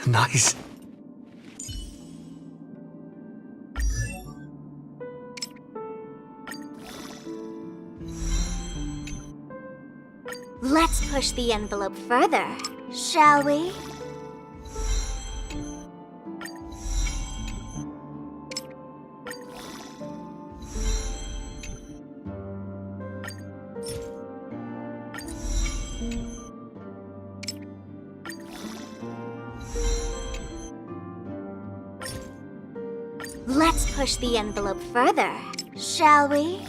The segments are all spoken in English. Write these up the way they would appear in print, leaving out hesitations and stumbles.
Nice. Let's push the envelope further, shall we? Let's push the envelope further, shall we?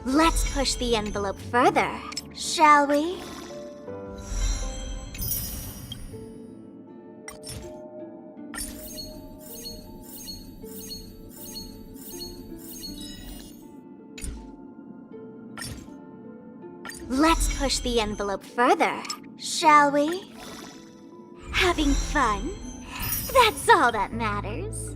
Let's push the envelope further, shall we? Let's push the envelope further, shall we? Having fun? That's all that matters.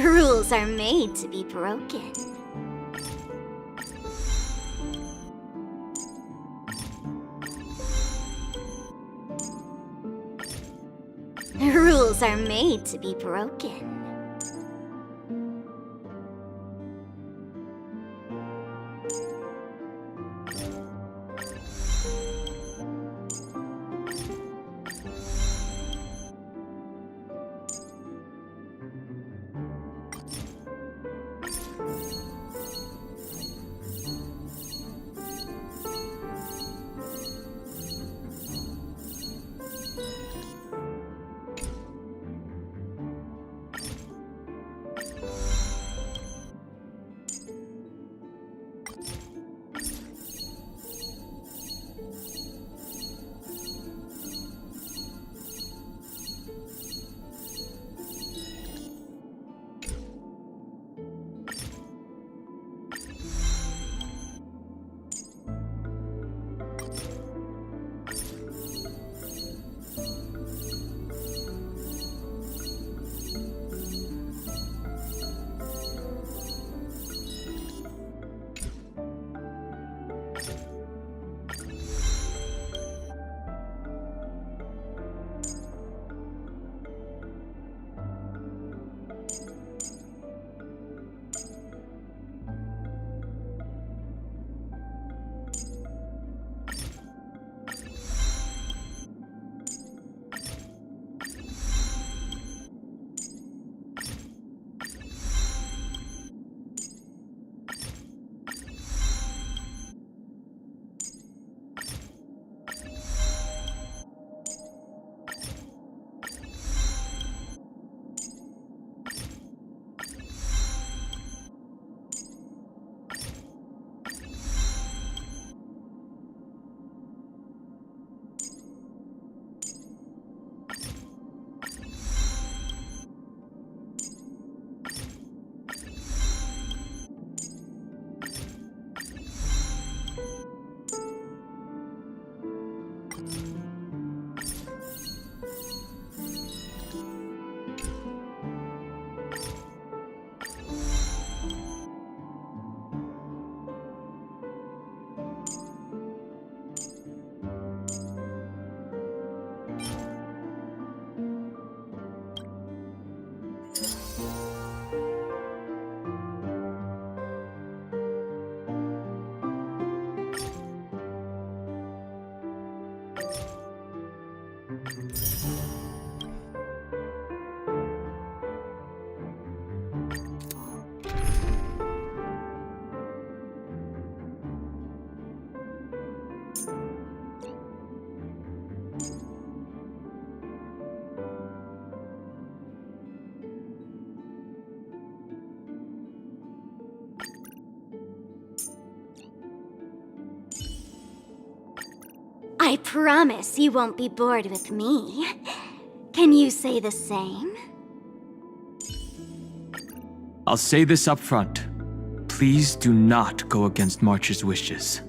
Rules are made to be broken. Rules are made to be broken. I promise you won't be bored with me. Can you say the same? I'll say this up front. Please do not go against March's wishes.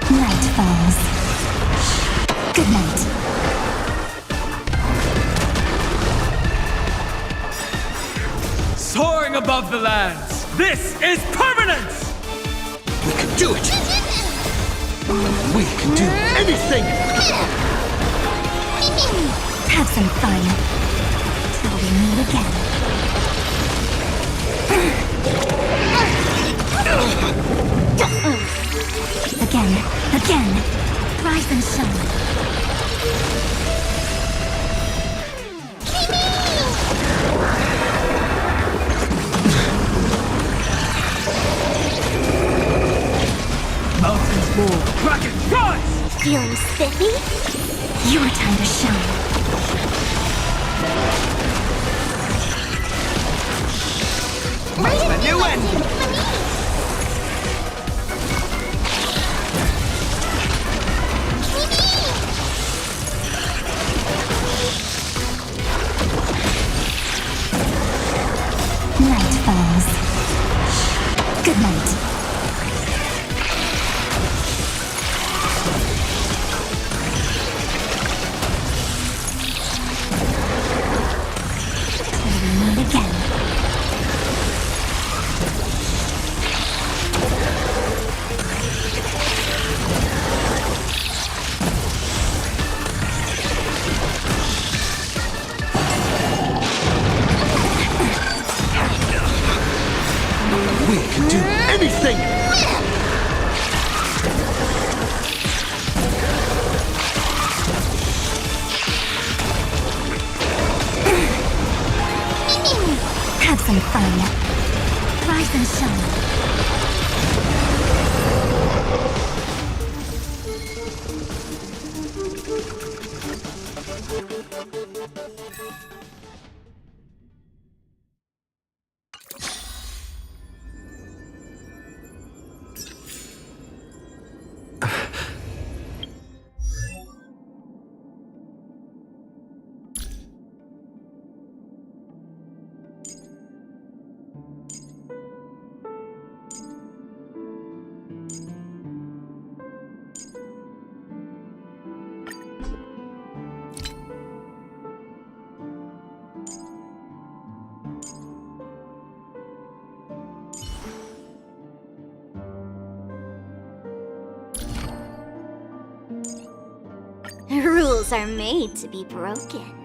Night falls. Good night. Soaring above the lands, this is permanence! We can do it! We can do anything! Have some fun. Till we meet again. Again. Rise and shine. Mountains roar, kraken rise! Feeling spiffy? Your time to shine. A new ending! nothing! Have some fun. Rise and shine. Rules are made to be broken.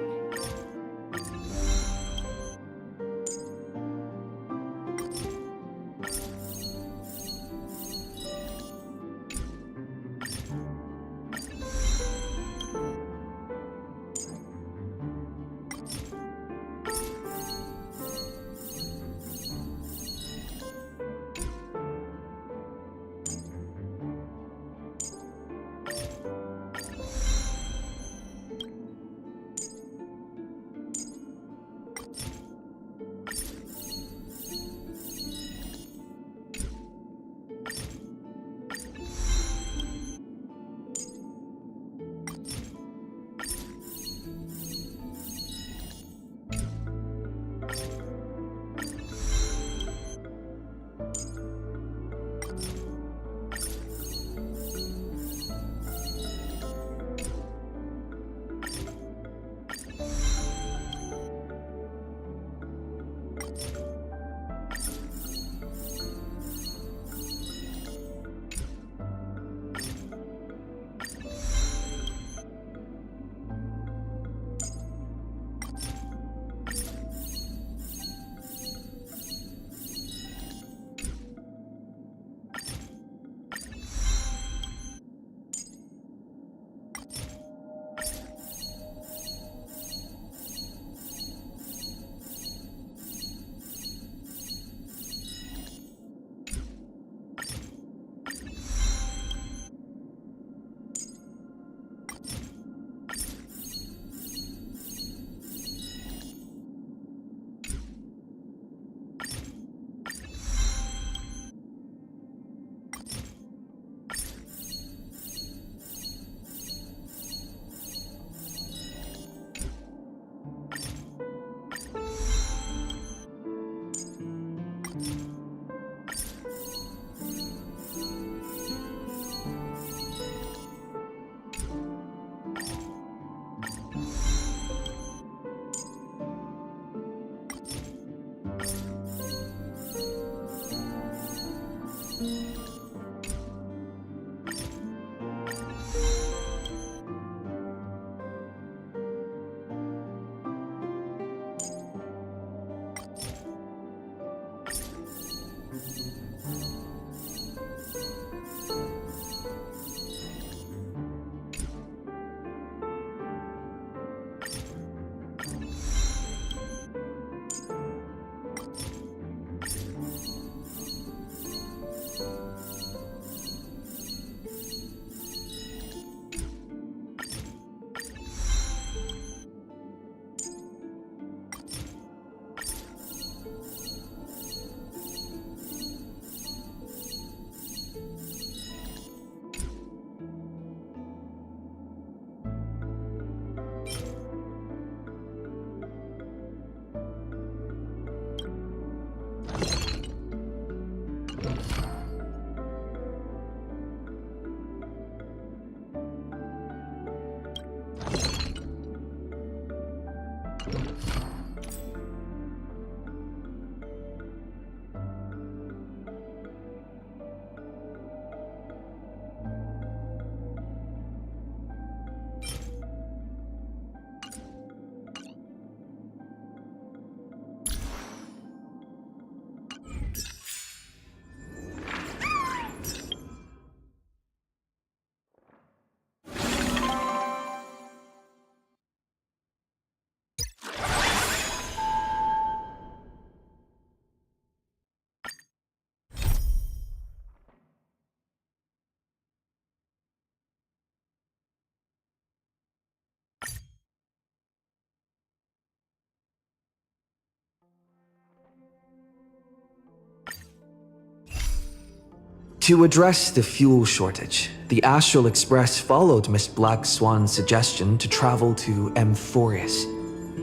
To address the fuel shortage, the Astral Express followed Miss Black Swan's suggestion to travel to Amphorius,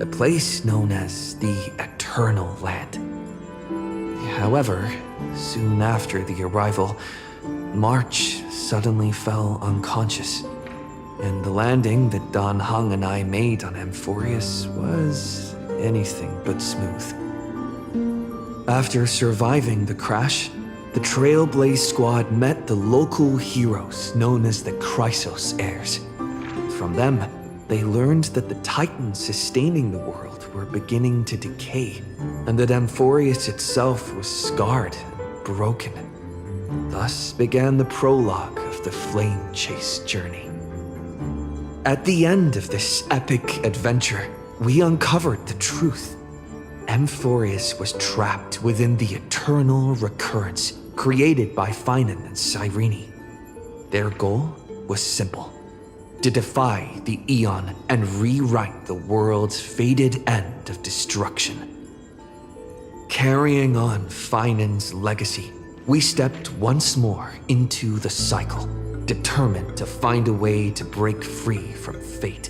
a place known as the Eternal Land. However, soon after the arrival, March suddenly fell unconscious, and the landing that Don Hung and I made on Amphorius was anything but smooth. After surviving the crash, the Trailblaze squad met the local heroes known as the Chrysos heirs. From them, they learned that the titans sustaining the world were beginning to decay, and that Amphorius itself was scarred and broken. Thus began the prologue of the Flame Chase journey. At the end of this epic adventure, we uncovered the truth. Amphorius was trapped within the eternal recurrence created by Finan and Cyrene. Their goal was simple: to defy the Aeon and rewrite the world's fated end of destruction. Carrying on Finan's legacy, we stepped once more into the cycle, determined to find a way to break free from fate.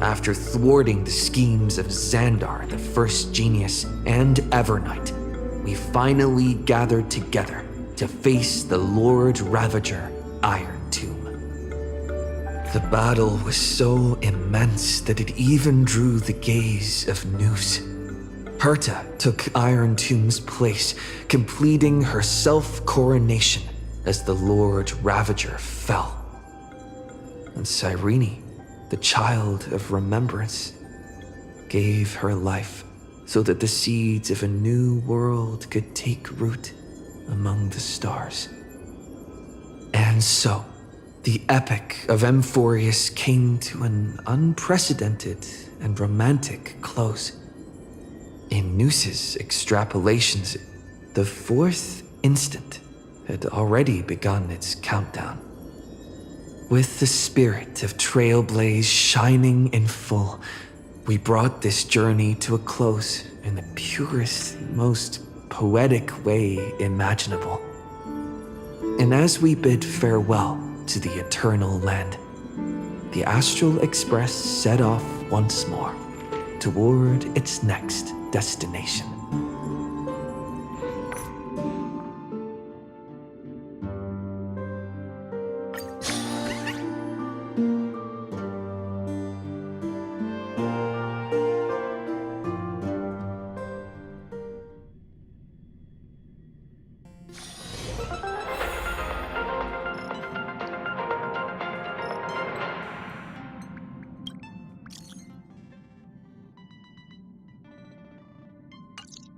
After thwarting the schemes of Xandar, the First Genius, and Evernight, we finally gathered together to face the Lord Ravager, Iron Tomb. The battle was so immense that it even drew the gaze of Noose. Herta took Iron Tomb's place, completing her self-coronation as the Lord Ravager fell. And Cyrene, the child of remembrance, gave her life so that the seeds of a new world could take root among the stars. And so, the epic of Amphorius came to an unprecedented and romantic close. In Noose's extrapolations, the fourth instant had already begun its countdown. With the spirit of Trailblaze shining in full, we brought this journey to a close in the purest, most poetic way imaginable. And as we bid farewell to the Eternal Land, the Astral Express set off once more toward its next destination.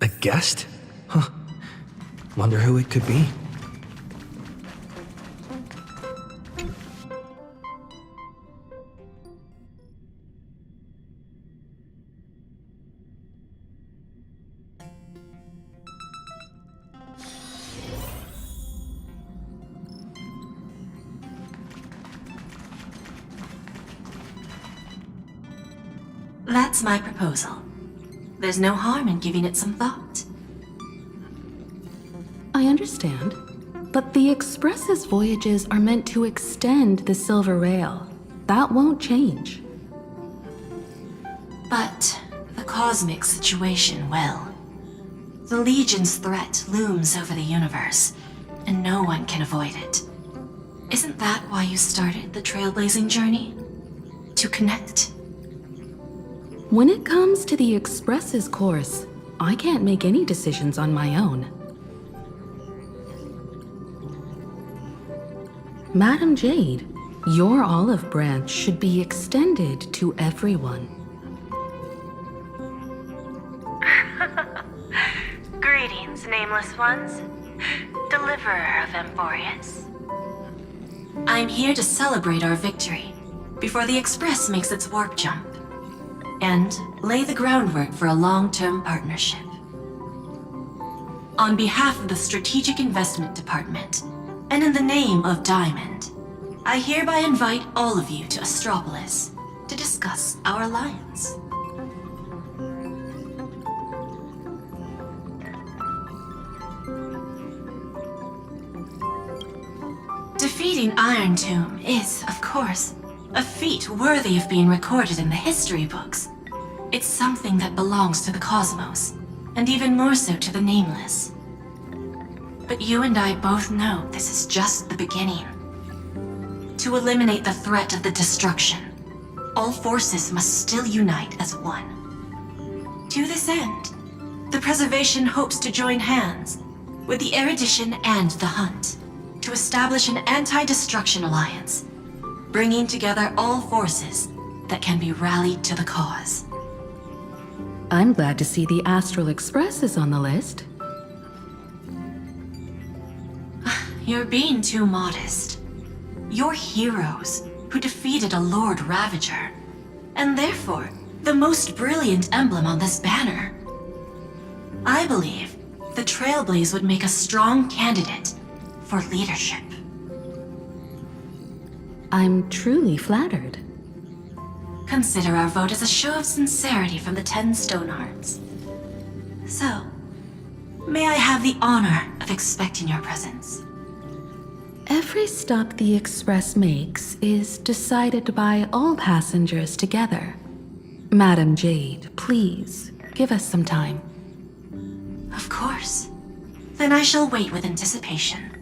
A guest? Huh. Wonder who it could be. That's my proposal. There's no harm in giving it some thought. I understand, but the Express's voyages are meant to extend the Silver Rail. That won't change. But the cosmic situation will. The Legion's threat looms over the universe, and no one can avoid it. Isn't that why you started the trailblazing journey? To connect? When it comes to the Express's course, I can't make any decisions on my own. Madam Jade, your olive branch should be extended to everyone. Greetings, nameless ones. Deliverer of Amphorius. I'm here to celebrate our victory before the Express makes its warp jump, and lay the groundwork for a long-term partnership. On behalf of the Strategic Investment Department, and in the name of Diamond, I hereby invite all of you to Astropolis to discuss our alliance. Creating Iron Tomb is, of course, a feat worthy of being recorded in the history books. It's something that belongs to the cosmos, and even more so to the Nameless. But you and I both know this is just the beginning. To eliminate the threat of the destruction, all forces must still unite as one. To this end, the Preservation hopes to join hands with the Erudition and the Hunt to establish an anti-destruction alliance, bringing together all forces that can be rallied to the cause. I'm glad to see the Astral Express is on the list. You're being too modest. You're heroes who defeated a Lord Ravager, and therefore the most brilliant emblem on this banner. I believe the Trailblaze would make a strong candidate for leadership. I'm truly flattered. Consider our vote as a show of sincerity from the 10 Stonehearts. So, may I have the honor of expecting your presence? Every stop the Express makes is decided by all passengers together. Madam Jade, please, give us some time. Of course. Then I shall wait with anticipation.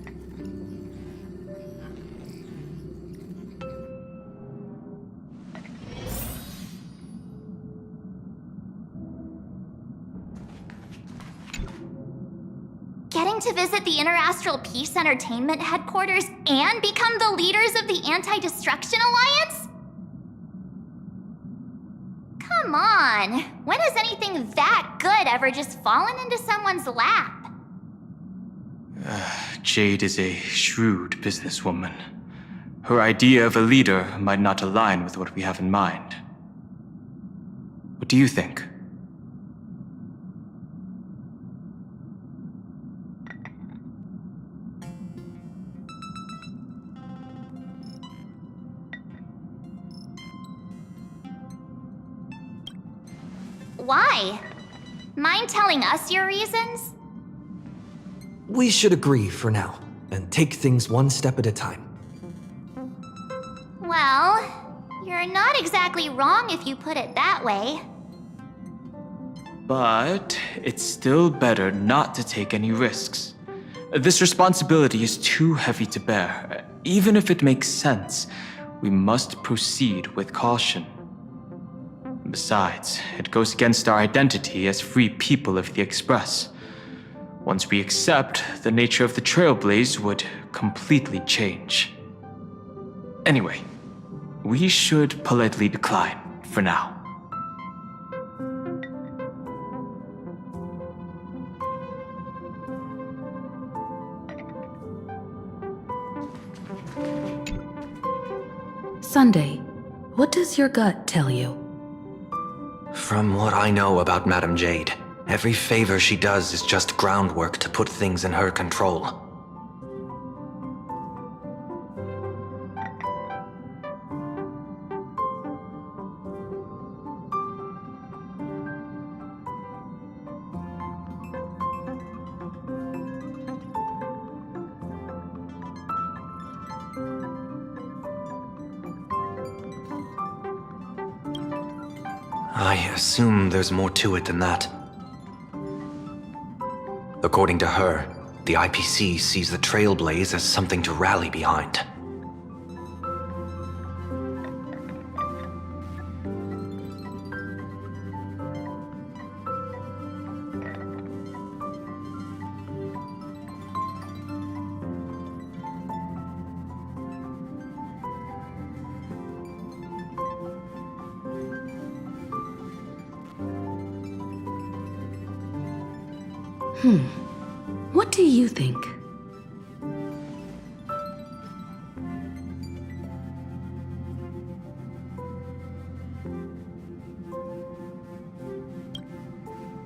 Getting to visit the Interastral Peace Entertainment headquarters and become the leaders of the Anti-Destruction Alliance? Come on, when has anything that good ever just fallen into someone's lap? Jade is a shrewd businesswoman. Her idea of a leader might not align with what we have in mind. What do you think? Why? Mind telling us your reasons? We should agree for now, and take things one step at a time. Well, you're not exactly wrong if you put it that way. But it's still better not to take any risks. This responsibility is too heavy to bear. Even if it makes sense, we must proceed with caution. Besides, it goes against our identity as free people of the Express. Once we accept, the nature of the Trailblaze would completely change. Anyway, we should politely decline for now. Sunday, what does your gut tell you? From what I know about Madame Jade, every favor she does is just groundwork to put things in her control. I assume there's more to it than that. According to her, the IPC sees the Trailblaze as something to rally behind. What do you think?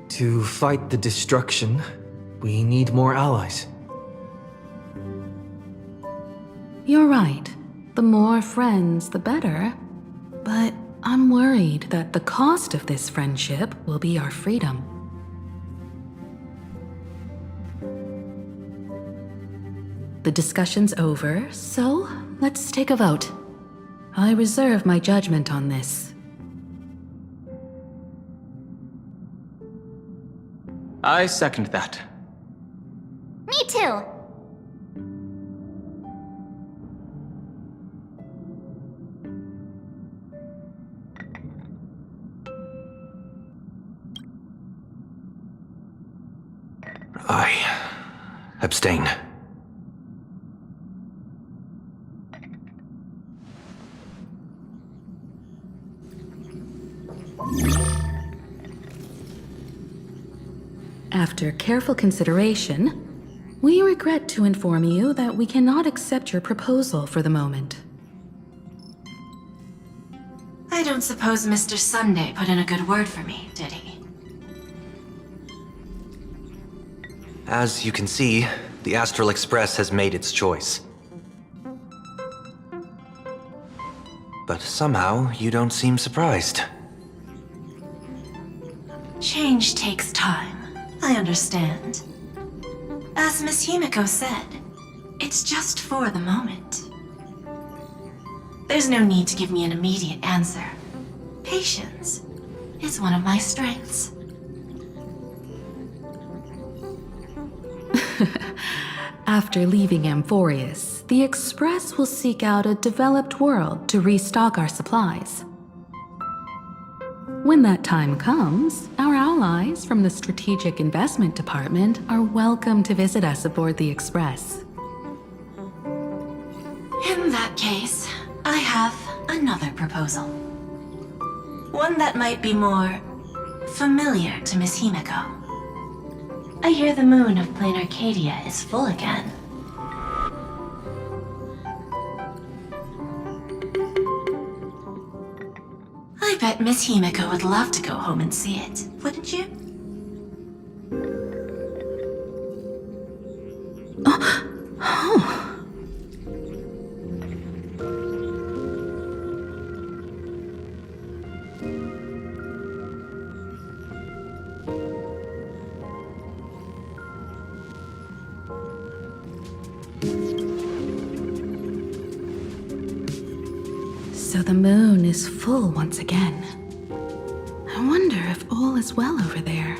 To fight the destruction, we need more allies. You're right. The more friends, the better. But I'm worried that the cost of this friendship will be our freedom. The discussion's over, so let's take a vote. I reserve my judgment on this. I second that. Me too. I abstain. After careful consideration, we regret to inform you that we cannot accept your proposal for the moment. I don't suppose Mr. Sunday put in a good word for me, did he? As you can see, the Astral Express has made its choice. But somehow, you don't seem surprised. Change takes time. I understand. As Miss Himiko said, it's just for the moment. There's no need to give me an immediate answer. Patience is one of my strengths. After leaving Amphorius, the Express will seek out a developed world to restock our supplies. When that time comes, our allies from the Strategic Investment Department are welcome to visit us aboard the Express. In that case, I have another proposal. One that might be more familiar to Miss Himiko. I hear the moon of Plain Arcadia is full again. I bet Miss Himiko would love to go home and see it, wouldn't you? So the moon is full once again. I wonder if all is well over there.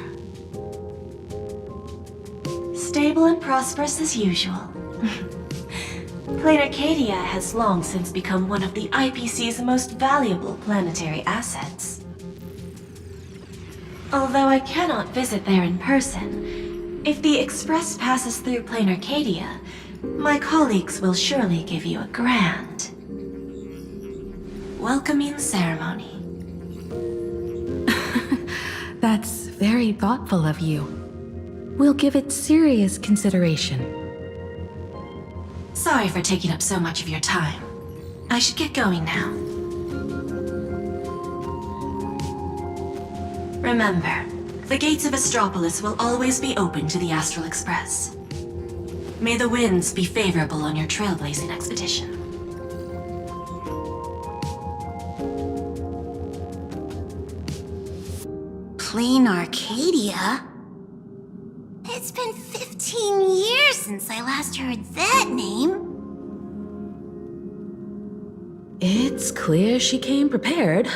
Stable and prosperous as usual. Plain Arcadia has long since become one of the IPC's most valuable planetary assets. Although I cannot visit there in person, if the Express passes through Plain Arcadia, my colleagues will surely give you a grand welcoming ceremony. That's very thoughtful of you. We'll give it serious consideration. Sorry for taking up so much of your time. I should get going now. Remember, the gates of Astropolis will always be open to the Astral Express. May the winds be favorable on your trailblazing expedition. Plain Arcadia? It's been 15 years since I last heard that name. It's clear she came prepared.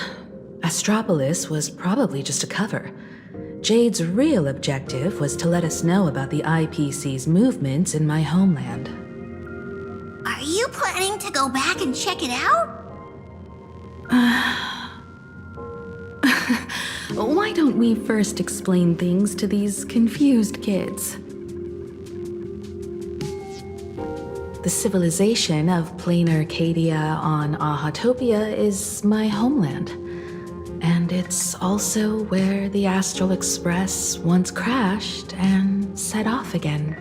Astropolis was probably just a cover. Jade's real objective was to let us know about the IPC's movements in my homeland. Are you planning to go back and check it out? Why don't we first explain things to these confused kids? The civilization of Plain Arcadia on Ahatopia is my homeland. And it's also where the Astral Express once crashed and set off again.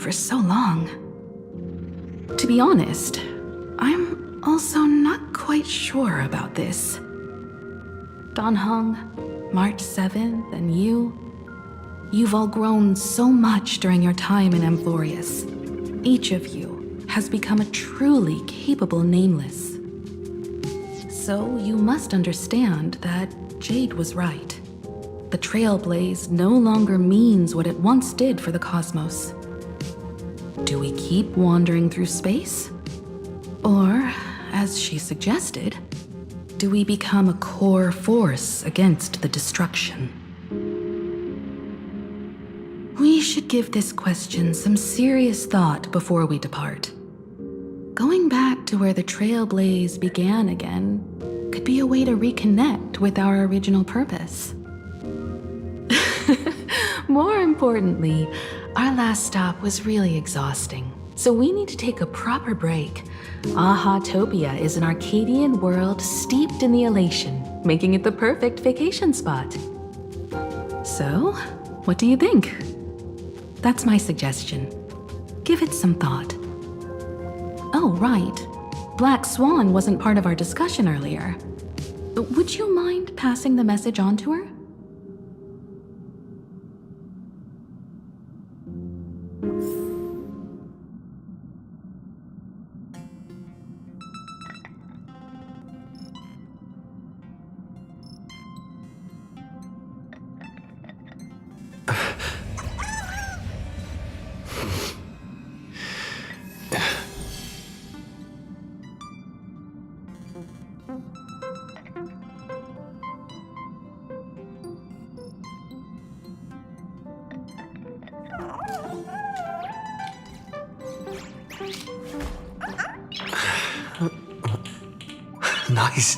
for so long. To be honest, I'm also not quite sure about this. Dan Heng, March 7th, and you've all grown so much during your time in Amphorius. Each of you has become a truly capable Nameless. So you must understand that Jade was right. The Trailblaze no longer means what it once did for the cosmos. Do we keep wandering through space? Or, as she suggested, do we become a core force against the destruction? We should give this question some serious thought before we depart. Going back to where the Trailblaze began again could be a way to reconnect with our original purpose. More importantly, our last stop was really exhausting, so we need to take a proper break. Ahatopia is an Arcadian world steeped in the elation, making it the perfect vacation spot. So, what do you think? That's my suggestion. Give it some thought. Oh, right. Black Swan wasn't part of our discussion earlier. Would you mind passing the message on to her? Nice.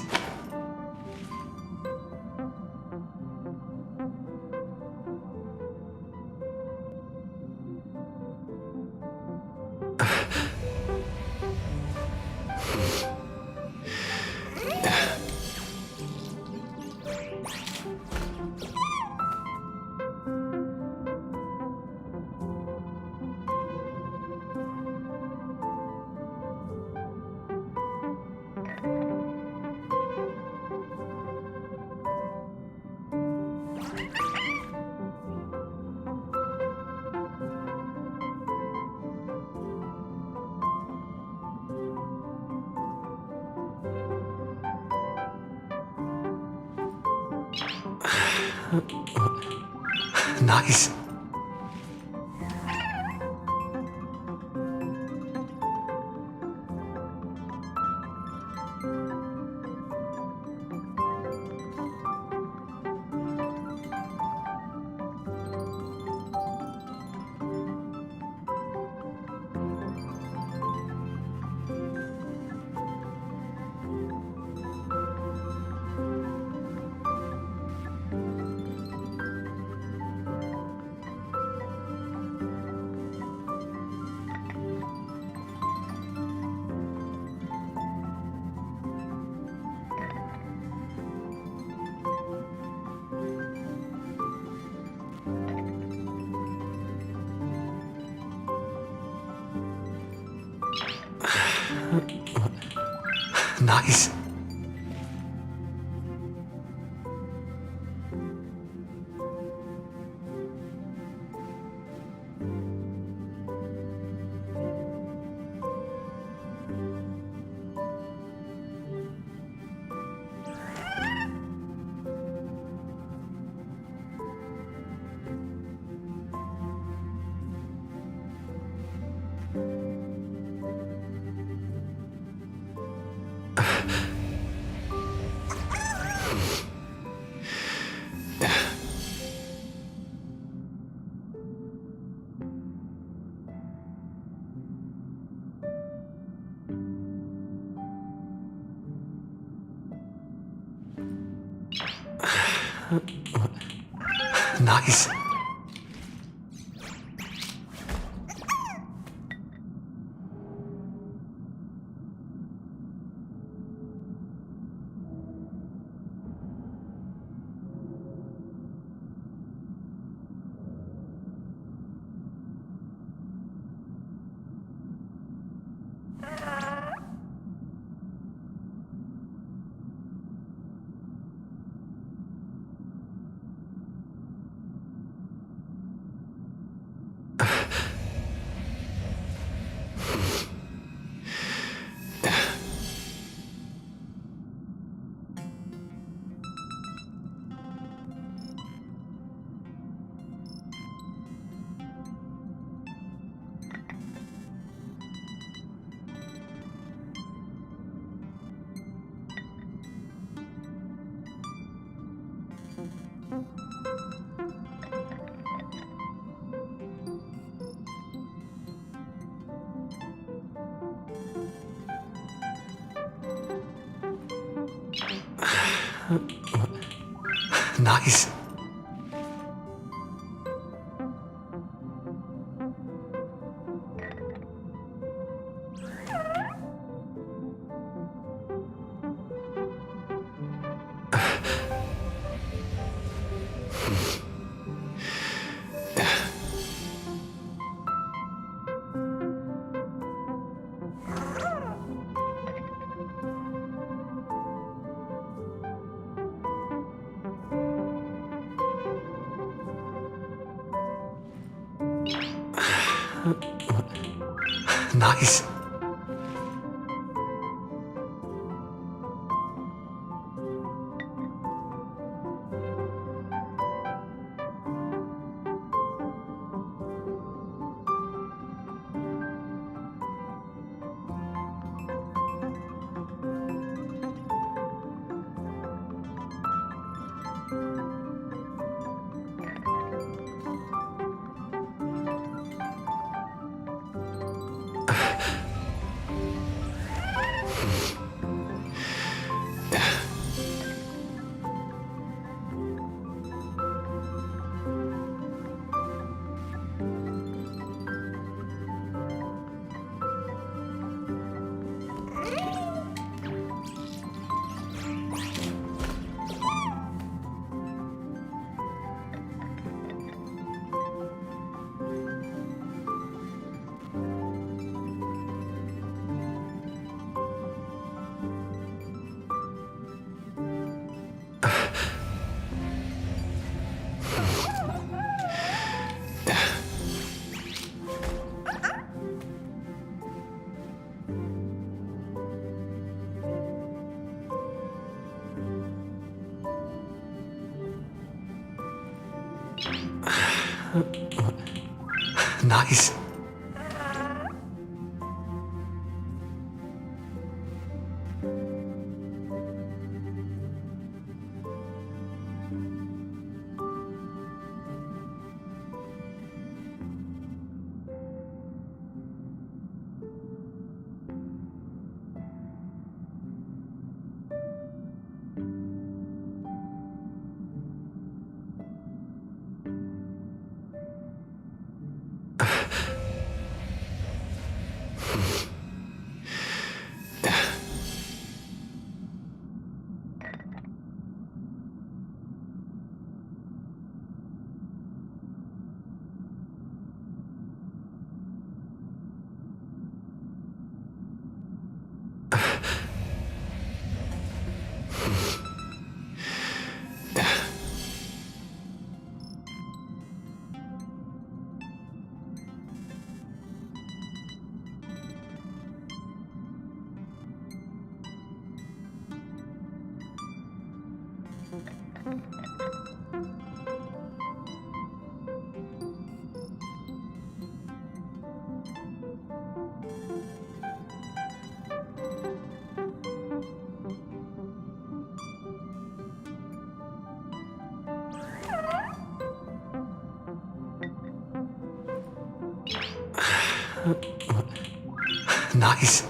Nice. Nice. Nice. Nice. Nice. Nice. Nice.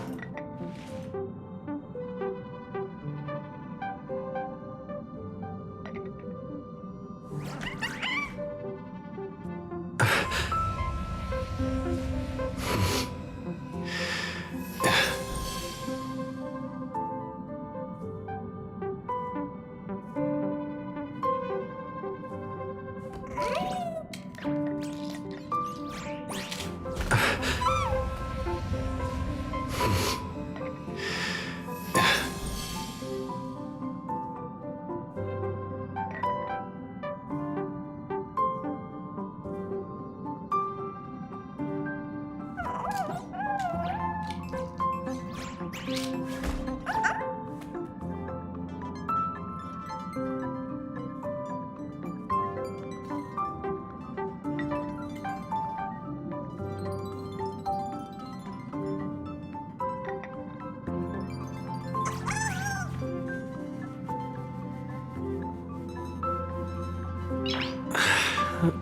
Nice.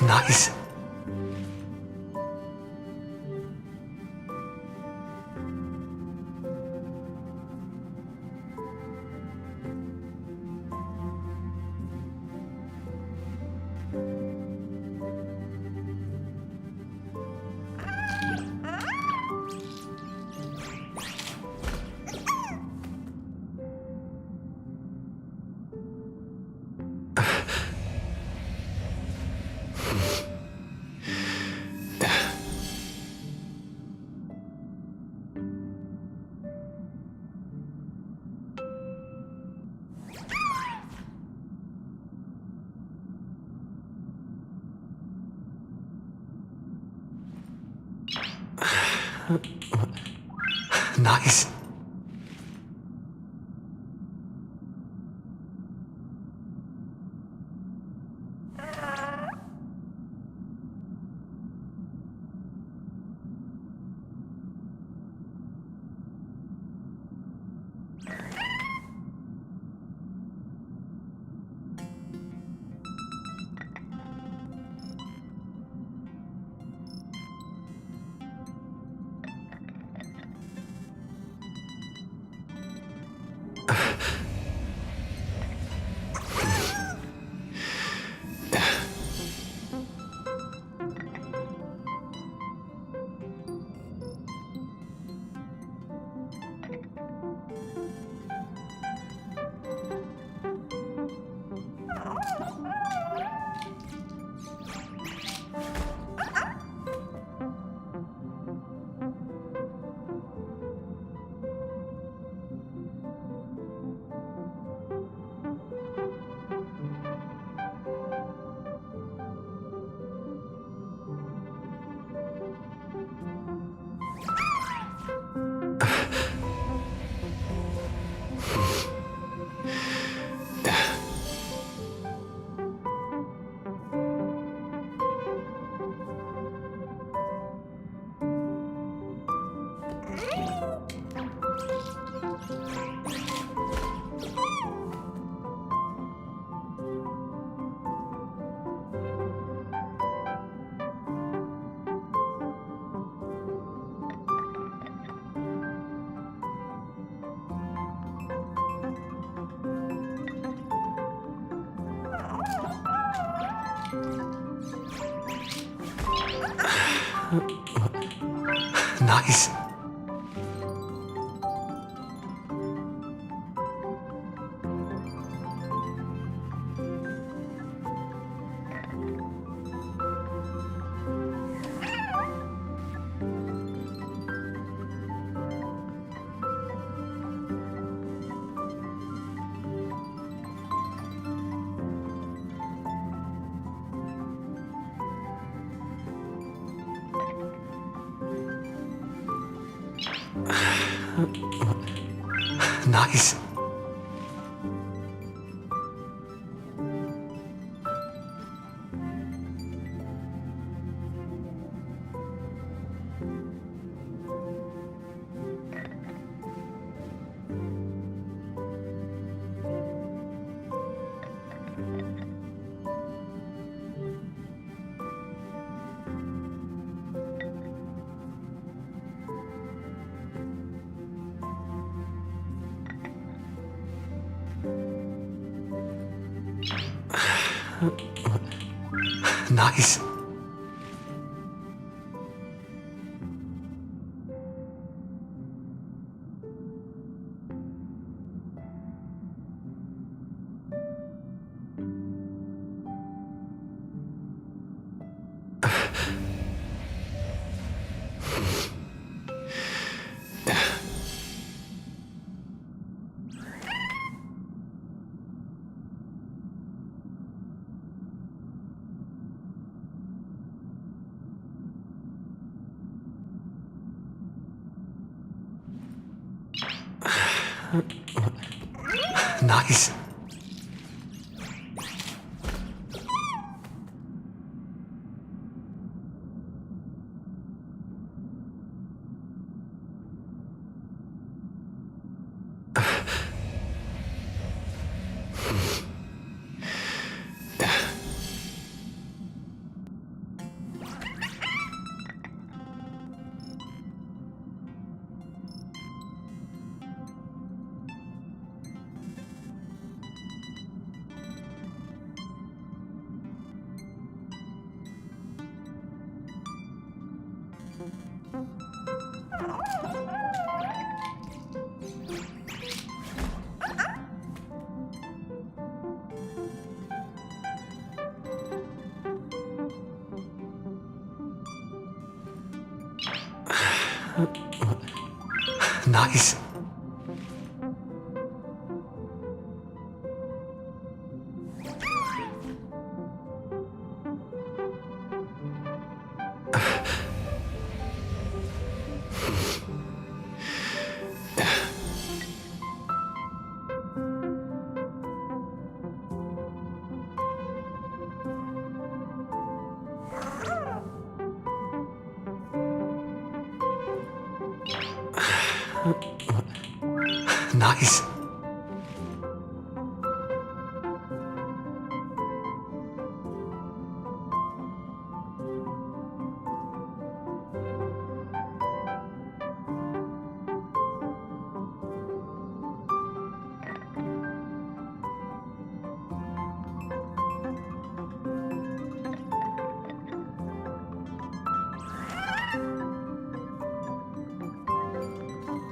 Nice. Nice. Nice. Nice. Nice. Nice. Nice.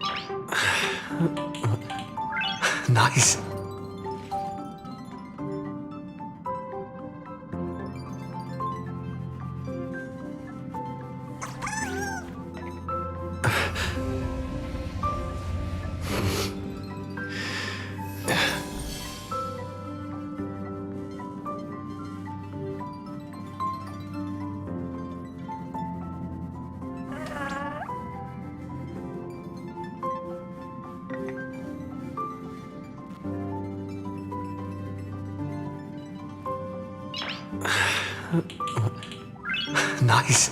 Nice. Nice. Nice.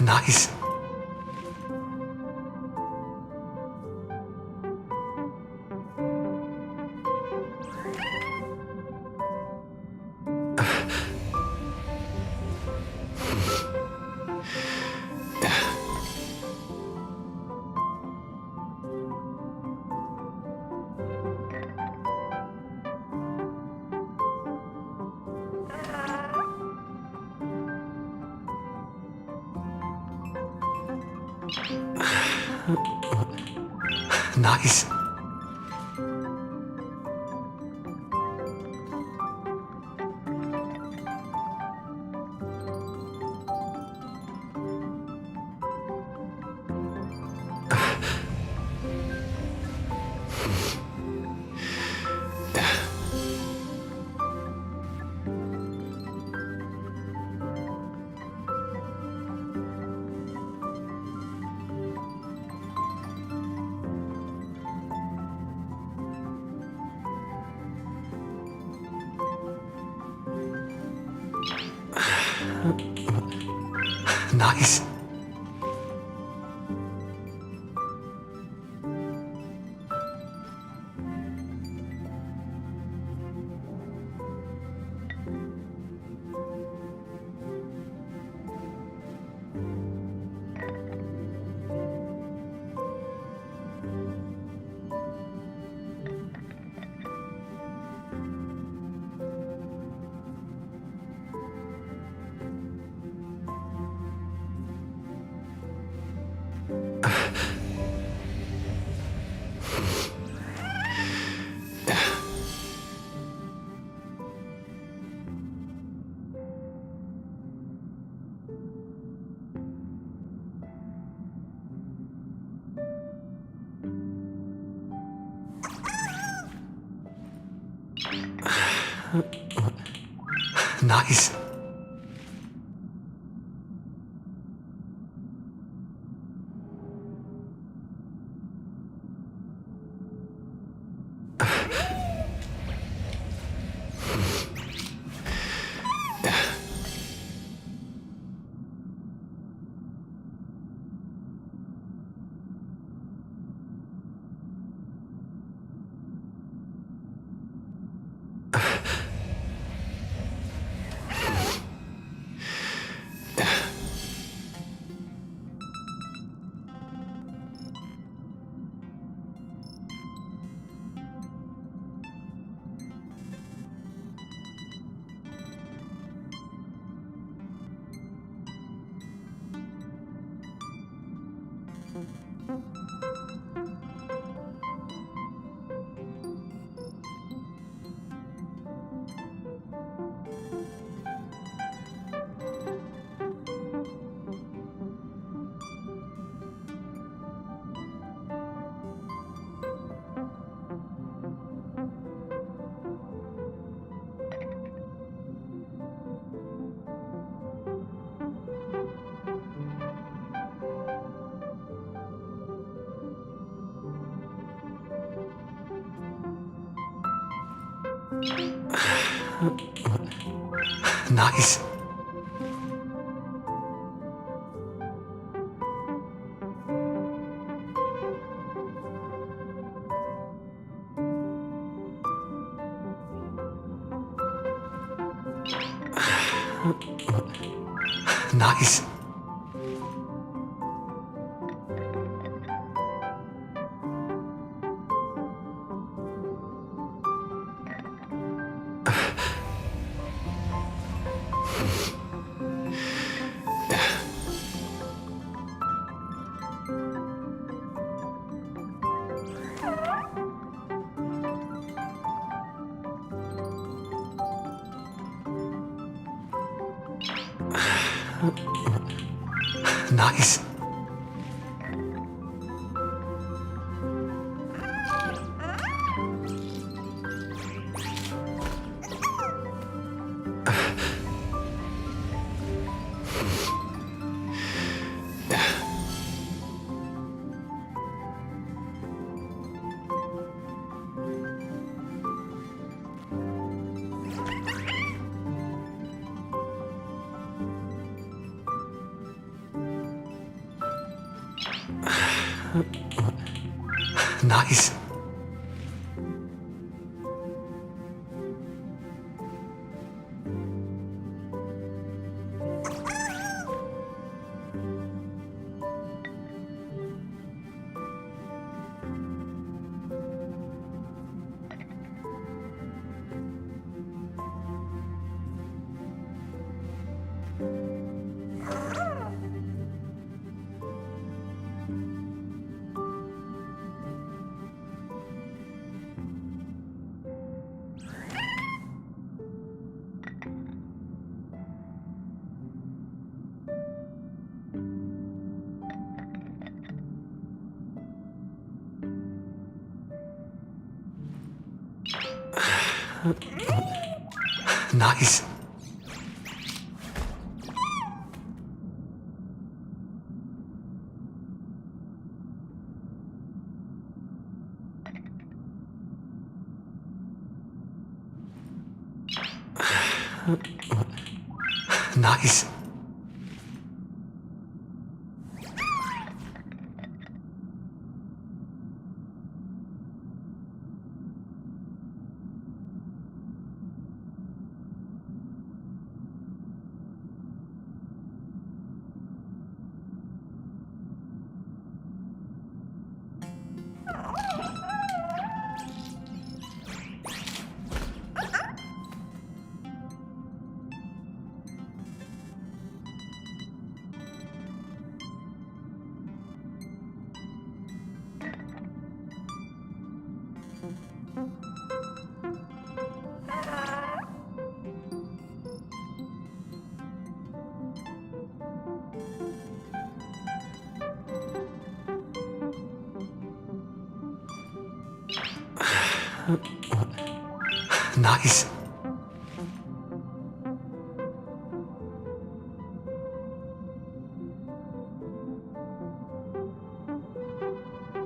Nice. Nice. Nice. Nice. Nice. Nice. Nice. Nice. Nice. Nice. Nice.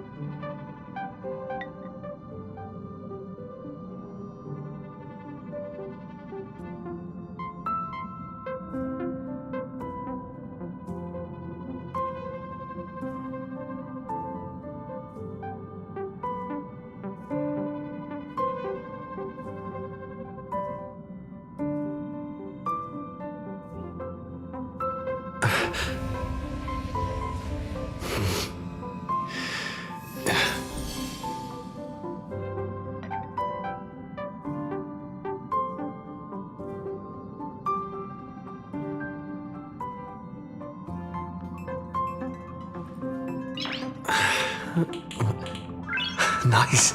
Nice.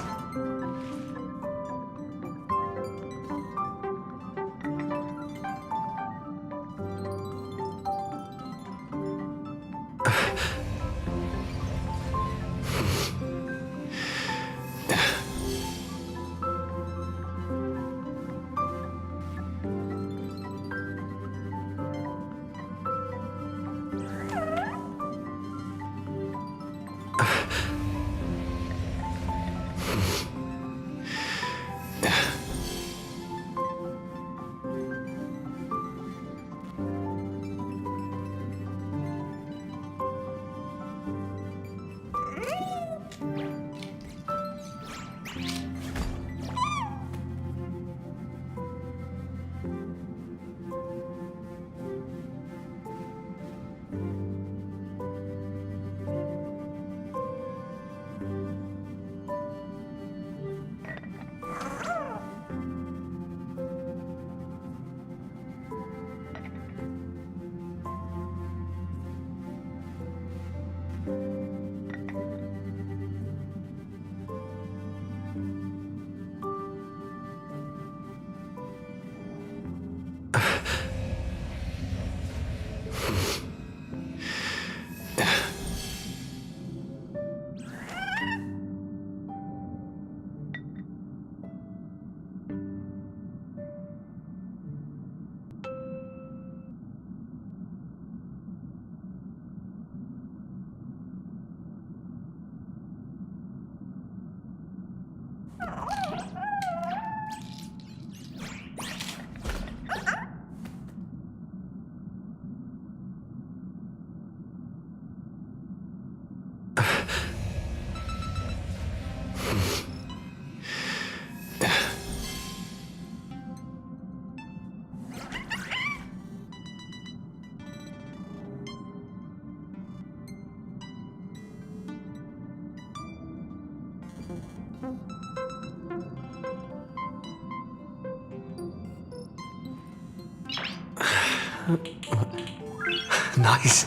Nice.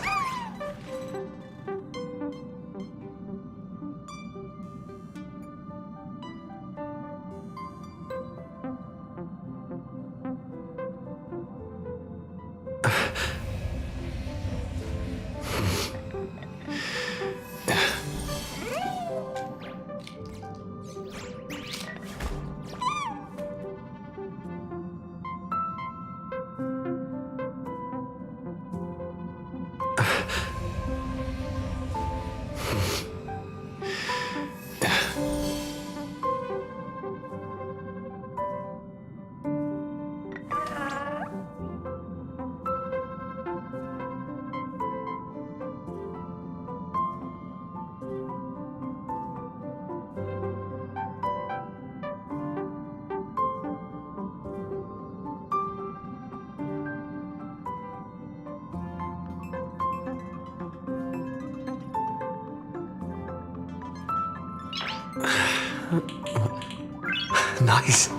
Nice.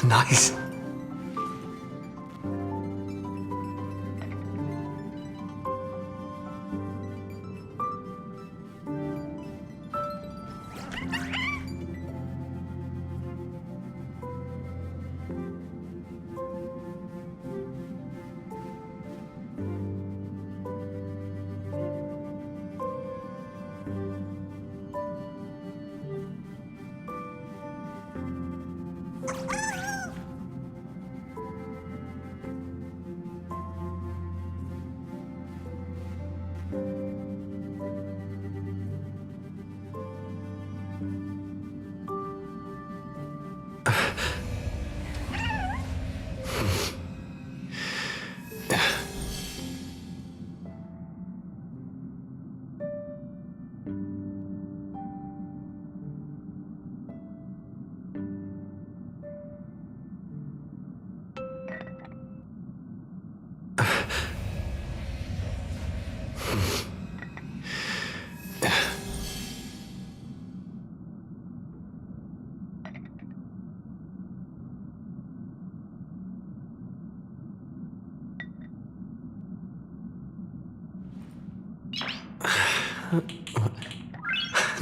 Nice.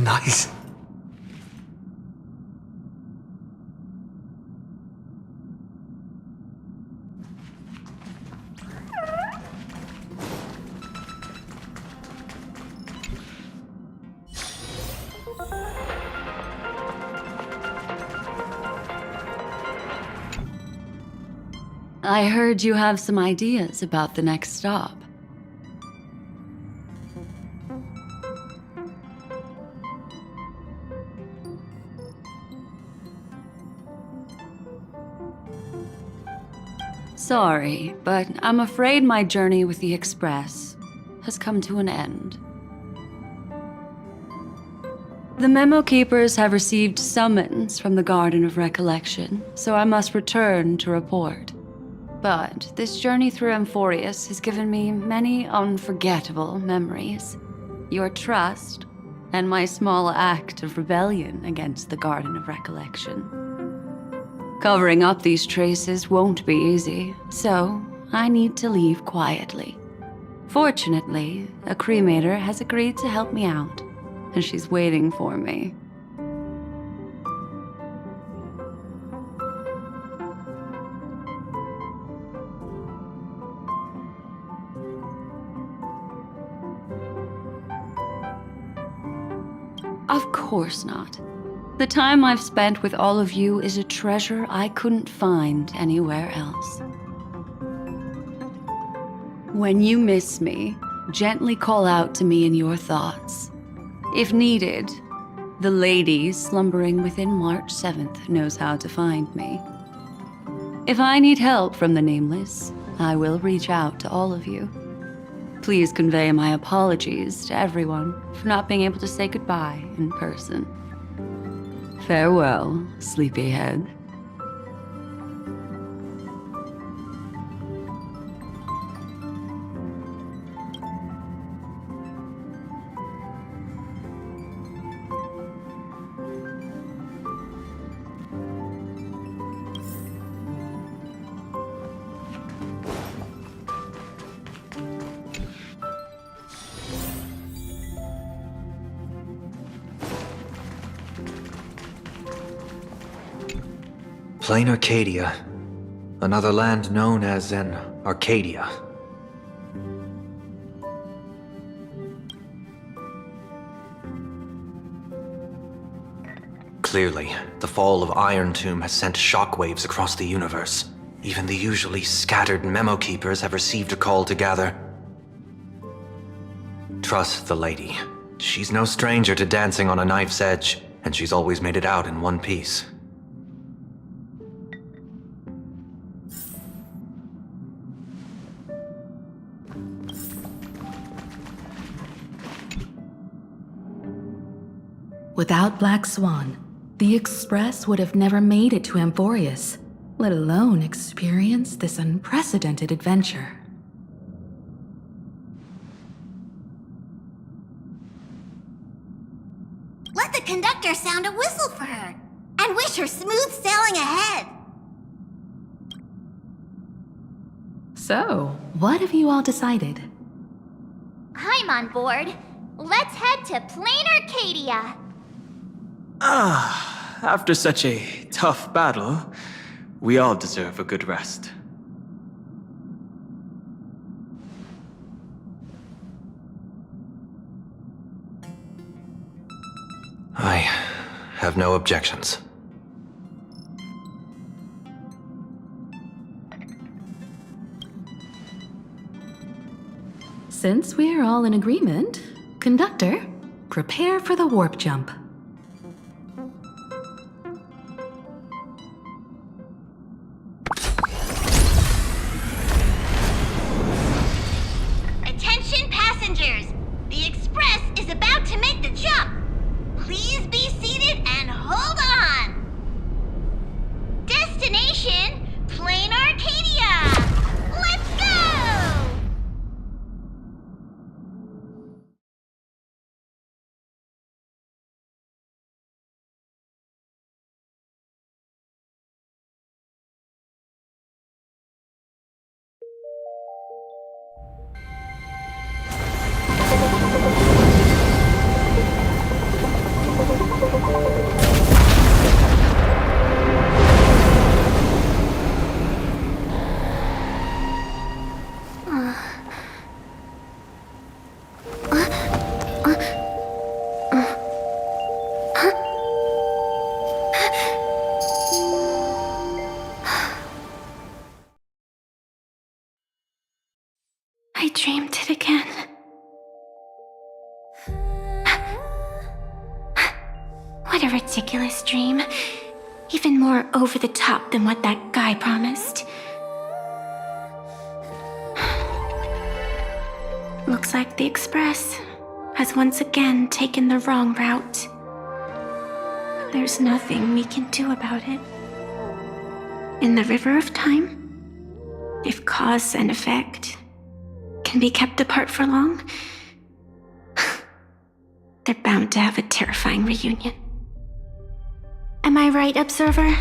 Nice. I heard you have some ideas about the next stop. Sorry, but I'm afraid my journey with the Express has come to an end. The Memo Keepers have received summons from the Garden of Recollection, so I must return to report. But this journey through Amphorius has given me many unforgettable memories. Your trust, and my small act of rebellion against the Garden of Recollection. Covering up these traces won't be easy, so I need to leave quietly. Fortunately, a cremator has agreed to help me out, and she's waiting for me. Of course not. The time I've spent with all of you is a treasure I couldn't find anywhere else. When you miss me, gently call out to me in your thoughts. If needed, the lady slumbering within March 7th knows how to find me. If I need help from the Nameless, I will reach out to all of you. Please convey my apologies to everyone for not being able to say goodbye in person. Farewell, sleepyhead. Plain Arcadia. Another land known as an Arcadia. Clearly, the fall of Iron Tomb has sent shockwaves across the universe. Even the usually scattered Memo Keepers have received a call to gather. Trust the lady. She's no stranger to dancing on a knife's edge, and she's always made it out in one piece. Without Black Swan, the Express would have never made it to Amphorius, let alone experience this unprecedented adventure. Let the conductor sound a whistle for her, and wish her smooth sailing ahead. So, what have you all decided? I'm on board. Let's head to Plain Arcadia. After such a tough battle, we all deserve a good rest. I have no objections. Since we're all in agreement, Conductor, prepare for the warp jump. Attention passengers! The Express is about to make the jump. Please be seated and hold on. Destination, Plain Arcadia! Let's go! I dreamed it again. What a ridiculous dream. Even more over the top than what that guy promised. Looks like the Express has once again taken the wrong route. There's nothing we can do about it. In the river of time, if cause and effect can be kept apart for long, they're bound to have a terrifying reunion. Am I right, Observer?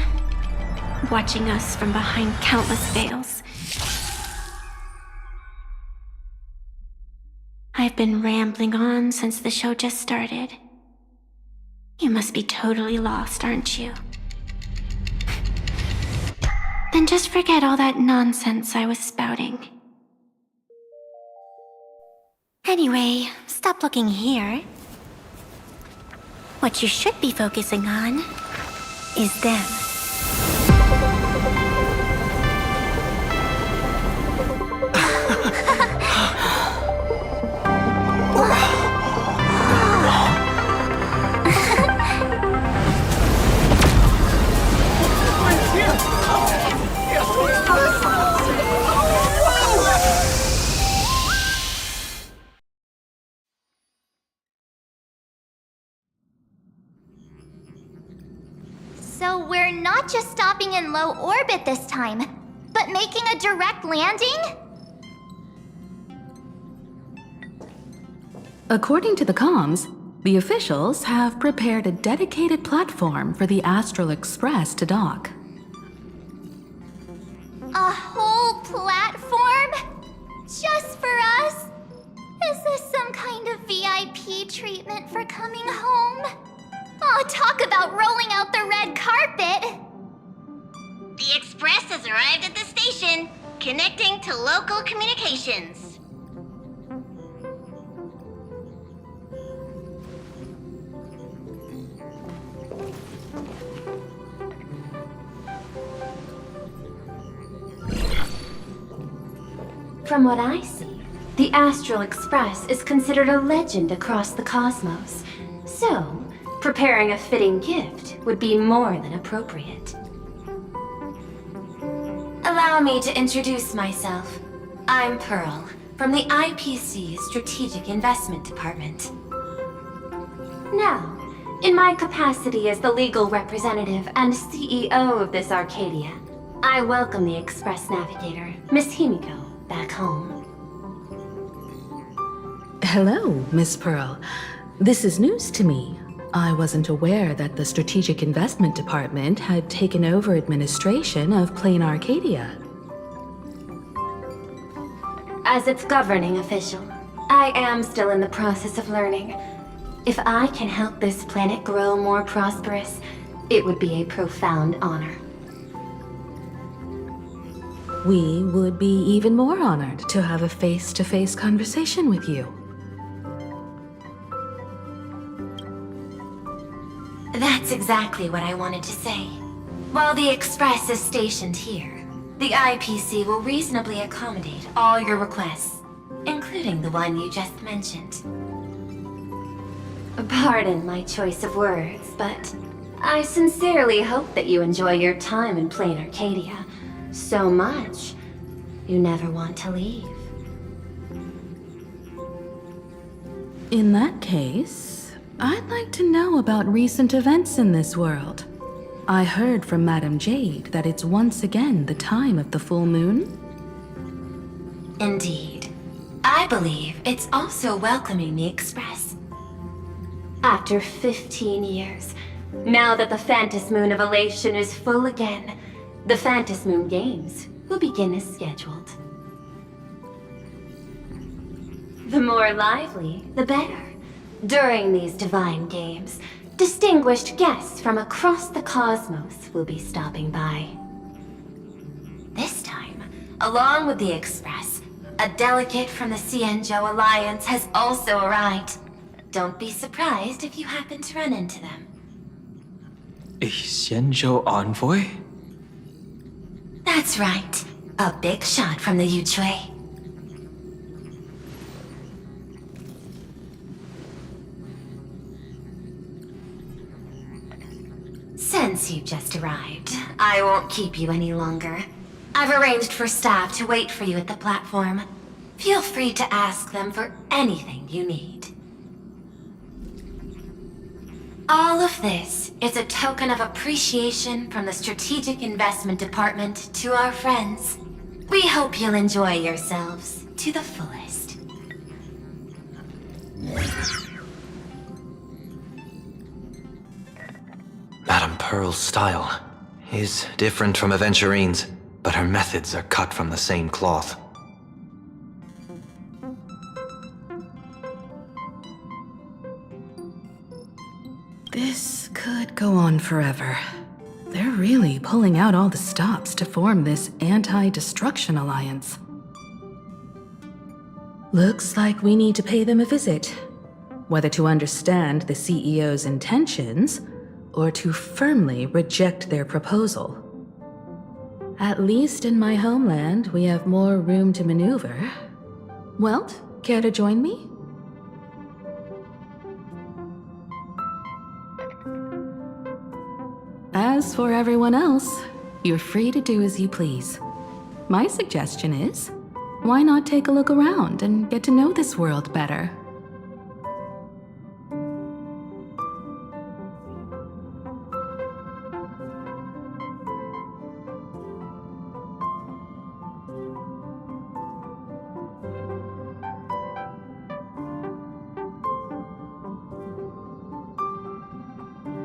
Watching us from behind countless veils. I've been rambling on since the show just started. You must be totally lost, aren't you? Then just forget all that nonsense I was spouting. Anyway, stop looking here. What you should be focusing on is them. So we're not just stopping in low orbit this time, but making a direct landing? According to the comms, the officials have prepared a dedicated platform for the Astral Express to dock. A whole platform? Just for us? Is this some kind of VIP treatment for coming home? Oh, talk about rolling out the red carpet! The Express has arrived at the station, connecting to local communications. From what I see, the Astral Express is considered a legend across the cosmos. So, preparing a fitting gift would be more than appropriate. Allow me to introduce myself. I'm Pearl, from the IPC Strategic Investment Department. Now, in my capacity as the legal representative and CEO of this Arcadia, I welcome the Express Navigator, Miss Himiko, back home. Hello, Miss Pearl. This is news to me. I wasn't aware that the Strategic Investment Department had taken over administration of Plain Arcadia. As its governing official, I am still in the process of learning. If I can help this planet grow more prosperous, it would be a profound honor. We would be even more honored to have a face-to-face conversation with you. That's exactly what I wanted to say. While the Express is stationed here, the IPC will reasonably accommodate all your requests, including the one you just mentioned. Pardon my choice of words, but I sincerely hope that you enjoy your time in Plain Arcadia so much you never want to leave. In that case, I'd like to know about recent events in this world. I heard from Madame Jade that it's once again the time of the full moon. Indeed. I believe it's also welcoming the Express. After 15 years, now that the Phantas Moon of Elation is full again, the Phantas Moon Games will begin as scheduled. The more lively, the better. During these divine games, distinguished guests from across the cosmos will be stopping by. This time, along with the Express, a delegate from the Xianzhou Alliance has also arrived. Don't be surprised if you happen to run into them. A Xianzhou envoy? That's right. A big shot from the Yuchui. Since you just arrived, I won't keep you any longer. I've arranged for staff to wait for you at the platform. Feel free to ask them for anything you need. All of this is a token of appreciation from the Strategic Investment Department to our friends. We hope you'll enjoy yourselves to the fullest. Madame Pearl's style is different from Aventurine's, but her methods are cut from the same cloth. This could go on forever. They're really pulling out all the stops to form this anti-destruction alliance. Looks like we need to pay them a visit. Whether to understand the CEO's intentions, or to firmly reject their proposal. At least in my homeland, we have more room to maneuver. Welt, care to join me? As for everyone else, you're free to do as you please. My suggestion is, why not take a look around and get to know this world better?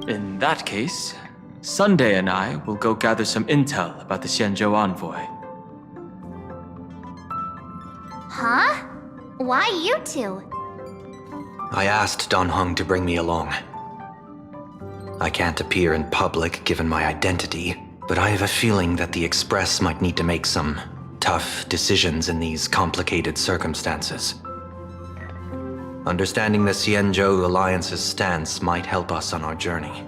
In that case, Sunday and I will go gather some intel about the Xianzhou envoy. Huh? Why you two? I asked Don Hung to bring me along. I can't appear in public given my identity, but I have a feeling that the Express might need to make some tough decisions in these complicated circumstances. Understanding the Xianzhou Alliance's stance might help us on our journey.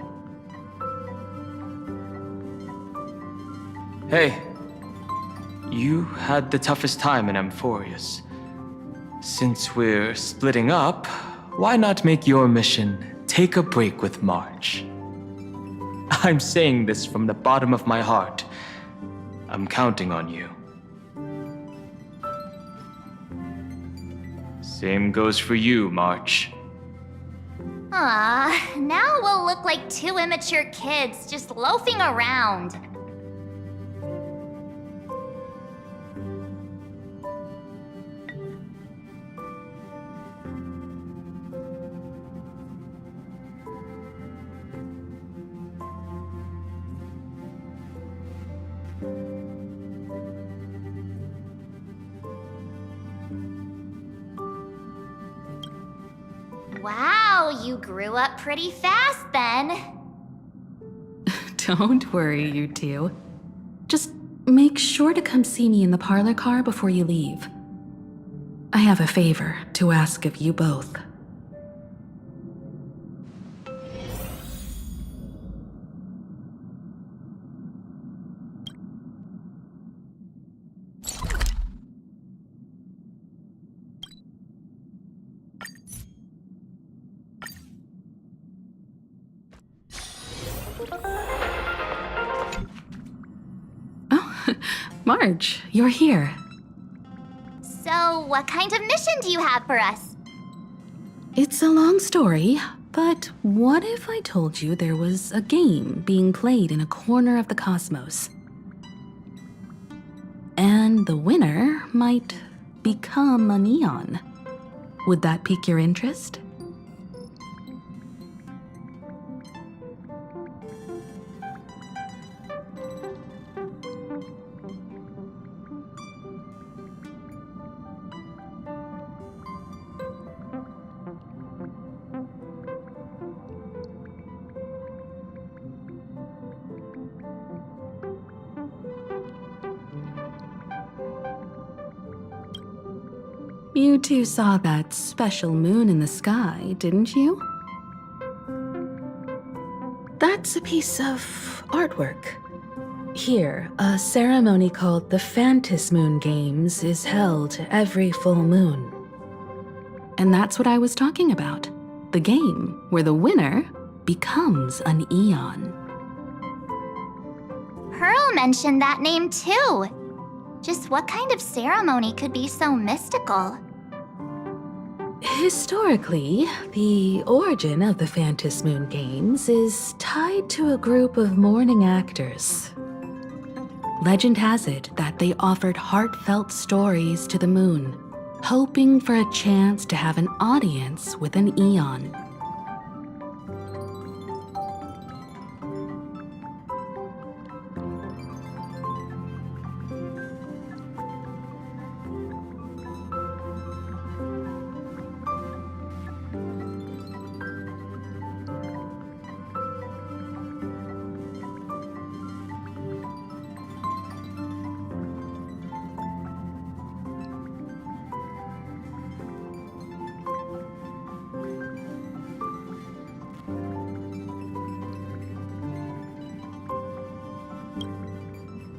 Hey, you had the toughest time in Amphorius. Since we're splitting up, why not make your mission take a break with March. I'm saying this from the bottom of my heart. I'm counting on you. Same goes for you, March. Now we'll look like two immature kids just loafing around. Wow, you grew up pretty fast then. Don't worry, you two. Just make sure to come see me in the parlor car before you leave. I have a favor to ask of you both. Marge, you're here. So, what kind of mission do you have for us? It's a long story, but what if I told you there was a game being played in a corner of the cosmos? And the winner might become a neon. Would that pique your interest? You two saw that special moon in the sky, didn't you? That's a piece of artwork. Here, a ceremony called the Phantom Moon Games is held every full moon. And that's what I was talking about. The game where the winner becomes an eon. Pearl mentioned that name too. Just what kind of ceremony could be so mystical? Historically, the origin of the Phantom Moon Games is tied to a group of mourning actors. Legend has it that they offered heartfelt stories to the moon, hoping for a chance to have an audience with an eon.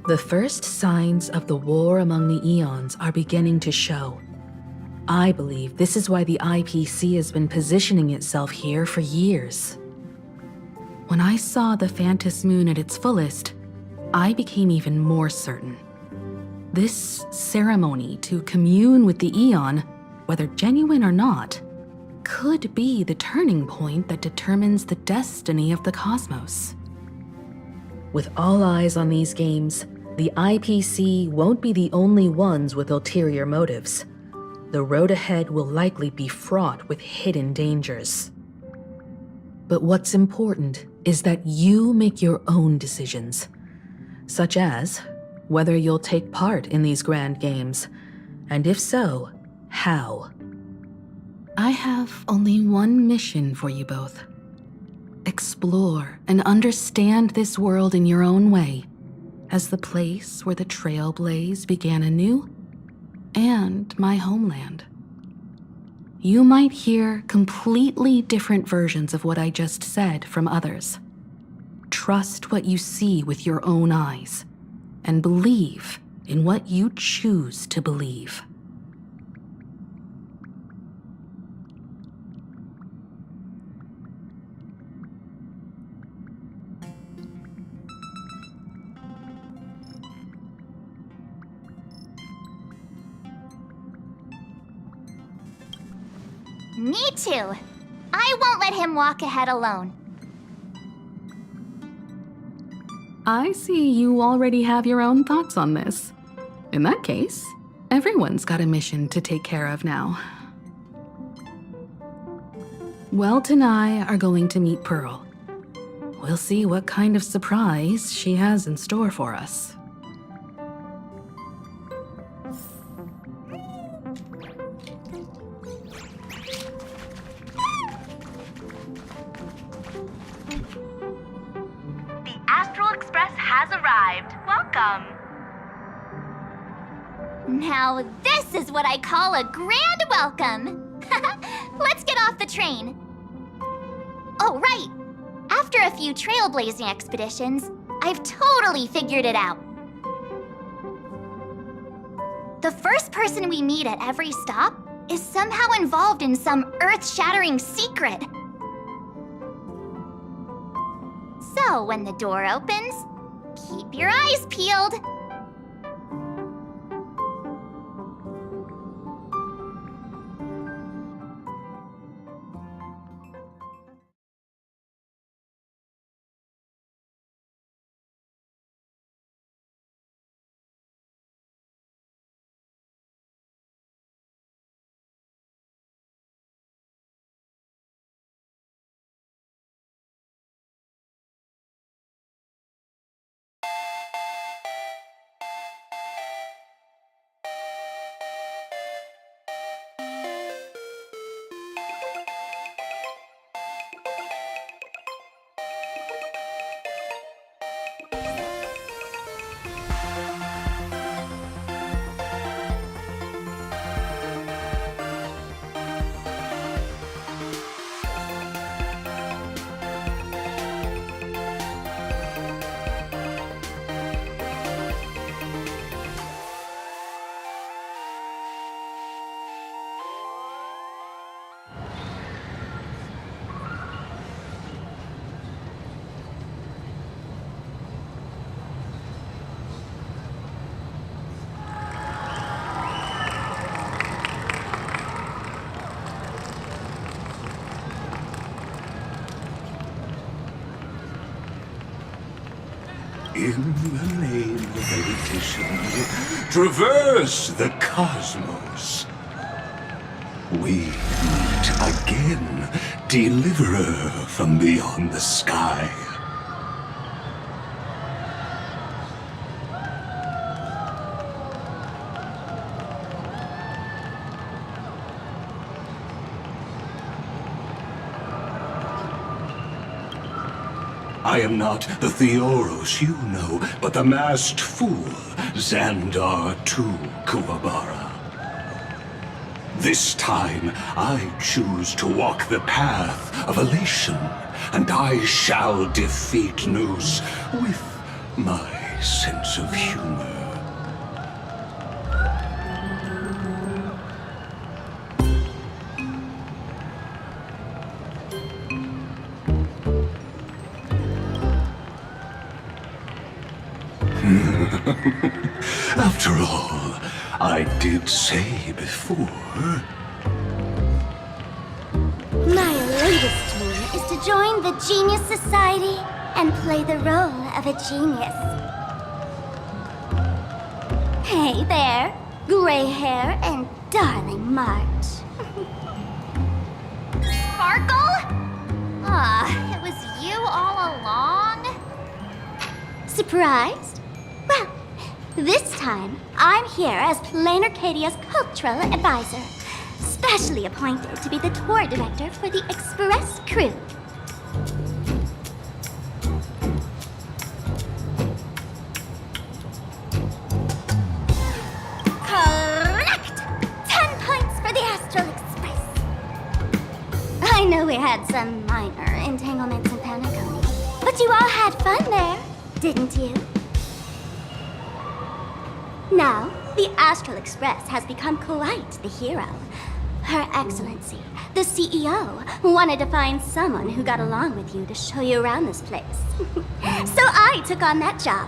The first signs of the war among the eons are beginning to show. I believe this is why the IPC has been positioning itself here for years. When I saw the Phantom Moon at its fullest, I became even more certain. This ceremony to commune with the eon, whether genuine or not, could be the turning point that determines the destiny of the cosmos. With all eyes on these games, the IPC won't be the only ones with ulterior motives. The road ahead will likely be fraught with hidden dangers. But what's important is that you make your own decisions, such as whether you'll take part in these grand games, and if so, how. I have only one mission for you both. Explore and understand this world in your own way, as the place where the Trailblaze began anew, and my homeland. You might hear completely different versions of what I just said from others. Trust what you see with your own eyes, and believe in what you choose to believe. Me too. I won't let him walk ahead alone. I see you already have your own thoughts on this. In that case, everyone's got a mission to take care of now. Welt and I are going to meet Pearl. We'll see what kind of surprise she has in store for us. The Astral Express has arrived. Welcome. Now this is what I call a grand welcome. Let's get off the train. Oh, right. After a few trailblazing expeditions, I've totally figured it out. The first person we meet at every stop is somehow involved in some earth-shattering secret. So when the door opens, keep your eyes peeled. In the name of meditation, traverse the cosmos. We meet again, deliverer from beyond the sky. I am not the Theoros you know, but the masked fool, Xandar II Kuwabara. This time, I choose to walk the path of elation, and I shall defeat Nous with my sense of humor. After all, I did say before. My latest tool is to join the Genius Society and play the role of a genius. Hey there, gray hair and darling March. Sparkle? Ah, it was you all along? Surprised? Well, this time, I'm here as Plain Arcadia's cultural advisor, specially appointed to be the tour director for the Express crew. Correct! 10 points for the Astral Express. I know we had some minor entanglements in Panaconi, but you all had fun there, didn't you? Now, the Astral Express has become quite the hero. Her Excellency, the CEO, wanted to find someone who got along with you to show you around this place. So I took on that job.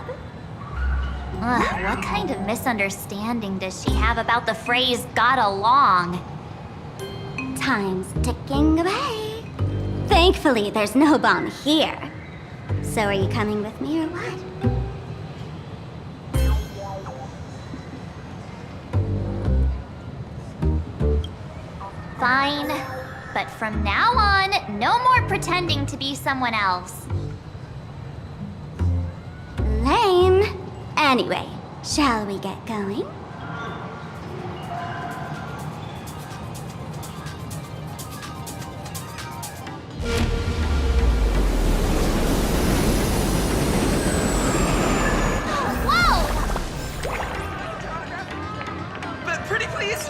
What kind of misunderstanding does she have about the phrase "got along"? Time's ticking away. Thankfully, there's no bomb here. So are you coming with me or what? Fine. But from now on, no more pretending to be someone else. Lame. Anyway, shall we get going? Pretty please?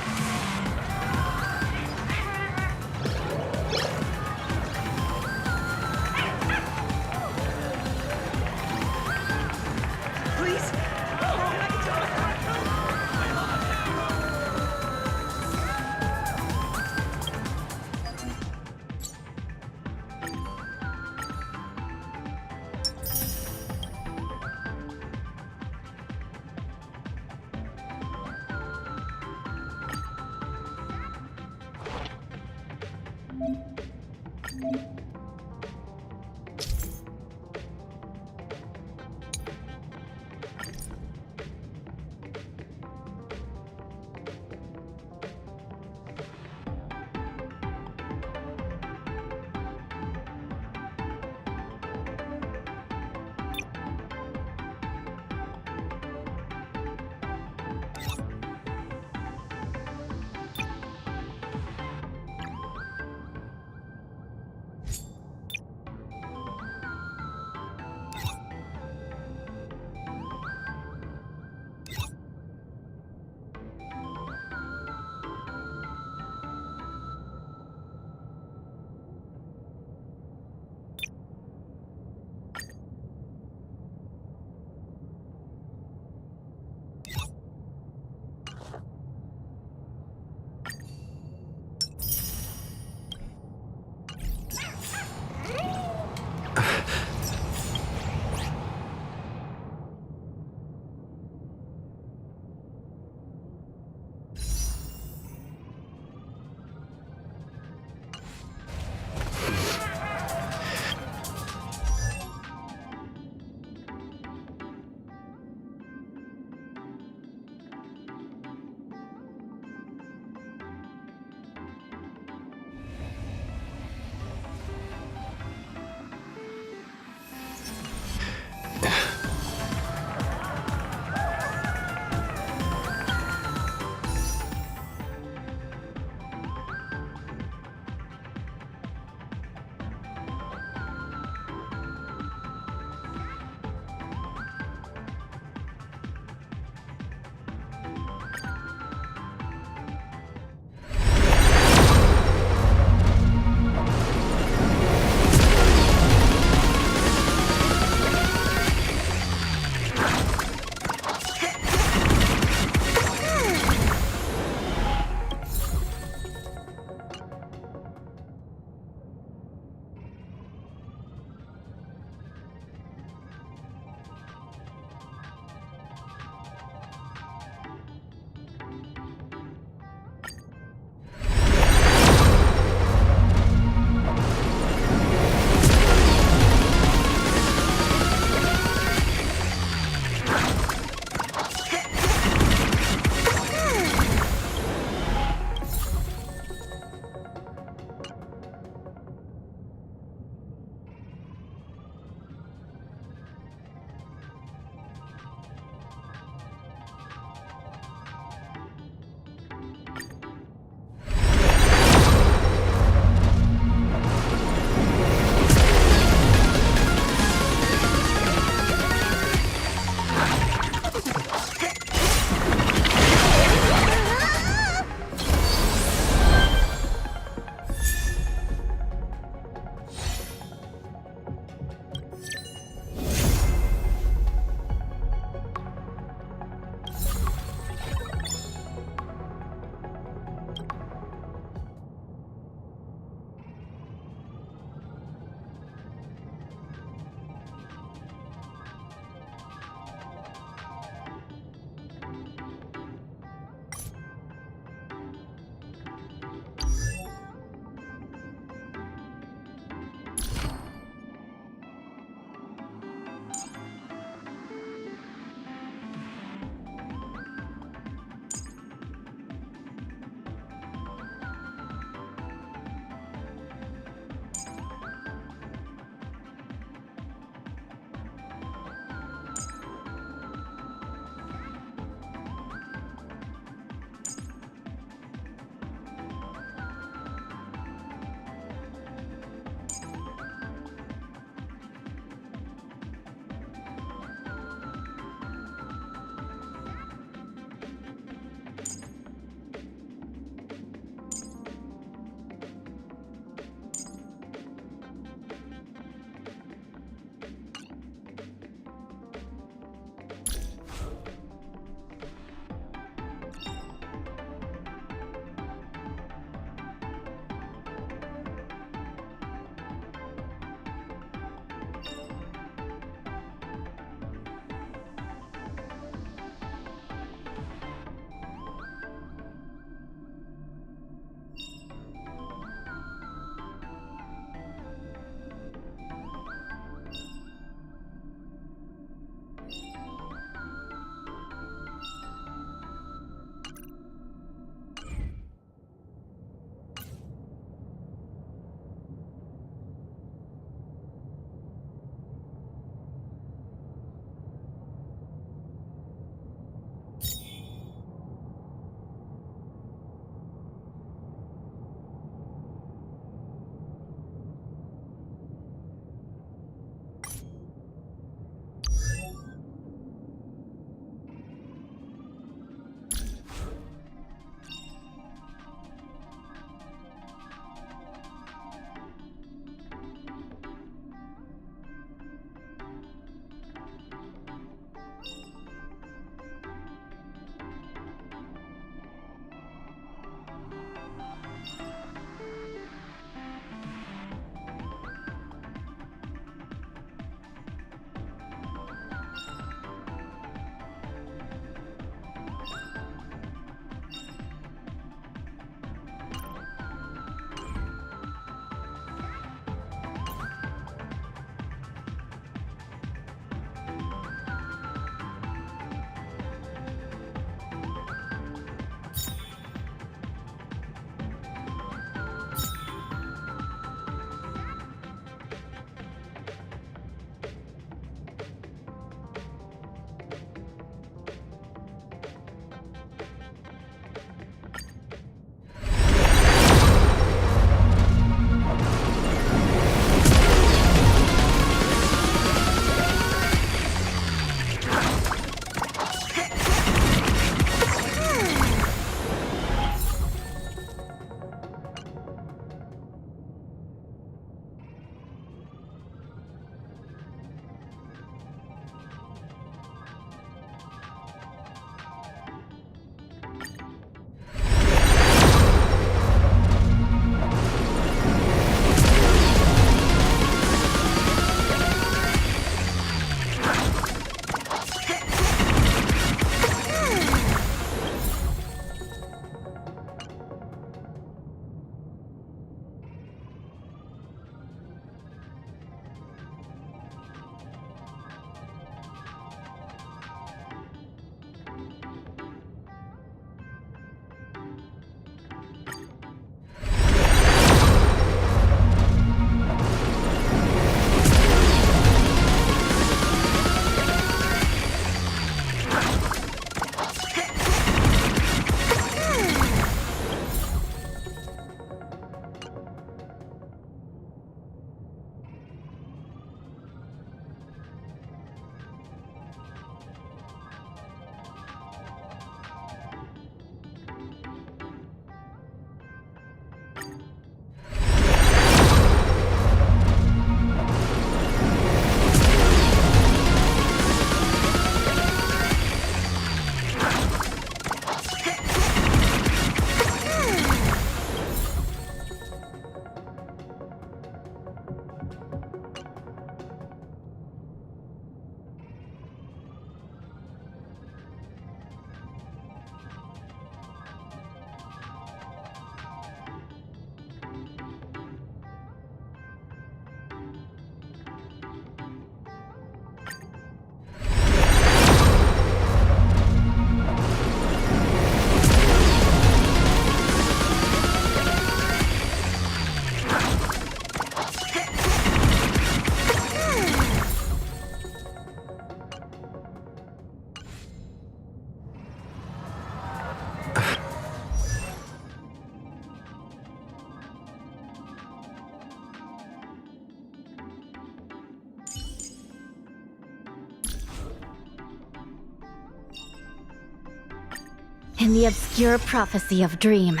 In the obscure prophecy of Dream,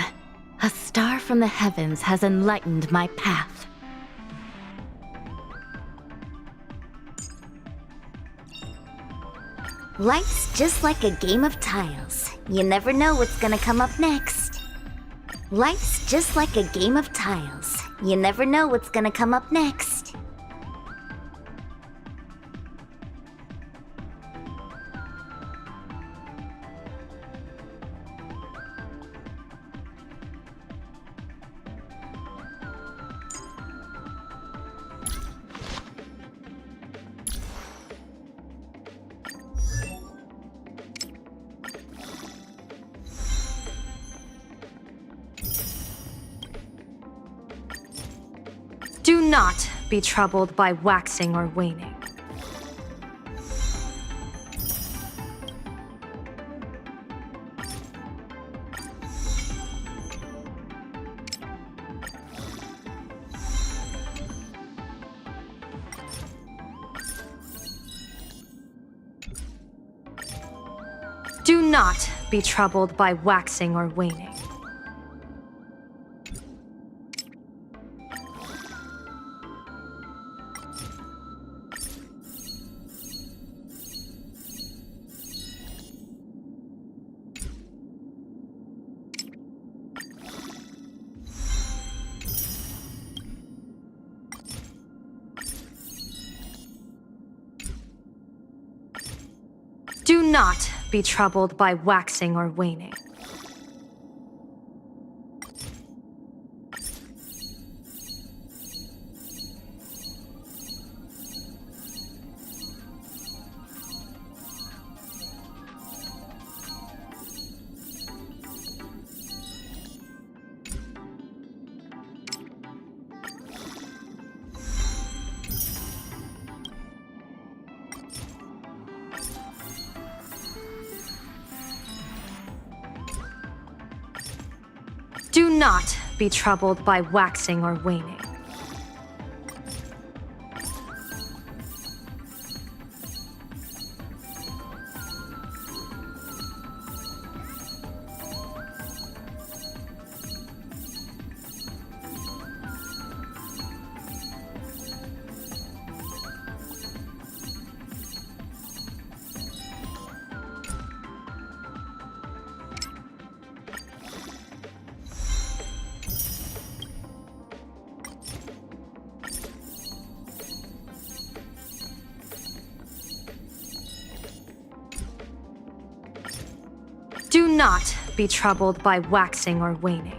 a star from the heavens has enlightened my path. Life's just like a game of tiles. You never know what's gonna come up next. Life's just like a game of tiles. You never know what's gonna come up next. Do not be troubled by waxing or waning. Do not be troubled by waxing or waning. Do not be troubled by waxing or waning. Do not be troubled by waxing or waning. Do not be troubled by waxing or waning.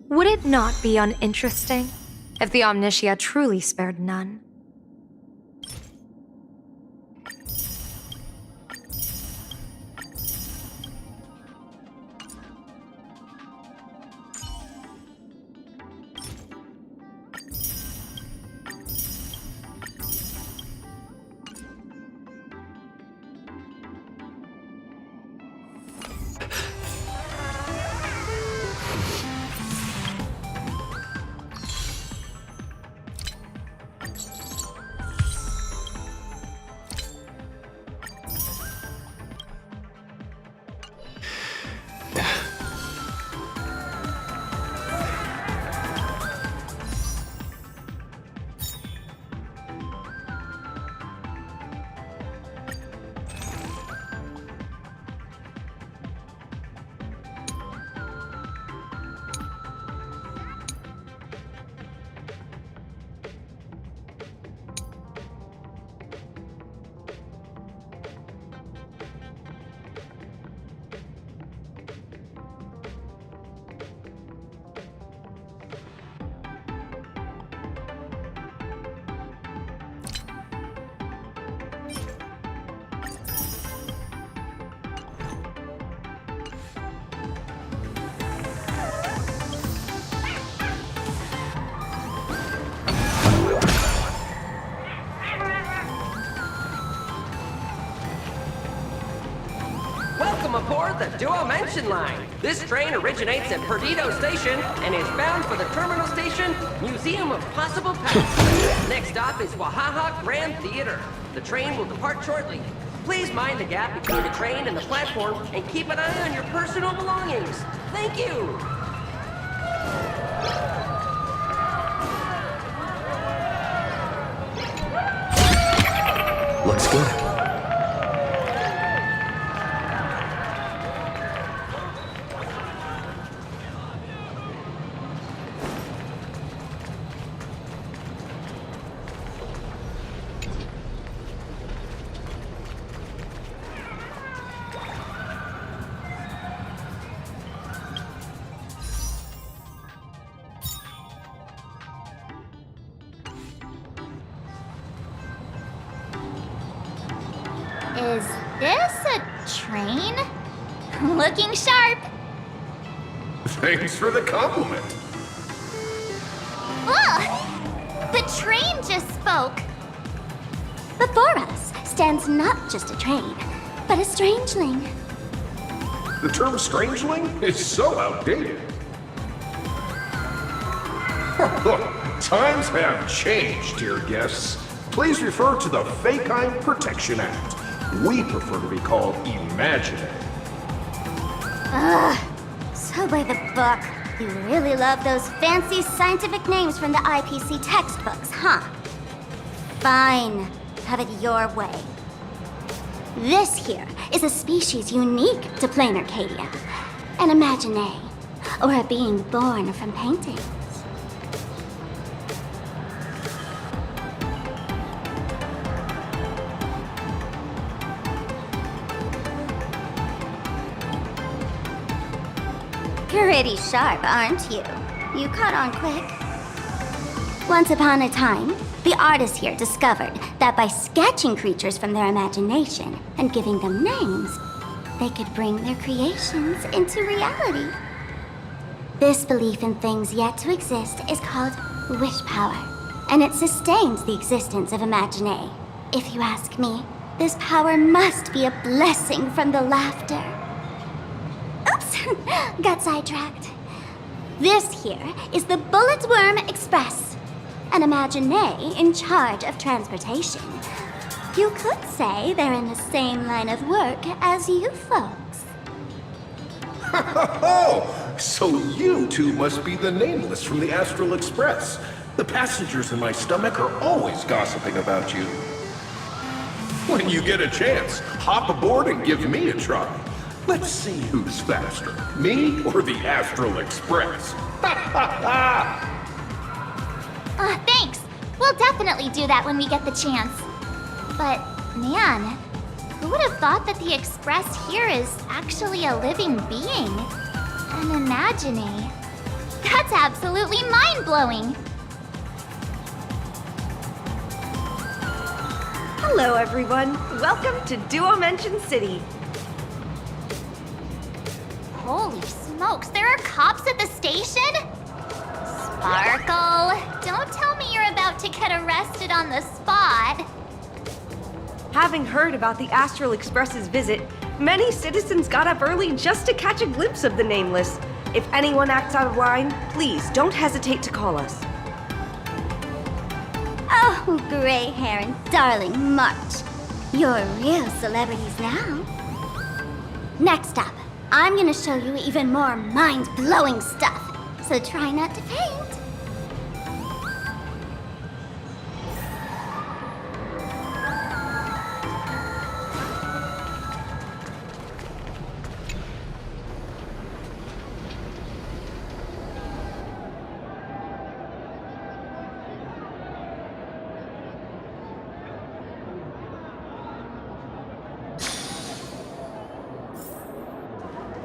Would it not be uninteresting if the Omnitia truly spared none? Duo-Mention line. This train originates at Perdido Station and is bound for the terminal station, Museum of Possible Past. Next stop is Wahaha Grand Theater. The train will depart shortly. Please mind the gap between the train and the platform and keep an eye on your personal belongings. Thank you! Looks good. Is this a train? Looking sharp. Thanks for the compliment. Ugh! The train just spoke. Before us stands not just a train, but a strangeling. The term strangeling is so outdated. Times have changed, dear guests. Please refer to the Fake-Eye Protection Act. We prefer to be called imaginary. Ugh. So by the book, you really love those fancy scientific names from the IPC textbooks, huh? Fine. Have it your way. This here is a species unique to plain Arcadia. An imagine, or a being born from paintings. Pretty sharp, aren't you? You caught on quick. Once upon a time, the artists here discovered that by sketching creatures from their imagination and giving them names, they could bring their creations into reality. This belief in things yet to exist is called wish power, and it sustains the existence of imagine. If you ask me, this power must be a blessing from the laughter. Oops, got sidetracked. This here is the Bullet Worm Express, an imagine in charge of transportation. You could say they're in the same line of work as you folks. Oh, so you two must be the Nameless from the Astral Express. The passengers in my stomach are always gossiping about you. When you get a chance, hop aboard and give me a try. Let's see who's faster, me or the Astral Express. Thanks. We'll definitely do that when we get the chance. But, man, who would have thought that the Express here is actually a living being? An imagine. That's absolutely mind-blowing. Hello, everyone. Welcome to Duo-Mention City. Holy smokes, there are cops at the station? Sparkle, don't tell me you're about to get arrested on the spot. Having heard about the Astral Express's visit, many citizens got up early just to catch a glimpse of the Nameless. If anyone acts out of line, please don't hesitate to call us. Oh, gray hair and darling March. You're real celebrities now. Next up, I'm gonna show you even more mind-blowing stuff, so try not to faint.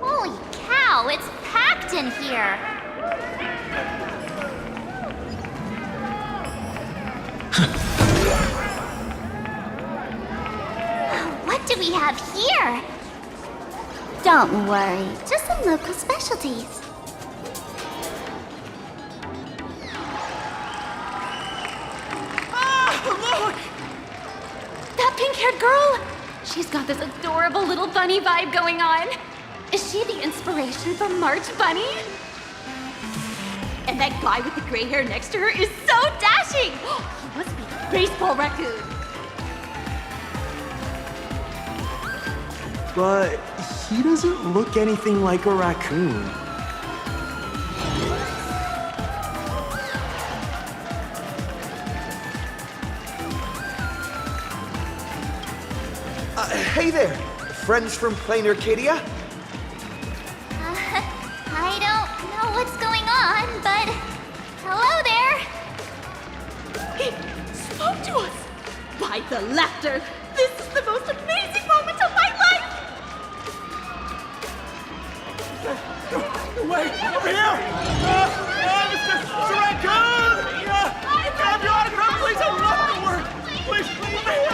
Holy cow, it's packed in here. What do we have here? Don't worry, just some local specialties. Oh, look! That pink-haired girl! She's got this adorable little bunny vibe going on. Is she the inspiration for March Bunny? And that guy with the gray hair next to her is so dashing! He must be the baseball raccoon. But he doesn't look anything like a raccoon. Hey there, friends from Plain Arcadia? I don't know what's going on, but hello there. He spoke to us. By the laughter, this is the most amazing moment of my life. Wait, over here! Mr. Raccoon! Grab your autograph, please! I love the work! Please, over here!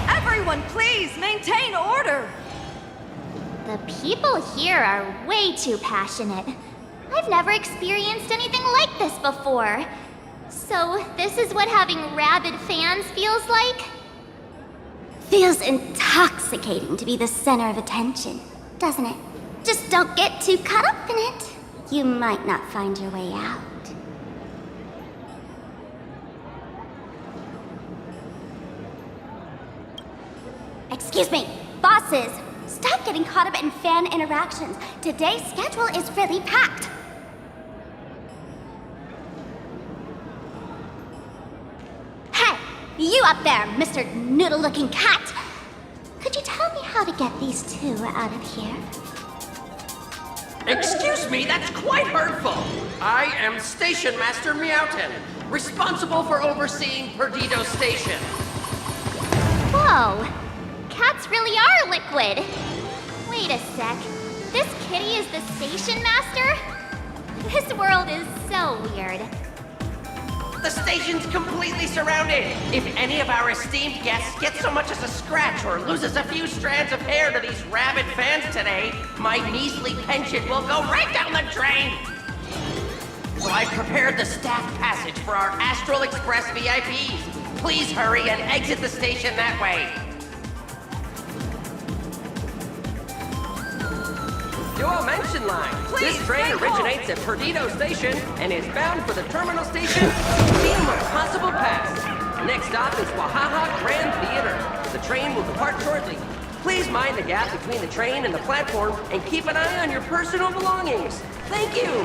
Everyone, please maintain order. The people here are way too passionate. I've never experienced anything like this before. So, this is what having rabid fans feels like? Feels intoxicating to be the center of attention, doesn't it? Just don't get too caught up in it. You might not find your way out. Excuse me, bosses! Stop getting caught up in fan interactions. Today's schedule is really packed. Hey, you up there, Mr. Noodle-looking cat! Could you tell me how to get these two out of here? Excuse me, that's quite hurtful. I am Station Master Meowton, responsible for overseeing Perdido Station. Whoa! Cats really are liquid! Wait a sec. This kitty is the station master? This world is so weird. The station's completely surrounded. If any of our esteemed guests gets so much as a scratch or loses a few strands of hair to these rabid fans today, my measly pension will go right down the drain. So I've prepared the staff passage for our Astral Express VIPs. Please hurry and exit the station that way. Dual mention line. This train originates at Perdido Station and is bound for the terminal station, Museum of Possible Past. Next stop is Wahaha Grand Theater. The train will depart shortly. Please mind the gap between the train and the platform and keep an eye on your personal belongings. Thank you.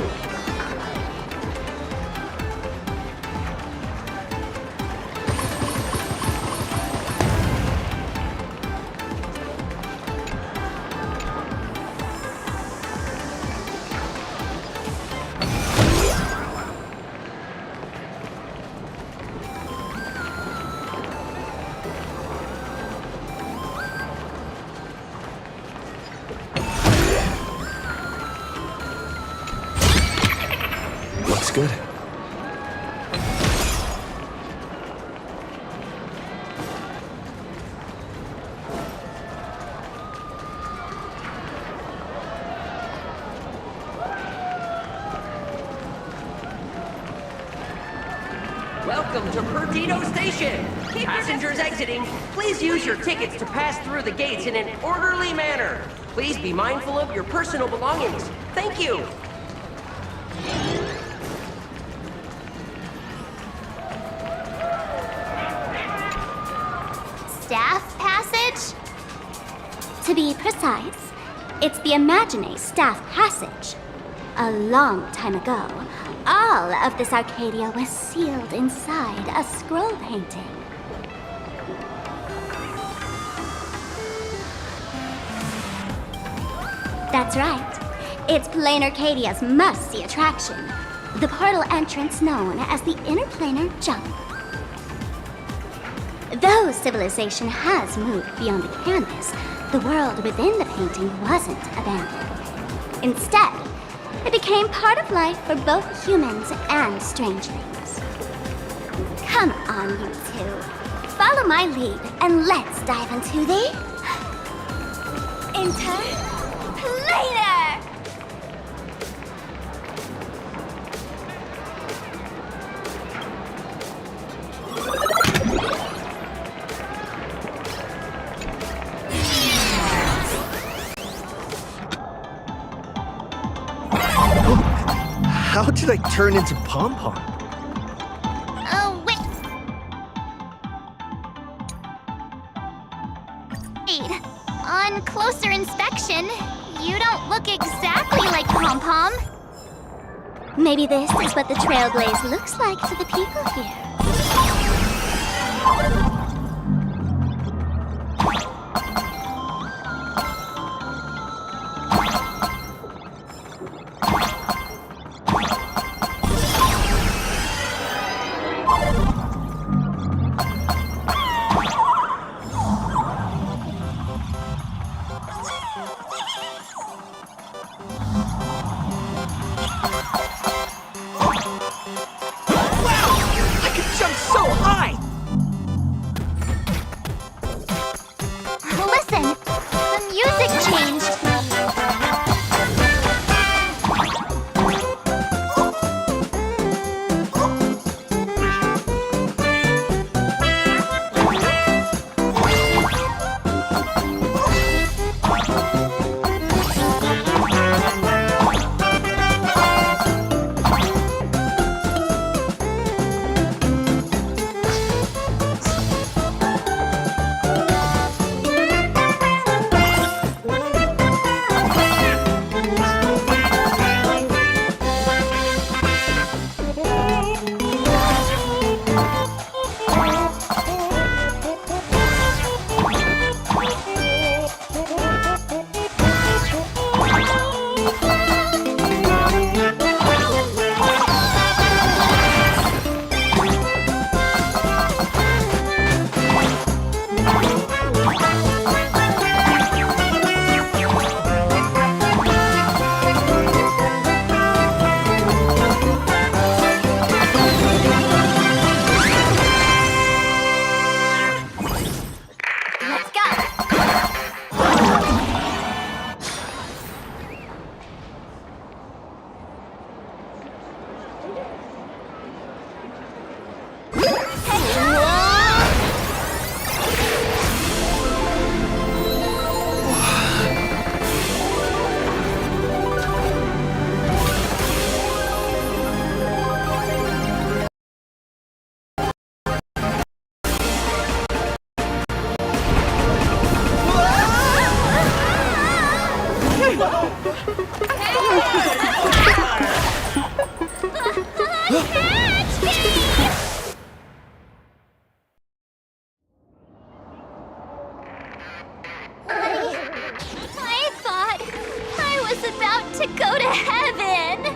Looks good. Welcome to Perdido Station. Passengers exiting, please use your tickets to pass through the gates in an orderly manner. Please be mindful of your personal belongings. Thank you. Staff passage? To be precise, it's the Imagine Staff Passage. A long time ago, all of this Arcadia was sealed inside a scroll painting. That's right. It's Plain Arcadia's must-see attraction. The portal entrance known as the Interplanar Jump. Though civilization has moved beyond the canvas, the world within the painting wasn't abandoned. Instead, it became part of life for both humans and strangelings. Come on, you two. Follow my lead, and let's dive into the... Interplanar! How did I turn into Pom Pom? Oh, wait. On closer inspection, you don't look exactly like Pom Pom. Maybe this is what the Trailblaze looks like to the people here. Listen, the music changed. I thought I was about to go to heaven.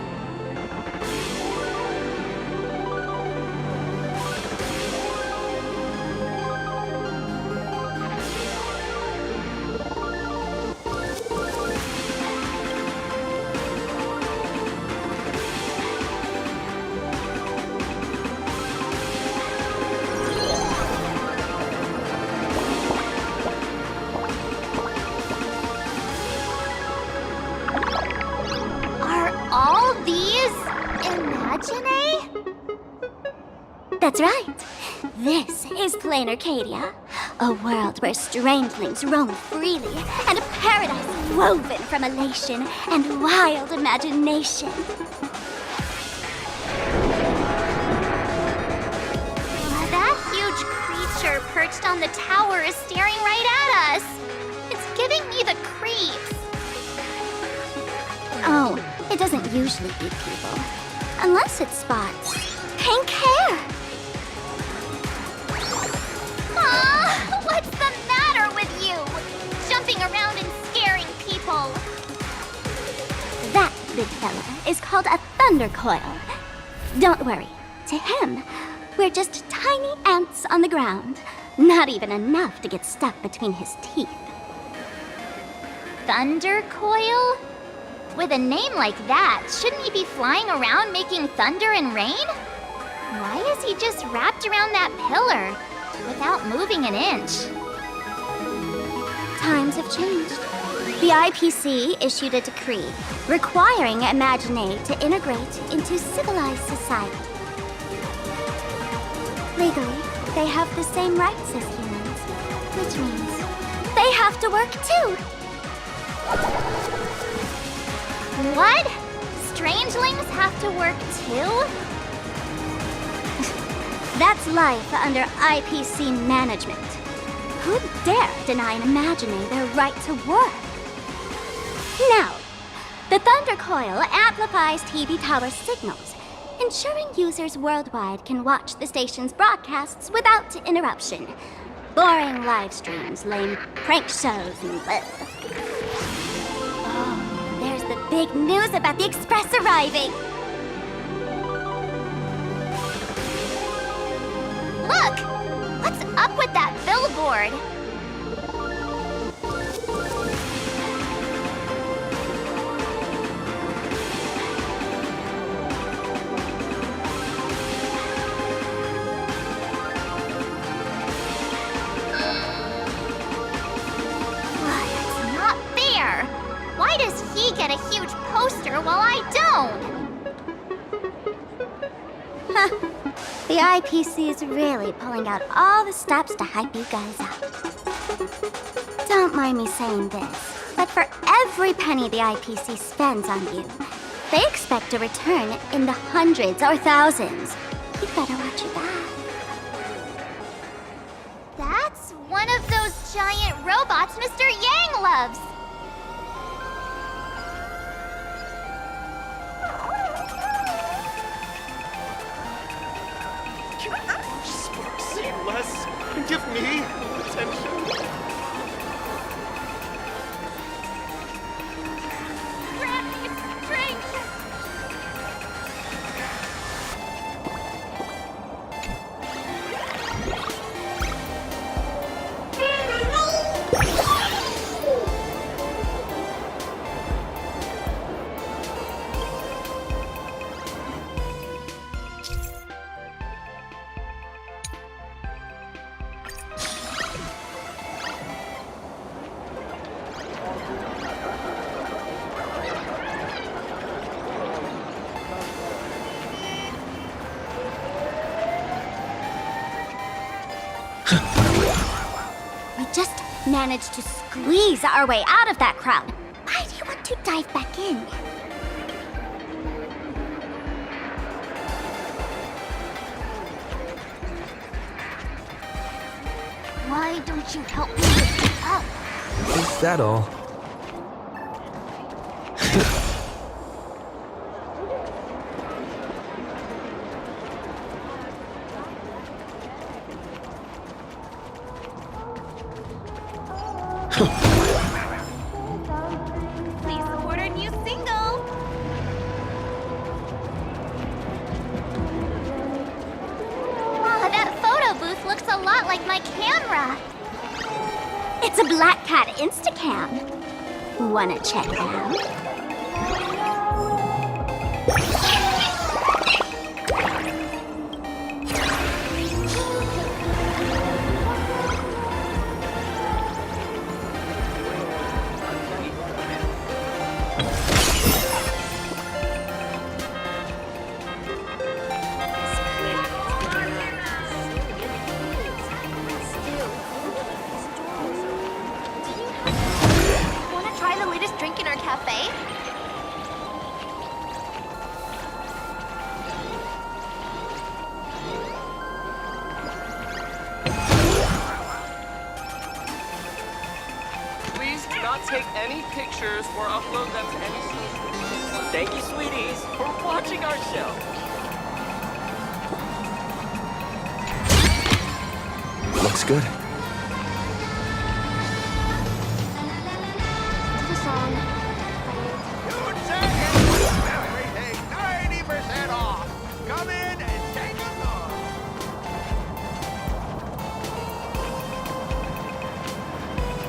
That's right. This is Plain Arcadia, a world where strangelings roam freely and a paradise woven from elation and wild imagination. That huge creature perched on the tower is staring right at us. It's giving me the creeps. Oh, it doesn't usually eat people. Unless it spots pink hair. What's the matter with you? Jumping around and scaring people. That big fella is called a thunder coil. Don't worry. To him, we're just tiny ants on the ground. Not even enough to get stuck between his teeth. Thunder coil? With a name like that, shouldn't he be flying around making thunder and rain? Why is he just wrapped around that pillar without moving an inch? Times have changed. The IPC issued a decree requiring Imagine to integrate into civilized society. Legally, they have the same rights as humans, which means they have to work too. What? Strangelings have to work too? That's life under IPC management. Who'd dare deny an Imagine their right to work? Now, the Thunder Coil amplifies TV tower signals, ensuring users worldwide can watch the station's broadcasts without interruption. Boring live streams, lame prank shows, and Oh, there's the big news about the Express arriving! Look! What's up with that billboard? Why does he get a huge poster while I don't? Huh. The IPC is really pulling out all the stops to hype you guys up. Don't mind me saying this, but for every penny the IPC spends on you, they expect a return in the hundreds or thousands. You better watch your back. That's one of those giant robots Mr. Yang loves. Less and give me attention. Grab these strings! Just managed to squeeze our way out of that crowd. Why do you want to dive back in? Why don't you help me lift it up? Is that all? Please support our new single. Oh, that photo booth looks a lot like my camera. It's a Black Cat Instacam. Wanna check it out? Take any pictures or upload them to any social. Thank you, sweeties, for watching our show. Looks good. Everything 90% off. Come in and take a look.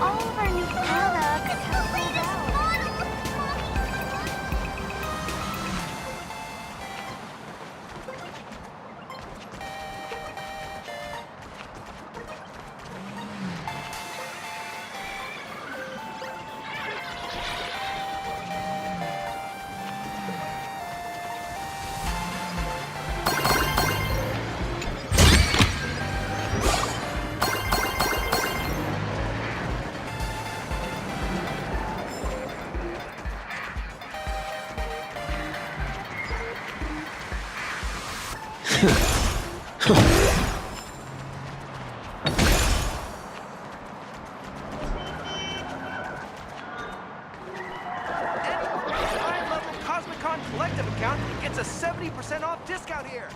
All of our new products. It's the latest model. High-level Cosmicon Collective account gets a 70% off discount here.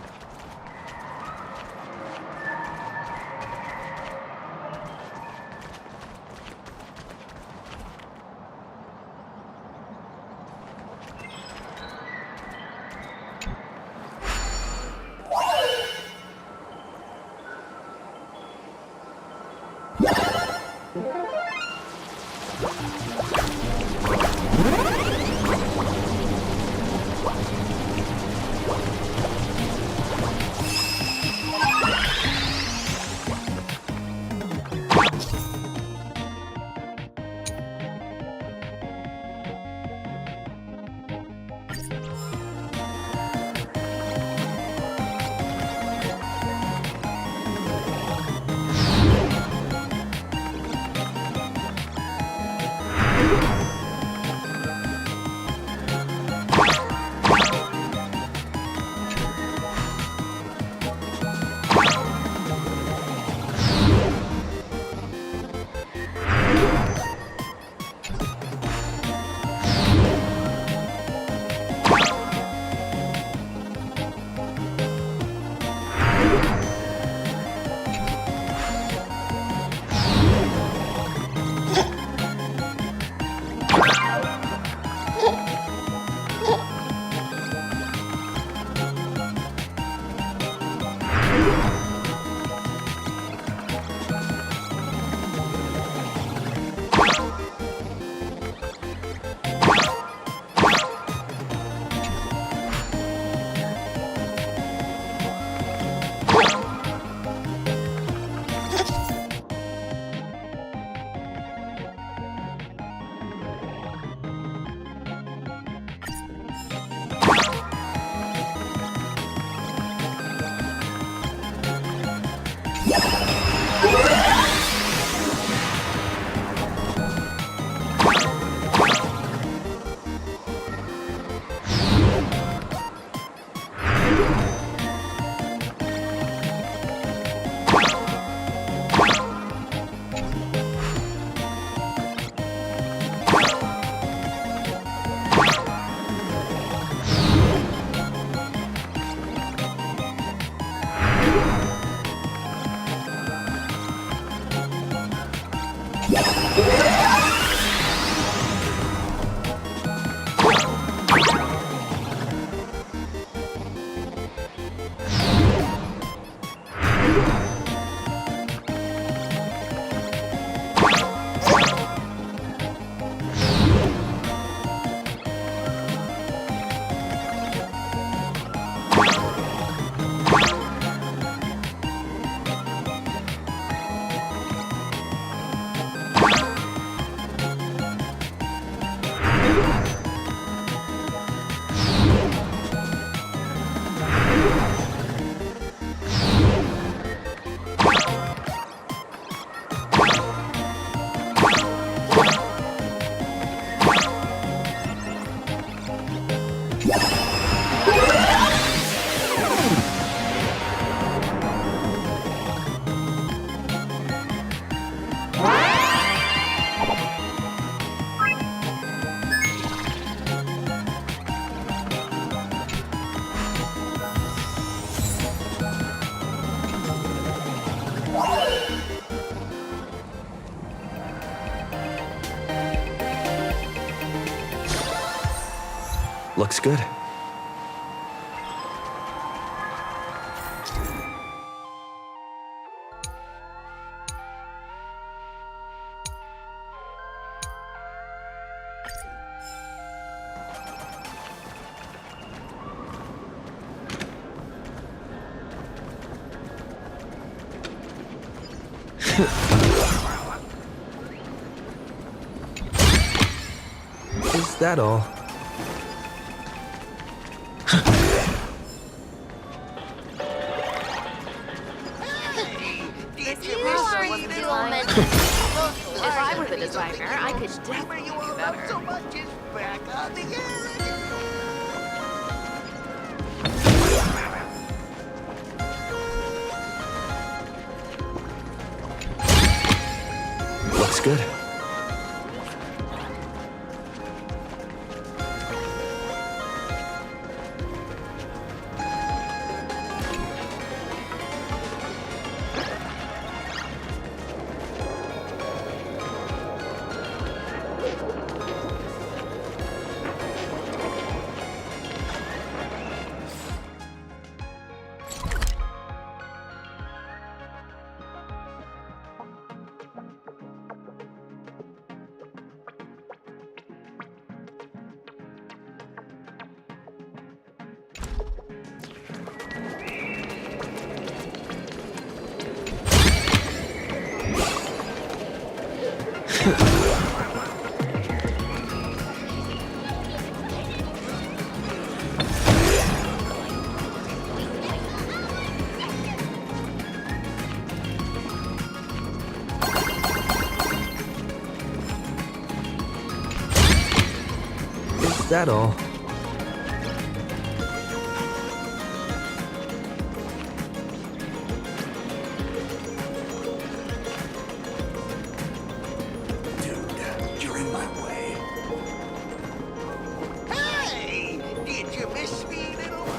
Looks good. Is that all? If I were the designer, I could definitely do better. So much is back on the air. Looks good. Is that all? Dude, you're in my way. Hey! Did you miss me, little one?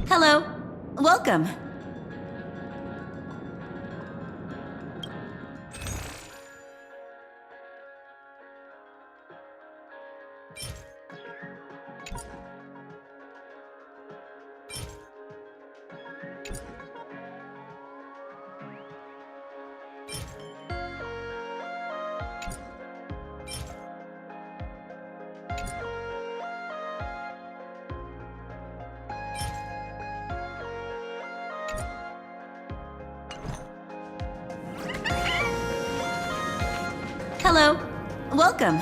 Hello. Welcome. Hello. Welcome.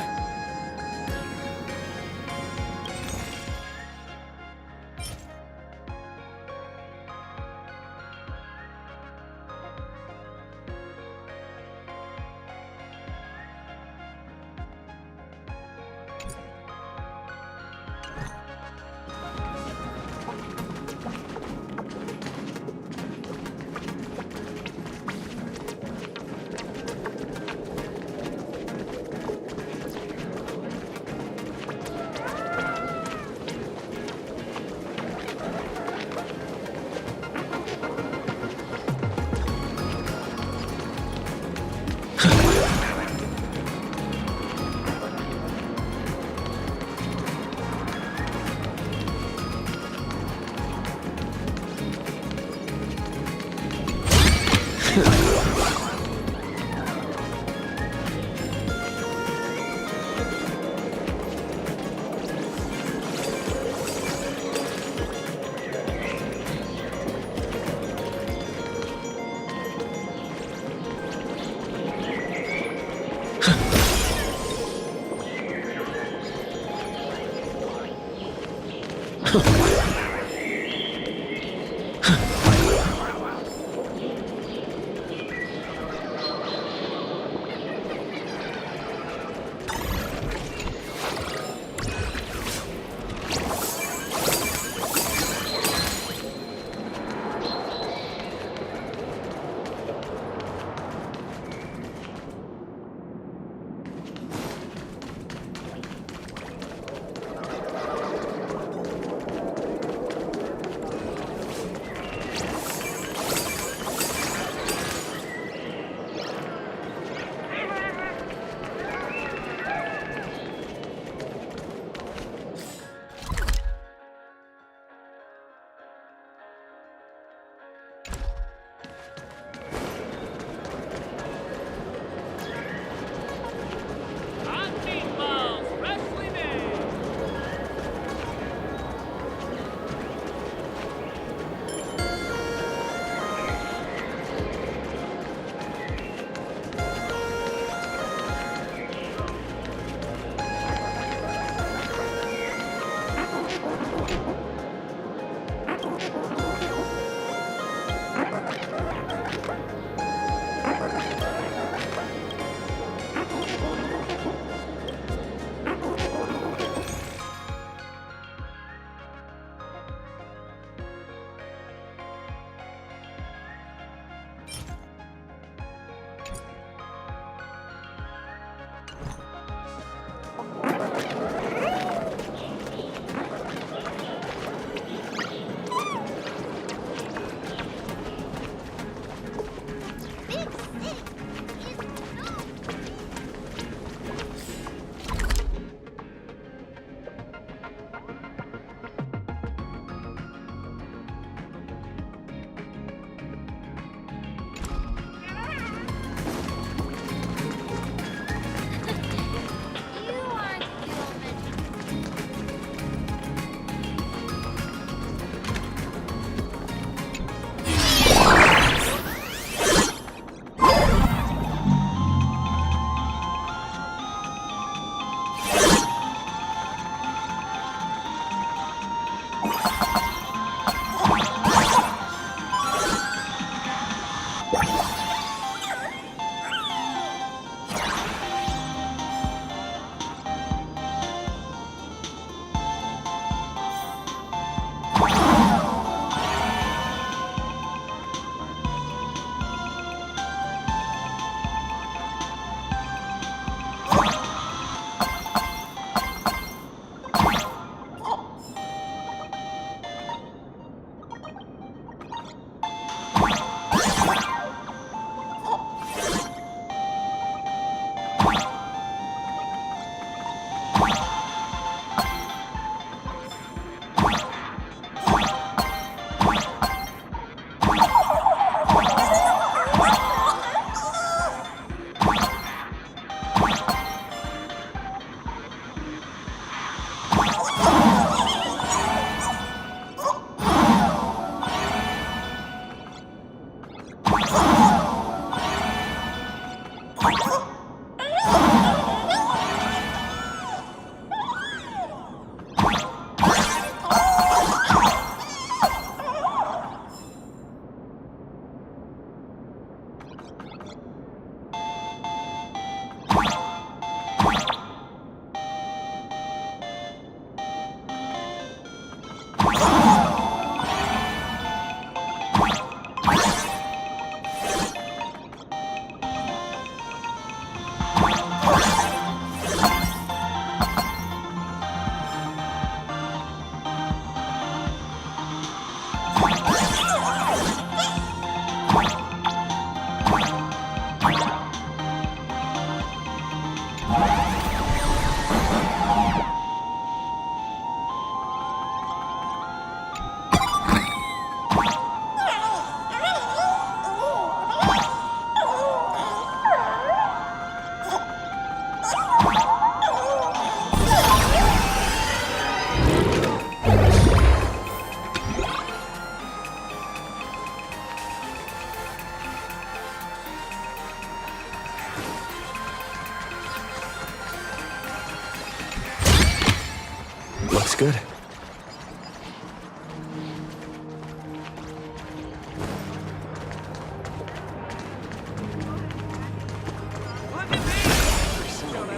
Looks good.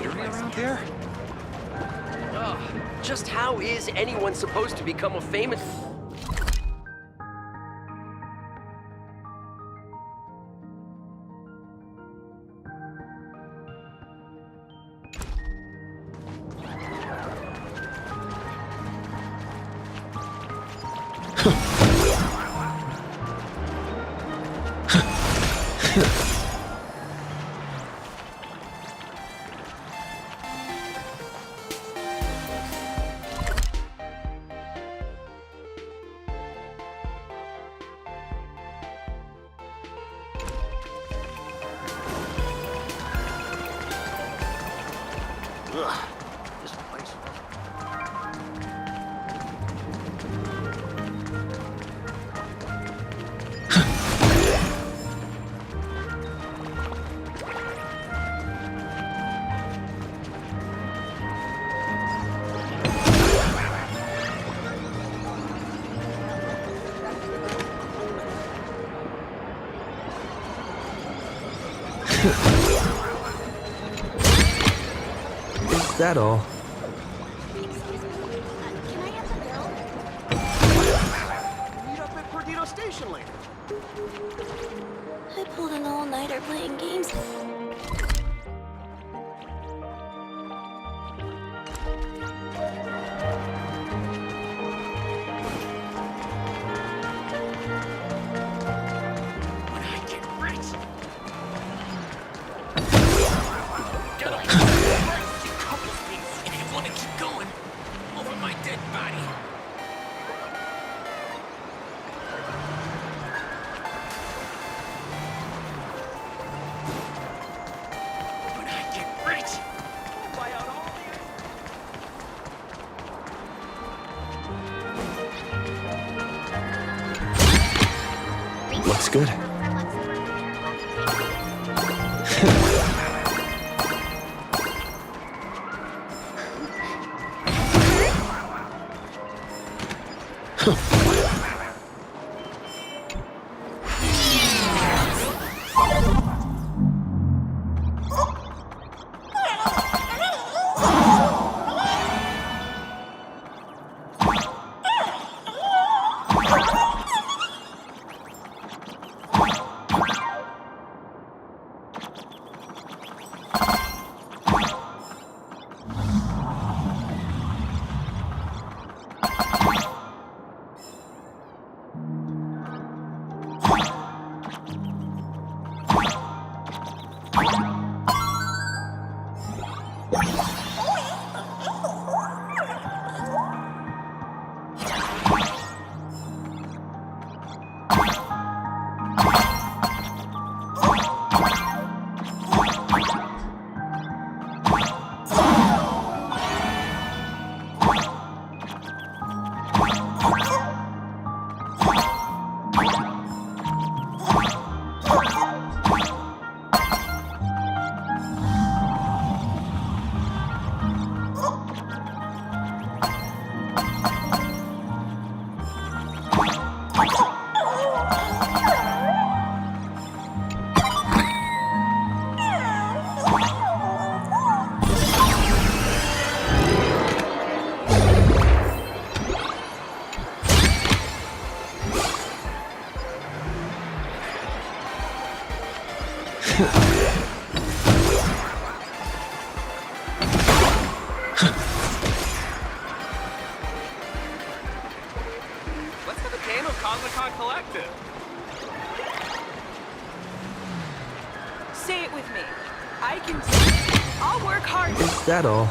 Around here? Just how is anyone supposed to become a famous... This place. Is that all? Meet up at Perdido Station later. I pulled an all-nighter playing games. Looks good. Let's have a game of Comic-Con Collective. Say it with me. I can do it. I'll work hard. Is that all?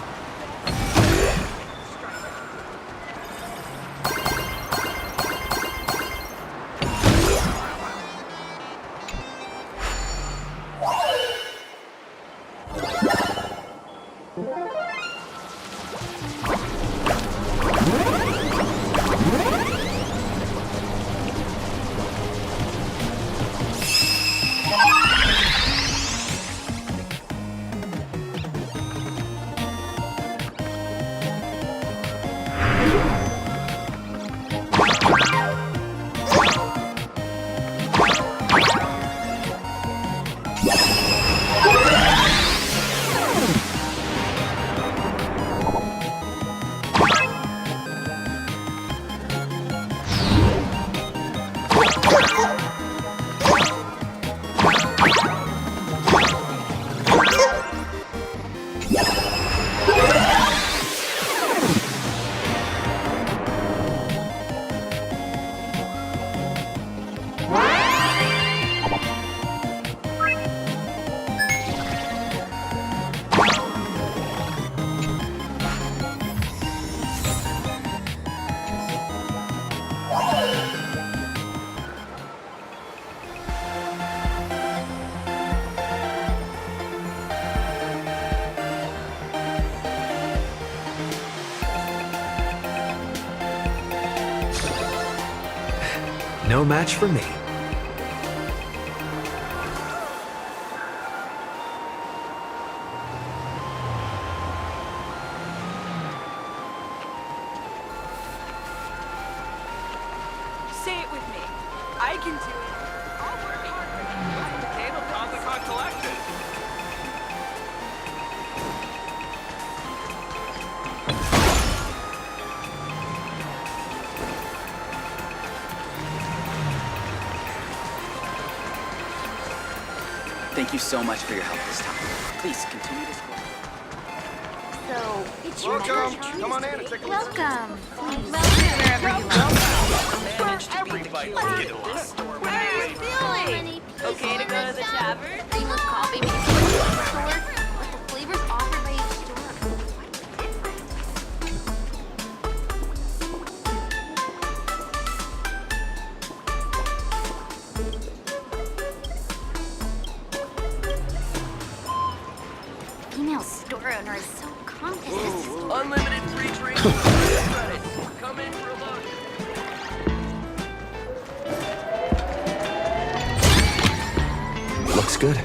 No match for me. Say it with me. I can do it. I'll work hard. Let's have a game of Comic-Con Collective. Thank you so much for your help this time. Please continue to support. So, it's your Welcome. turn. Come on in and take a look. Welcome. Wherever you are. Managed to beat the fight. How are you feeling? Okay to go to the tavern? Famous coffee made from the store with the flavors offered by each store. Female store owner is so confident. Unlimited free drinks with credits. Come in for a look. Looks good.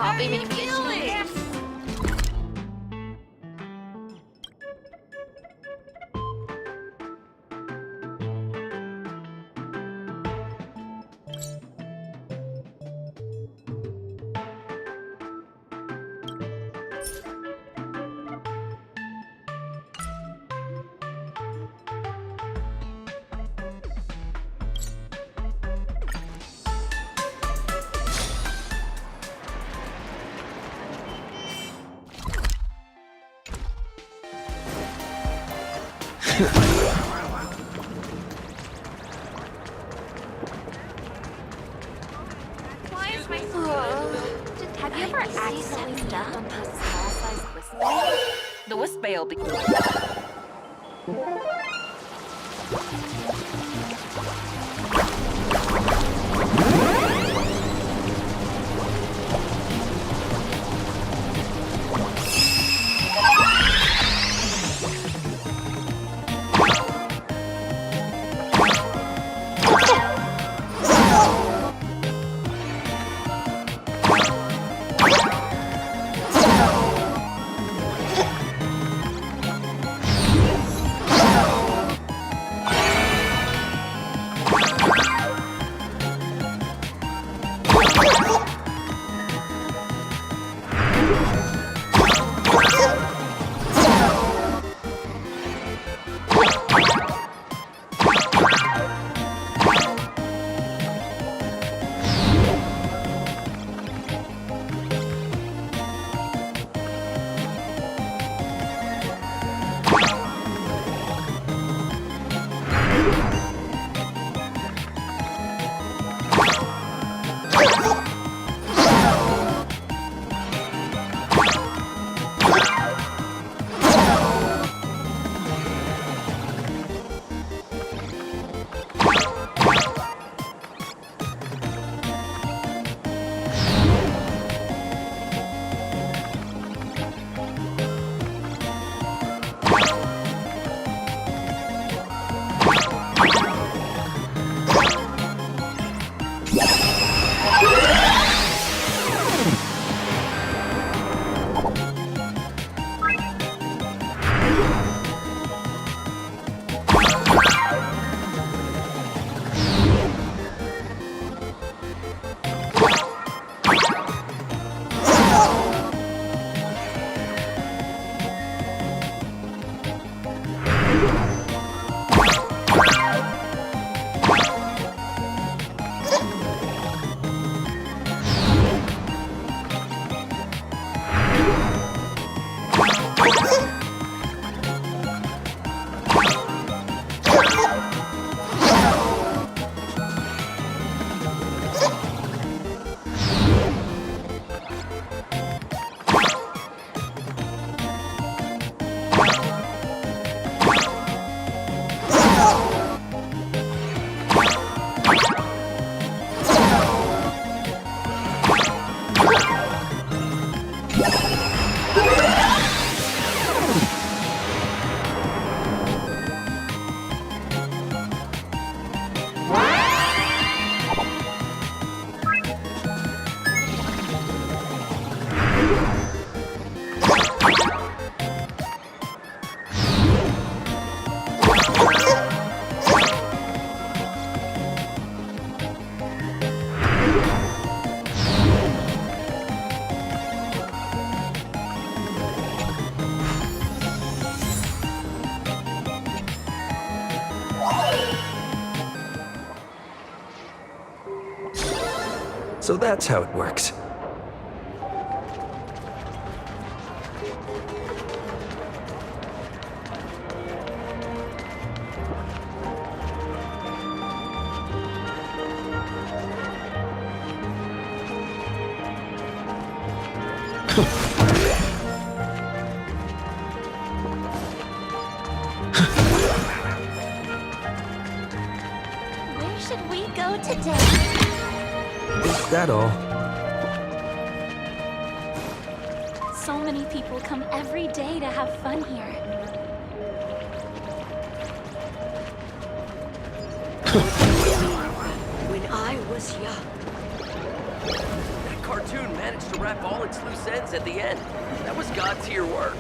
coffee, maybe a tea. Have you ever accidentally stepped onto a small-sized whisk? The whisk bay will be... So that's how it works. Where should we go today? Is that all? So many people come every day to have fun here. When I was young, cartoon managed to wrap all its loose ends at the end. That was God-tier work.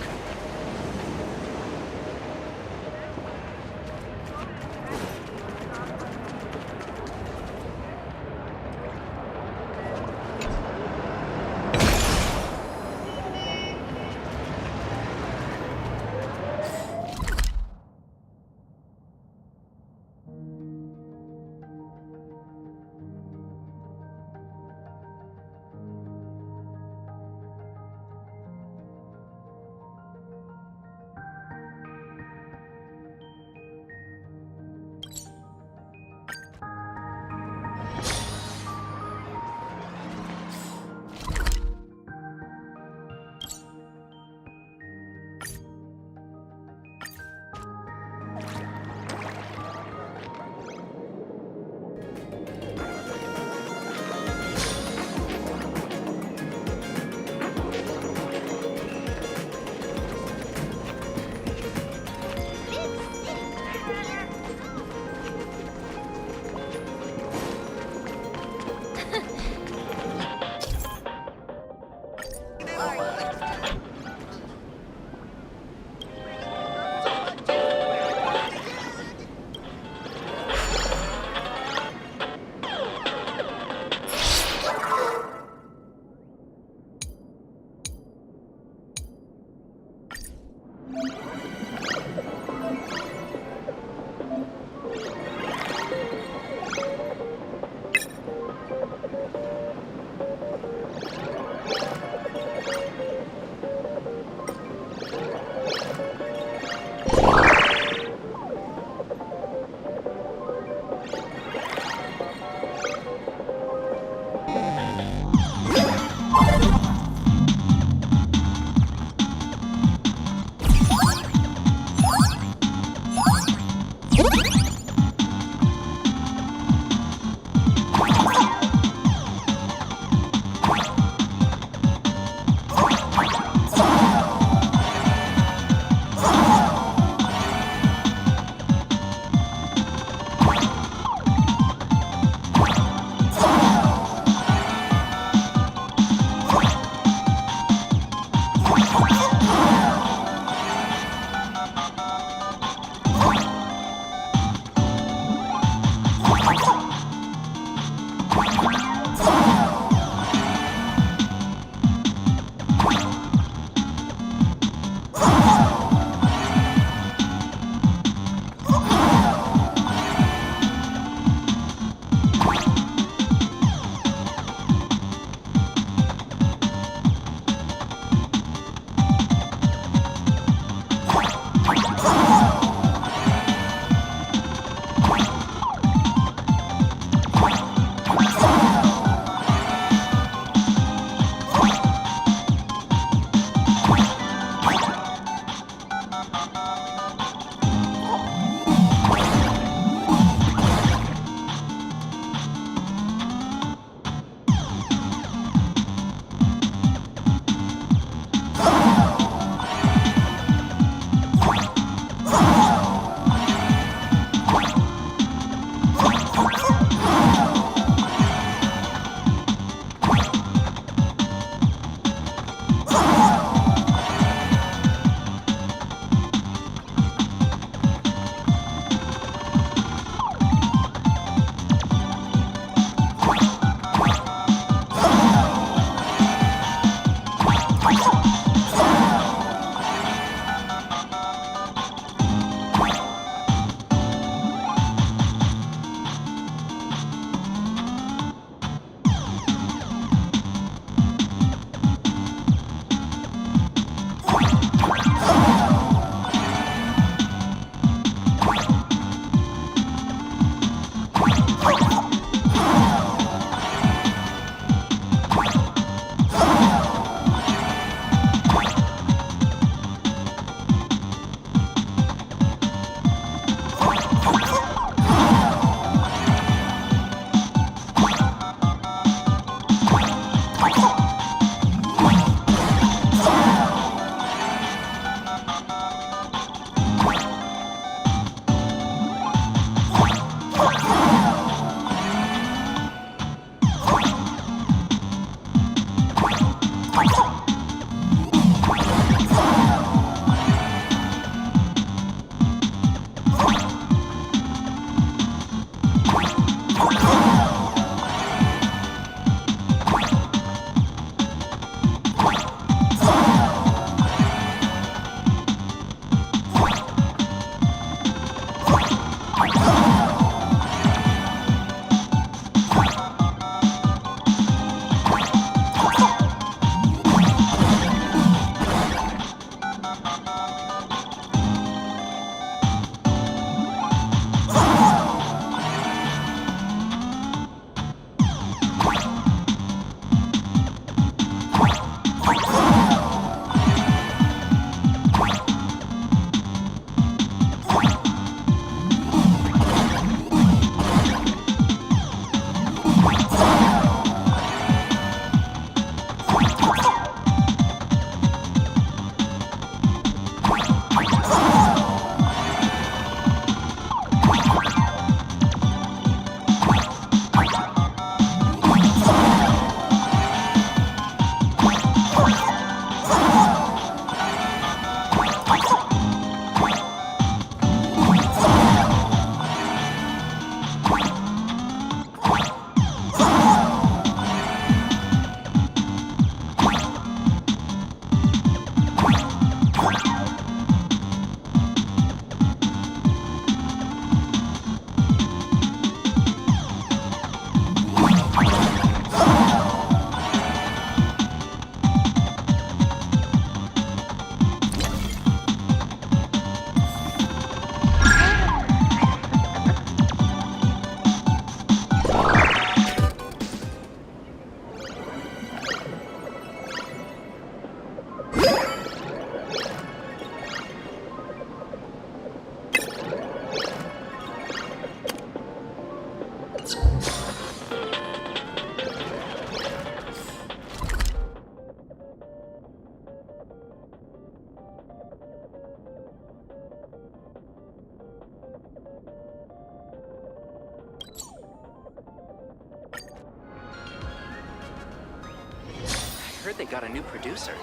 they got a new producer.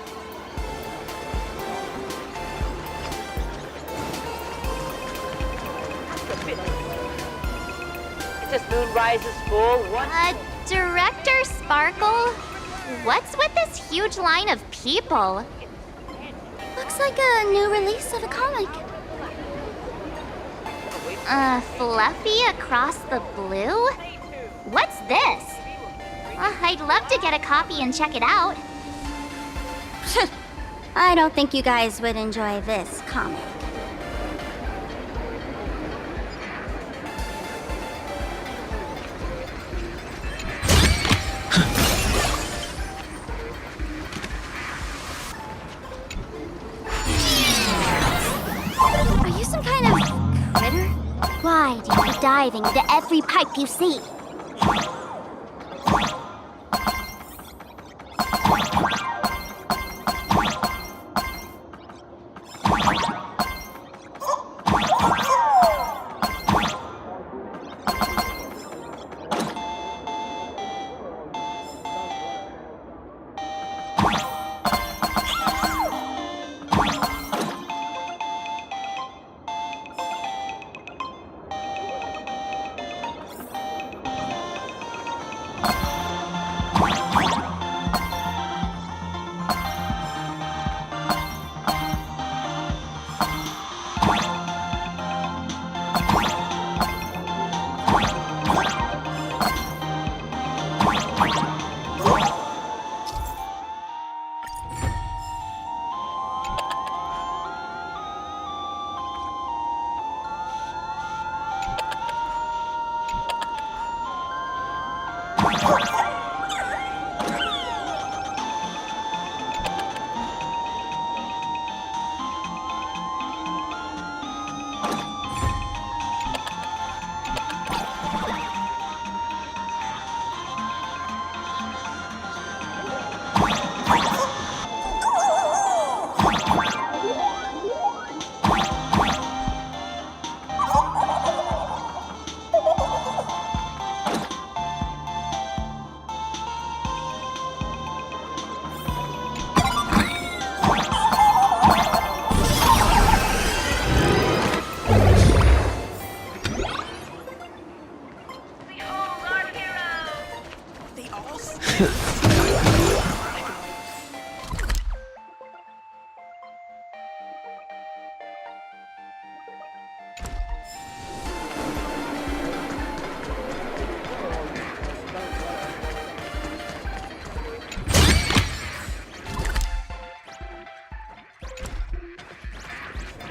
This moon rises full. What? Director Sparkle? What's with this huge line of people? Looks like a new release of a comic. Fluffy across the blue? What's this? I'd love to get a copy and check it out. I don't think you guys would enjoy this comic. Are you some kind of critter? Why do you keep diving into every pipe you see?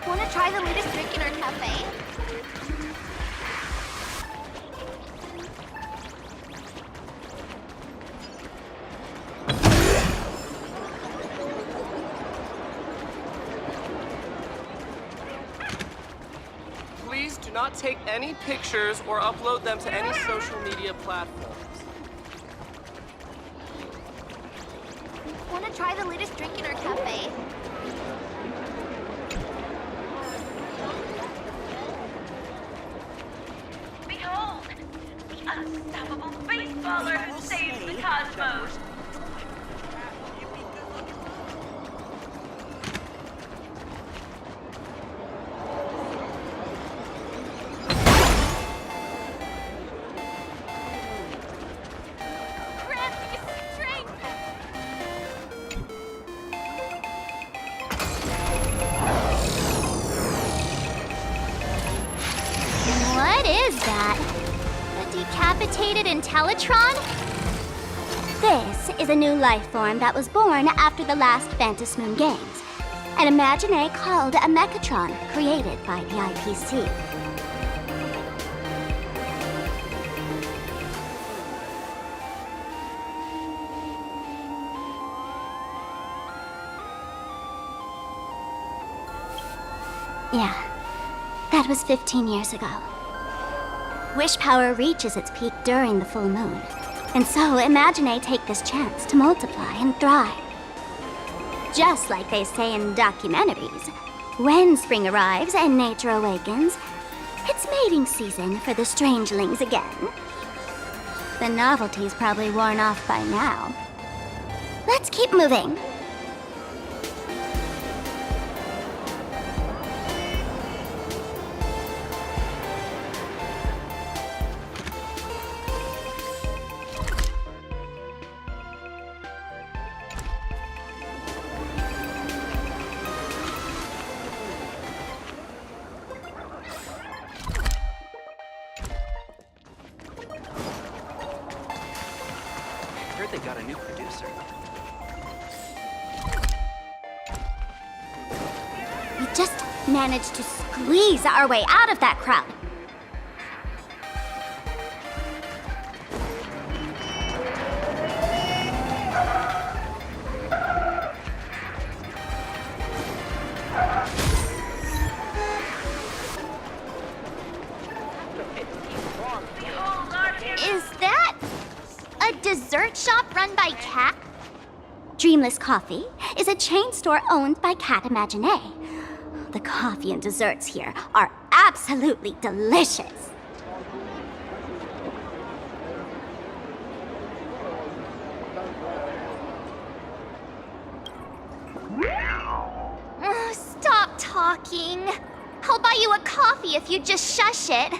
Wanna try the latest drink in our cafe? Please do not take any pictures or upload them to any social media platforms. Wanna try the latest drink in our cafe? Behold, the unstoppable baseballer who saves the cosmos. What is that? A decapitated Intellitron? This is a new life form that was born after the last Phantom Moon Games. An Imagine called a Mechatron, created by the IPC. Yeah, that was 15 years ago. Wish power reaches its peak during the full moon. And so Imagine take this chance to multiply and thrive. Just like they say in documentaries, when spring arrives and nature awakens, it's mating season for the strangelings again. The novelty's probably worn off by now. Let's keep moving. Heard they got a new producer. We just managed to squeeze our way out of that crowd. Is that a dessert shop run by Cat? Dreamless Coffee is a chain store owned by Cat Imagine. The coffee and desserts here are absolutely delicious. Stop talking. I'll buy you a coffee if you just shush it.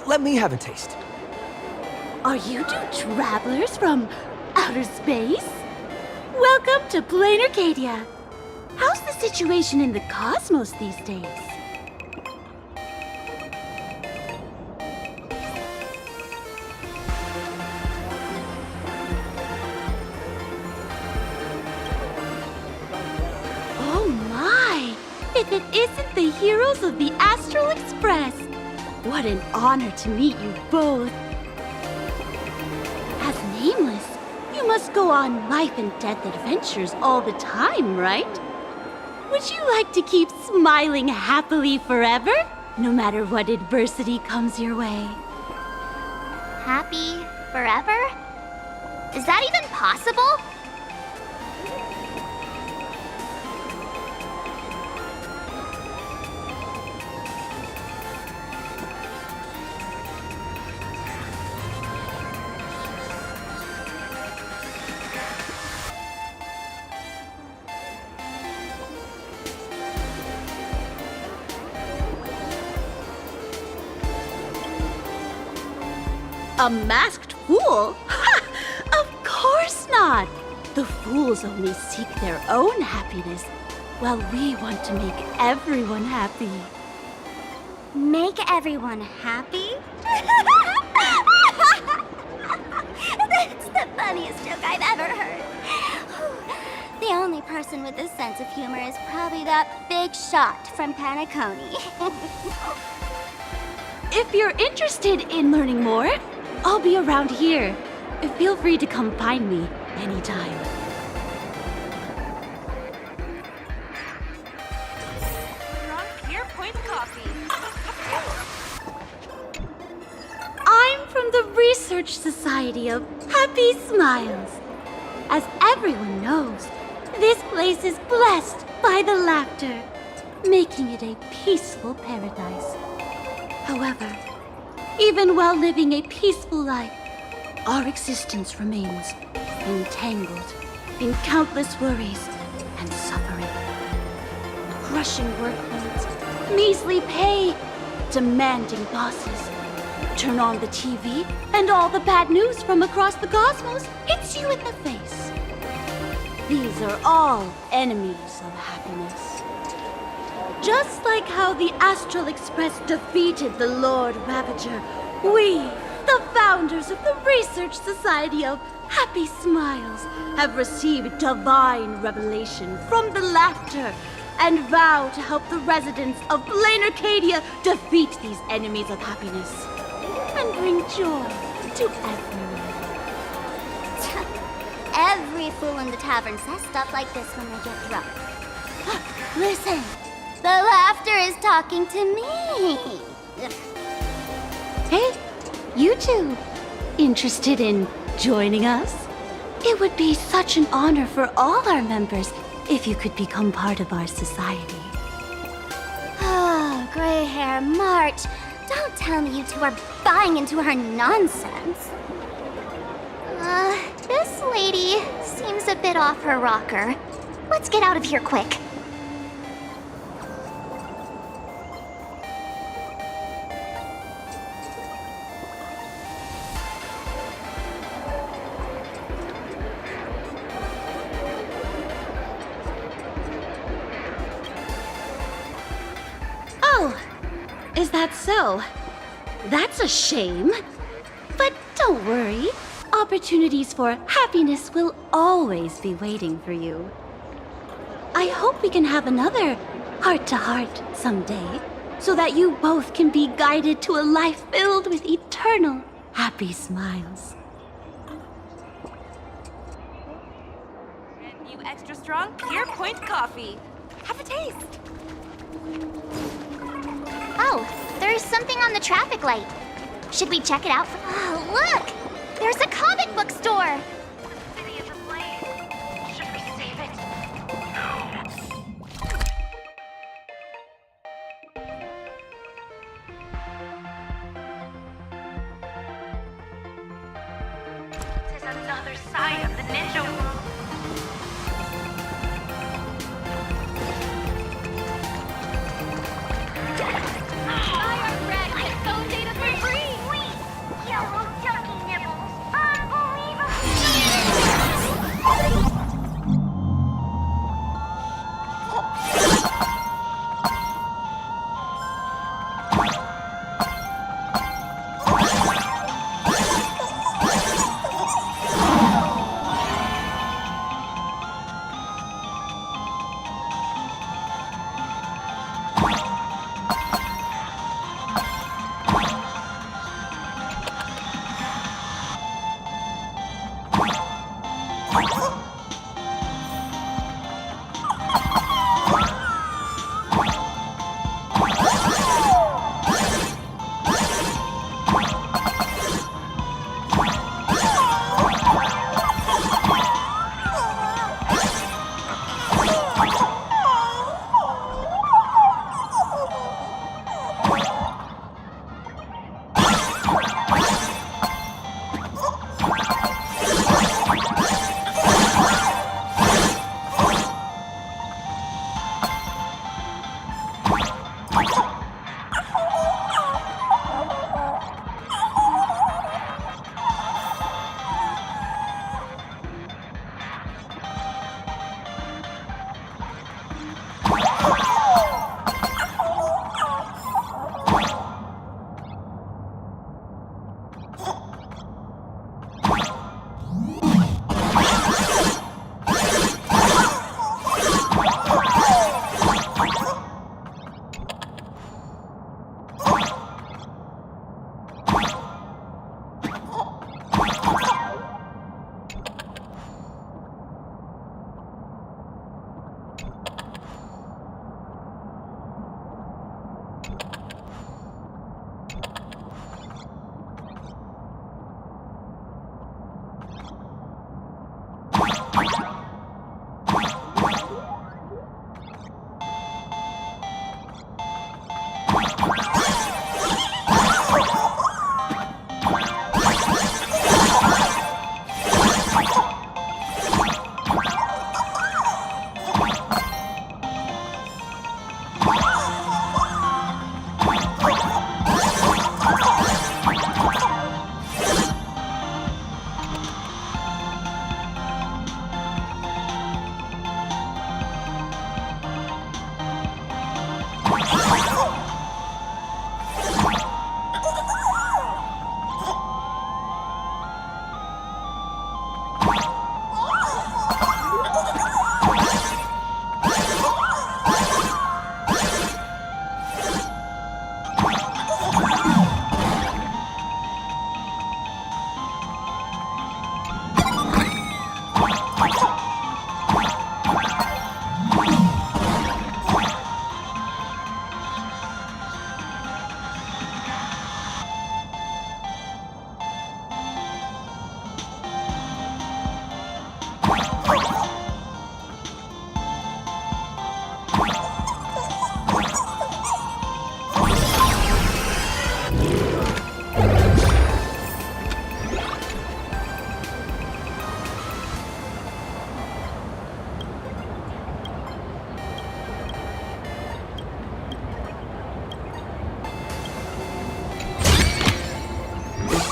Let me have a taste. Are you two travelers from outer space? Welcome to Plain Arcadia. How's the situation in the cosmos these days? Oh my! If it isn't the heroes of the Astral Express! What an honor to meet you both. As Nameless, you must go on life and death adventures all the time, right? Would you like to keep smiling happily forever, no matter what adversity comes your way? Happy forever? Is that even possible? A masked fool? Ha! Of course not! The fools only seek their own happiness, while we want to make everyone happy. Make everyone happy? That's the funniest joke I've ever heard. The only person with a sense of humor is probably that big shot from Panaconi. If you're interested in learning more, I'll be around here. Feel free to come find me anytime. From Here Point Coffee. I'm from the Research Society of Happy Smiles. As everyone knows, this place is blessed by the laughter, making it a peaceful paradise. However, even while living a peaceful life, our existence remains entangled in countless worries and suffering. Crushing workloads, measly pay, demanding bosses. Turn on the TV, and all the bad news from across the cosmos hits you in the face. These are all enemies of happiness. Just like how the Astral Express defeated the Lord Ravager, we, the founders of the Research Society of Happy Smiles, have received divine revelation from the laughter and vow to help the residents of Plain Arcadia defeat these enemies of happiness and bring joy to everyone. Every fool in the tavern says stuff like this when they get drunk. Listen, the laughter is talking to me. Hey, you two, interested in joining us? It would be such an honor for all our members if you could become part of our society. Oh, gray hair March. Don't tell me you two are buying into her nonsense. This This lady seems a bit off her rocker. Let's get out of here quick. Oh, is that so? That's a shame. But don't worry. Opportunities for happiness will always be waiting for you. I hope we can have another heart-to-heart someday, so that you both can be guided to a life filled with eternal happy smiles. Brand new extra strong Pure Point coffee. Have a taste. Oh, there's something on the traffic light. Should we check it out? Oh, look! There's a comic book store! The city is ablaze. Should we save it? This is another side of the ninja world. Iron Red gets phone data for free! Sweet! Yellow ducky nibbles. Unbelievable!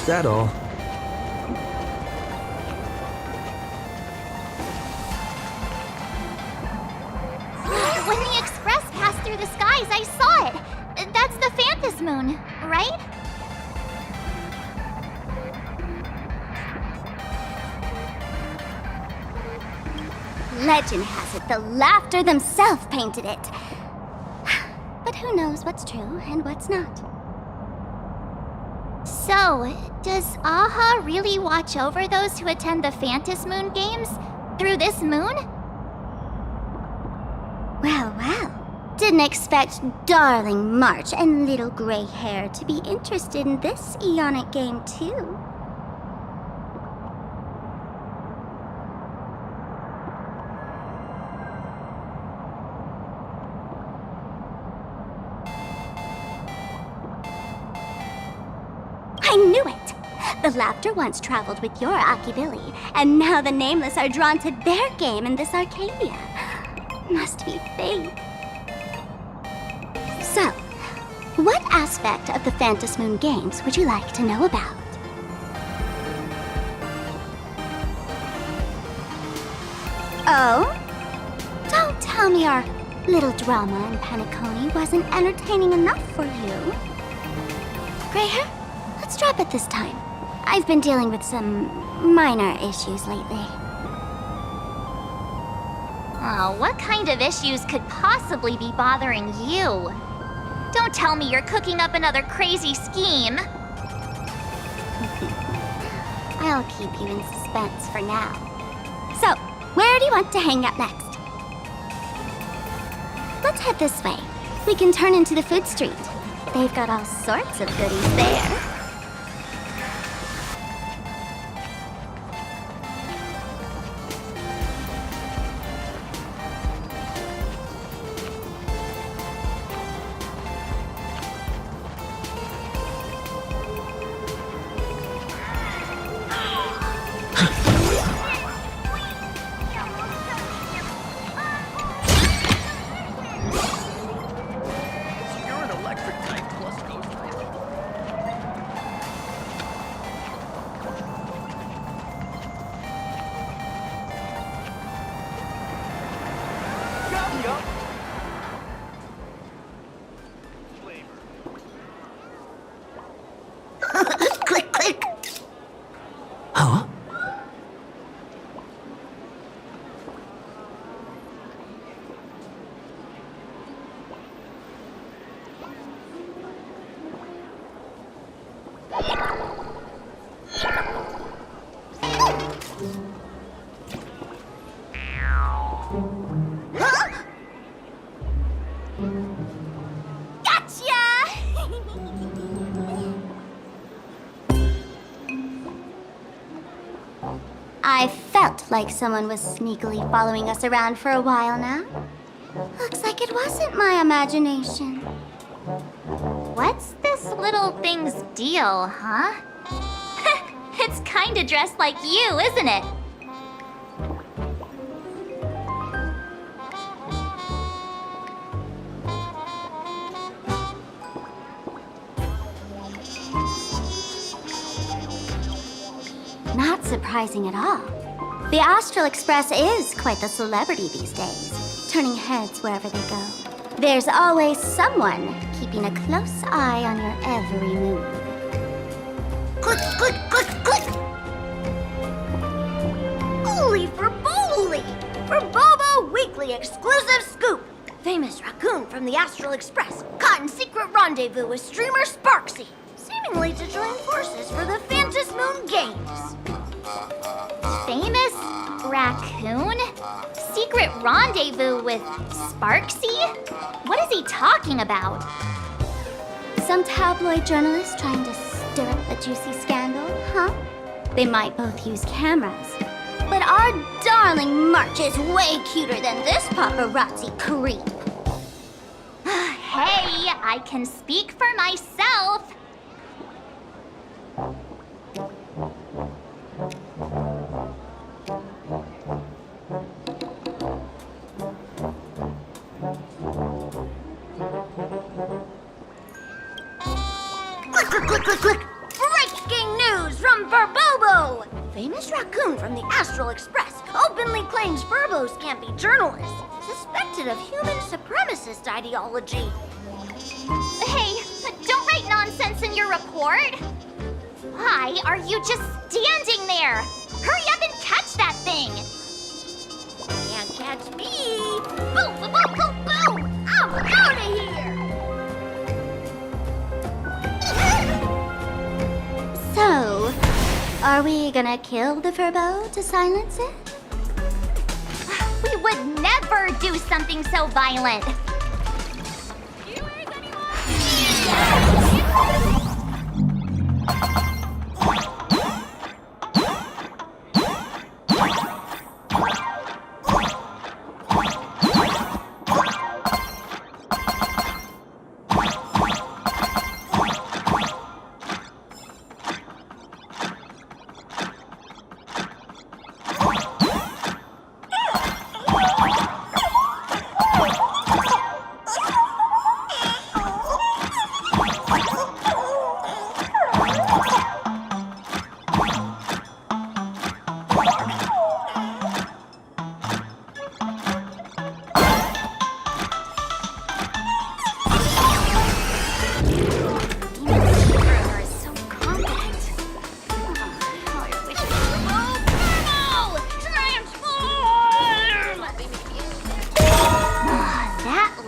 that all. When the express passed through the skies, I saw it. That's the Phantom Moon, right? Legend has it the Laughter themselves painted it. But who knows what's true and what's not. So, does Aha really watch over those who attend the Phantom Moon Games through this moon? Well, well. Didn't expect darling March and little gray hair to be interested in this Eonic game too. I knew it! The Laughter once traveled with your Akivili, and now the Nameless are drawn to their game in this Arcadia. Must be fate. So, what aspect of the Phantom Moon Games would you like to know about? Oh? Don't tell me our little drama in Penacony wasn't entertaining enough for you. Gray hair? Let's drop it this time. I've been dealing with some minor issues lately. Oh, what kind of issues could possibly be bothering you? Don't tell me you're cooking up another crazy scheme. I'll keep you in suspense for now. So, where do you want to hang out next? Let's head this way. We can turn into the food street. They've got all sorts of goodies there. Click, click. Huh? I felt like someone was sneakily following us around for a while now. Looks like it wasn't my imagination. What's this little thing's deal, huh? It's kinda dressed like you, isn't it? Not surprising at all. The Astral Express is quite the celebrity these days, turning heads wherever they go. There's always someone keeping a close eye on your every move. Click, click, click, click! Holy for Bowly! For Bobo Weekly exclusive scoop! Famous raccoon from the Astral Express caught in secret rendezvous with streamer Sparksy, seemingly to join forces for the Phantom Moon Games. Famous raccoon? Secret rendezvous with Sparksy? What is he talking about? Some tabloid journalist trying to stir up a juicy scandal, huh? They might both use cameras. But our darling March is way cuter than this paparazzi creep. Hey, I can speak for myself. Click, click, click, click, click! Breaking news! Furbo! Famous raccoon from the Astral Express openly claims Furbos can't be journalists, suspected of human supremacist ideology. Hey, don't write nonsense in your report. Why are you just standing there? Hurry up and catch that thing! Can't catch me! Boom, boom, boom, boom, boom! I'm out of here! So, are we gonna kill the Furbo to silence it? We would never do something so violent.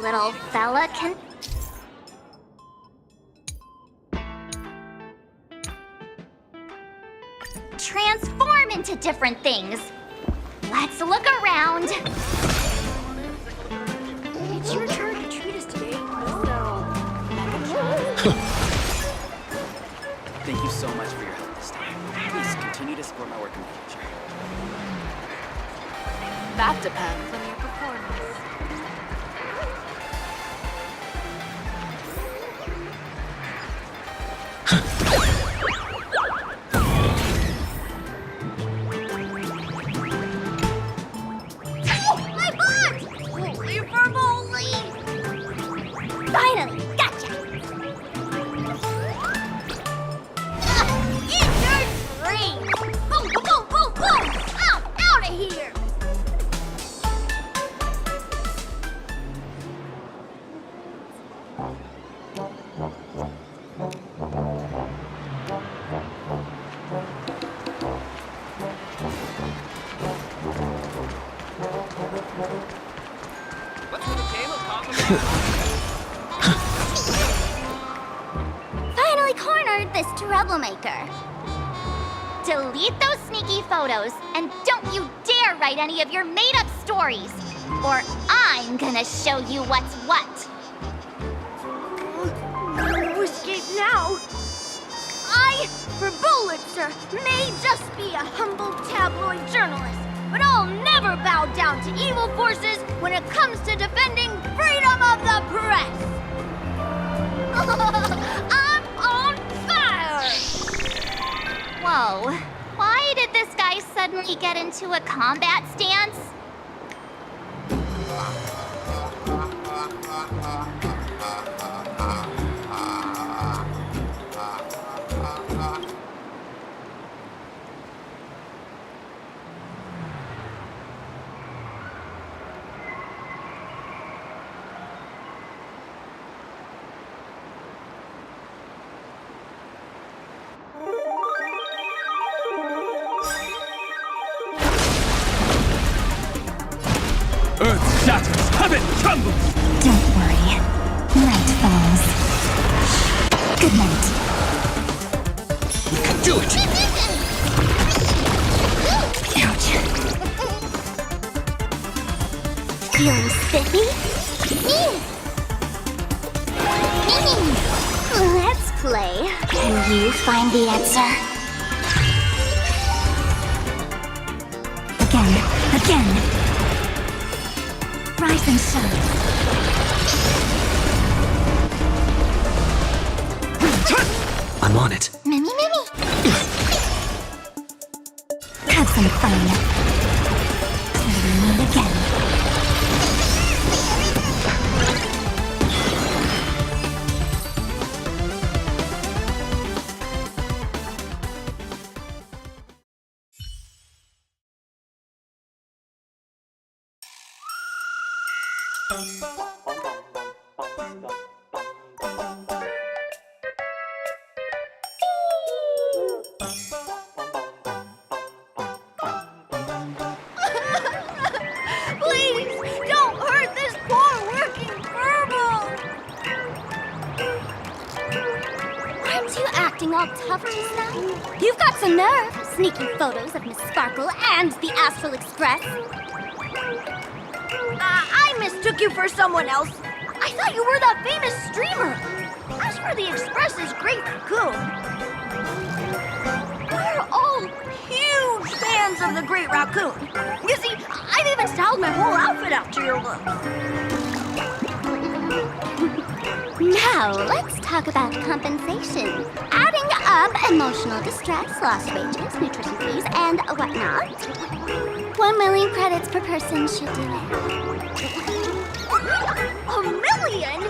Little fella can... transform into different things. Let's look around. It's your turn to treat us today, Thank you so much for your help this time. Please continue to support my work in the future. That depends on your performance. My butt! Holy Furbo! Finally, gotcha! Eat your dreams! Boom, boom, boom, boom! I'm out of here! Finally cornered this troublemaker. Delete those sneaky photos, and don't you dare write any of your made-up stories, or I'm gonna show you what's what. No escape now! I, for Bullitzer, may just be a humble tabloid journalist, but I'll never bow down to evil forces when it comes to defending freedom of the press! I'm on fire! Whoa, why did this guy suddenly get into a combat stance? Earth shatters, heaven trembles! Don't worry. Night falls. Good night. We can do it! Ouch. Feeling spiffy? Let's play. Can you find the answer? Again. Rise and shine. I'm on it. Mimi. Have some fun. Till we meet again. Please, don't hurt this poor working furbo! Aren't you acting all tough just now? You've got some nerve, sneaking photos of Miss Sparkle and the Astral Express. I mistook you for someone else. I thought you were that famous streamer. As for the Express's great raccoon, we're all huge fans of the Great Raccoon. You see, I've even styled my whole outfit after your look. Now, let's talk about compensation. Adding up emotional distress, lost wages, nutrition fees, and whatnot. 1 million credits per person should do it. $1 million?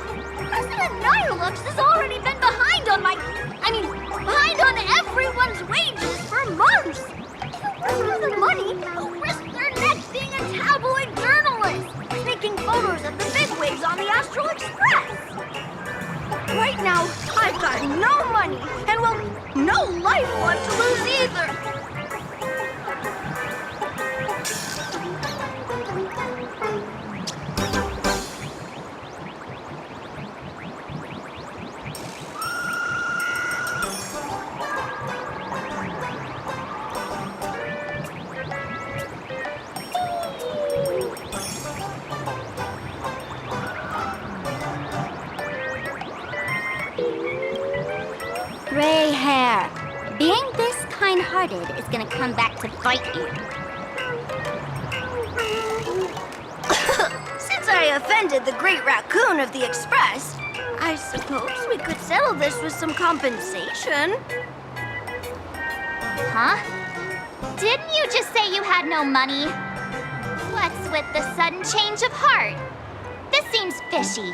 President Nihilux has already been behind on behind on everyone's wages for months! If it weren't for the money, they'll risk their necks being a tabloid journalist, taking photos of the bigwigs on the Astral Express! Right now, I've got no money, and well, no life left to lose either. Gray hair. Being this kind-hearted is gonna come back to bite you. Since I offended the Great Raccoon of the Express, I suppose we could settle this with some compensation. Huh? Didn't you just say you had no money? What's with the sudden change of heart? This seems fishy.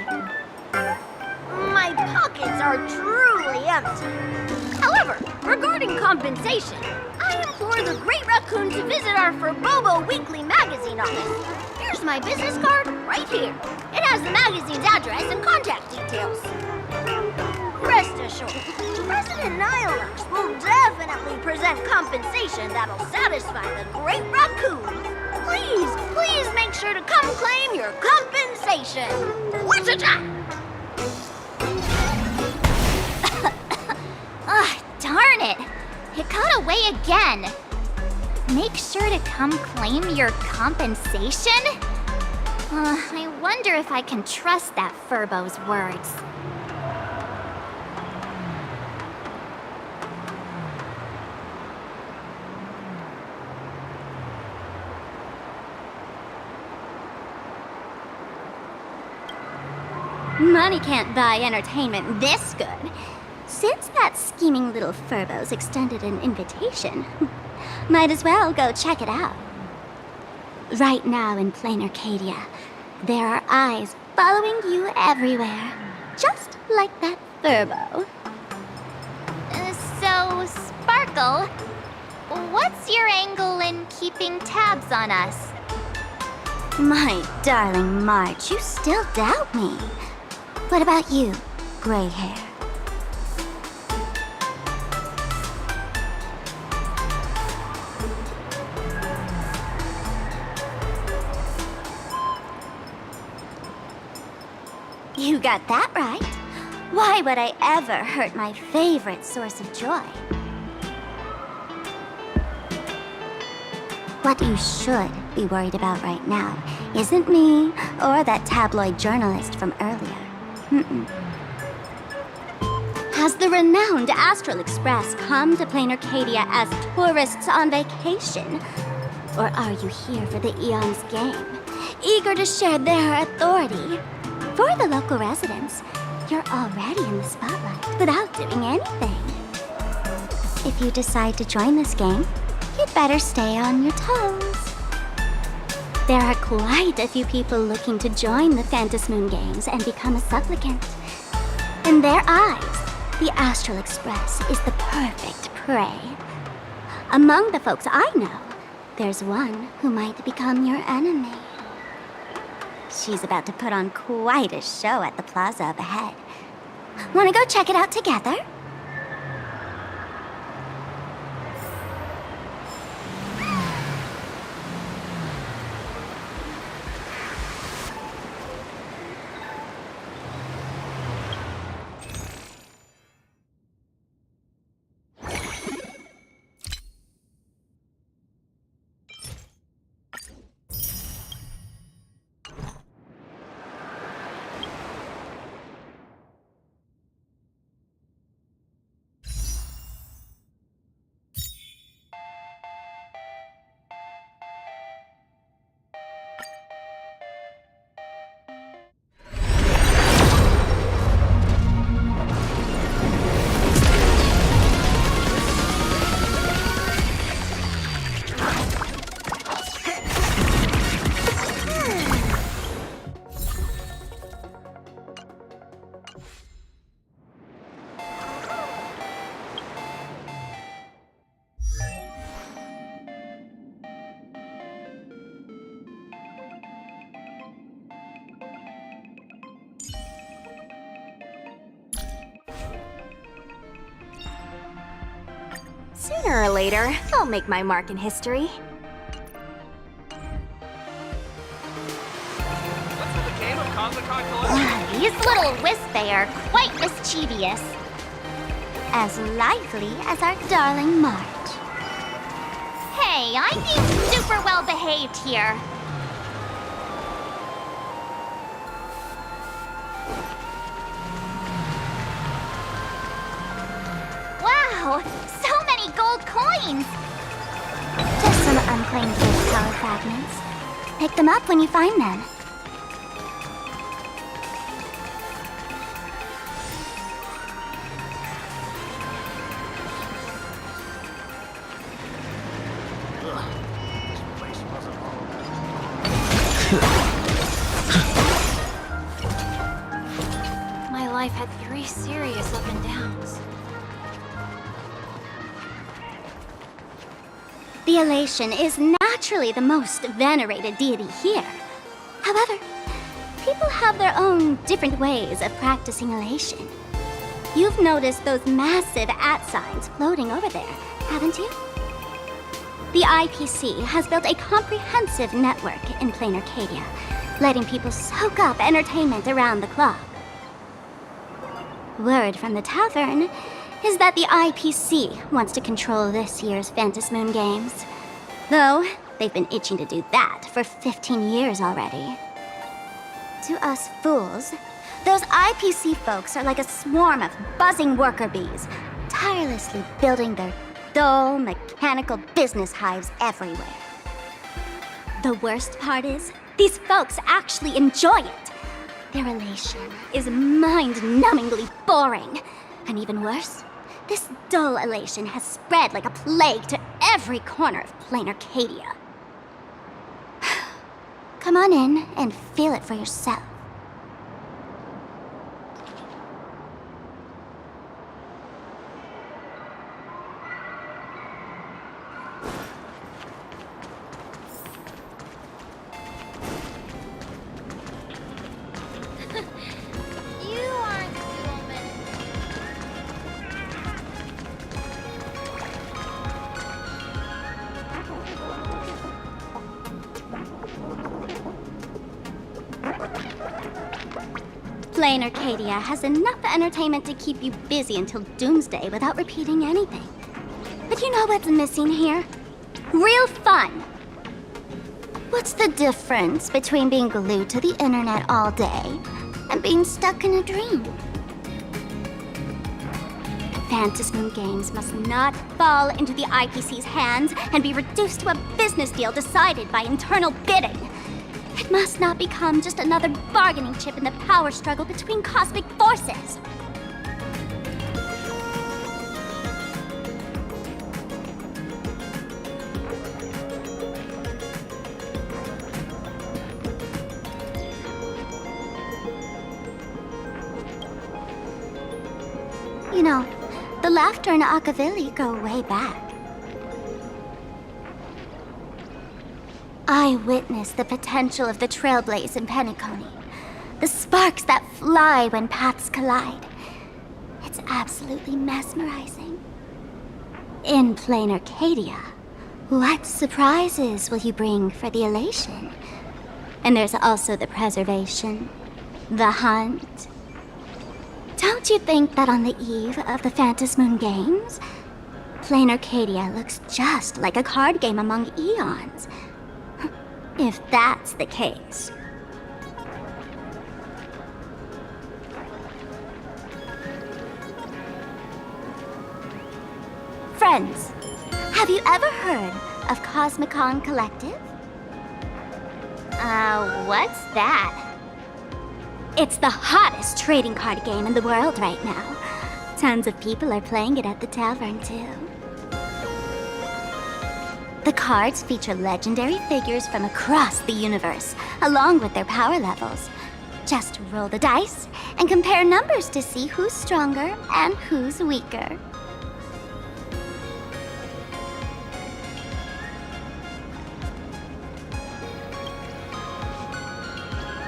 My pockets are truly empty. However, regarding compensation, I implore the Great Raccoon to visit our Furbobo Weekly magazine office. Here's my business card right here. It has the magazine's address and contact details. Rest assured, President Nihilux will definitely present compensation that'll satisfy the Great Raccoon. Please make sure to come claim your compensation. What's it at? Darn it! It got away again! Make sure to come claim your compensation? I wonder if I can trust that Furbo's words. Money can't buy entertainment this good. Since that scheming little Furbo's extended an invitation, might as well go check it out. Right now in plain Arcadia, there are eyes following you everywhere, just like that Furbo. So, Sparkle, what's your angle in keeping tabs on us? My darling March, you still doubt me. What about you, gray hair? You got that right. Why would I ever hurt my favorite source of joy? What you should be worried about right now isn't me or that tabloid journalist from earlier. Has the renowned Astral Express come to plain Arcadia as tourists on vacation? Or are you here for the Eon's game, eager to share their authority? For the local residents, you're already in the spotlight without doing anything. If you decide to join this game, you'd better stay on your toes. There are quite a few people looking to join the Phantasmoon Games and become a supplicant. In their eyes, the Astral Express is the perfect prey. Among the folks I know, there's one who might become your enemy. She's about to put on quite a show at the plaza up ahead. Wanna go check it out together? Sooner or later, I'll make my mark in history. These little Wispay are quite mischievous. As lively as our darling March. Hey, I'm being super well behaved here. Wow, so many gold coins! Just some unclaimed power fragments. Pick them up when you find them. My life had 3 serious up and downs. The elation is naturally the most venerated deity here. However, people have their own different ways of practicing elation. You've noticed those massive @ signs floating over there, haven't you? The IPC has built a comprehensive network in plain Arcadia, letting people soak up entertainment around the clock. Word from the tavern is that the IPC wants to control this year's Phantasmoon Games. Though, they've been itching to do that for 15 years already. To us fools, those IPC folks are like a swarm of buzzing worker bees, tirelessly building their dull, mechanical business hives everywhere. The worst part is, these folks actually enjoy it. Their elation is mind-numbingly boring. And even worse, this dull elation has spread like a plague to every corner of plain Arcadia. Come on in and feel it for yourself. Plain Arcadia has enough entertainment to keep you busy until doomsday without repeating anything. But you know what's missing here? Real fun! What's the difference between being glued to the internet all day and being stuck in a dream? Phantasmoon Games must not fall into the IPC's hands and be reduced to a business deal decided by internal bidding. It must not become just another bargaining chip in the power struggle between cosmic forces. You know, the laughter and Akavili go way back. I witnessed the potential of the Trailblaze in Penacony. The sparks that fly when paths collide. It's absolutely mesmerizing. In plain Arcadia, what surprises will you bring for the elation? And there's also the preservation, the hunt. Don't you think that on the eve of the Phantasmoon Games, plain Arcadia looks just like a card game among eons? If that's the case. Friends, have you ever heard of Cosmicon Collective? What's that? It's the hottest trading card game in the world right now. Tons of people are playing it at the tavern, too. The cards feature legendary figures from across the universe, along with their power levels. Just roll the dice and compare numbers to see who's stronger and who's weaker.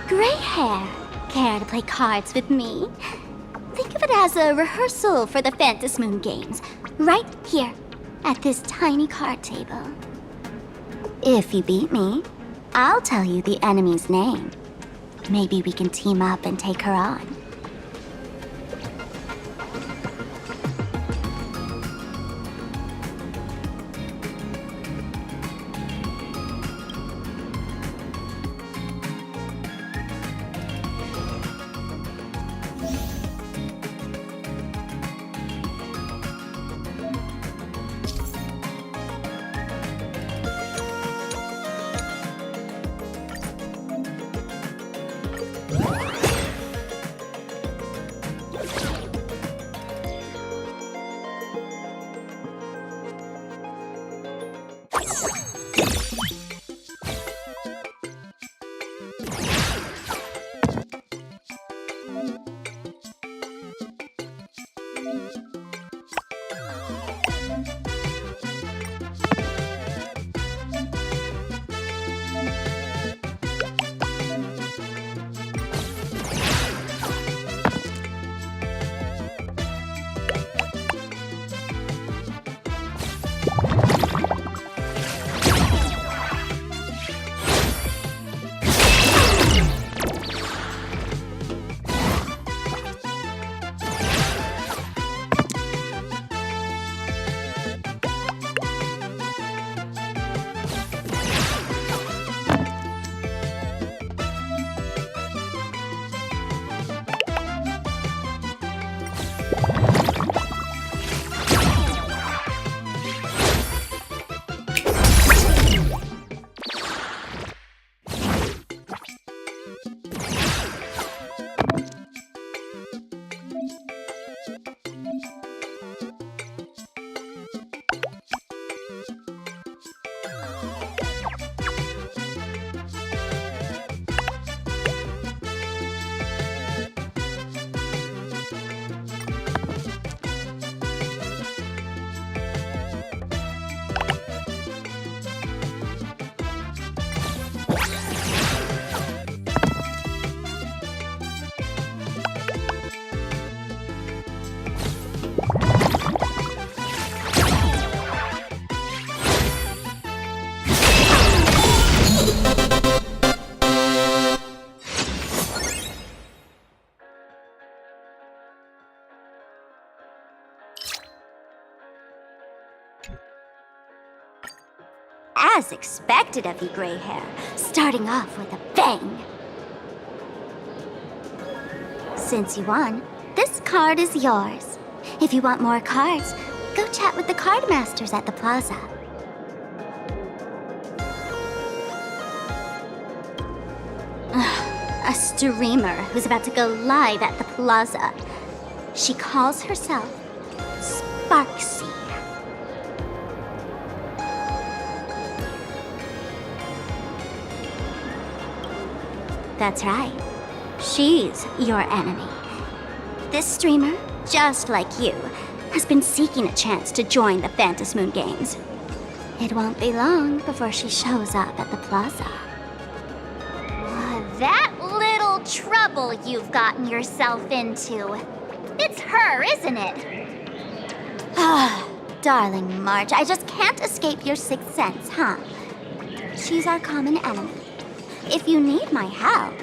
Gray hair, care to play cards with me? Think of it as a rehearsal for the Phantasmoon Games, right here, at this tiny card table. If you beat me, I'll tell you the enemy's name. Maybe we can team up and take her on. As expected of you, Gray Hair, starting off with a bang. Since you won, this card is yours. If you want more cards, go chat with the card masters at the plaza. A streamer who's about to go live at the plaza. She calls herself Sparksy. That's right. She's your enemy. This streamer, just like you, has been seeking a chance to join the Phantasmoon Games. It won't be long before she shows up at the plaza. That little trouble you've gotten yourself into. It's her, isn't it? Ah, darling March, I just can't escape your sixth sense, huh? She's our common enemy. If you need my help...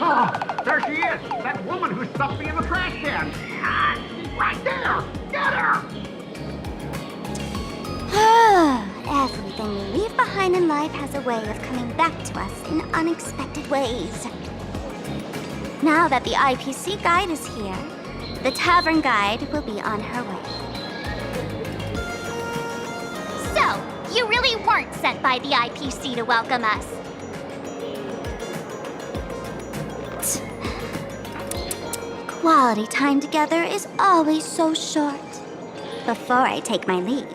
Oh, there she is! That woman who stuffed me in the trash can! Ah, right there! Get her! Everything we leave behind in life has a way of coming back to us in unexpected ways. Now that the IPC guide is here, the tavern guide will be on her way. So, you really weren't sent by the IPC to welcome us. Quality time together is always so short. Before I take my leave,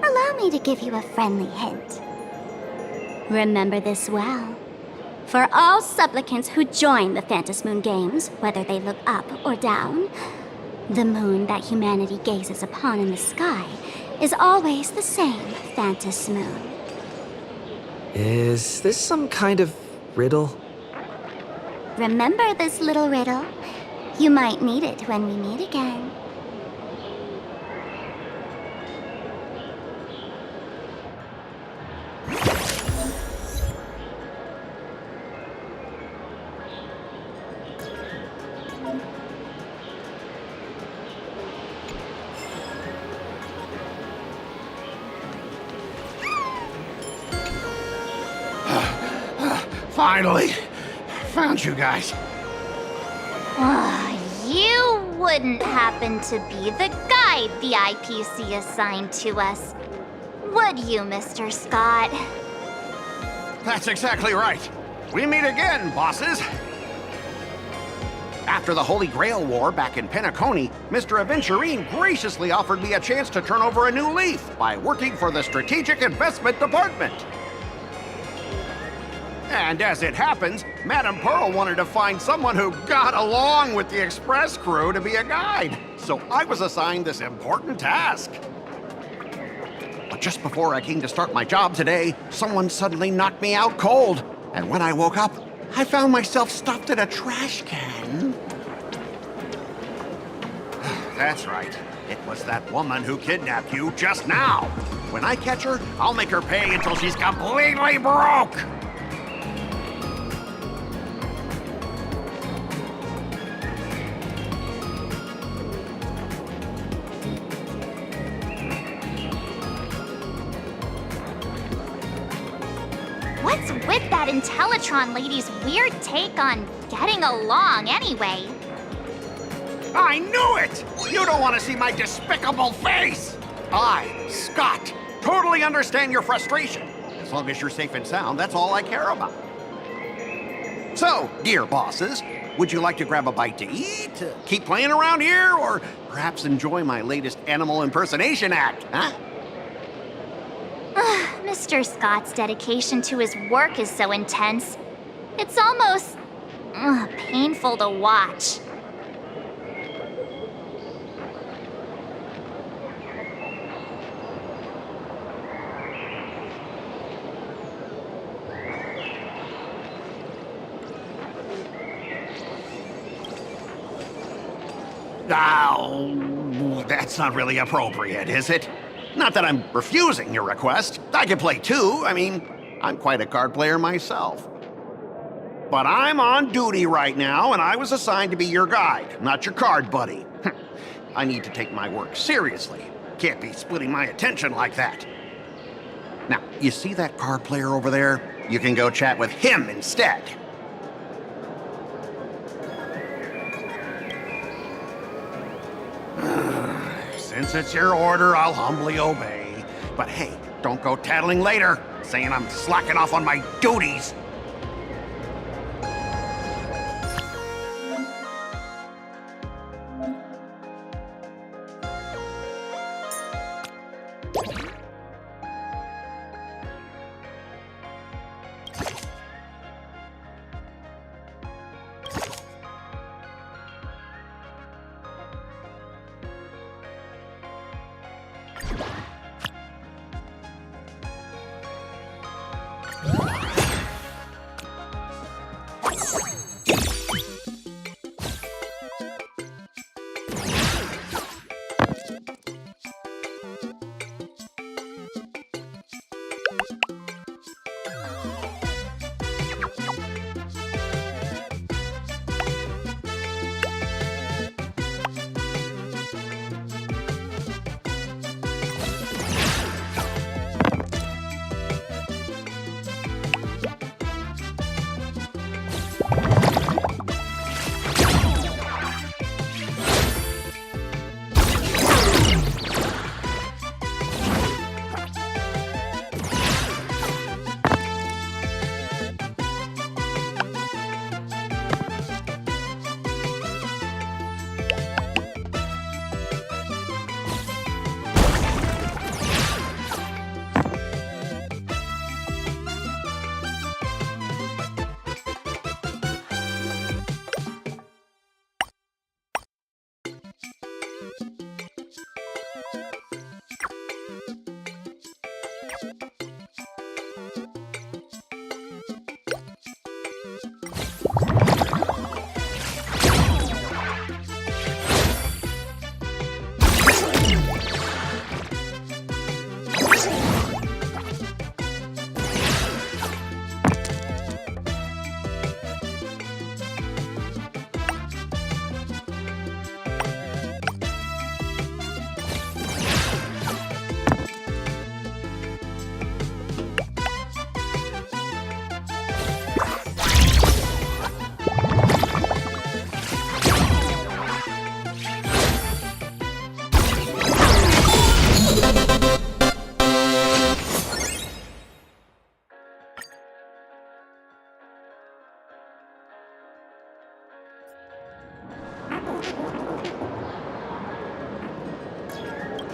allow me to give you a friendly hint. Remember this well. For all supplicants who join the Phantom Moon Games, whether they look up or down, the moon that humanity gazes upon in the sky is always the same Phantom Moon. Is this some kind of riddle? Remember this little riddle? You might need it when we meet again. Finally! Found you guys. You wouldn't happen to be the guide the IPC assigned to us, would you, Mr. Scott? That's exactly right. We meet again, bosses. After the Holy Grail War back in Penacony, Mr. Aventurine graciously offered me a chance to turn over a new leaf by working for the Strategic Investment Department. And as it happens, Madame Pearl wanted to find someone who got along with the Express crew to be a guide. So I was assigned this important task. But just before I came to start my job today, someone suddenly knocked me out cold. And when I woke up, I found myself stuffed in a trash can. That's right. It was that woman who kidnapped you just now. When I catch her, I'll make her pay until she's completely broke. What's with that Intellitron lady's weird take on getting along anyway? I knew it! You don't want to see my despicable face! I, Scott, totally understand your frustration. As long as you're safe and sound, that's all I care about. So, dear bosses, would you like to grab a bite to eat, keep playing around here, or perhaps enjoy my latest animal impersonation act, huh? Mr. Scott's dedication to his work is so intense. It's almost painful to watch. Oh, that's not really appropriate, is it? Not that I'm refusing your request. I can play too. I mean, I'm quite a card player myself. But I'm on duty right now, and I was assigned to be your guide, not your card buddy. I need to take my work seriously. Can't be splitting my attention like that. Now, you see that card player over there? You can go chat with him instead. Since it's your order, I'll humbly obey. But hey, don't go tattling later, saying I'm slacking off on my duties.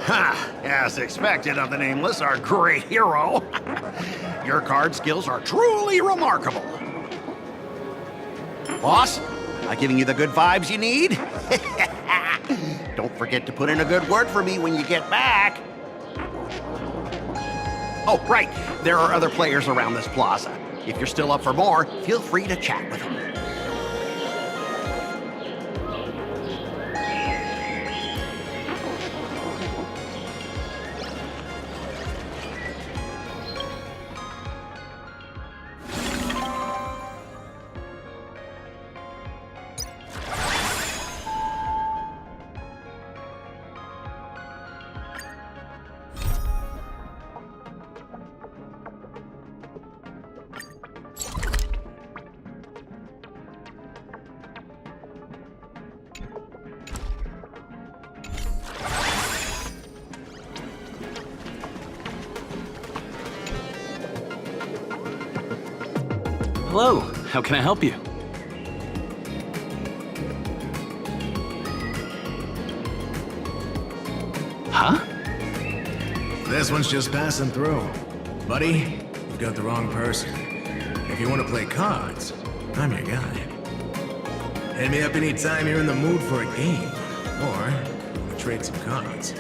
Ha! As expected of the Nameless, our great hero. Your card skills are truly remarkable. Boss, am I giving you the good vibes you need? Don't forget to put in a good word for me when you get back. Oh, right. There are other players around this plaza. If you're still up for more, feel free to chat with them. Hello, how can I help you? Huh? This one's just passing through. Buddy, you've got the wrong person. If you want to play cards, I'm your guy. Hit me up anytime you're in the mood for a game, or we'll trade some cards.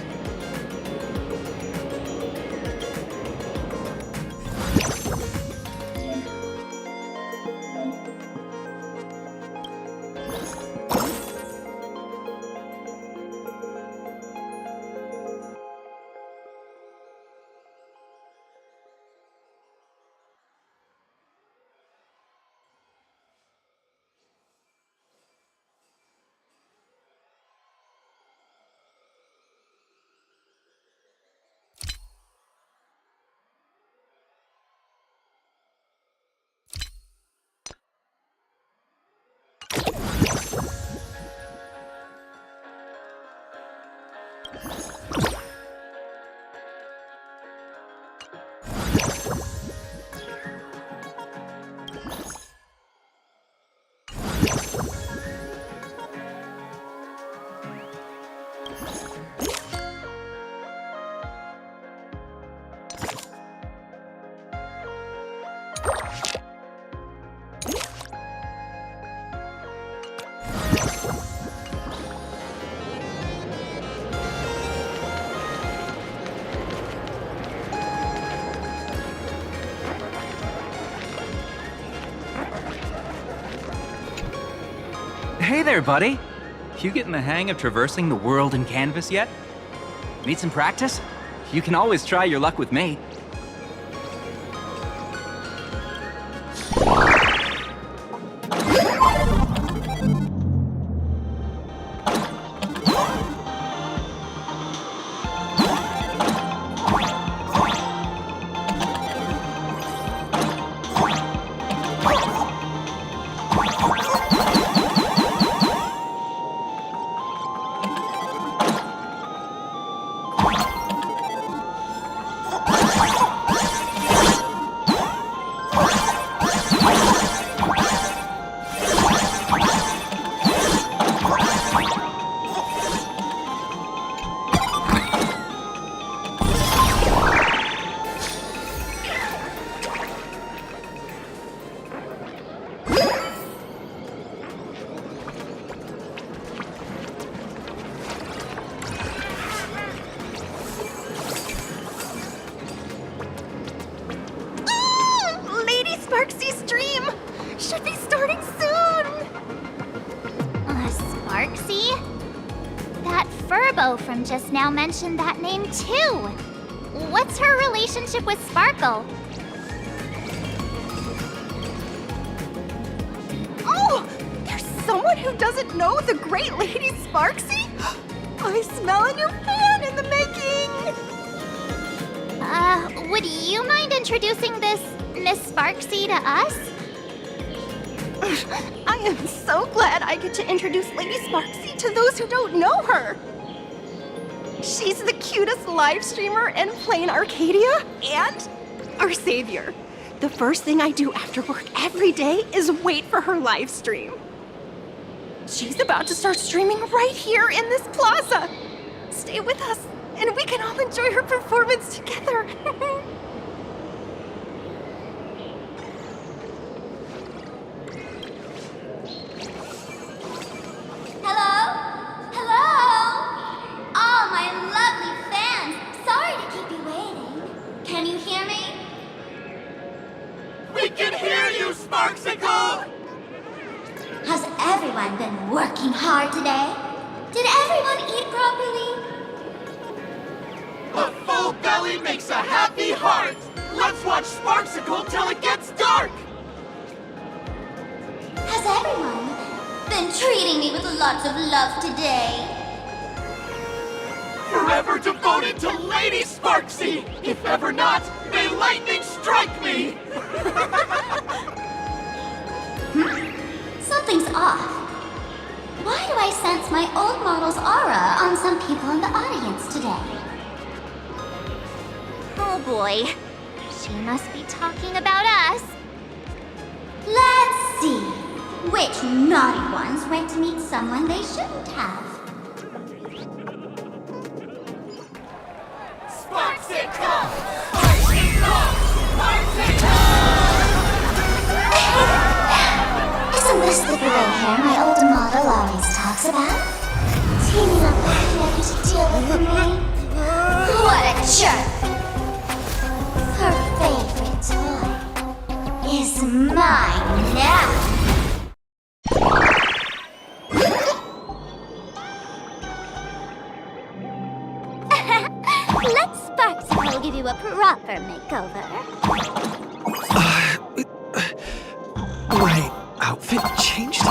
Hey there, buddy. You getting the hang of traversing the world in canvas yet? Need some practice? You can always try your luck with me. Turbo from just now mentioned that name too. What's her relationship with Sparkle? Oh! There's someone who doesn't know the great Lady Sparksy? I smell a new fan in the making! Would you mind introducing this Miss Sparksy to us? I am so glad I get to introduce Lady Sparksy to those who don't know her. She's the cutest live streamer in plain Arcadia and our savior. The first thing I do after work every day is wait for her live stream. She's about to start streaming right here in this plaza. Stay with us, and we can all enjoy her performance together. Hello? Hello? Oh, my lovely fans. Sorry to keep you waiting. Can you hear me? We can hear you, Sparksicle! Has everyone been working hard today? Did everyone eat properly? A full belly makes a happy heart! Let's watch Sparksicle till it gets dark! Has everyone been treating me with lots of love today? Forever devoted to Lady Sparksy! If ever not, may lightning strike me! Something's off. Why do I sense my old model's aura on some people in the audience today? Oh boy, she must be talking about us. Let's see. Which naughty ones went to meet someone they shouldn't have? Sparksicle! Sparksicle! Sparksicle! Isn't this the gray hair my old model always talks about? Teaming up with Peggy to deal with me? What a jerk! Her favorite toy is mine now! Let Sparksicle give you a proper makeover. My outfit changed?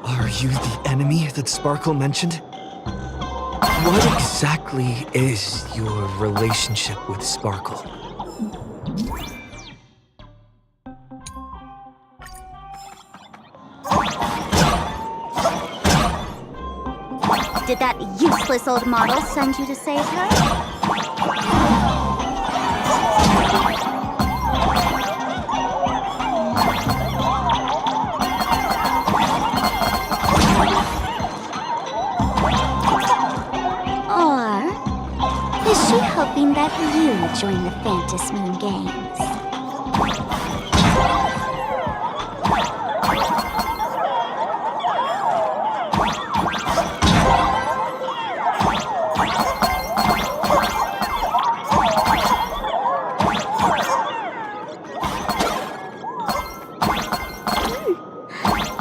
Are you the enemy that Sparkle mentioned? What exactly is your relationship with Sparkle? Did that useless old model send you to save her? Or is she hoping that you join the Phantasy Moon Games?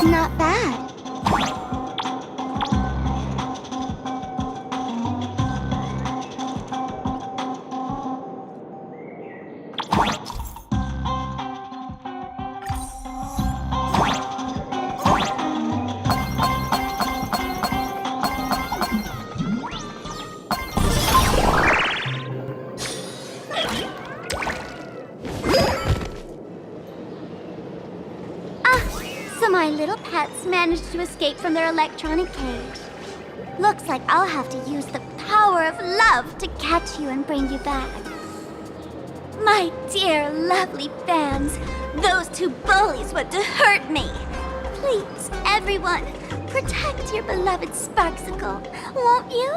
Not bad. So my little pets managed to escape from their electronic cage. Looks like I'll have to use the power of love to catch you and bring you back. My dear, lovely fans, those two bullies want to hurt me. Please, everyone, protect your beloved Sparksicle, won't you?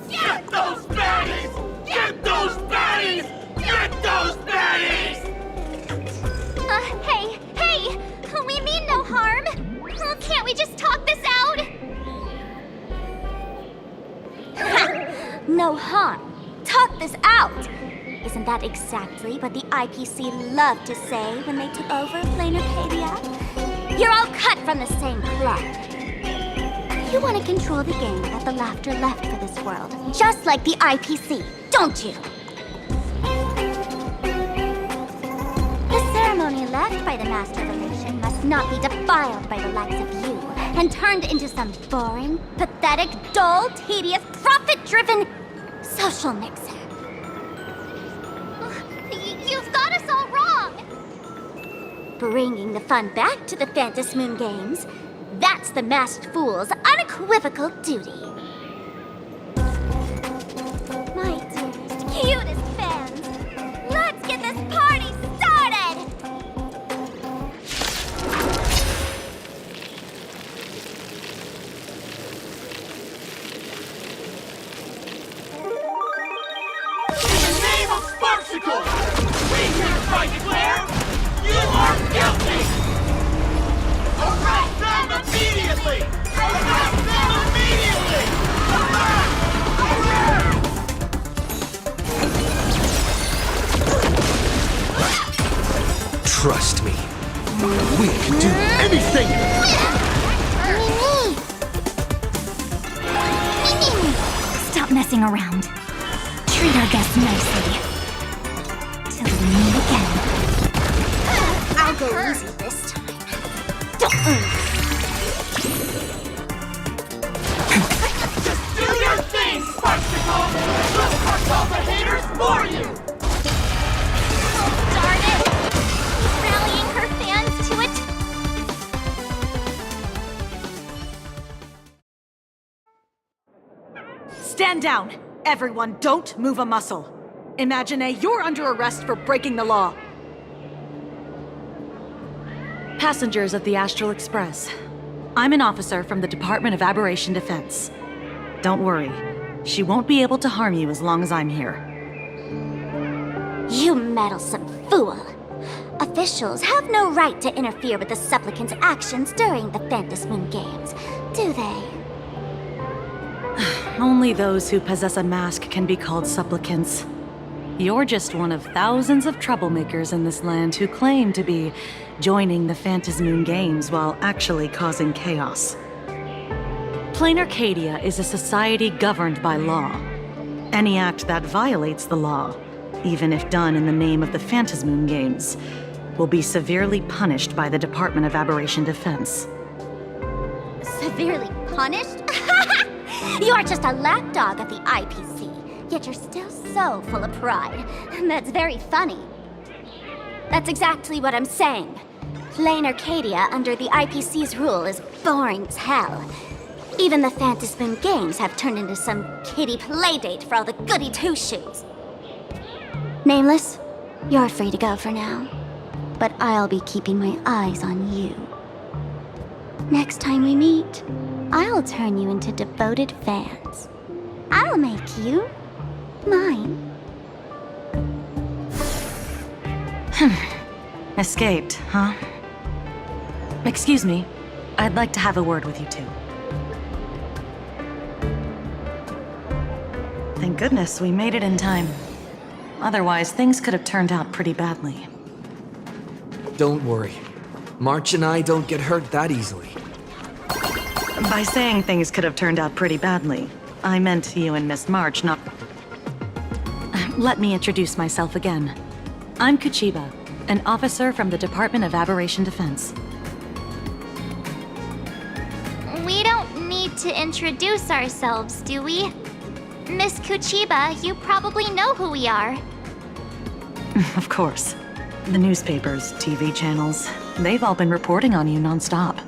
Get those baddies! Get those baddies! Get those baddies! Hey! We mean no harm! Can't we just talk this out? No harm. Talk this out! isn't that exactly what the IPC loved to say when they took over Planar Cadia? You're all cut from the same cloth. You want to control the game that the laughter left for this world, just like the IPC, don't you? The ceremony left by the Master Evolution must not be defiled by the likes of you and turned into some boring, pathetic, dull, tedious, profit-driven social mixer. You've got us all wrong! Bringing the fun back to the Phantom Moon Games, that's the Masked Fool's unequivocal duty. My dearest, cutest fans, let's get this party started! In the name of Sparksicle, we hereby declare you are guilty! Arrest them immediately! Arrest them immediately! Arrest! Trust me. We can do anything! Mimi! Stop messing around. Treat our guests nicely. Till we meet again. I'll go easy this time. Just do your thing, Sparksicle! We'll crush all the haters for you! Darn it! He's rallying her fans to it. Stand down! Everyone, don't move a muscle. Imagine you're under arrest for breaking the law. Passengers of the Astral Express. I'm an officer from the Department of Aberration Defense. Don't worry. She won't be able to harm you as long as I'm here. You meddlesome fool! Officials have no right to interfere with the supplicants' actions during the Phantom Moon Games, do they? Only those who possess a mask can be called supplicants. You're just one of thousands of troublemakers in this land who claim to be joining the Phantom Moon Games while actually causing chaos. Planar Cadia is a society governed by law. Any act that violates the law, even if done in the name of the Phantom Moon Games, will be severely punished by the Department of Aberration Defense. Severely punished? You're just a lapdog of the IPC, yet you're still so full of pride. That's very funny. That's exactly what I'm saying. Planar Cadia under the IPC's rule is boring as hell. Even the Phantom Moon Games have turned into some kiddie playdate for all the goody two-shoes. Nameless, you're free to go for now. But I'll be keeping my eyes on you. Next time we meet, I'll turn you into devoted fans. I'll make you mine. Escaped, huh? Excuse me. I'd like to have a word with you two. Thank goodness we made it in time. Otherwise, things could have turned out pretty badly. Don't worry. March and I don't get hurt that easily. By saying things could have turned out pretty badly, I meant you and Miss March, not... Let me introduce myself again. I'm Kuchiba, an officer from the Department of Aberration Defense. We don't need to introduce ourselves, do we? Miss Kuchiba, you probably know who we are. Of course. The newspapers, TV channels, they've all been reporting on you nonstop.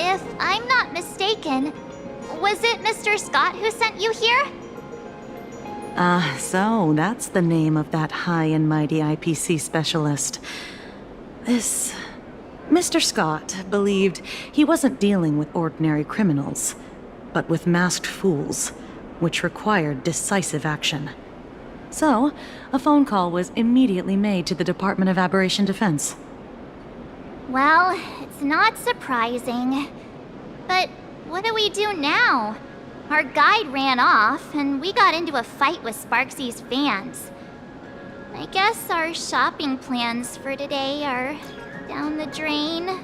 If I'm not mistaken, was it Mr. Scott who sent you here? So that's the name of that high and mighty IPC specialist. This... Mr. Scott believed he wasn't dealing with ordinary criminals, but with masked fools, which required decisive action. So, a phone call was immediately made to the Department of Aberration Defense. Well, it's not surprising. But what do we do now? Our guide ran off, and we got into a fight with Sparksy's fans. I guess our shopping plans for today are down the drain.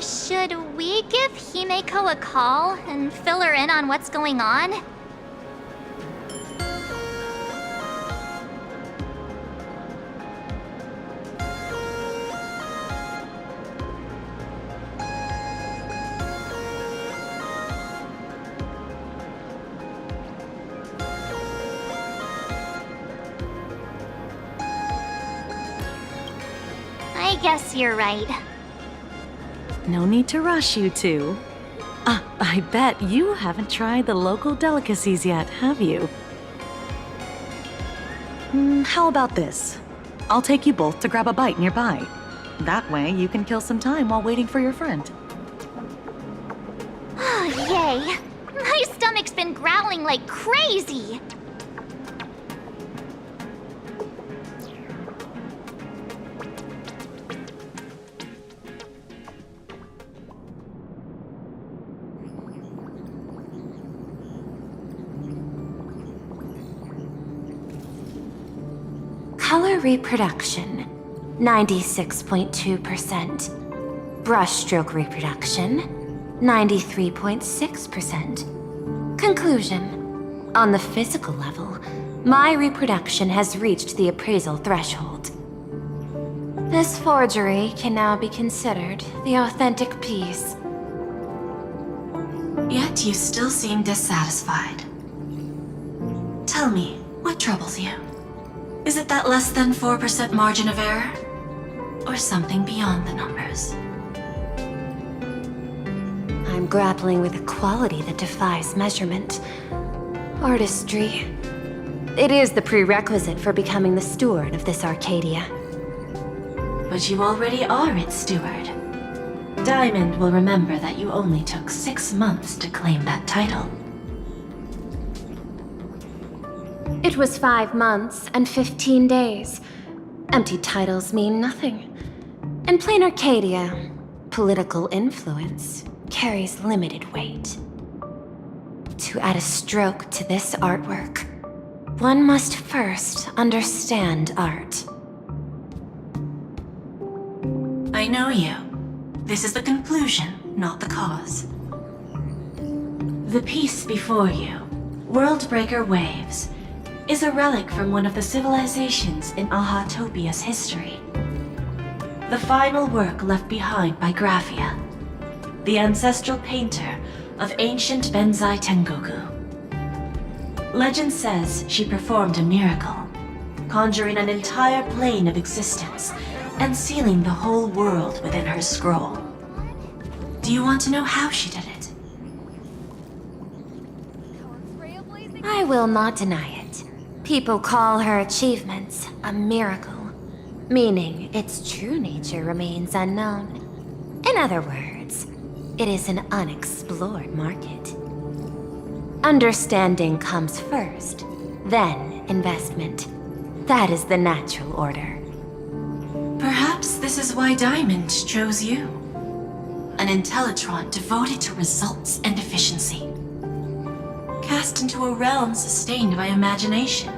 Should we give Himeko a call and fill her in on what's going on? I guess you're right. No need to rush, you two. I bet you haven't tried the local delicacies yet, have you? How about this? I'll take you both to grab a bite nearby. That way, you can kill some time while waiting for your friend. Oh, yay! My stomach's been growling like crazy! Color reproduction, 96.2%. Brushstroke reproduction, 93.6%. Conclusion. On the physical level, my reproduction has reached the appraisal threshold. This forgery can now be considered the authentic piece. Yet you still seem dissatisfied. Tell me, what troubles you? Is it that less than 4% margin of error? Or something beyond the numbers? I'm grappling with a quality that defies measurement. Artistry. It is the prerequisite for becoming the steward of this Arcadia. But you already are its steward. Diamond will remember that you only took 6 months to claim that title. It was 5 months and 15 days. Empty titles mean nothing. In plain Arcadia, political influence carries limited weight. To add a stroke to this artwork, one must first understand art. I know you. This is the conclusion, not the cause. The piece before you, Worldbreaker Waves, is a relic from one of the civilizations in Ahatopia's history. The final work left behind by Graphia, the ancestral painter of ancient Benzai Tengoku. Legend says she performed a miracle, conjuring an entire plane of existence and sealing the whole world within her scroll. Do you want to know how she did it? I will not deny it. People call her achievements a miracle, meaning its true nature remains unknown. In other words, it is an unexplored market. Understanding comes first, then investment. That is the natural order. Perhaps this is why Diamond chose you. An Intellitron devoted to results and efficiency. Cast into a realm sustained by imagination.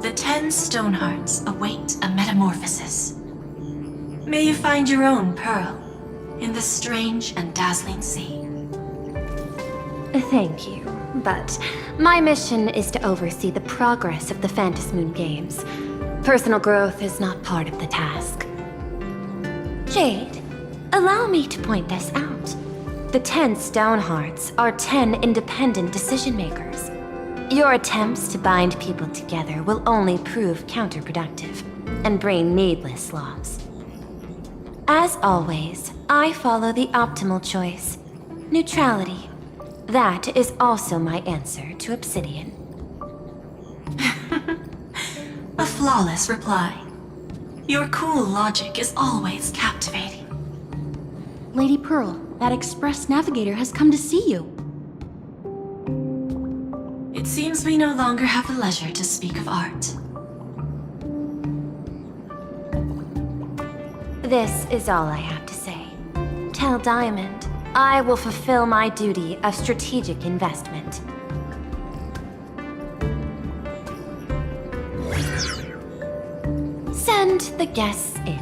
The 10 Stonehearts await a metamorphosis. May you find your own pearl in this strange and dazzling sea. Thank you, but my mission is to oversee the progress of the Phantasmoon Games. Personal growth is not part of the task. Jade, allow me to point this out. The 10 Stonehearts are 10 independent decision-makers. Your attempts to bind people together will only prove counterproductive and bring needless loss. As always, I follow the optimal choice. Neutrality. That is also my answer to Obsidian. A flawless reply. Your cool logic is always captivating. Lady Pearl, that Express Navigator has come to see you. It seems we no longer have the leisure to speak of art. This is all I have to say. Tell Diamond I will fulfill my duty of strategic investment. Send the guests in.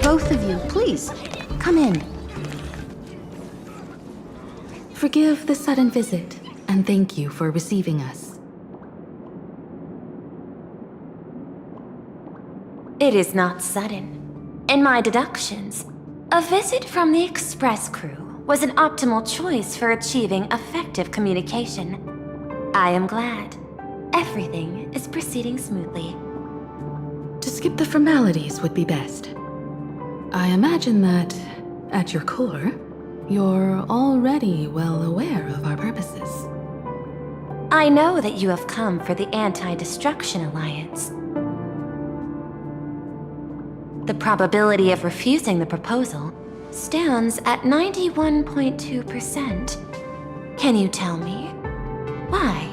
Both of you, please, come in. Forgive the sudden visit, and thank you for receiving us. It is not sudden. In my deductions, a visit from the Express crew was an optimal choice for achieving effective communication. I am glad. Everything is proceeding smoothly. To skip the formalities would be best. I imagine that, at your core, you're already well aware of our purposes. I know that you have come for the Anti-Destruction Alliance. The probability of refusing the proposal stands at 91.2%. Can you tell me why?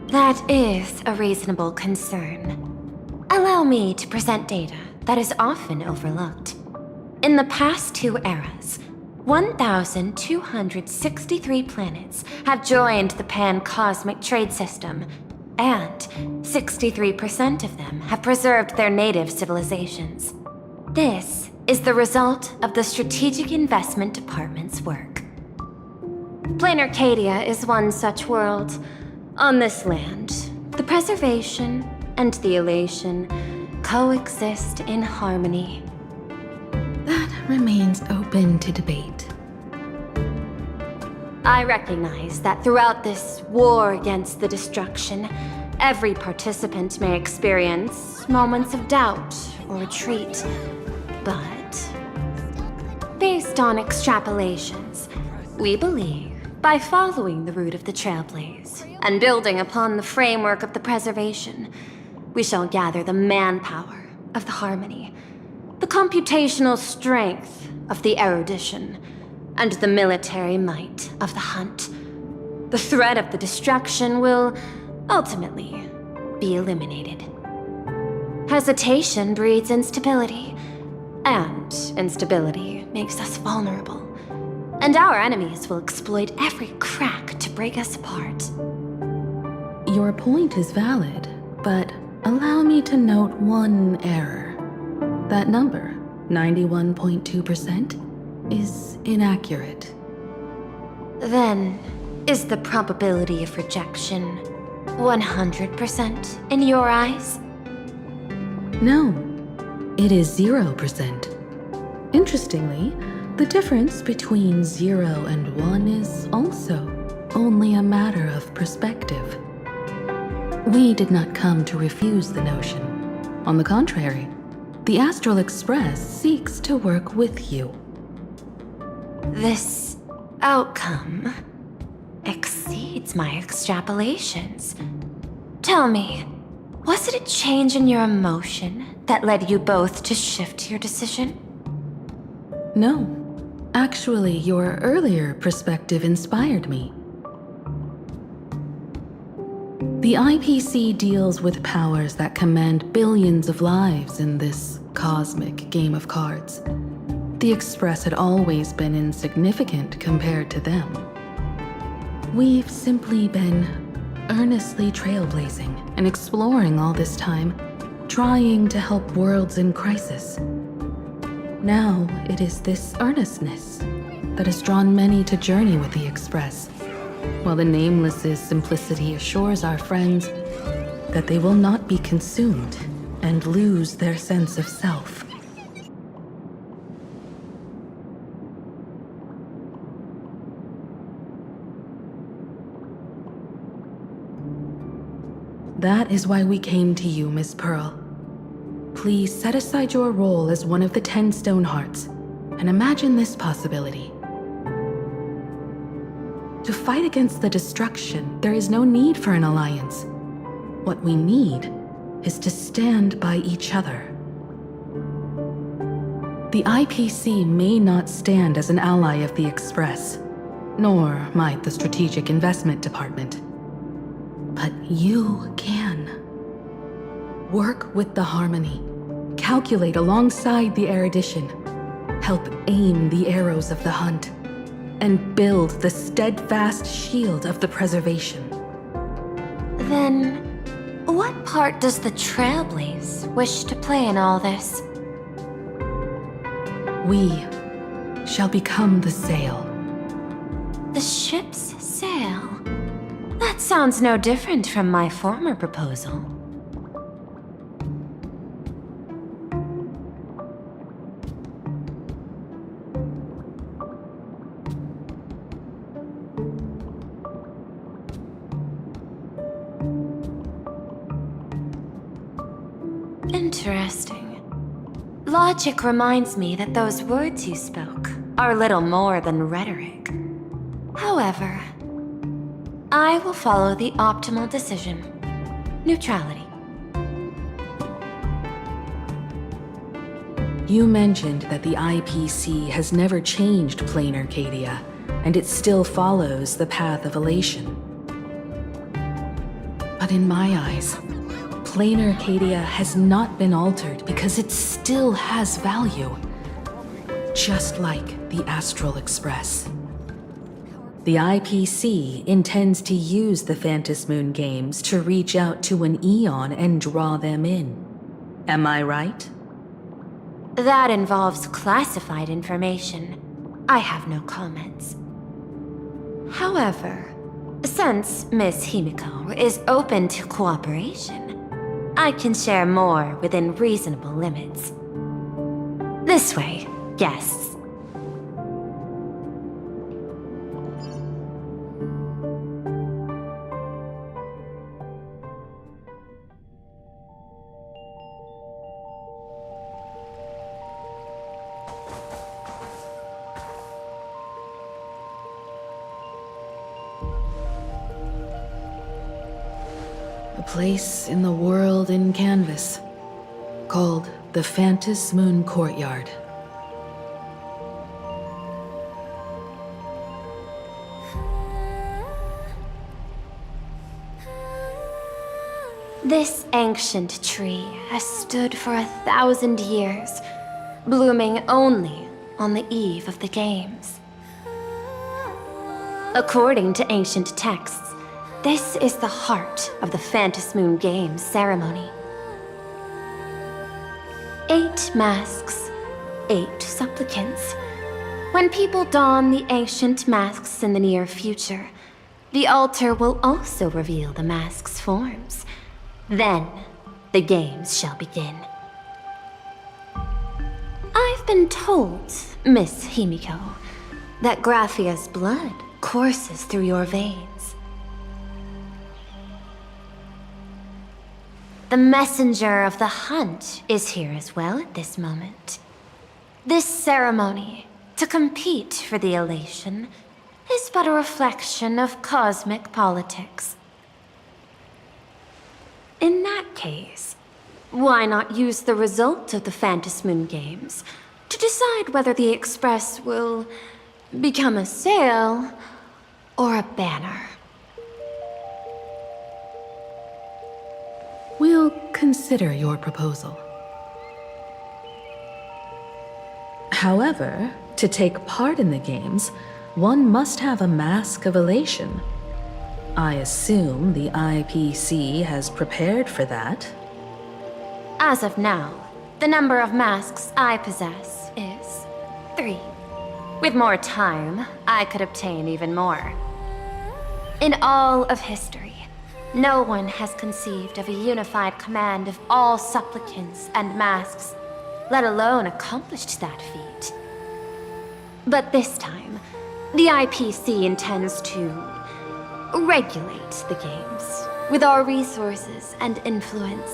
That is a reasonable concern. Allow me to present data that is often overlooked. In the past 2 eras, 1,263 planets have joined the Pan-Cosmic Trade System, and 63% of them have preserved their native civilizations. This is the result of the Strategic Investment Department's work. Planar Cadia is one such world. On this land, the preservation and the elation coexist in harmony. That remains open to debate. I recognize that throughout this war against the destruction, every participant may experience moments of doubt or retreat. But, based on extrapolations, we believe by following the route of the Trailblaze and building upon the framework of the preservation, we shall gather the manpower of the harmony, the computational strength of the erudition, and the military might of the hunt. The threat of the destruction will ultimately be eliminated. Hesitation breeds instability, and instability makes us vulnerable. And our enemies will exploit every crack to break us apart. Your point is valid, but allow me to note one error. That number, 91.2%, is inaccurate. Then, is the probability of rejection 100% in your eyes? No, it is 0%. Interestingly, the difference between 0 and 1 is also only a matter of perspective. We did not come to refuse the notion. On the contrary, the Astral Express seeks to work with you. This outcome exceeds my extrapolations. Tell me, was it a change in your emotion that led you both to shift your decision? No. Actually, your earlier perspective inspired me. The IPC deals with powers that command billions of lives in this cosmic game of cards. The Express had always been insignificant compared to them. We've simply been earnestly trailblazing and exploring all this time, trying to help worlds in crisis. Now, it is this earnestness that has drawn many to journey with the Express, while the Nameless's simplicity assures our friends that they will not be consumed and lose their sense of self. That is why we came to you, Miss Pearl. Please set aside your role as one of the 10 Stonehearts and imagine this possibility. To fight against the destruction, there is no need for an alliance. What we need is to stand by each other. The IPC may not stand as an ally of the Express, nor might the Strategic Investment Department. But you can. Work with the Harmony, calculate alongside the Erudition, help aim the arrows of the Hunt, and build the steadfast shield of the Preservation. Then, what part does the Trailblaze wish to play in all this? We shall become the sail. The ship's sail? That sounds no different from my former proposal. Interesting. Logic reminds me that those words you spoke are little more than rhetoric. However, I will follow the optimal decision. Neutrality. You mentioned that the IPC has never changed plain Arcadia, and it still follows the path of elation. But in my eyes, plain Arcadia has not been altered because it still has value. Just like the Astral Express. The IPC intends to use the Phantom Moon games to reach out to an Eon and draw them in. Am I right? That involves classified information. I have no comments. However, since Miss Himiko is open to cooperation, I can share more within reasonable limits. This way, guests. A place in the world in canvas, called the Phantom Moon Courtyard. This ancient tree has stood for 1,000 years, blooming only on the eve of the games. According to ancient texts, this is the heart of the Phantom Moon Games ceremony. 8 masks, 8 supplicants. When people don the ancient masks in the near future, the altar will also reveal the masks' forms. Then, the games shall begin. I've been told, Miss Himiko, that Graphia's blood courses through your veins. The messenger of the hunt is here as well at this moment. This ceremony, to compete for the elation, is but a reflection of cosmic politics. In that case, why not use the result of the Phantom Moon Games to decide whether the Express will become a sail or a banner? We'll consider your proposal. However, to take part in the games, one must have a mask of elation. I assume the IPC has prepared for that. As of now, the number of masks I possess is 3. With more time, I could obtain even more. In all of history, no one has conceived of a unified command of all supplicants and masks, let alone accomplished that feat. But this time, the IPC intends to regulate the games with our resources and influence.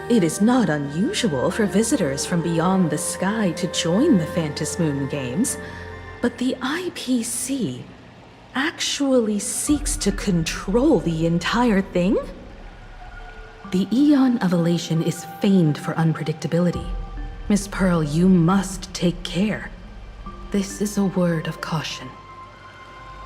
It is not unusual for visitors from beyond the sky to join the Phantom Moon Games, but the IPC actually seeks to control the entire thing? The Eon of Elation is famed for unpredictability. Miss Pearl, you must take care. This is a word of caution.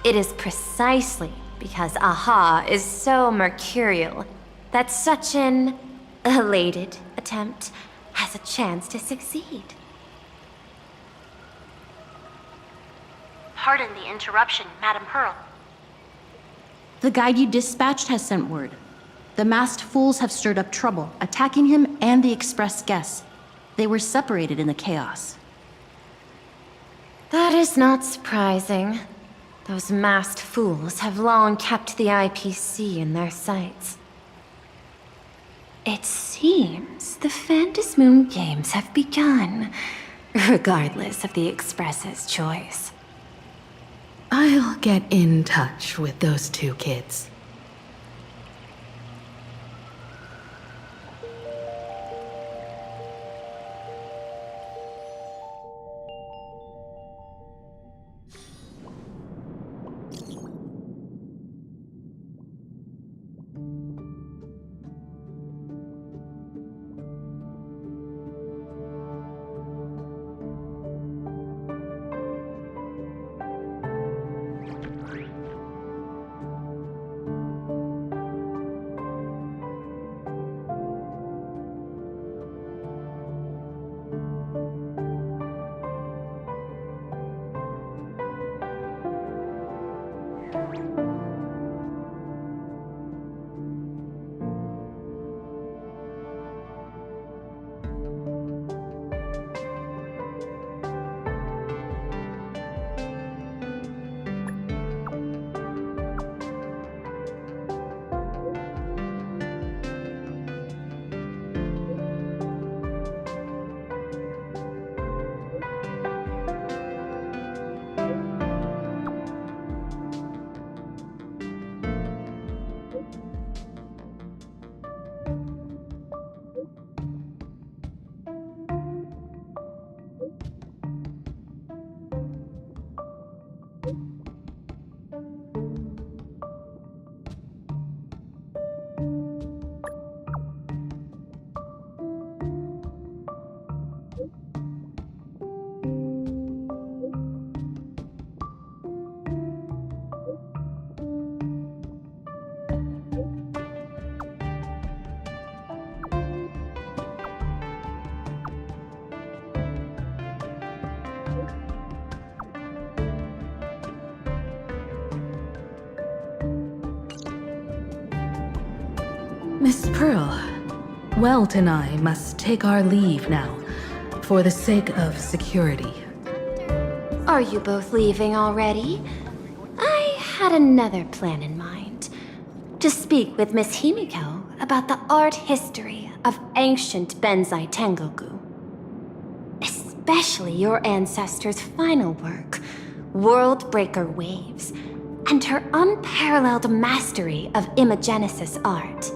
It is precisely because Aha is so mercurial that such an elated attempt has a chance to succeed. Pardon the interruption, Madam Pearl. The guide you dispatched has sent word. The masked fools have stirred up trouble, attacking him and the express guests. They were separated in the chaos. That is not surprising. Those masked fools have long kept the IPC in their sights. It seems the Phantom Moon Games have begun, regardless of the Express's choice. I'll get in touch with those two kids. Miss Pearl, Welt and I must take our leave now, for the sake of security. Are you both leaving already? I had another plan in mind. To speak with Miss Himiko about the art history of ancient Benzai Tengoku. Especially your ancestors' final work, World Breaker Waves, and her unparalleled mastery of imagenesis art.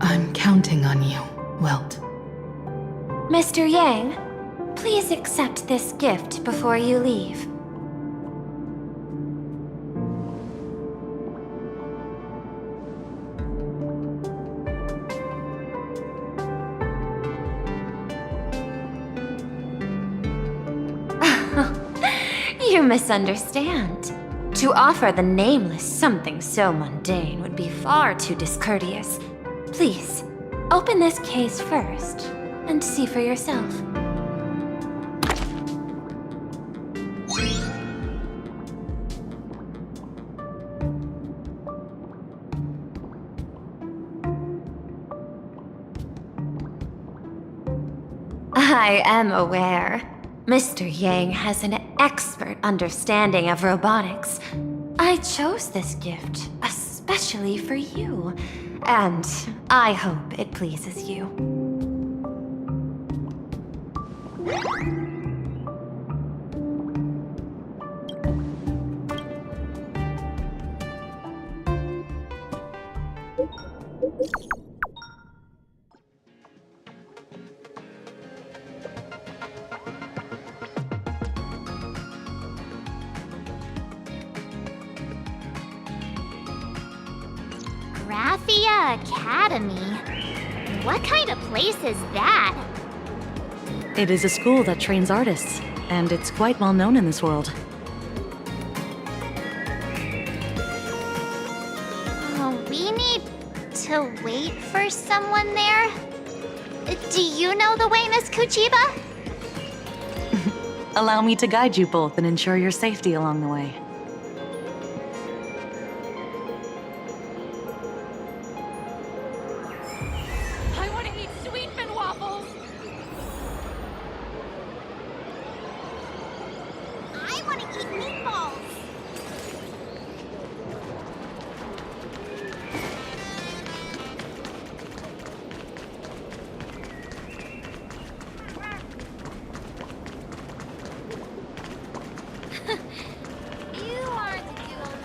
I'm counting on you, Welt. Mr. Yang, please accept this gift before you leave. You misunderstand. To offer the Nameless something so mundane would be far too discourteous. Please, open this case first, and see for yourself. I am aware. Mr. Yang has an expert understanding of robotics. I chose this gift especially for you, and I hope it pleases you. Academy? What kind of place is that? It is a school that trains artists, and it's quite well known in this world. We need to wait for someone there? Do you know the way, Miss Kuchiba? Allow me to guide you both and ensure your safety along the way. I want to eat sweetman waffles! I want to eat meatballs! You aren't a human.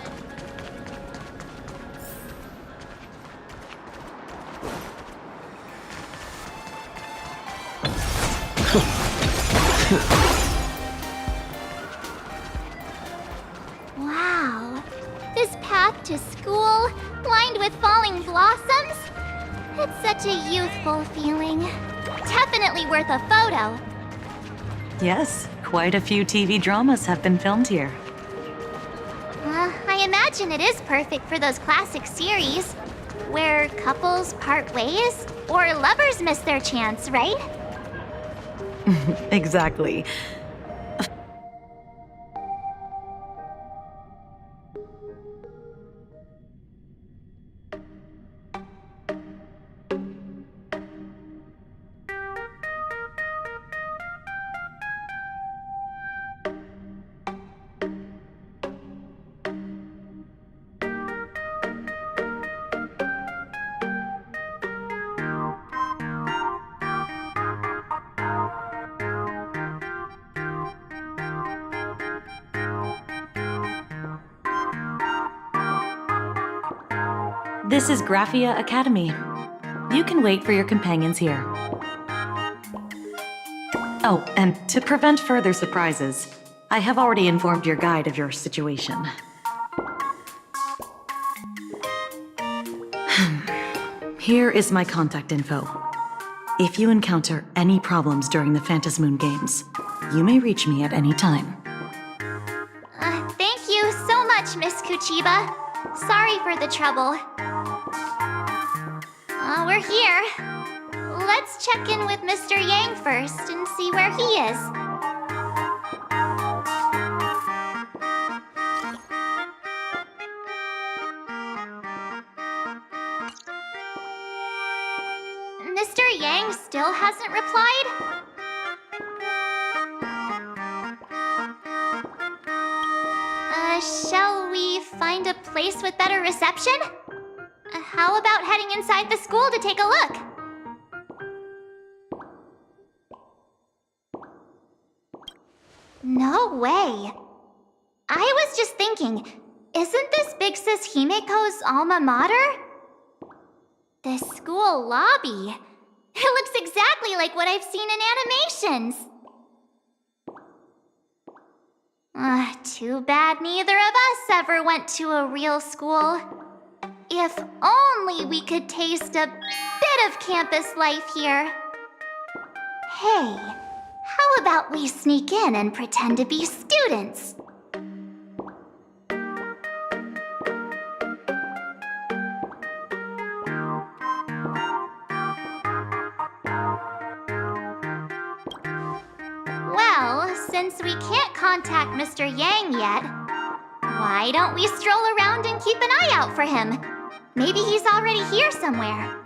Wow. This path to school, lined with falling blossoms. It's such a youthful feeling. Definitely worth a photo. Yes, quite a few TV dramas have been filmed here. I imagine it is perfect for those classic series where couples part ways or lovers miss their chance, right? Exactly. This is Graphia Academy. You can wait for your companions here. Oh, and to prevent further surprises, I have already informed your guide of your situation. Here is my contact info. If you encounter any problems during the Phantasmoon Games, you may reach me at any time. Thank you so much, Miss Kuchiba. Sorry for the trouble. We're here. Let's check in with Mr. Yang first and see where he is. Mr. Yang still hasn't replied? Shall we find a place with better reception? How about heading inside the school to take a look? No way. I was just thinking, isn't this Big Sis Himeko's alma mater? The school lobby. It looks exactly like what I've seen in animations. Too bad neither of us ever went to a real school. If only we could taste a bit of campus life here. Hey, how about we sneak in and pretend to be students? Well, since we can't contact Mr. Yang yet, why don't we stroll around and keep an eye out for him? Maybe he's already here somewhere.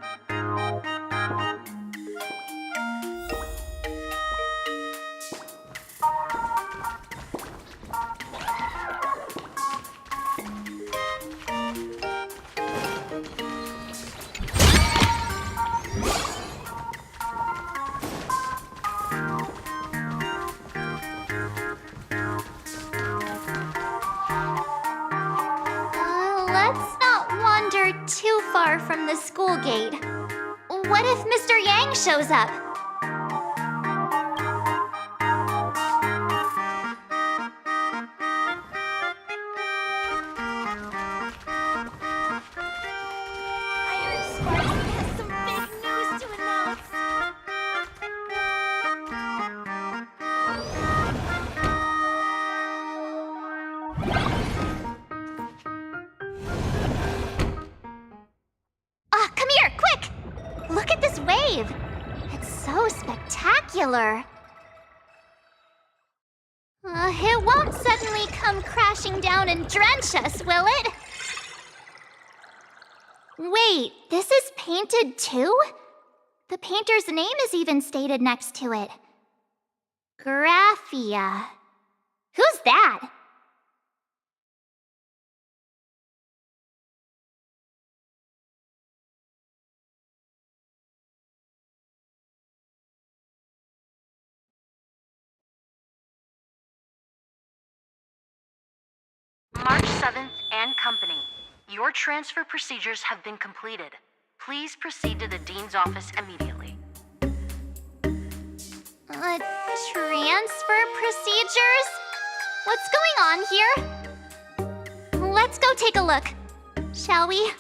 Let's not wander too far from the school gate. What if Mr. Yang shows up? Iron so spectacular. It won't suddenly come crashing down and drench us, will it? Wait, this is painted too? The painter's name is even stated next to it. Graphia. Who's that? March 7th and Company. Your transfer procedures have been completed. Please proceed to the Dean's office immediately. Transfer procedures? What's going on here? Let's go take a look, shall we?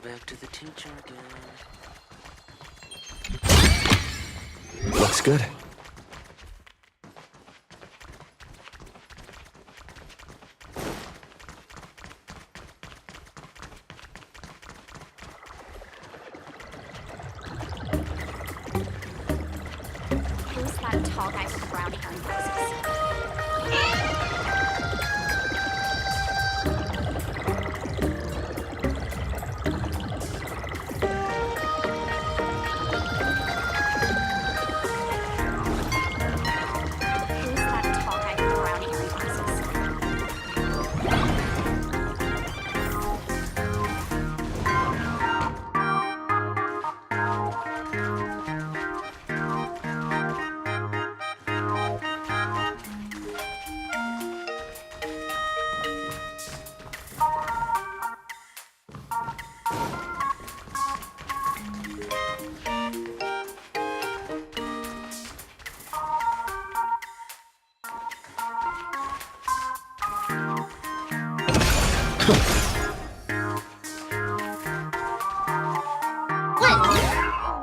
Back to the teacher again. Looks good. Who's that tall guy with the brownie hair and glasses?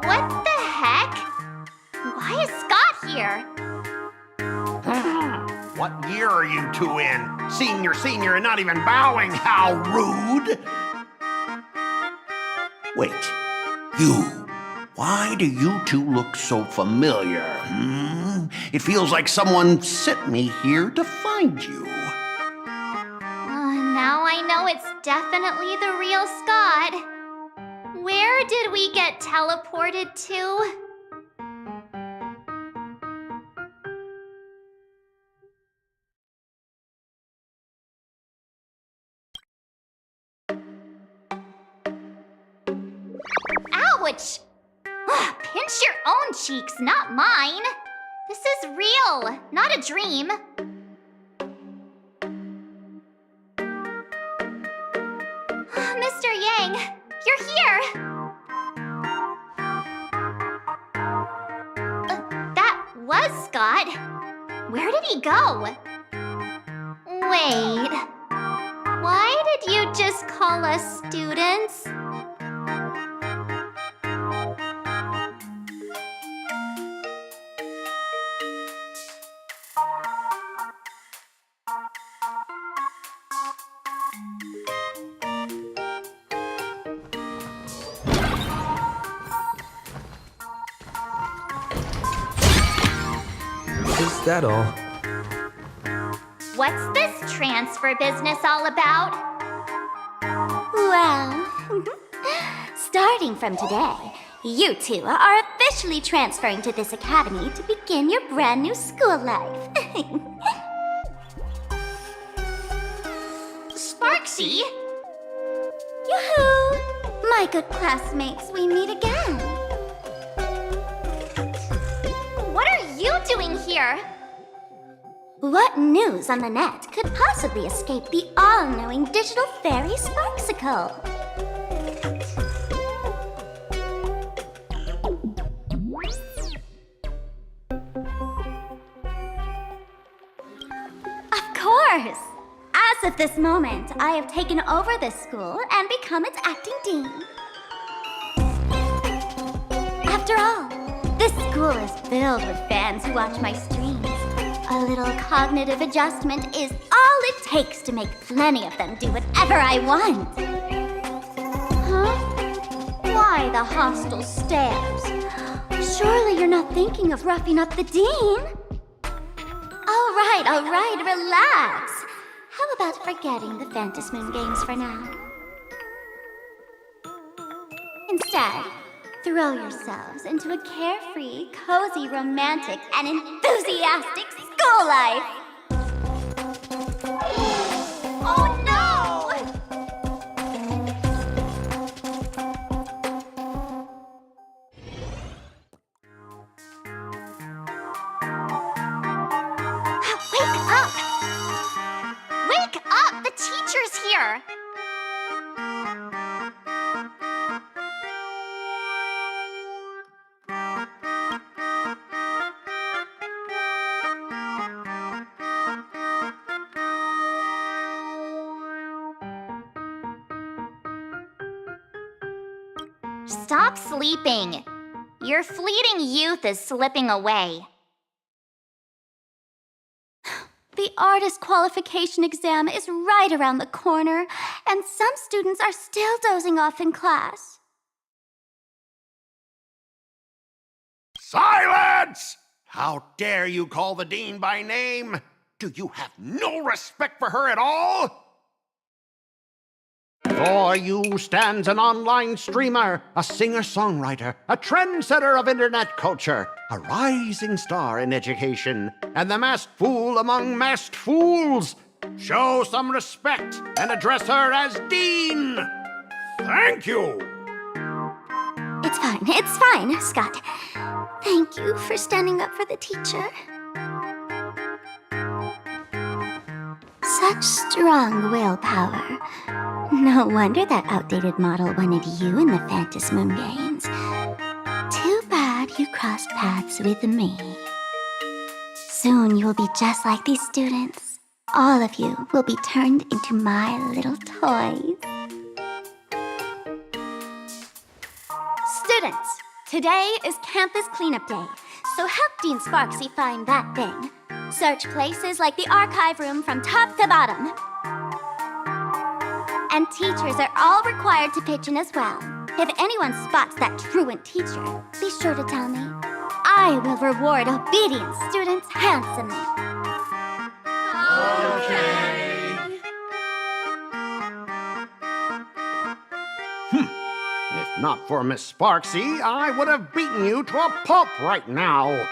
What the heck? Why is Scott here? What year are you two in? Senior, and not even bowing. How rude! Wait, you. Why do you two look so familiar? It feels like someone sent me here to find you. Now I know it's definitely the real Scott. Where did we get teleported to? Ouch! Pinch your own cheeks, not mine. This is real, not a dream. Mr. Yang, you're here! That was Scott. Where did he go? Wait. Why did always call us students. Is that all? What's this transfer business all about? Well, starting from today, you two are officially transferring to this academy to begin your brand new school life. Sparksy! Yoo-hoo! My good classmates, we meet again. What are you doing here? What news on the net could possibly escape the all-knowing digital fairy Sparksicle? Of course! As of this moment, I have taken over this school and become its acting dean. After all, this school is filled with fans who watch my streams. A little cognitive adjustment is all it takes to make plenty of them do whatever I want. Huh? Why the hostile stares? Surely you're not thinking of roughing up the dean? All right, relax. How about forgetting the Phantasmoon games for now? Instead, throw yourselves into a carefree, cozy, romantic, and enthusiastic school life! Oh no! Wake up! Wake up! The teacher's here! Stop sleeping. Your fleeting youth is slipping away. The artist qualification exam is right around the corner, and some students are still dozing off in class. Silence! How dare you call the dean by name? Do you have no respect for her at all? Before you stands an online streamer, a singer-songwriter, a trendsetter of internet culture, a rising star in education, and the masked fool among masked fools. Show some respect and address her as Dean. Thank you. It's fine, Scott. Thank you for standing up for the teacher. Such strong willpower. No wonder that outdated model wanted you in the Phantasmoon games. Too bad you crossed paths with me. Soon you will be just like these students. All of you will be turned into my little toys. Students, today is campus cleanup day, so help Dean Sparksy find that thing. Search places like the archive room from top to bottom. And teachers are all required to pitch in as well. If anyone spots that truant teacher, be sure to tell me. I will reward obedient students handsomely. If not for Miss Sparksy, I would have beaten you to a pulp right now.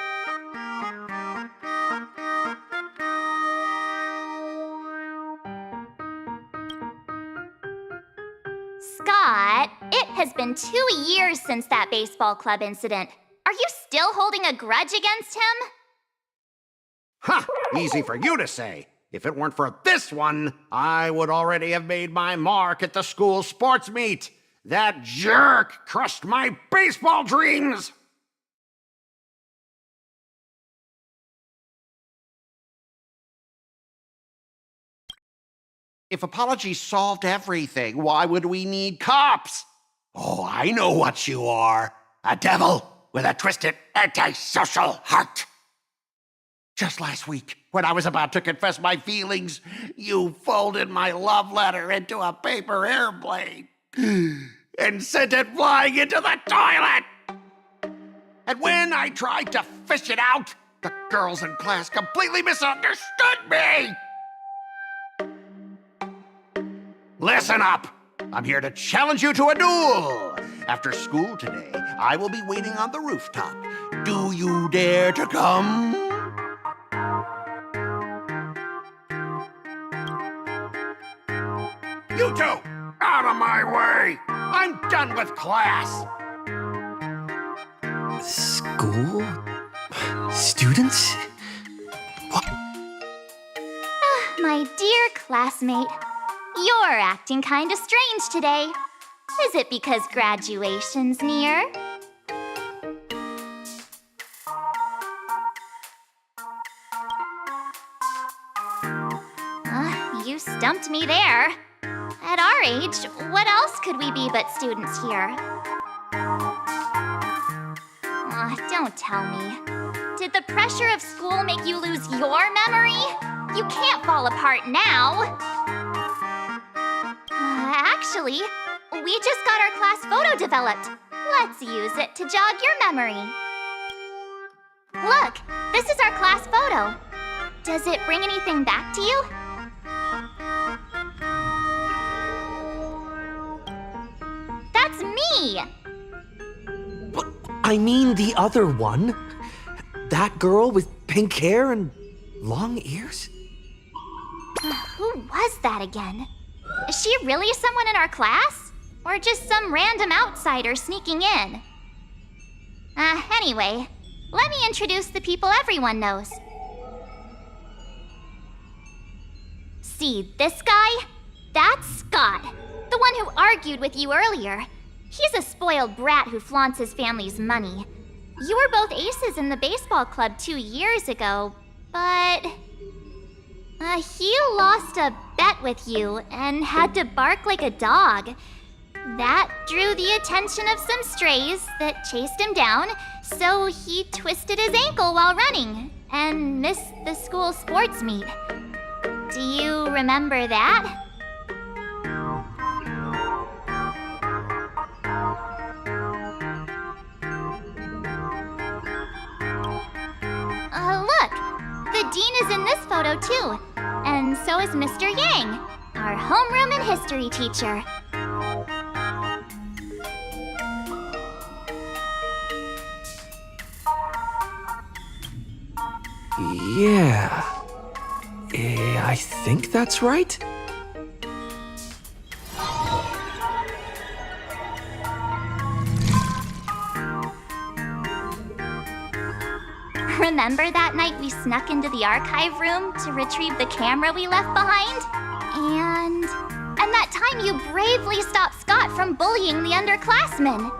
Scott, it has been 2 years since that baseball club incident. Are you still holding a grudge against him? Ha! Easy for you to say. If it weren't for this one, I would already have made my mark at the school sports meet. That jerk crushed my baseball dreams! If apologies solved everything, why would we need cops? Oh, I know what you are. A devil with a twisted, antisocial heart. Just last week, when I was about to confess my feelings, you folded my love letter into a paper airplane and sent it flying into the toilet. And when I tried to fish it out, the girls in class completely misunderstood me. Listen up. I'm here to challenge you to a duel. After school today, I will be waiting on the rooftop. Do you dare to come? You two, out of my way! I'm done with class! School? Students? My dear classmate, you're acting kinda strange today. Is it because graduation's near? You stumped me there. At our age, what else could we be but students here? Don't tell me. Did the pressure of school make you lose your memory? You can't fall apart now. Actually, we just got our class photo developed. Let's use it to jog your memory. Look, this is our class photo. Does it bring anything back to you? That's me! But I mean the other one. That girl with pink hair and long ears? Who was that again? Is she really someone in our class? Or just some random outsider sneaking in? Anyway, let me introduce the people everyone knows. See this guy? That's Scott, the one who argued with you earlier. He's a spoiled brat who flaunts his family's money. You were both aces in the baseball club 2 years ago, but... he lost a bet with you and had to bark like a dog. That drew the attention of some strays that chased him down, so he twisted his ankle while running and missed the school sports meet. Do you remember that? Look! The dean is in this photo too, and so is Mr. Yang, our homeroom and history teacher. Yeah. I think that's right. Remember that night we snuck into the archive room to retrieve the camera we left behind? And that time you bravely stopped Scott from bullying the underclassmen.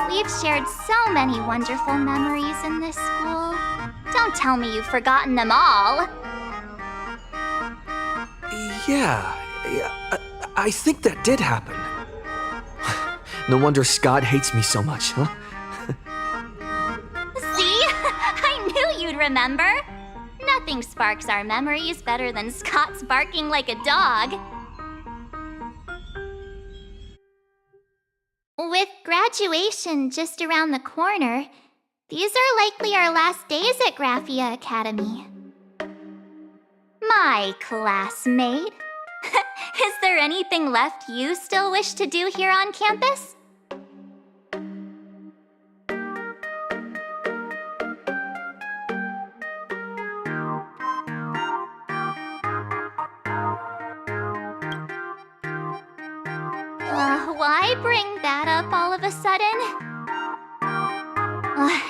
We've shared so many wonderful memories in this school. Don't tell me you've forgotten them all. Yeah, I think that did happen. No wonder Scott hates me so much, huh? See? I knew you'd remember. Nothing sparks our memories better than Scott's barking like a dog. With graduation just around the corner, these are likely our last days at Graphia Academy. My classmate. Is there anything left you still wish to do here on campus? Why bring that up all of a sudden?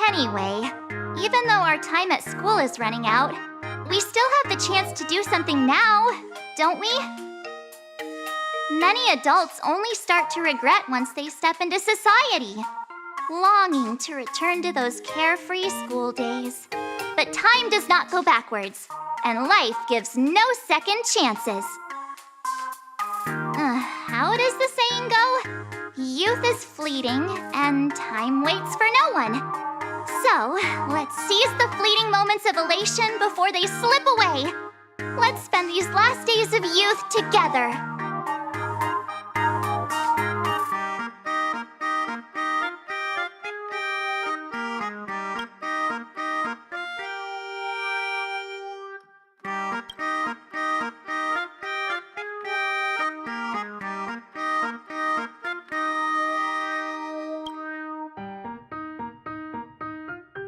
Anyway, even though our time at school is running out, we still have the chance to do something now, don't we? Many adults only start to regret once they step into society, longing to return to those carefree school days. But time does not go backwards, and life gives no second chances. Youth is fleeting, and time waits for no one. So, let's seize the fleeting moments of elation before they slip away. Let's spend these last days of youth together.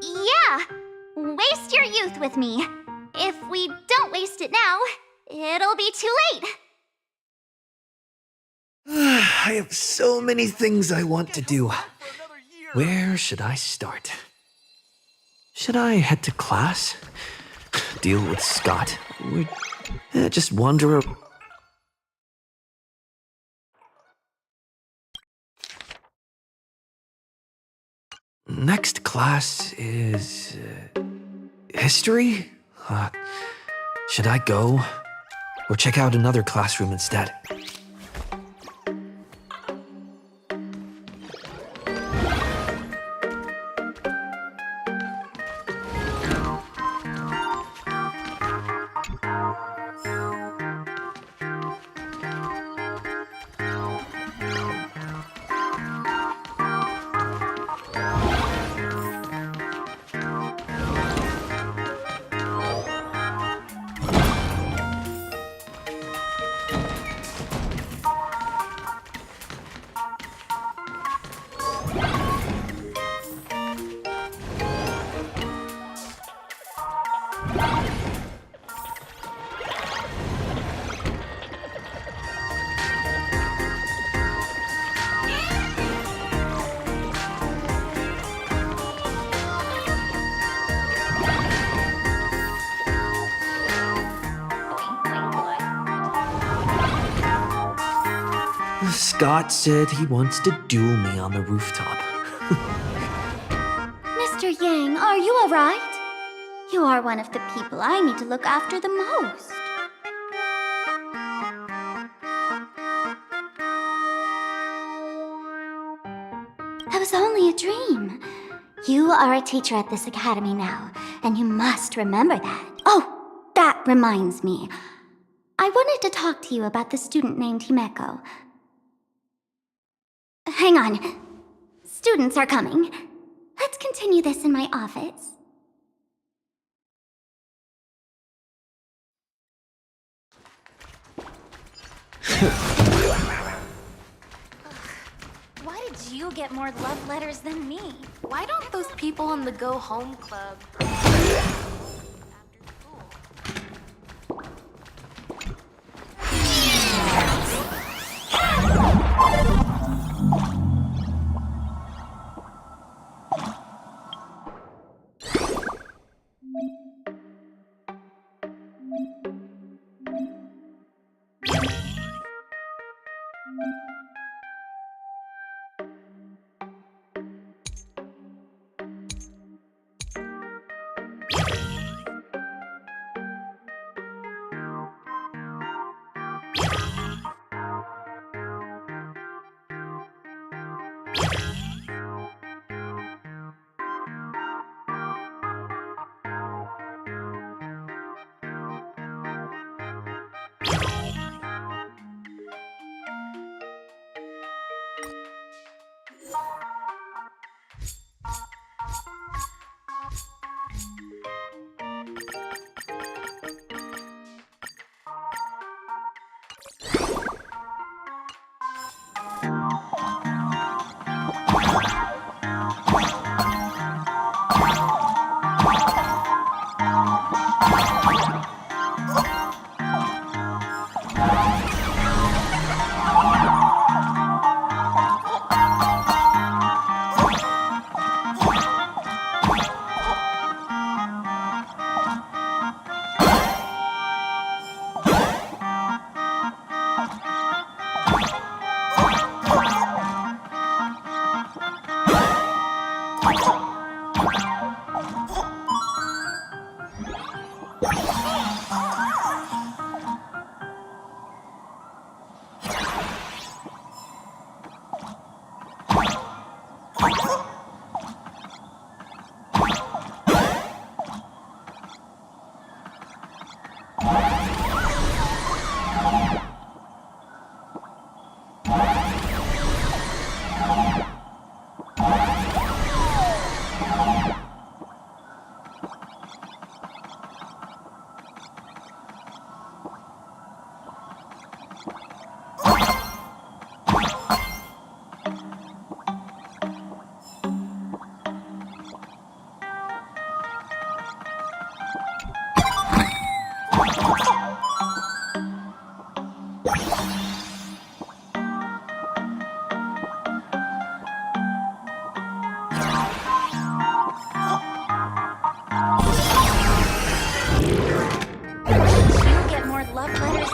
Yeah! Waste your youth with me. If we don't waste it now, it'll be too late. I have so many things I want to do. Where should I start? Should I head to class? Deal with Scott? Or just wander around? Next class is... history? Should I go? Or check out another classroom instead? Scott said he wants to duel me on the rooftop. Mr. Yang, are you alright? You are one of the people I need to look after the most. That was only a dream. You are a teacher at this academy now, and you must remember that. Oh, that reminds me. I wanted to talk to you about the student named Himeko. Hang on. Students are coming. Let's continue this in my office. Why did you get more love letters than me? Why don't those people in the Go Home Club...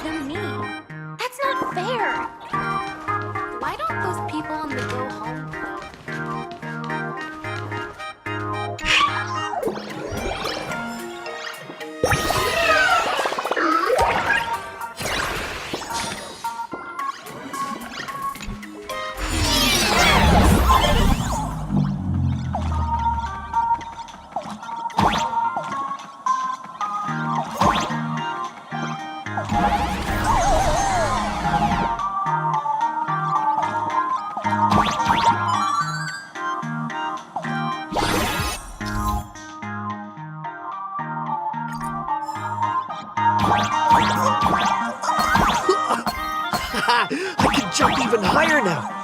than me. That's not fair. Why don't those people on the go home club? I can jump even higher now.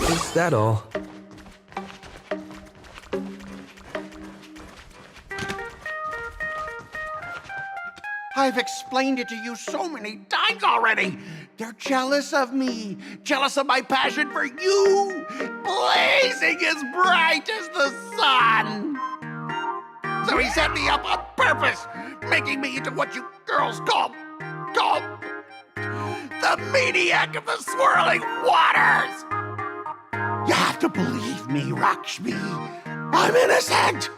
Is that all? I've explained it to you so many times already. They're jealous of me, jealous of my passion for you, blazing as bright as the sun. So he set me up on purpose, making me into what you girls call the maniac of the swirling waters. You have to believe me, Lakshmi. I'm innocent.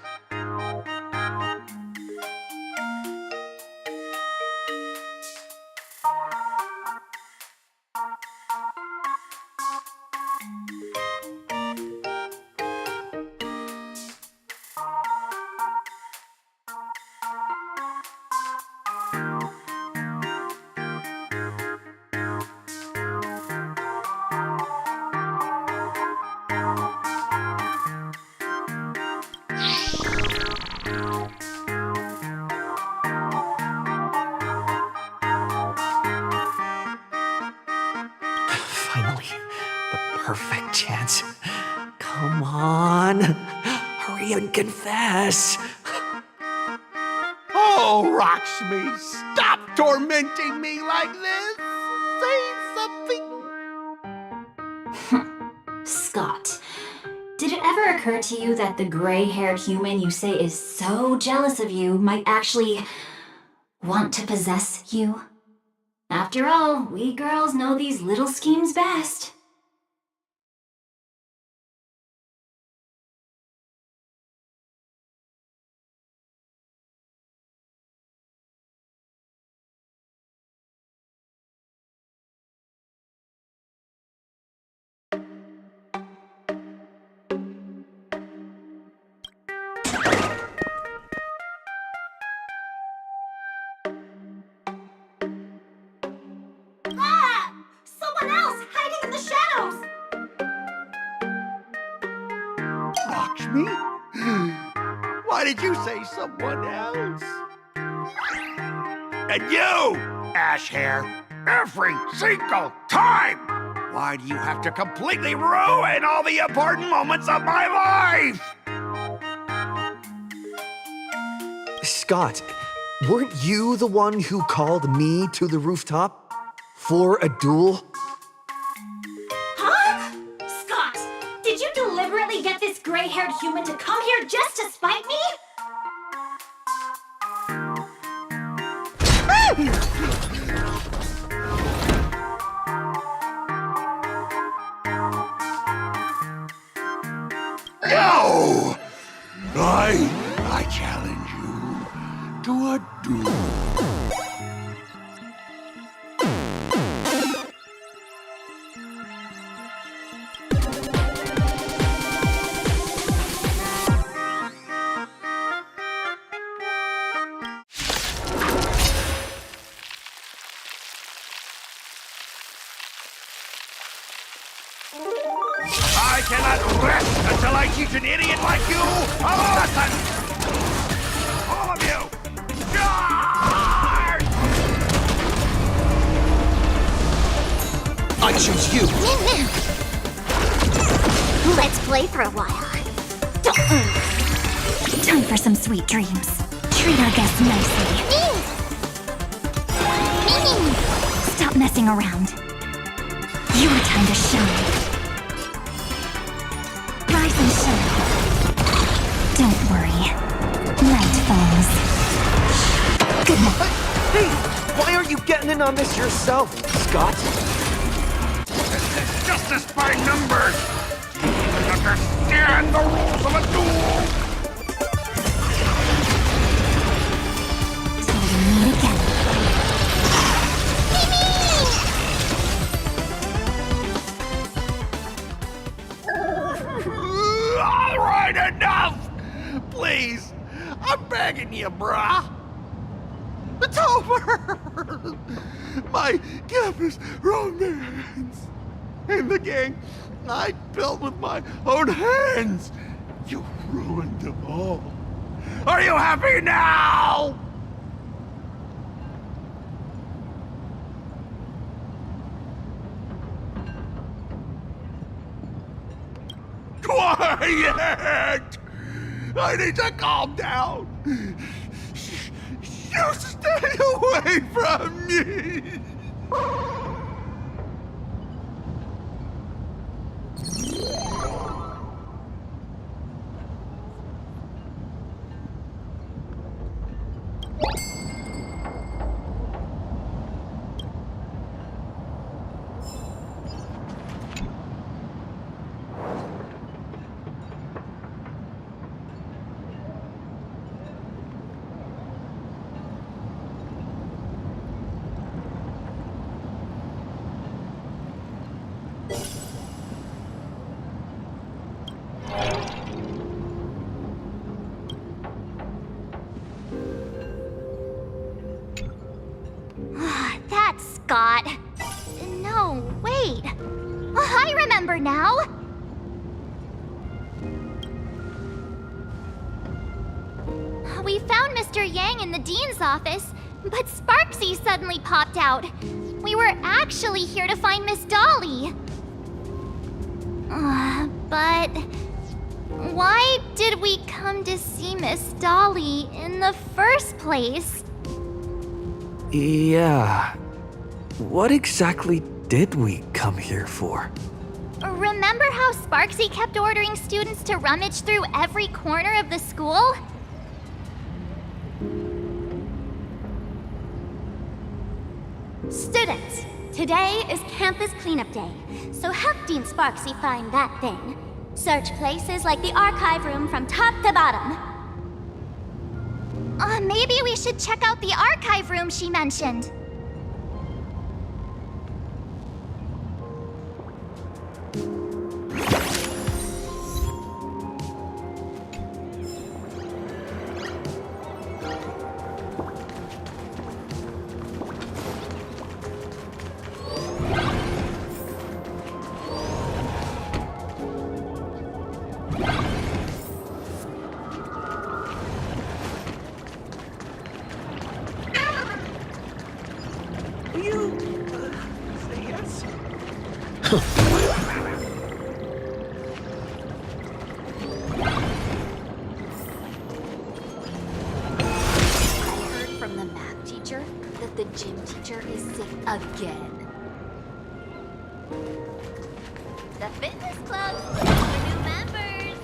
Finally, the perfect chance. Come on, hurry and confess. Oh, Lakshmi, stop tormenting me like this. Say something. Scott, did it ever occur to you that the gray-haired human you say is so jealous of you might actually want to possess you? After all, we girls know these little schemes best. Someone else hiding in the shadows! Lakshmi? Why did you say someone else? And you, ash hair, every single time! Why do you have to completely ruin all the important moments of my life? Scott, weren't you the one who called me to the rooftop? For a duel? Huh? Scott, did you deliberately get this gray-haired human to come here just to spite me? No! I challenge you to a duel. I cannot rest until I teach an idiot like you a lesson! All of you! Charge! I choose you! Let's play for a while. Time for some sweet dreams. Treat our guests nicely. Me! Stop messing around. Your time to shine. Rise and shine. Don't worry. Night falls. Good night. Hey, why aren't you getting in on this yourself, Scott? It's justice by numbers. You don't understand the rules of a duel. Till we meet again. All right, enough! Please, I'm begging you, brah. It's over! My campus romance and the gang I built with my own hands. You ruined them all. Are you happy now? Quiet! I need to calm down. You stay away from me! That's Scott. No, wait. I remember now. We found Mr. Yang in the dean's office, but Sparksy suddenly popped out. We were actually here to find Miss Dolly. But why did we come to see Miss Dolly in the first place? Yeah. What exactly did we come here for? Remember how Sparksy kept ordering students to rummage through every corner of the school? Students, today is campus cleanup day, so help Dean Sparksy find that thing. Search places like the archive room from top to bottom. Maybe we should check out the archive room she mentioned. The gym teacher is sick again. The fitness club for new members.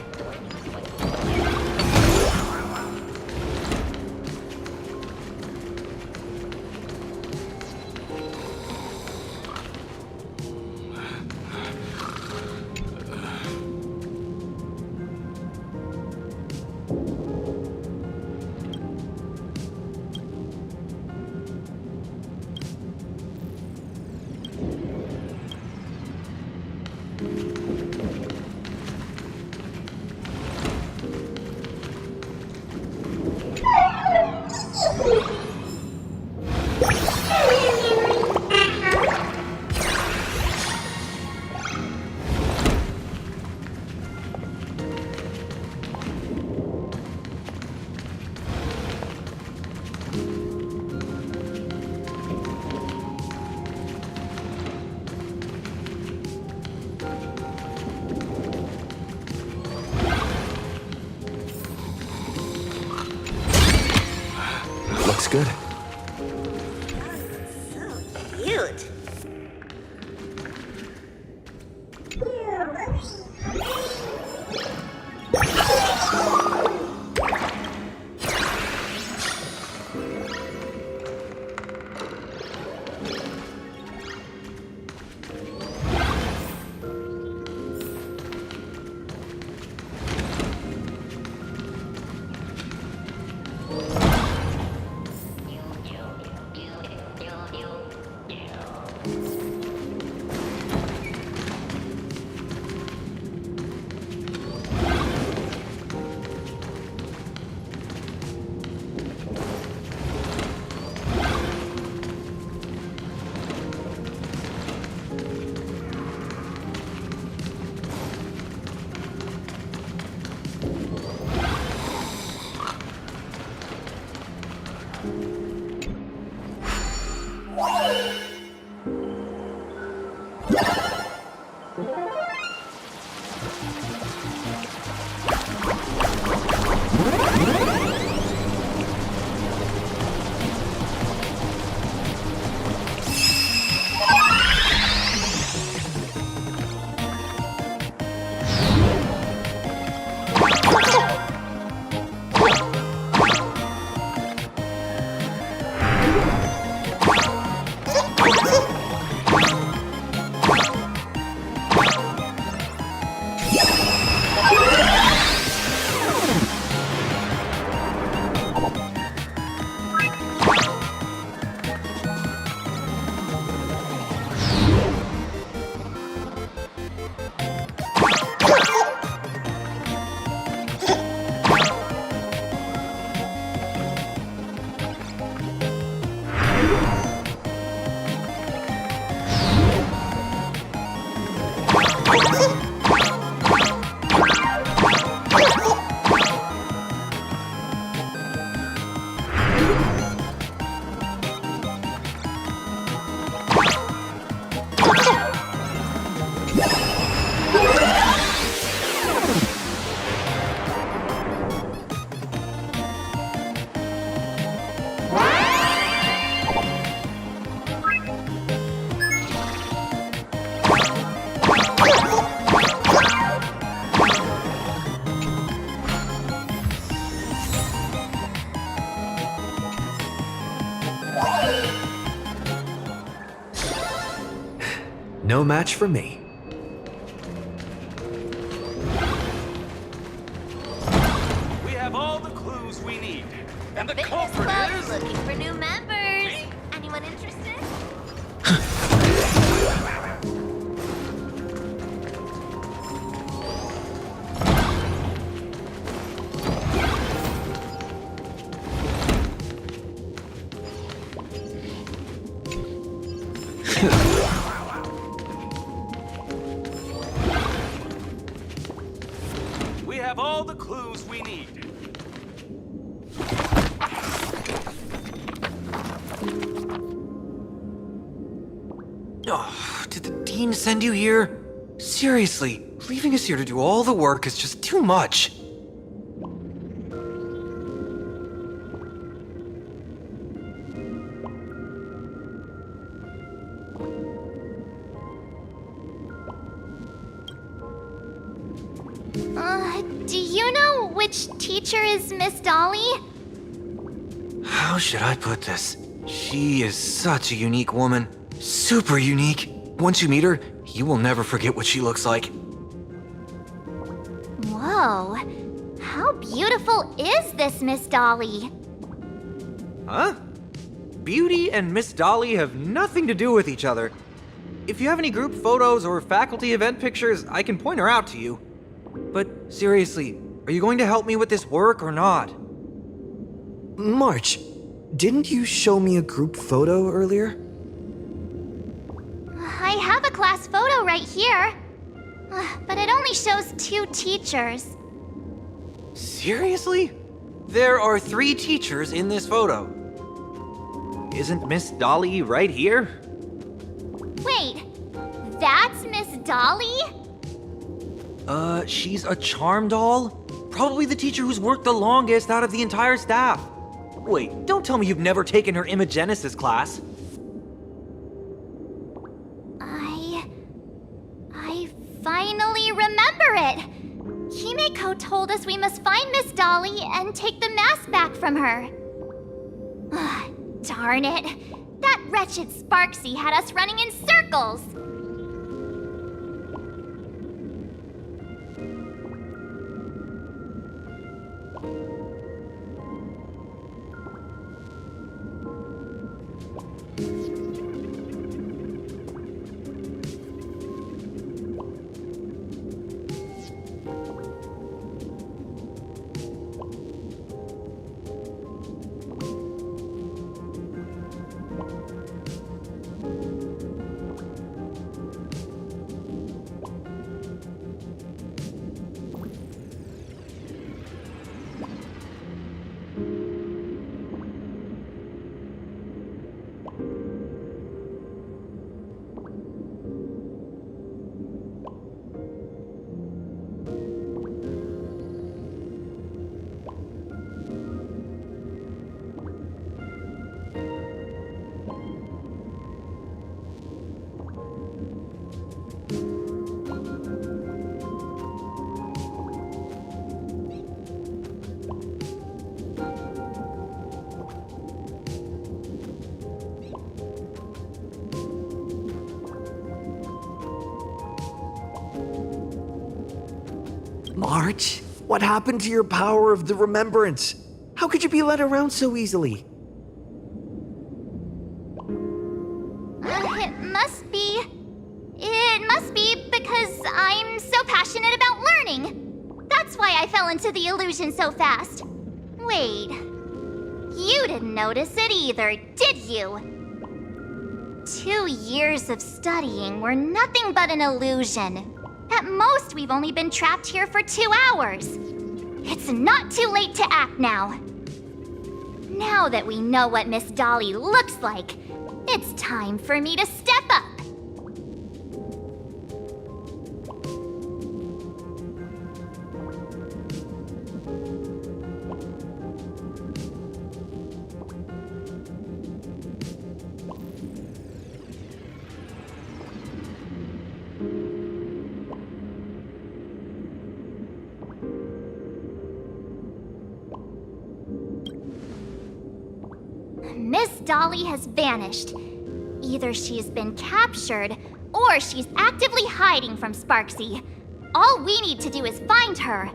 looks good. Cute. No match for me. We have all the clues we need. And the Fitness culprit Club's is... looking for new members. Anyone interested? We have all the clues we need. Oh, did the dean send you here? Seriously, leaving us here to do all the work is just too much. Do you know which teacher is Miss Dolly? How should I put this? She is such a unique woman. Super unique. Once you meet her, you will never forget what she looks like. Whoa. How beautiful is this Miss Dolly? Huh? Beauty and Miss Dolly have nothing to do with each other. If you have any group photos or faculty event pictures, I can point her out to you. But seriously, are you going to help me with this work or not? March, didn't you show me a group photo earlier? I have a class photo right here. But it only shows 2 teachers. Seriously? There are 3 teachers in this photo. Isn't Miss Dolly right here? Wait, that's Miss Dolly? She's a charm doll? Probably the teacher who's worked the longest out of the entire staff. Wait, don't tell me you've never taken her Imagenesis class. I finally remember it! Himeko told us we must find Miss Dolly and take the mask back from her. Darn it! That wretched Sparksy had us running in circles! March, what happened to your power of the remembrance? How could you be led around so easily? It must be because I'm so passionate about learning. That's why I fell into the illusion so fast. Wait, you didn't notice it either, did you? 2 years of studying were nothing but an illusion. At most, we've only been trapped here for 2 hours. It's not too late to act now. Now that we know what Miss Dolly looks like, it's time for me to step up. Miss Dolly has vanished. Either she's been captured, or she's actively hiding from Sparksy. All we need to do is find her.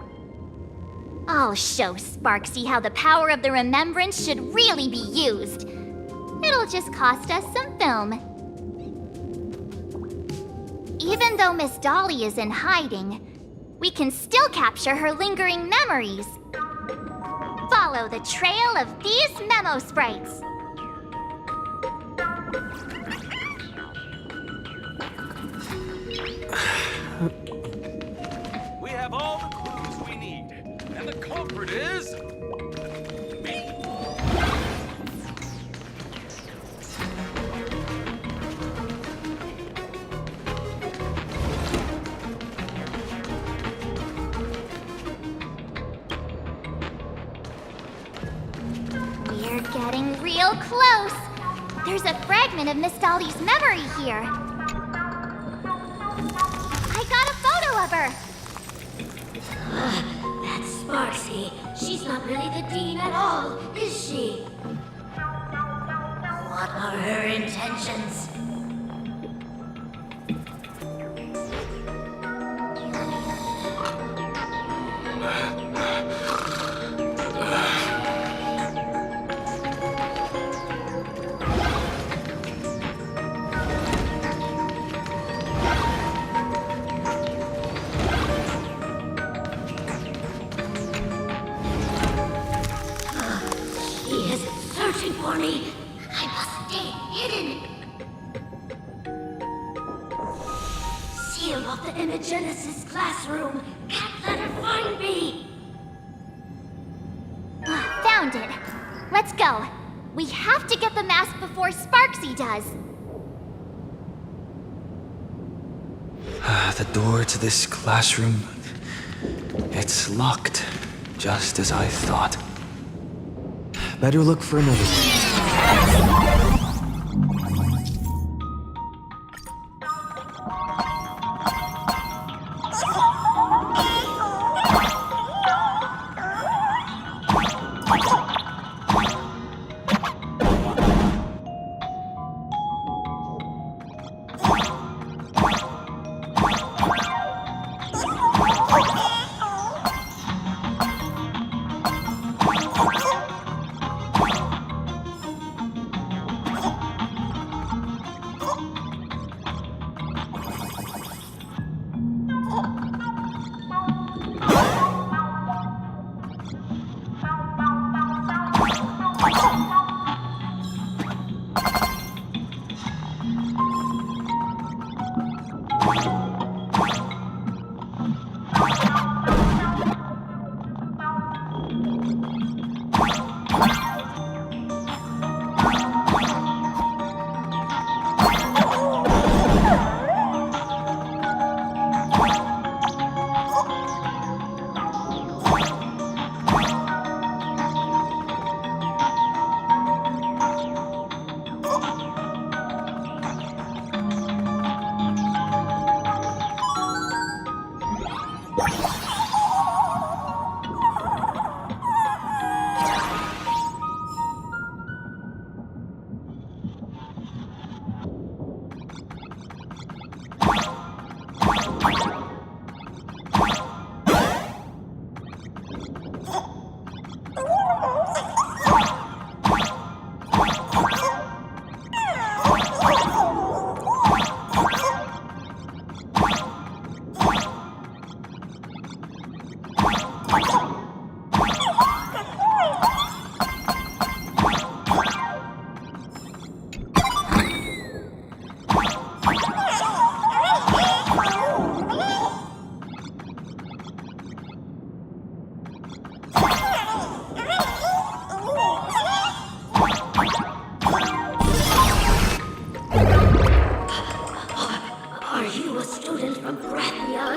I'll show Sparksy how the power of the remembrance should really be used. It'll just cost us some film. Even though Miss Dolly is in hiding, we can still capture her lingering memories. Follow the trail of these memo sprites. We have all the clues we need, and the culprit is me. We're getting real close. There's a fragment of Miss Dolly's memory here. I got a photo of her. That's Sparksy. She's not really the dean at all, is she? What are her intentions? For me, I must stay hidden. Seal off the Imagenesis classroom. Can't let her find me. Found it. Let's go. We have to get the mask before Sparksy does. The door to this classroom, it's locked, just as I thought. Better look for another one.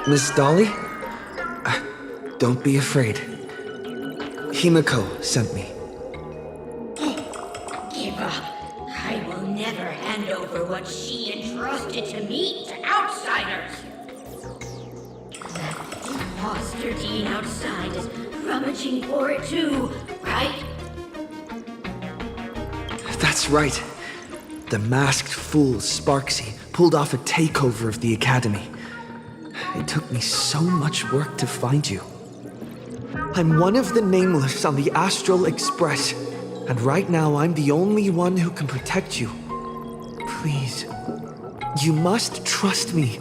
Miss Dolly? Don't be afraid. Himiko sent me. Give up. I will never hand over what she entrusted to me to outsiders. That imposter dean outside is rummaging for it too, right? That's right. The masked fool Sparksy pulled off a takeover of the academy. It took me so much work to find you. I'm one of the Nameless on the Astral Express, and right now I'm the only one who can protect you. Please, you must trust me.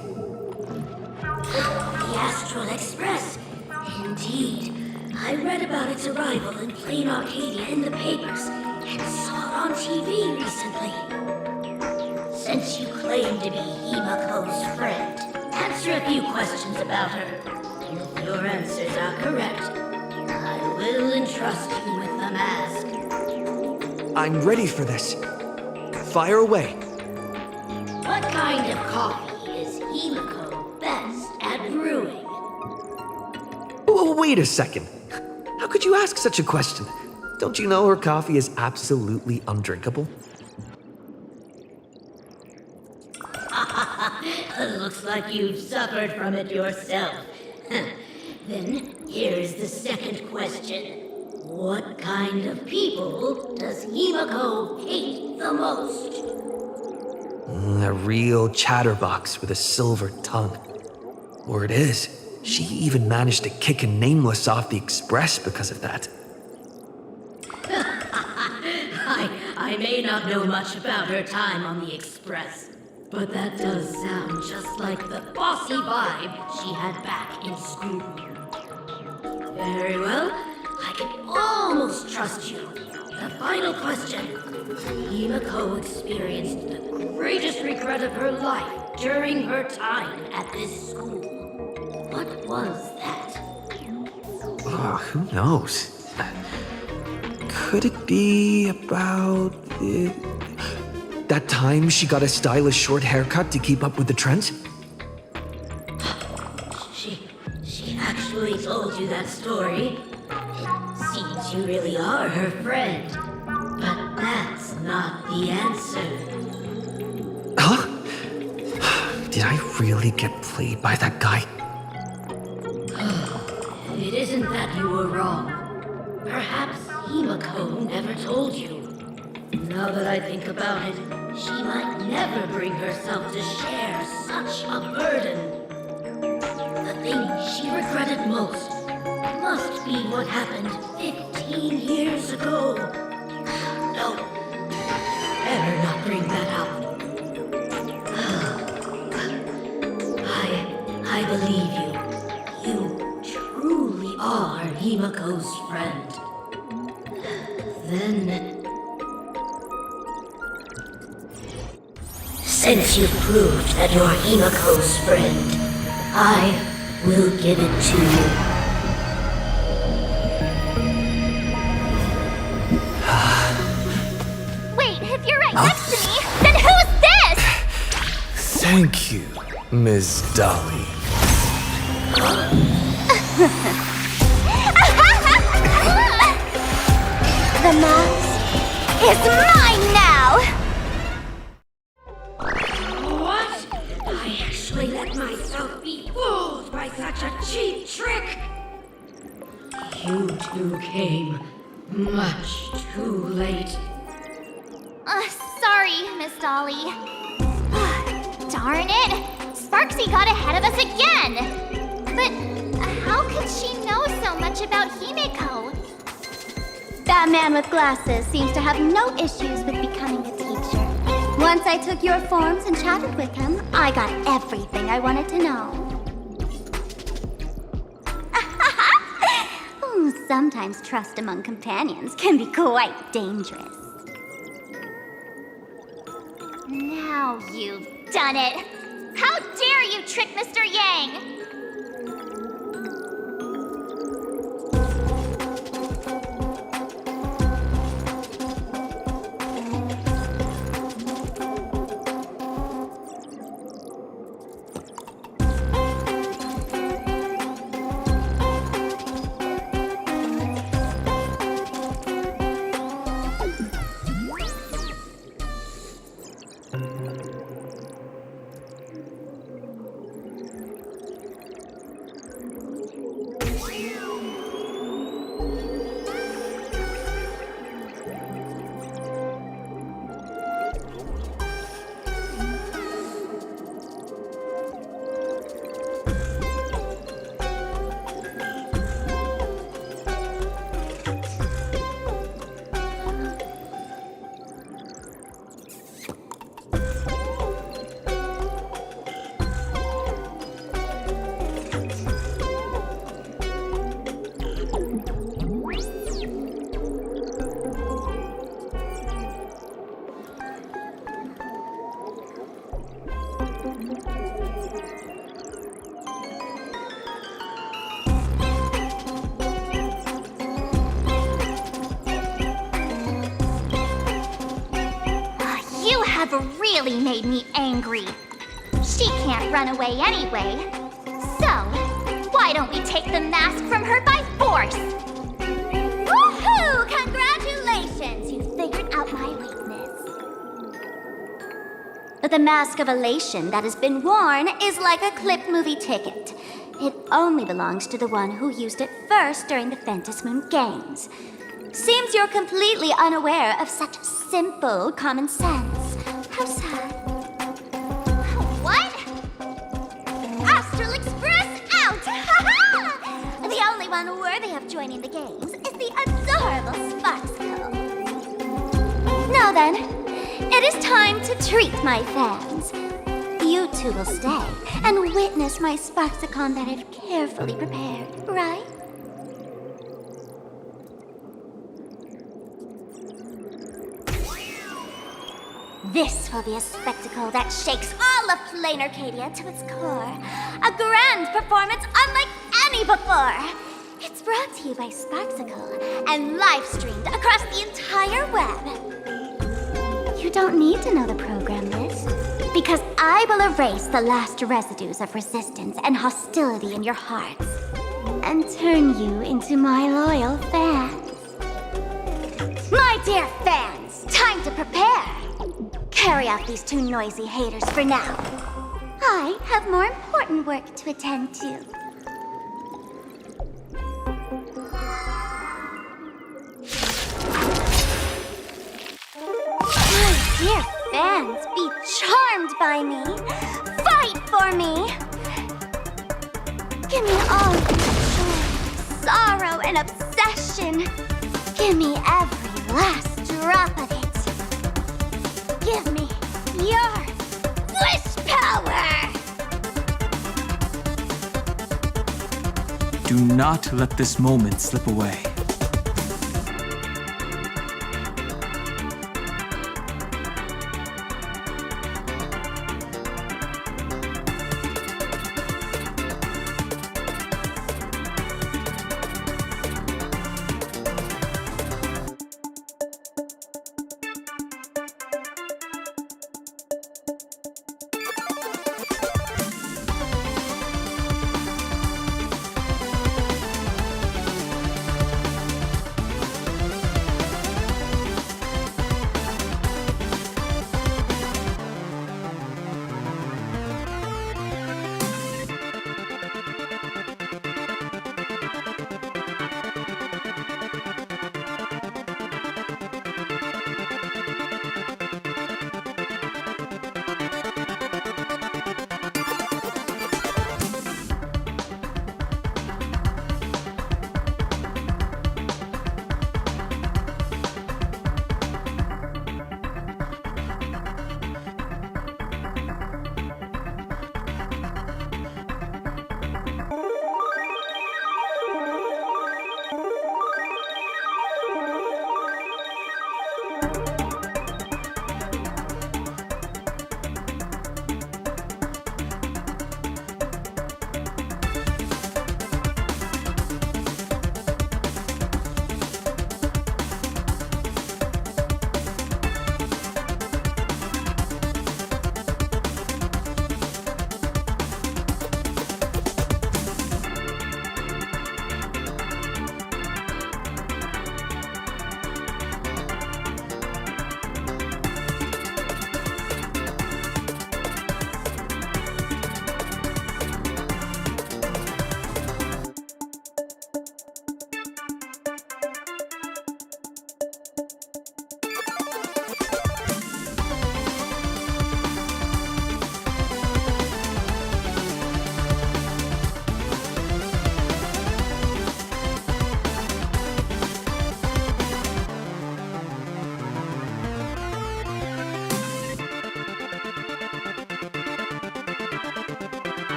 The Astral Express? Indeed. I read about its arrival in Plain Arcadia in the papers, and saw it on TV recently. Since you claim to be Himiko's friend, answer a few questions about her. If your answers are correct, I will entrust you with the mask. I'm ready for this. Fire away. What kind of coffee is Himiko best at brewing? Oh, wait a second. How could you ask such a question? Don't you know her coffee is absolutely undrinkable? Looks like you've suffered from it yourself. Then here's the second question. What kind of people does Himiko hate the most? A real chatterbox with a silver tongue. Word is, she even managed to kick a Nameless off the Express because of that. I may not know much about her time on the Express, but that does sound just like the bossy vibe she had back in school. Very well, I can almost trust you. The final question. Himiko experienced the greatest regret of her life during her time at this school. What was that? Oh, who knows? Could it be about that time she got a stylish short haircut to keep up with the trends? She actually told you that story. It seems you really are her friend. not the answer. Huh? Did I really get played by that guy? It isn't that you were wrong. Perhaps Himiko never told you. Now that I think about it, she might never bring herself to share such a burden. The thing she regretted most must be what happened 15 years ago. No, better not bring that up. I believe you. You truly are Himiko's friend. Then, since you've proved that you're Himiko's friend, I will give it to you. Wait, if you're right next to me, then who's this? Thank you, Ms. Dolly. The mask is mine now! What? I actually let myself be fooled by such a cheap trick? You two came much too late. Sorry, Miss Dolly. Darn it! Sparksy got ahead of us again! But how could she know so much about Himiko? That man with glasses seems to have no issues with becoming a teacher. Once I took your forms and chatted with him, I got everything I wanted to know. Sometimes trust among companions can be quite dangerous. Now you've done it! How dare you trick Mr. Yang! Really made me angry. She can't run away anyway. So, why don't we take the mask from her by force? Woohoo! Congratulations! You figured out my weakness. But the mask of elation that has been worn is like a clip movie ticket. It only belongs to the one who used it first during the Fantasy Moon Games. Seems you're completely unaware of such simple common sense. How sad. What? Astral Express out! The only one worthy of joining the games is the adorable Sparksicle. Now then, it is time to treat my fans. You two will stay and witness my Sparksicon that I've carefully prepared, right? This will be a spectacle that shakes all of plain Arcadia to its core. A grand performance unlike any before. It's brought to you by Sparksicle and live-streamed across the entire web. You don't need to know the program list, because I will erase the last residues of resistance and hostility in your hearts and turn you into my loyal fans. My dear fans, time to prepare. Carry out these two noisy haters for now. I have more important work to attend to. My dear fans, be charmed by me. Fight for me. Give me all of your joy, sorrow, and obsession. Give me every last drop of it. Give me your wish power! Do not let this moment slip away.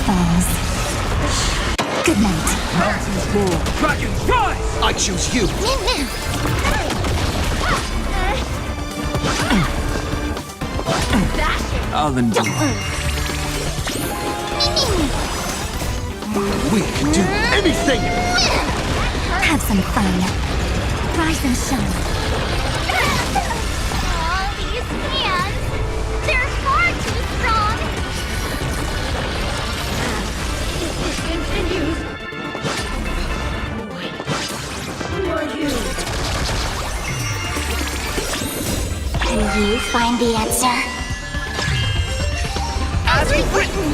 Falls. Good night. Mountains roar, dragons rise! I choose you! I'll endure. We can do anything! Have some fun. Rise and shine. All these hands, they're far too strong. If this continues... Wait, who are you? Do you find the answer? As we've written!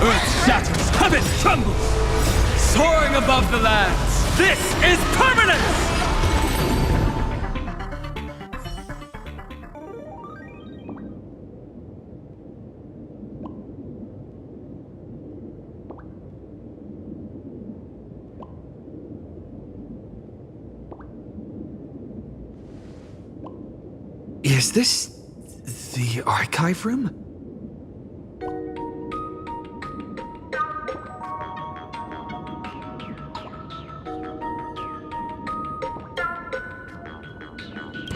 Earth shatters, heaven trembles! Soaring above the lands, this is permanence! Is this the archive room?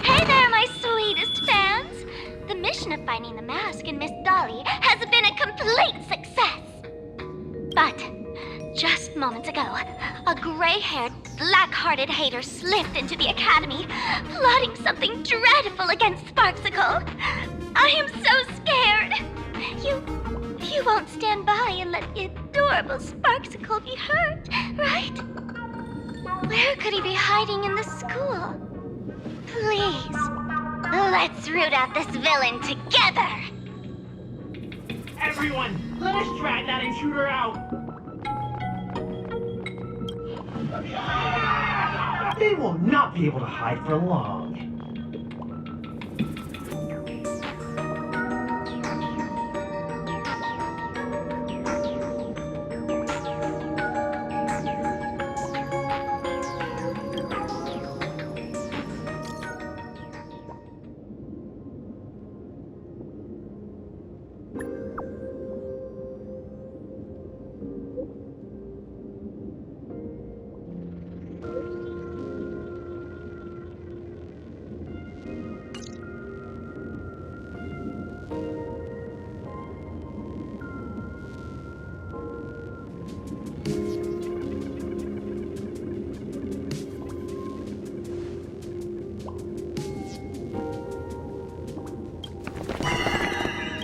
Hey there, my sweetest fans! The mission of finding the mask and Miss Dolly has been a complete success. But just moments ago, a gray-haired, black-hearted hater slipped into the academy, plotting something dreadful against Sparksicle. I am so scared. You won't stand by and let the adorable Sparksicle be hurt, right? Where could he be hiding in the school? Please, let's root out this villain together! Everyone, let us drag that intruder out! They will not be able to hide for long.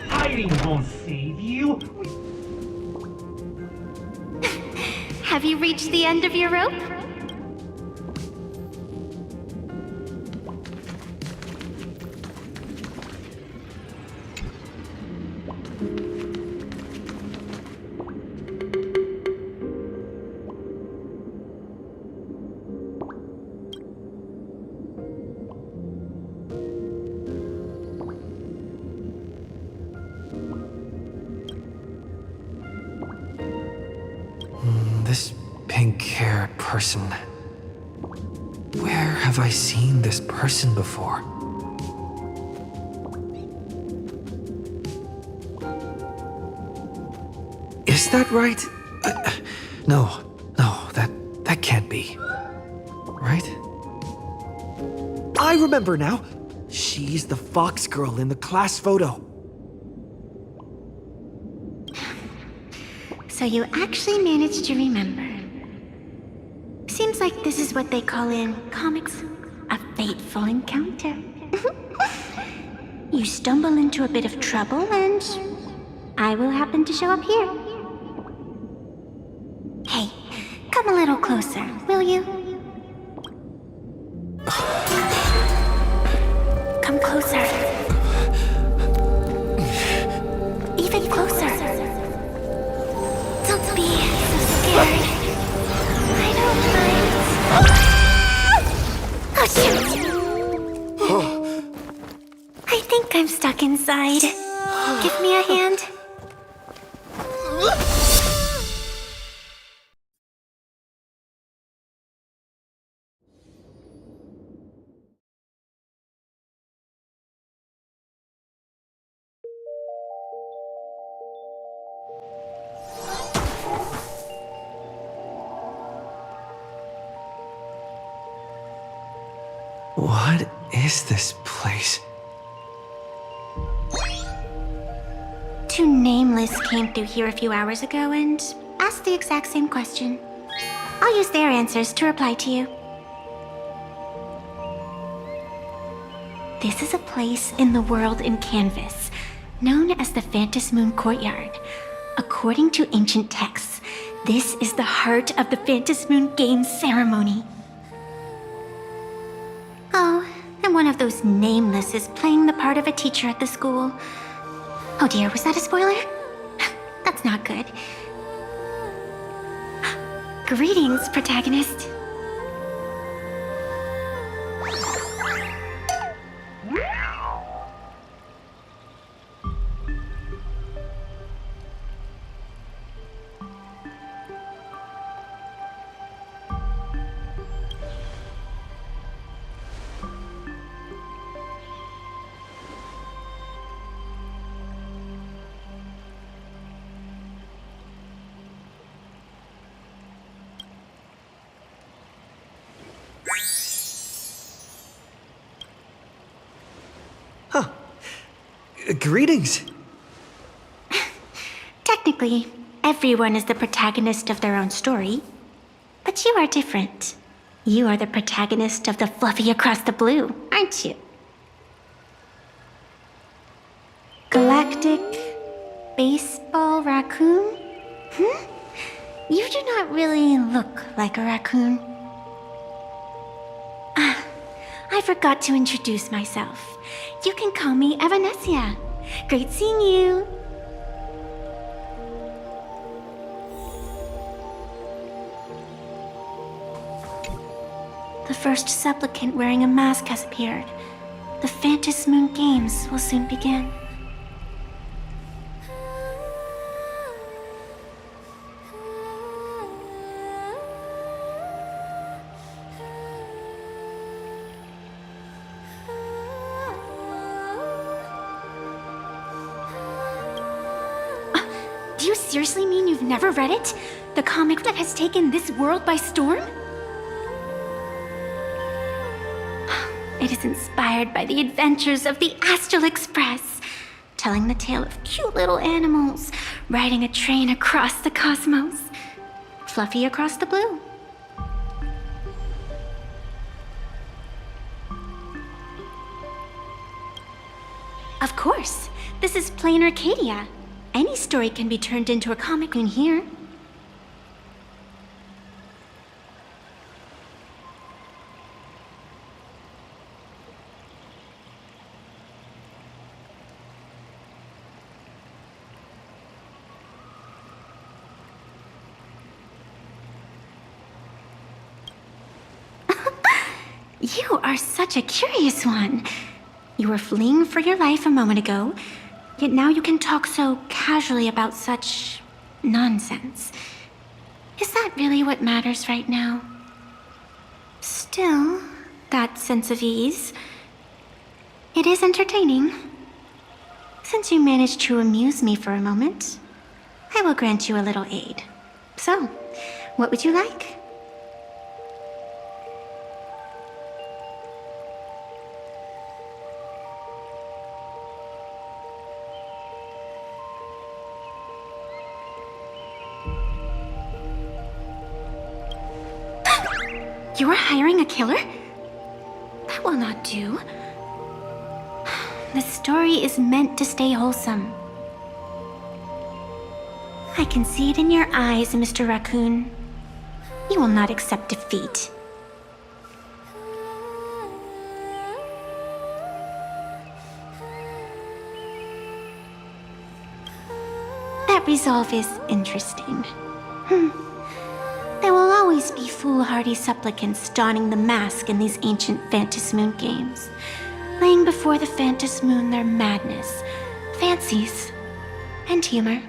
Hiding won't save you. Have you reached the end of your rope? This pink-haired person. Where have I seen this person before? Is that right? No, that can't be. Right? I remember now. She's the fox girl in the class photo. So you actually managed to remember. Seems like this is what they call in comics a fateful encounter. You stumble into a bit of trouble and I will happen to show up here. Hey, come a little closer, will you? Come closer. Even closer. Don't be so scared. I don't mind. Oh, shoot! I think I'm stuck inside. Give me a hand. What is this place? Two Nameless came through here a few hours ago and asked the exact same question. I'll use their answers to reply to you. This is a place in the world in Canvas, known as the Phantasmoon Courtyard. According to ancient texts, this is the heart of the Phantasmoon Games ceremony. Oh, and one of those nameless is playing the part of a teacher at the school. Oh dear, was that a spoiler? That's not good. Greetings, protagonist. Greetings. Technically, everyone is the protagonist of their own story. But you are different. You are the protagonist of the Fluffy Across the Blue, aren't you? Galactic baseball raccoon? You do not really look like a raccoon. I forgot to introduce myself. You can call me Evanessia. Great seeing you. The first supplicant wearing a mask has appeared. The Phantom Moon Games will soon begin. Do you seriously mean you've never read it? The comic that has taken this world by storm? It is inspired by the adventures of the Astral Express, telling the tale of cute little animals riding a train across the cosmos. Fluffy Across the Blue. Of course, this is plain Arcadia. Any story can be turned into a comic in here. You are such a curious one. You were fleeing for your life a moment ago, yet now you can talk so casually about such nonsense. Is that really what matters right now? Still, that sense of ease, it is entertaining. Since you managed to amuse me for a moment, I will grant you a little aid. So, what would you like? You are hiring a killer? That will not do. The story is meant to stay wholesome. I can see it in your eyes, Mr. Raccoon. You will not accept defeat. That resolve is interesting. There will always be foolhardy supplicants donning the mask in these ancient Phantom Moon games, laying before the Phantom Moon their madness, fancies, and humor.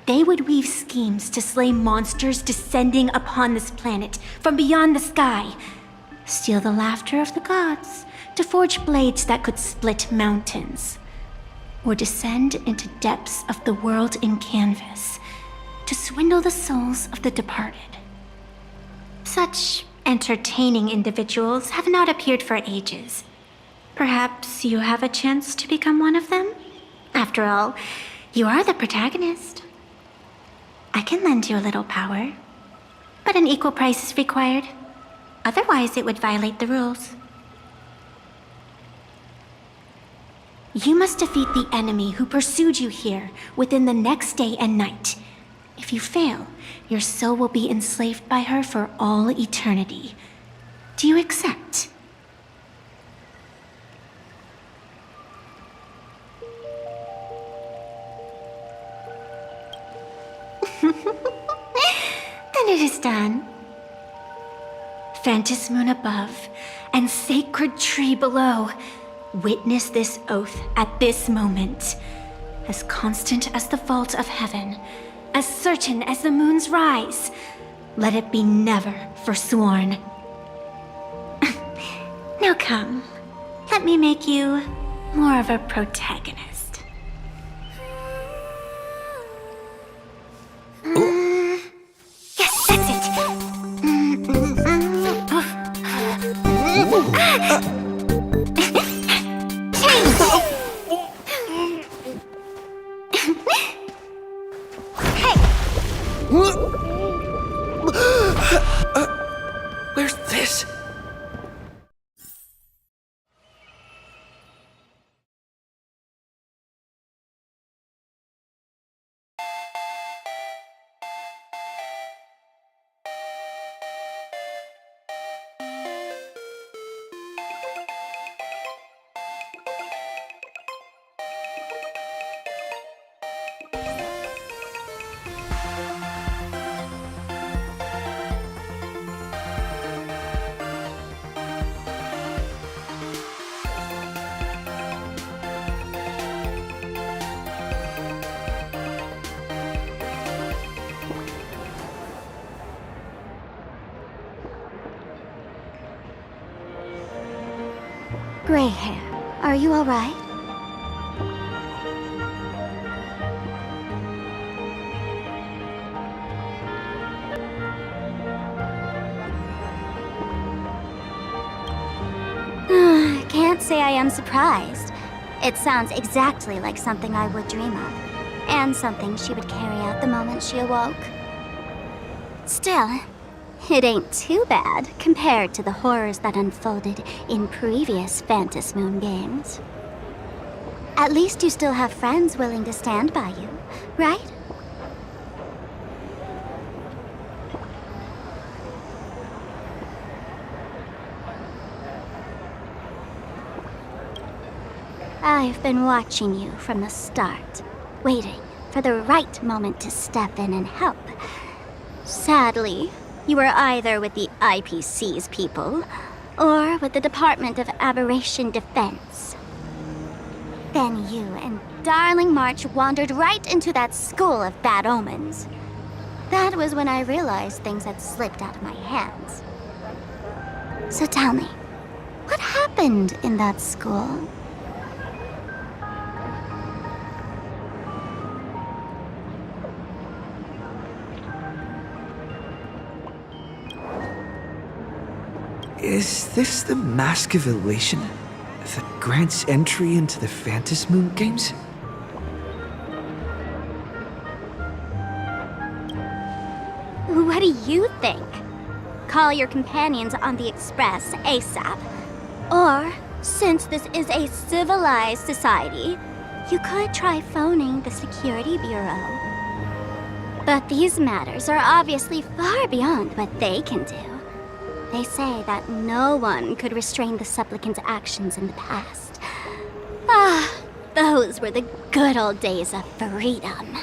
They would weave schemes to slay monsters descending upon this planet from beyond the sky, steal the laughter of the gods to forge blades that could split mountains, or descend into depths of the world in canvas to swindle the souls of the departed. Such entertaining individuals have not appeared for ages. Perhaps you have a chance to become one of them? After all, you are the protagonist. I can lend you a little power, but an equal price is required. Otherwise, it would violate the rules. You must defeat the enemy who pursued you here within the next day and night. If you fail, your soul will be enslaved by her for all eternity. Do you accept? It is done. Fantas moon above and sacred tree below, witness this oath at this moment. As constant as the vault of heaven, as certain as the moon's rise, let it be never forsworn. Now come, let me make you more of a protagonist. Yes, that's it. Where's this? Gray hair, are you all right? Can't say I am surprised. It sounds exactly like something I would dream of, and something she would carry out the moment she awoke. Still, it ain't too bad compared to the horrors that unfolded in previous Fantas Moon games. At least you still have friends willing to stand by you, right? I've been watching you from the start, waiting for the right moment to step in and help. Sadly, you were either with the IPC's people, or with the Department of Aberration Defense. Then you and Darling March wandered right into that school of bad omens. That was when I realized things had slipped out of my hands. So tell me, what happened in that school? Is this the Mask of Elation that grants entry into the Fantas Moon games? What do you think? Call your companions on the Express ASAP. Or, since this is a civilized society, you could try phoning the Security Bureau. But these matters are obviously far beyond what they can do. They say that no one could restrain the supplicant's actions in the past. Ah, those were the good old days of freedom.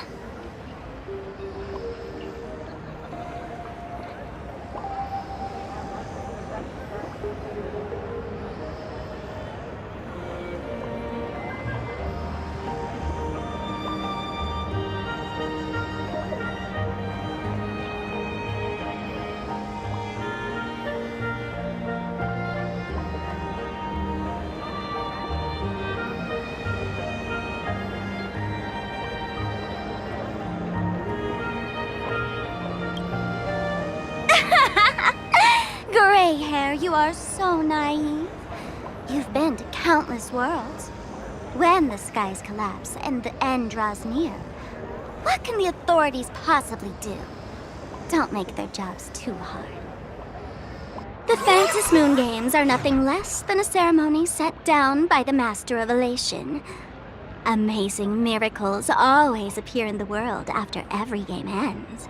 Gray hair, you are so naive. You've been to countless worlds. When the skies collapse and the end draws near, what can the authorities possibly do? Don't make their jobs too hard. The Fantas Moon Games are nothing less than a ceremony set down by the Master of Elation. Amazing miracles always appear in the world after every game ends.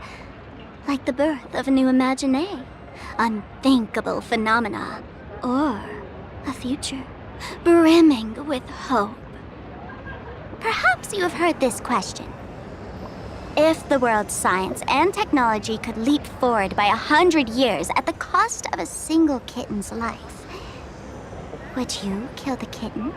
Like the birth of a new imagination, unthinkable phenomena, or a future brimming with hope. Perhaps you have heard this question. If the world's science and technology could leap forward by 100 years at the cost of a single kitten's life, would you kill the kitten?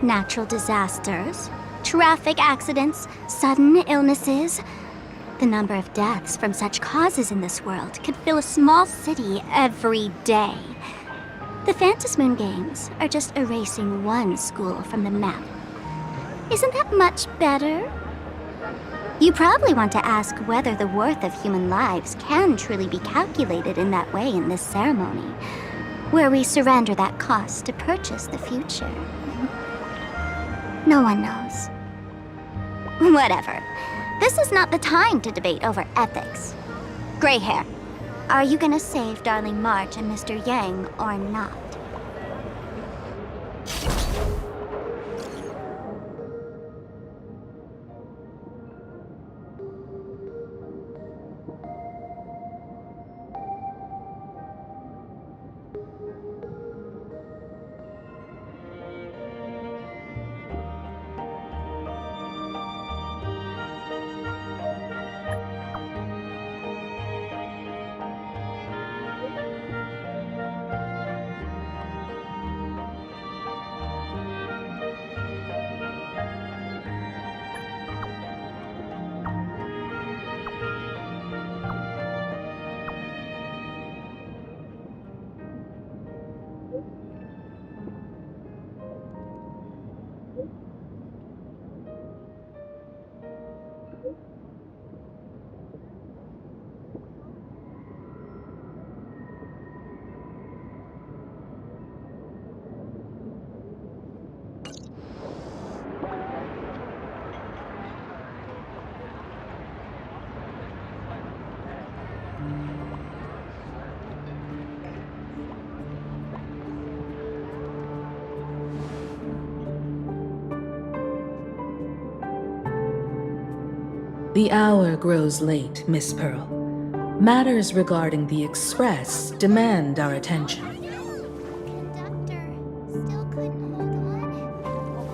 Natural disasters, traffic accidents, sudden illnesses. The number of deaths from such causes in this world could fill a small city every day. The Phantasmoon Games are just erasing one school from the map. Isn't that much better? You probably want to ask whether the worth of human lives can truly be calculated in that way in this ceremony, where we surrender that cost to purchase the future. No one knows. Whatever. This is not the time to debate over ethics. Gray hair, are you gonna save Darling March and Mr. Yang or not? The hour grows late, Miss Pearl. Matters regarding the Express demand our attention.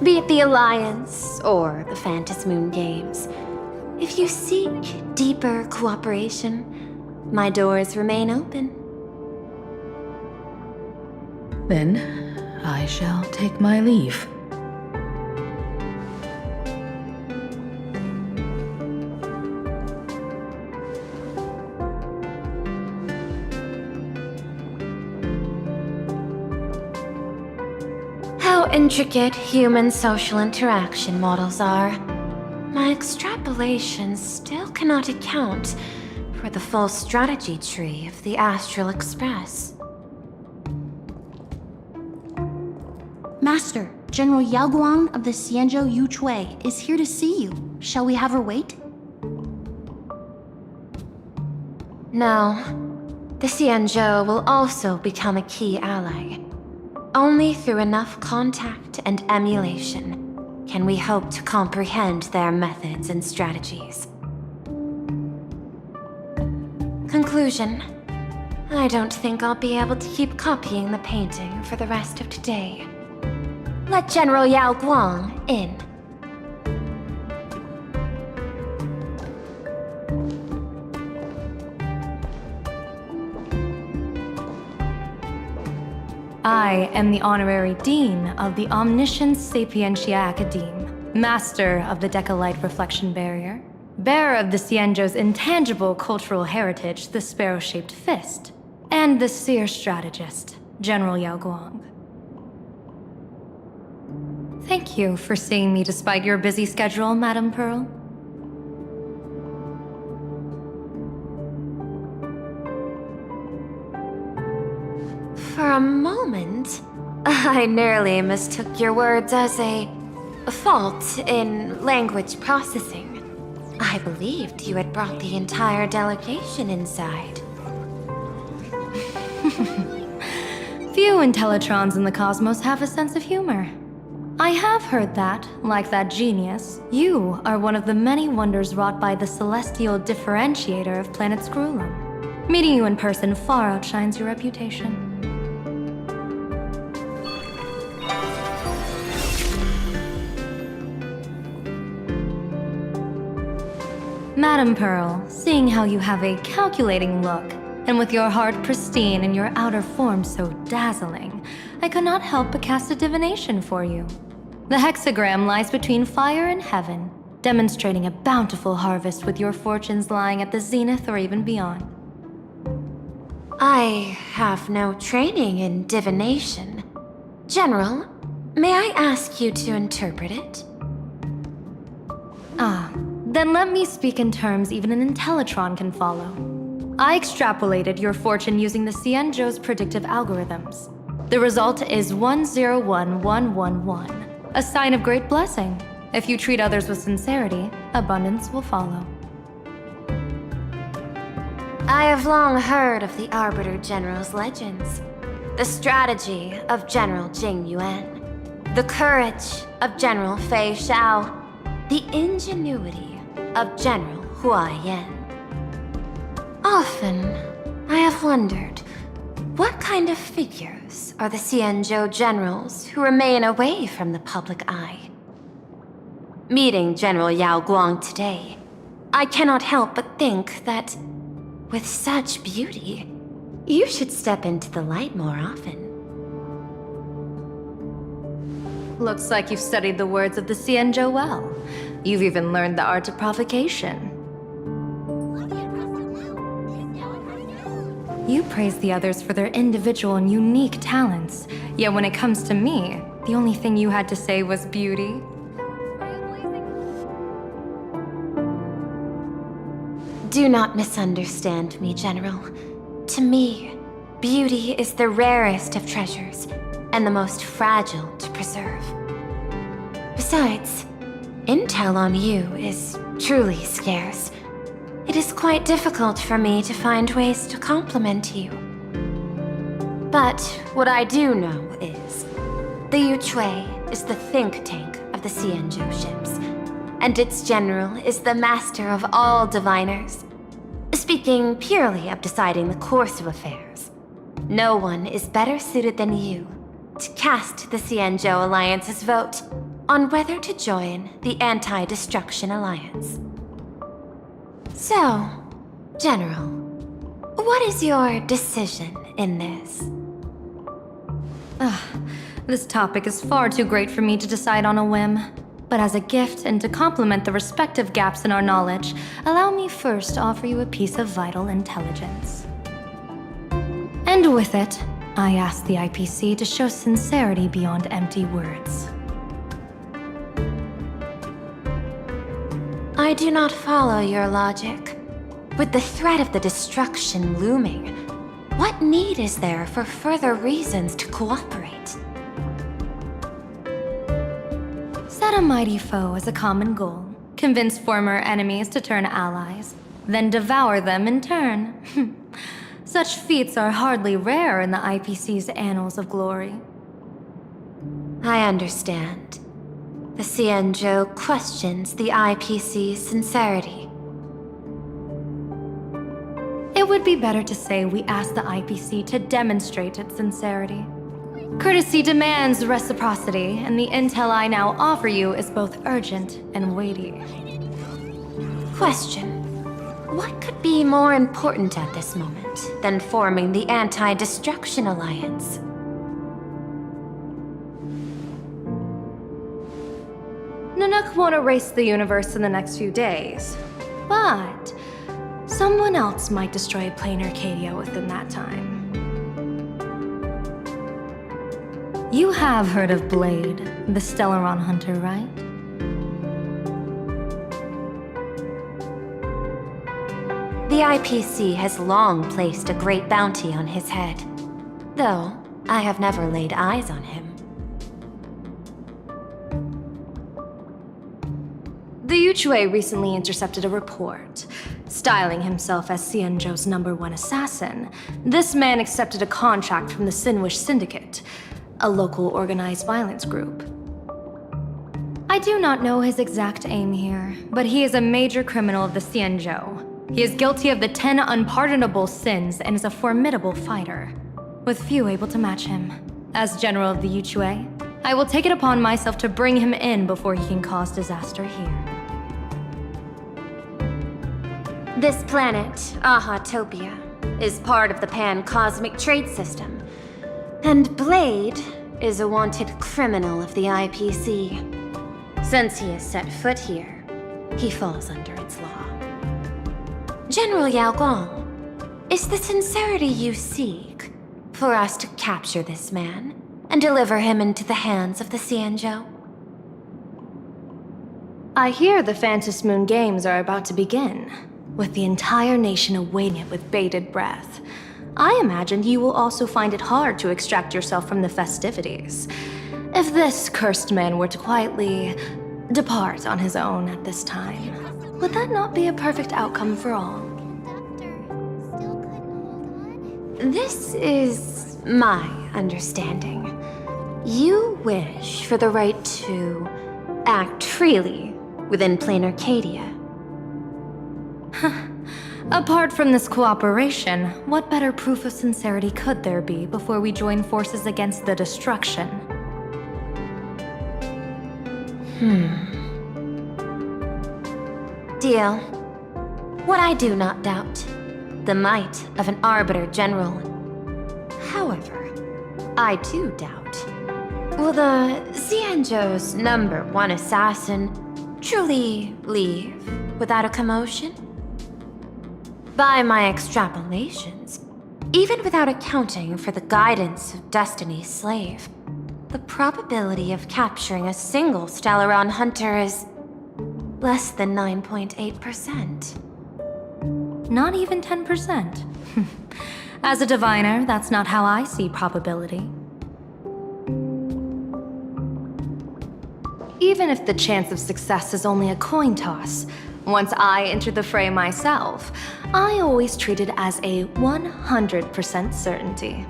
Be it the Alliance or the Phantasmoon Games, if you seek deeper cooperation, my doors remain open. Then I shall take my leave. How intricate human social interaction models are. My extrapolations still cannot account for the full strategy tree of the Astral Express. Master, General Yao Guang of the Xianzhou Yu Chui is here to see you. Shall we have her wait? No. The Xianzhou will also become a key ally. Only through enough contact and emulation can we hope to comprehend their methods and strategies. Conclusion. I don't think I'll be able to keep copying the painting for the rest of today. Let General Yao Guang in. I am the Honorary Dean of the Omniscience Sapientia Academe, Master of the Decalite Reflection Barrier, bearer of the Xianzhou's intangible cultural heritage, the Sparrow-Shaped Fist, and the Seer Strategist, General Yao Guang. Thank you for seeing me despite your busy schedule, Madame Pearl. For a moment, I nearly mistook your words as a fault in language processing. I believed you had brought the entire delegation inside. Few Intellitrons in the cosmos have a sense of humor. I have heard that, like that genius, you are one of the many wonders wrought by the celestial differentiator of planet Screwlum. Meeting you in person far outshines your reputation. Madam Pearl, seeing how you have a calculating look, and with your heart pristine and your outer form so dazzling, I could not help but cast a divination for you. The hexagram lies between fire and heaven, demonstrating a bountiful harvest with your fortunes lying at the zenith or even beyond. I have no training in divination. General, may I ask you to interpret it? Then let me speak in terms even an Intellitron can follow. I extrapolated your fortune using the Cienjo's predictive algorithms. The result is 101111, a sign of great blessing. If you treat others with sincerity, abundance will follow. I have long heard of the Arbiter General's legends. The strategy of General Jing Yuan. The courage of General Fei Xiao. The ingenuity of General Hua Yan. Often, I have wondered, what kind of figures are the Cienjo generals who remain away from the public eye? Meeting General Yao Guang today, I cannot help but think that, with such beauty, you should step into the light more often. Looks like you've studied the words of the Cienjo well. You've even learned the art of provocation. You praise the others for their individual and unique talents, yet when it comes to me, the only thing you had to say was beauty. Do not misunderstand me, General. To me, beauty is the rarest of treasures and the most fragile to preserve. Besides, intel on you is truly scarce. It is quite difficult for me to find ways to compliment you. But what I do know is, the Yuchui is the think tank of the Cienjo ships, and its general is the master of all diviners. Speaking purely of deciding the course of affairs, no one is better suited than you to cast the Cienjo Alliance's vote on whether to join the Anti-Destruction Alliance. So, General, what is your decision in this? This topic is far too great for me to decide on a whim. But as a gift and to complement the respective gaps in our knowledge, allow me first to offer you a piece of vital intelligence. And with it, I ask the IPC to show sincerity beyond empty words. I do not follow your logic. With the threat of the destruction looming, what need is there for further reasons to cooperate? Set a mighty foe as a common goal, convince former enemies to turn allies, then devour them in turn. Such feats are hardly rare in the IPC's annals of glory. I understand. The Cienjo questions the IPC's sincerity. It would be better to say we ask the IPC to demonstrate its sincerity. Courtesy demands reciprocity, and the intel I now offer you is both urgent and weighty. Question. What could be more important at this moment than forming the Anti-Destruction Alliance? Nanook won't erase the universe in the next few days, but someone else might destroy plain Arcadia within that time. You have heard of Blade, the Stellaron hunter, right? The IPC has long placed a great bounty on his head, though I have never laid eyes on him. The Yuchue recently intercepted a report. Styling himself as Xianzhou's #1 assassin, this man accepted a contract from the Sinwish Syndicate, a local organized violence group. I do not know his exact aim here, but he is a major criminal of the Xianzhou. He is guilty of the 10 unpardonable sins and is a formidable fighter, with few able to match him. As general of the Yuchue, I will take it upon myself to bring him in before he can cause disaster here. This planet, Ahatopia, is part of the pan-cosmic trade system. And Blade is a wanted criminal of the IPC. Since he has set foot here, he falls under its law. General Yao Gong, is the sincerity you seek for us to capture this man and deliver him into the hands of the Xianzhou? I hear the Phantom Moon Games are about to begin, with the entire nation awaiting it with bated breath. I imagine you will also find it hard to extract yourself from the festivities. If this cursed man were to quietly depart on his own at this time, would that not be a perfect outcome for all? This is my understanding. You wish for the right to act freely within plain Arcadia. Apart from this cooperation, what better proof of sincerity could there be before we join forces against the destruction? Deal. What I do not doubt, the might of an Arbiter General. However, I do doubt, will the Xianzhou's #1 assassin truly leave without a commotion? By my extrapolations, even without accounting for the guidance of Destiny's slave, the probability of capturing a single Stellaron hunter is less than 9.8%. Not even 10%. As a diviner, that's not how I see probability. Even if the chance of success is only a coin toss, once I enter the fray myself, I always treat it as a 100% certainty.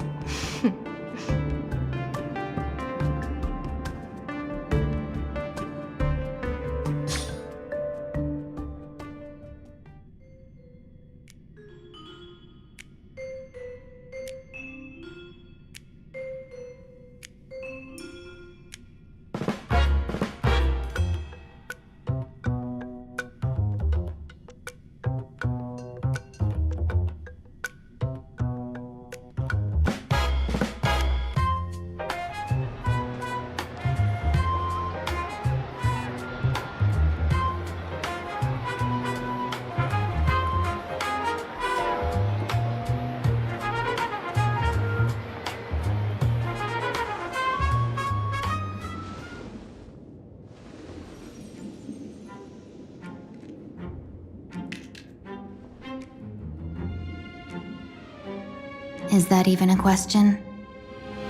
Is that even a question?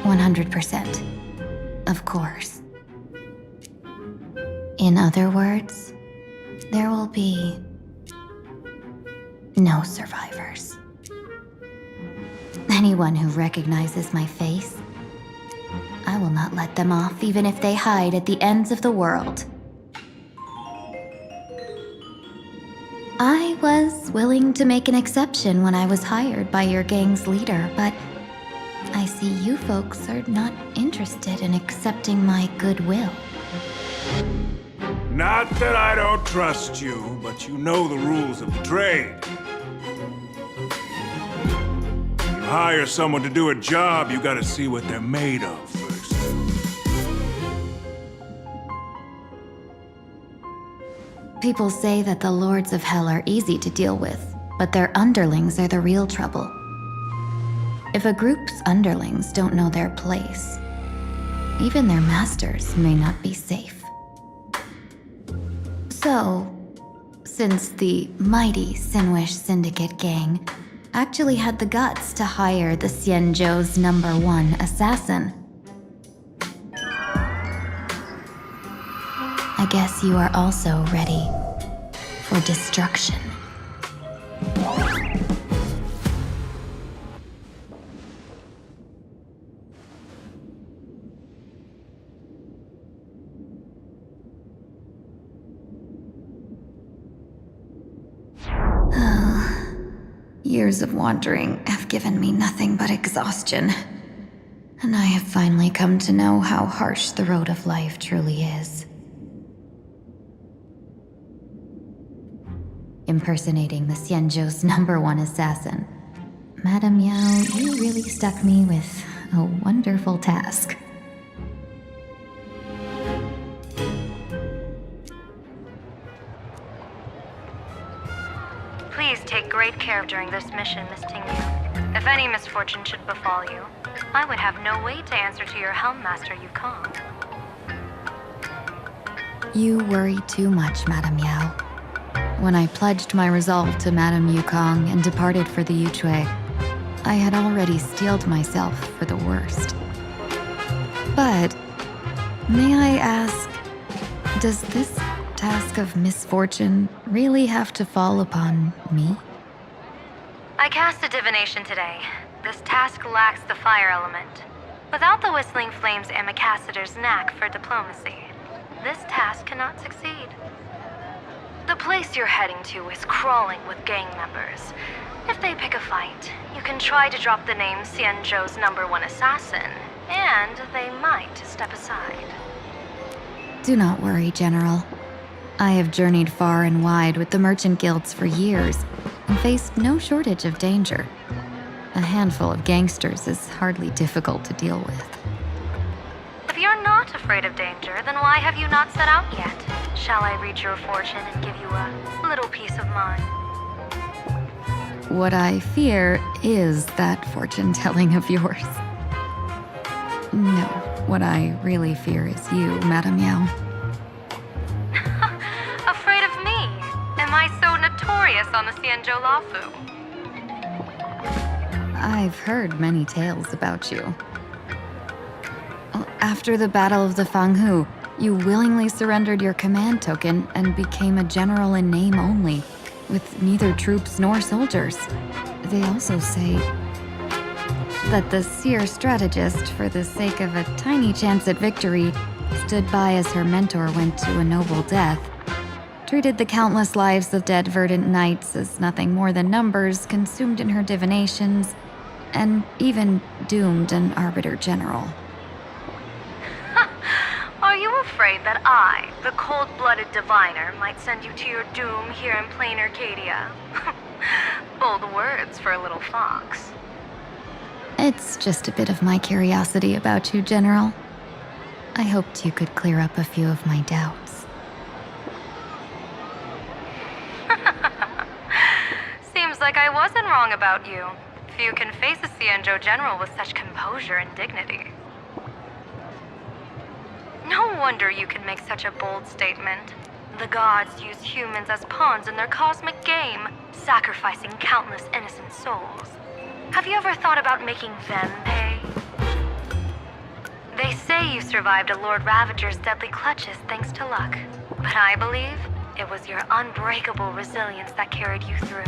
100%. Of course. In other words, there will be no survivors. Anyone who recognizes my face, I will not let them off even if they hide at the ends of the world. I was willing to make an exception when I was hired by your gang's leader, but I see you folks are not interested in accepting my goodwill. Not that I don't trust you, but you know the rules of the trade. You hire someone to do a job, you gotta see what they're made of first. People say that the Lords of Hell are easy to deal with, but their underlings are the real trouble. If a group's underlings don't know their place, even their masters may not be safe. So, since the mighty Sinwish Syndicate gang actually had the guts to hire the Xianzhou's #1 assassin, I guess you are also ready for destruction. Years of wandering have given me nothing but exhaustion, and I have finally come to know how harsh the road of life truly is. Impersonating the Xianzhou's #1 assassin, Madame Yao, you really stuck me with a wonderful task. Please take great care during this mission, Miss Tingyu. If any misfortune should befall you, I would have no way to answer to your Helm Master Yukong. You worry too much, Madame Yao. When I pledged my resolve to Madame Yukong and departed for the Yuchui, I had already steeled myself for the worst. But, may I ask, does this task of misfortune really have to fall upon me? I cast a divination today. This task lacks the fire element. Without the Whistling Flames Ambassador's knack for diplomacy, this task cannot succeed. The place you're heading to is crawling with gang members. If they pick a fight, you can try to drop the name Xianzhou's #1 assassin, and they might step aside. Do not worry, General. I have journeyed far and wide with the merchant guilds for years and faced no shortage of danger. A handful of gangsters is hardly difficult to deal with. If you're not afraid of danger, then why have you not set out yet? Shall I read your fortune and give you a little peace of mind? What I fear is that fortune-telling of yours. No, what I really fear is you, Madame Yao. Afraid of me? Am I so notorious on the Xianzhou Lafu? I've heard many tales about you. After the Battle of the Fanghu, you willingly surrendered your command token and became a general in name only, with neither troops nor soldiers. They also say that the seer strategist, for the sake of a tiny chance at victory, stood by as her mentor went to a noble death, treated the countless lives of dead verdant knights as nothing more than numbers consumed in her divinations, and even doomed an arbiter general. Are you afraid that I, the cold-blooded diviner, might send you to your doom here in plain Arcadia? Bold words for a little fox. It's just a bit of my curiosity about you, General. I hoped you could clear up a few of my doubts. Seems like I wasn't wrong about you. Few can face a Xianzhou general with such composure and dignity. No wonder you can make such a bold statement. The gods use humans as pawns in their cosmic game, sacrificing countless innocent souls. Have you ever thought about making them pay? They say you survived a Lord Ravager's deadly clutches thanks to luck, but I believe it was your unbreakable resilience that carried you through.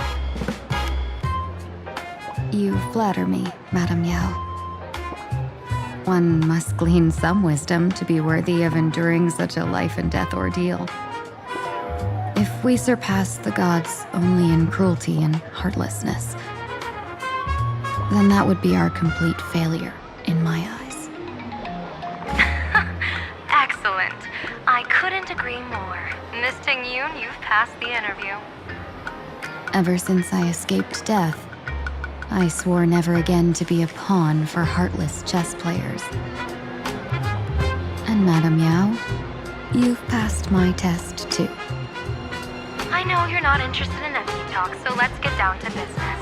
You flatter me, Madame Yao. One must glean some wisdom to be worthy of enduring such a life-and-death ordeal. If we surpass the gods only in cruelty and heartlessness, then that would be our complete failure, in my eyes. Excellent. I couldn't agree more. Miss Ting-Yun, you've passed the interview. Ever since I escaped death, I swore never again to be a pawn for heartless chess players. And Madame Yao, you've passed my test too. I know you're not interested in empty talk, so let's get down to business.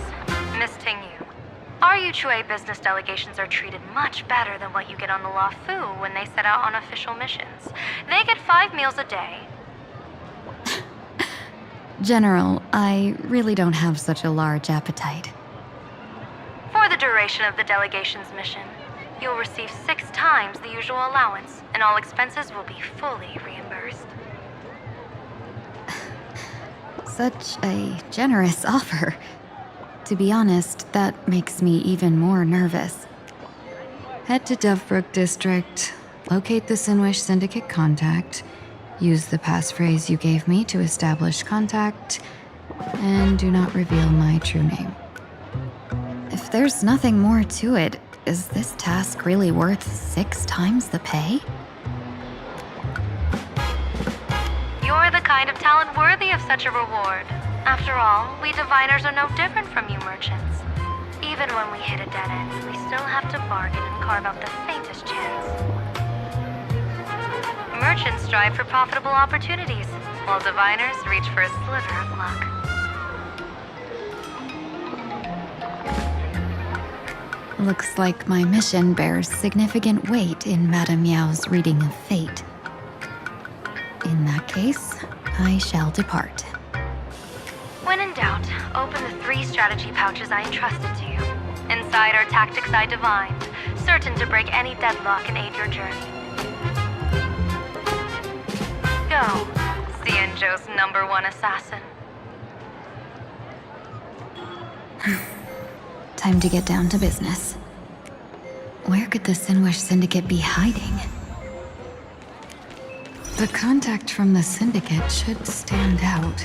Miss Ting-Yu, our Yuchui business delegations are treated much better than what you get on the Lafu when they set out on official missions. They get 5 meals a day. General, I really don't have such a large appetite. For the duration of the delegation's mission, you'll receive 6 times the usual allowance, and all expenses will be fully reimbursed. Such a generous offer. To be honest, that makes me even more nervous. Head to Dovebrook District, locate the Sinwish Syndicate contact, use the passphrase you gave me to establish contact, and do not reveal my true name. If there's nothing more to it, is this task really worth 6 times the pay? You're the kind of talent worthy of such a reward. After all, we diviners are no different from you merchants. Even when we hit a dead end, we still have to bargain and carve out the faintest chance. Merchants strive for profitable opportunities, while diviners reach for a sliver of luck. Looks like my mission bears significant weight in Madame Yao's reading of fate. In that case, I shall depart. When in doubt, open the 3 strategy pouches I entrusted to you. Inside are tactics I divined, certain to break any deadlock and aid your journey. Go, Xianzhou's #1 assassin. Time to get down to business. Where could the Sinwish Syndicate be hiding? The contact from the Syndicate should stand out.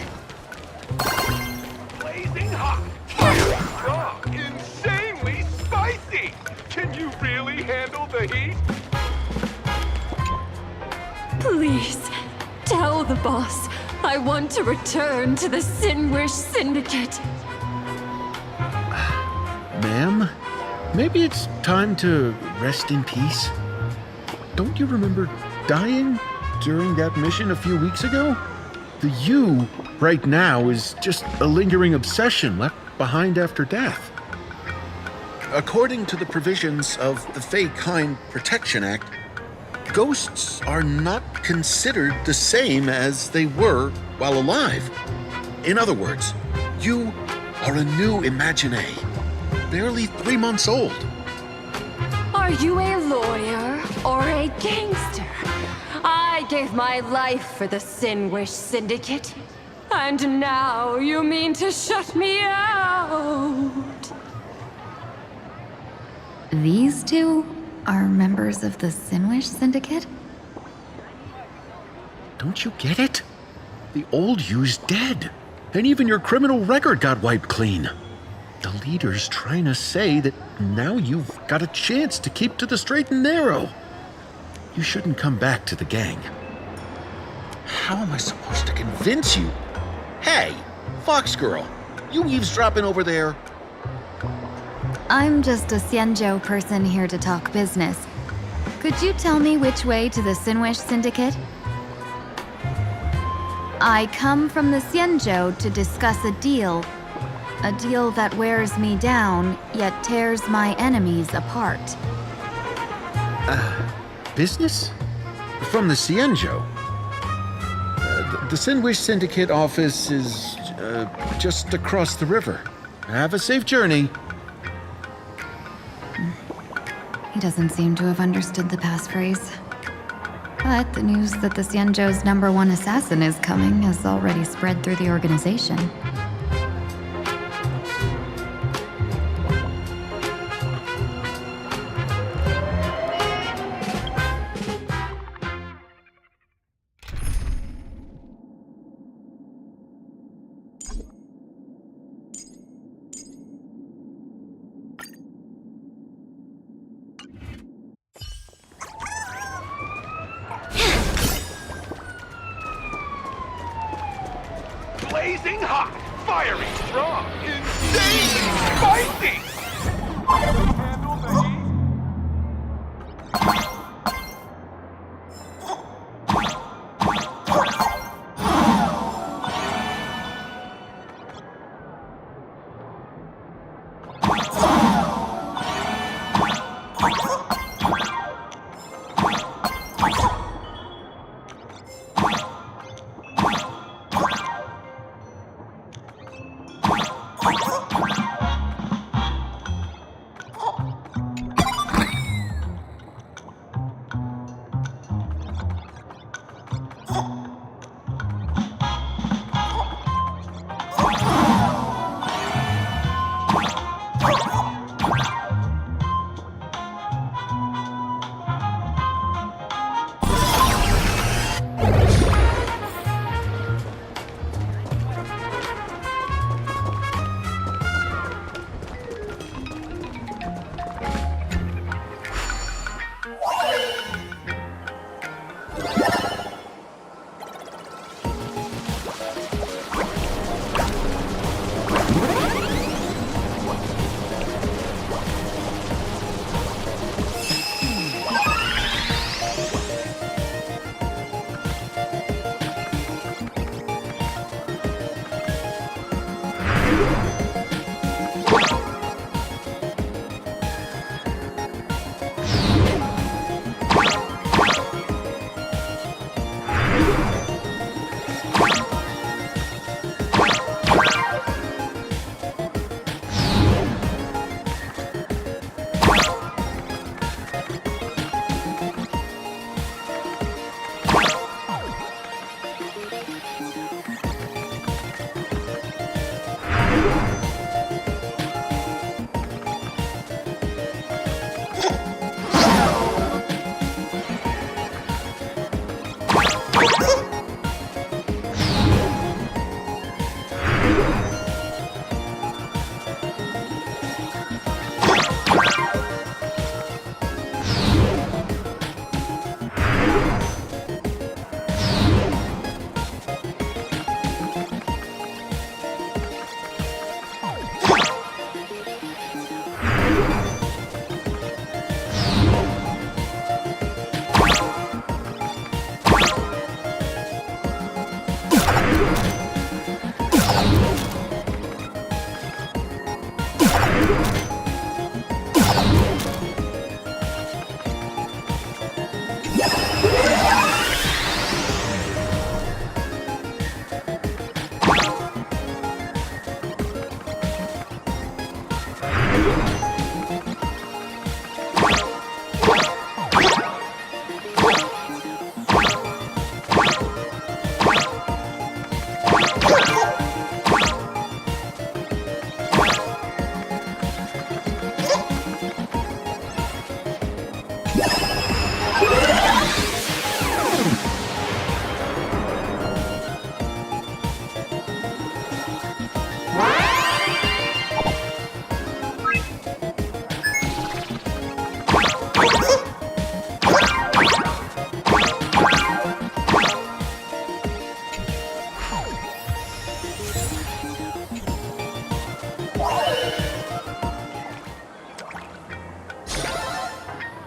Blazing hot, fiery strong, insanely spicy! Can you really handle the heat? Please, tell the boss I want to return to the Sinwish Syndicate. Ma'am, maybe it's time to rest in peace. Don't you remember dying during that mission a few weeks ago? The you right now is just a lingering obsession left behind after death. According to the provisions of the Fey Kind Protection Act, ghosts are not considered the same as they were while alive. In other words, you are a new Imaginee, barely 3 months old. Are you a lawyer or a gangster? I gave my life for the Sinwish Syndicate, and now you mean to shut me out? These two are members of the Sinwish Syndicate? Don't you get it? The old you's dead, and even your criminal record got wiped clean. The leader's trying to say that now you've got a chance to keep to the straight and narrow. You shouldn't come back to the gang. How am I supposed to convince you? Hey, Fox Girl, you eavesdropping over there? I'm just a Xianzhou person here to talk business. Could you tell me which way to the Sinwish Syndicate? I come from the Xianzhou to discuss a deal that wears me down, yet tears my enemies apart. Business? From the Xianzhou? The Sinwish Syndicate office is just across the river. Have a safe journey. He doesn't seem to have understood the passphrase. But the news that the Xianzhou's #1 assassin is coming has already spread through the organization. Blazing hot, fiery strong, insanely spicy! Handle the heat?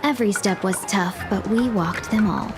Every step was tough, but we walked them all.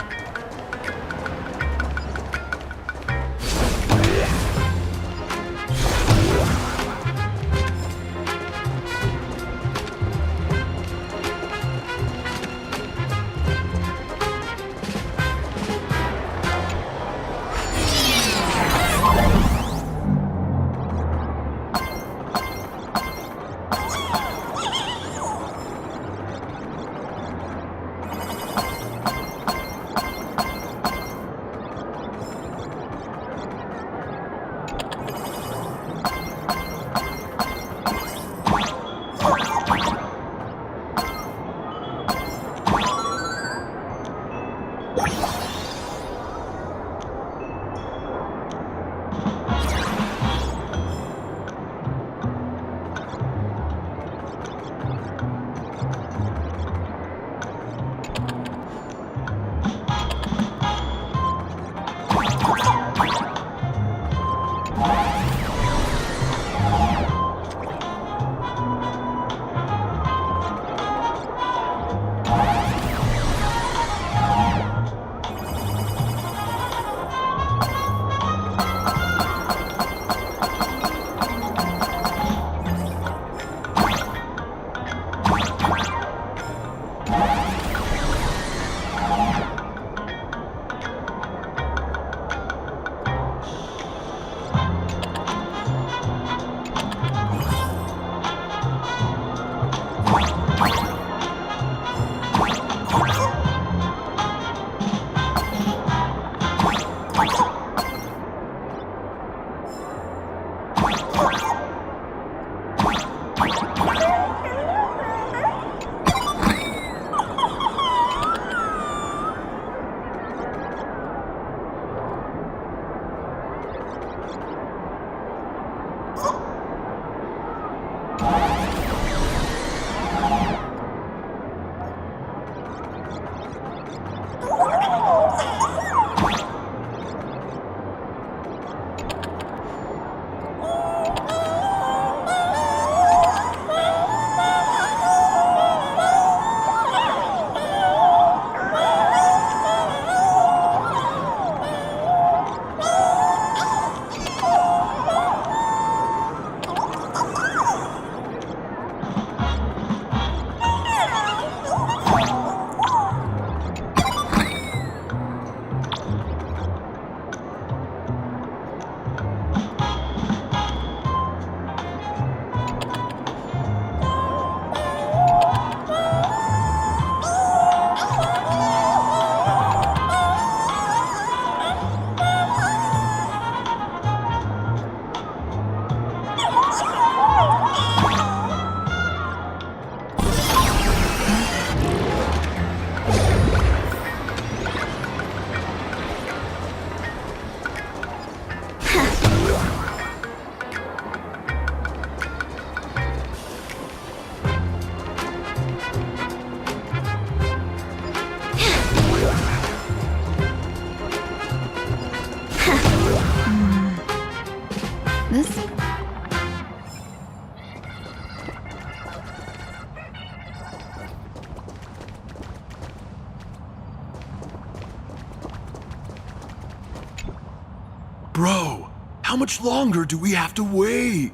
Bro, how much longer do we have to wait?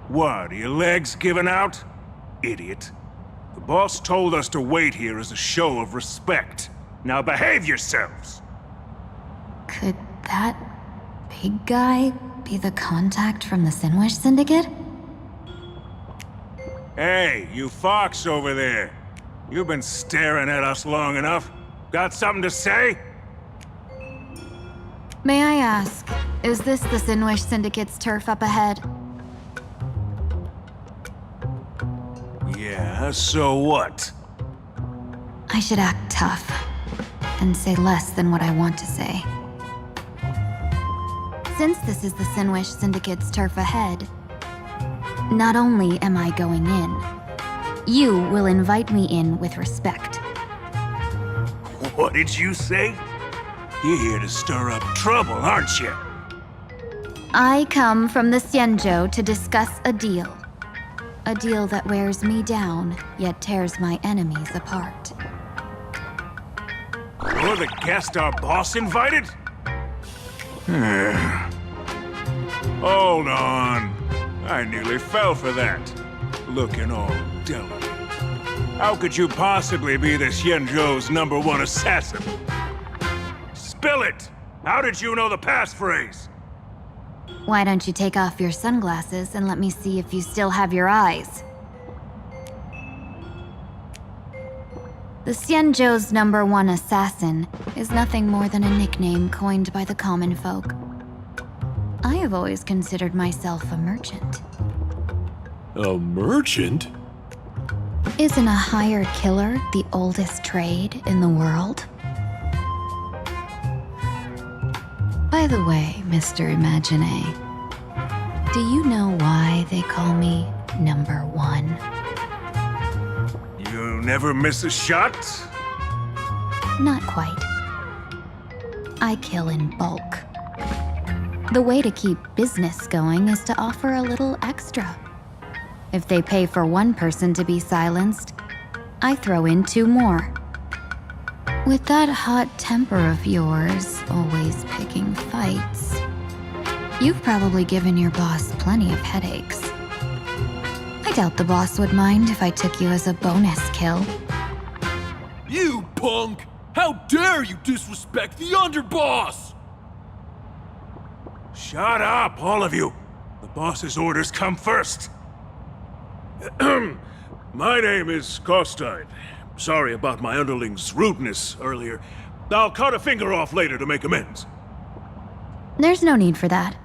What, are your legs giving out? Idiot. The boss told us to wait here as a show of respect. Now behave yourselves! Could that big guy be the contact from the Sinwish Syndicate? Hey, you fox over there. You've been staring at us long enough. Got something to say? May I ask, is this the Sinwish Syndicate's turf up ahead? Yeah, so what? I should act tough and say less than what I want to say. Since this is the Sinwish Syndicate's turf ahead, not only am I going in, you will invite me in with respect. What did you say? You're here to stir up trouble, aren't you? I come from the Xianzhou to discuss a deal. A deal that wears me down, yet tears my enemies apart. You're the guest our boss invited? Hold on. I nearly fell for that. Looking all delicate. How could you possibly be the Xianzhou's #1 assassin? Spill it! How did you know the passphrase? Why don't you take off your sunglasses and let me see if you still have your eyes? The Xianzhou's #1 assassin is nothing more than a nickname coined by the common folk. I have always considered myself a merchant. A merchant? Isn't a hired killer the oldest trade in the world? By the way, Mr. Imagine, do you know why they call me #1? You never miss a shot? Not quite. I kill in bulk. The way to keep business going is to offer a little extra. If they pay for one person to be silenced, I throw in 2 more. With that hot temper of yours, always picking fights, you've probably given your boss plenty of headaches. I doubt the boss would mind if I took you as a bonus kill. You punk! How dare you disrespect the underboss! Shut up, all of you! The boss's orders come first. My name is Costine. Sorry about my underling's rudeness earlier. I'll cut a finger off later to make amends. There's no need for that.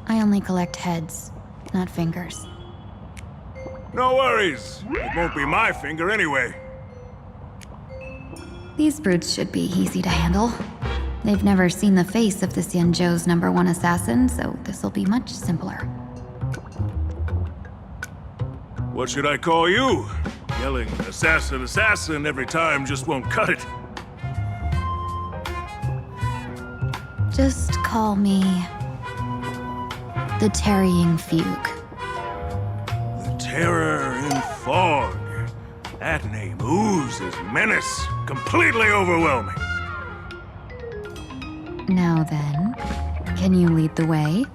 I only collect heads, not fingers. No worries. It won't be my finger anyway. These brutes should be easy to handle. They've never seen the face of the Xianzhou's #1 assassin, so this'll be much simpler. What should I call you? Yelling assassin, assassin every time just won't cut it. Just call me the Tarrying Fugue. The Terror in Fog. That name oozes menace. Completely overwhelming. Now then, can you lead the way?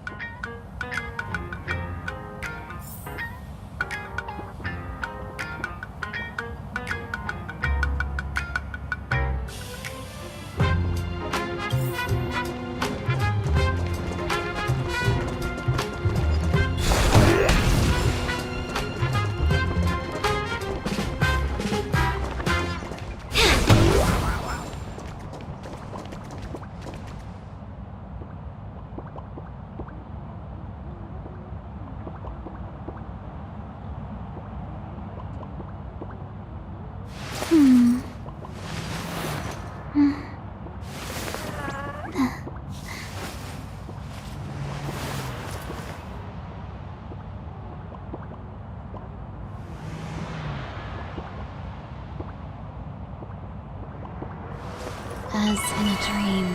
As in a dream.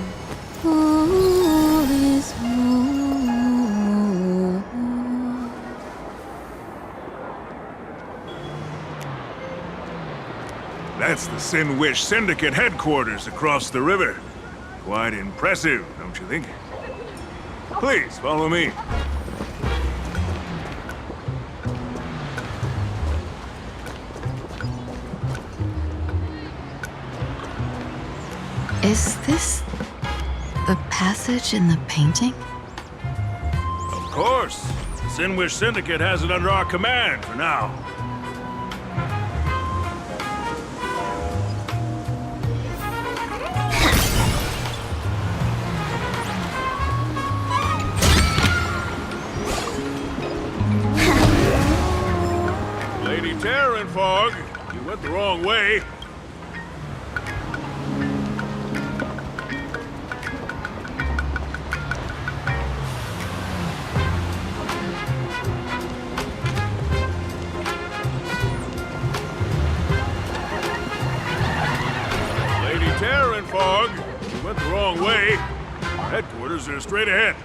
All is whole. That's the Sinwish Syndicate headquarters across the river. Quite impressive, don't you think? Please, follow me. Is this the passage in the painting? Of course. The Sinwish Syndicate has it under our command for now. Lady Terror in Fog, you went the wrong way. long way. Headquarters are straight ahead.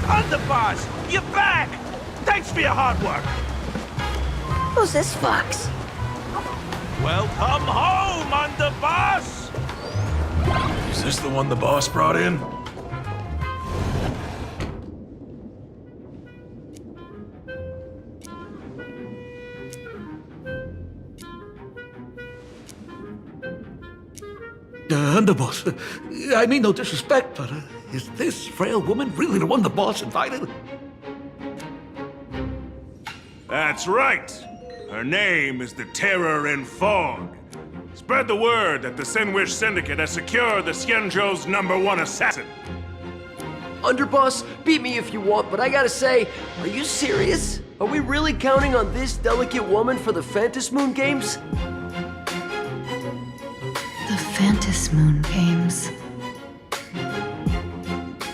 Underboss, you're back! Thanks for your hard work. Who's this fox? Welcome home, Underboss! Is this the one the boss brought in? Underboss, I mean no disrespect, but is this frail woman really the one the boss invited? That's right. Her name is the Terror in Fog. Spread the word that the Sinwish Syndicate has secured the Xianzhou's #1 assassin. Underboss, beat me if you want, but I gotta say, are you serious? Are we really counting on this delicate woman for the Phantasmoon Games? The Phantasmoon Games.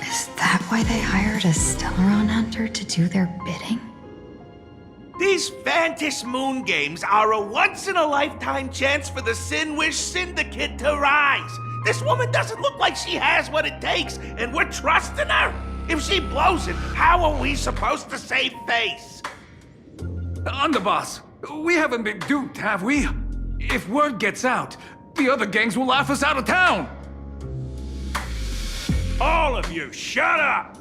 Is that why they hired a Stellaron hunter to do their bidding? These Phantasmoon Games are a once-in-a-lifetime chance for the Sinwish Syndicate to rise. This woman doesn't look like she has what it takes, and we're trusting her. If she blows it, how are we supposed to save face? Underboss, we haven't been duped, have we? If word gets out, the other gangs will laugh us out of town! All of you, shut up!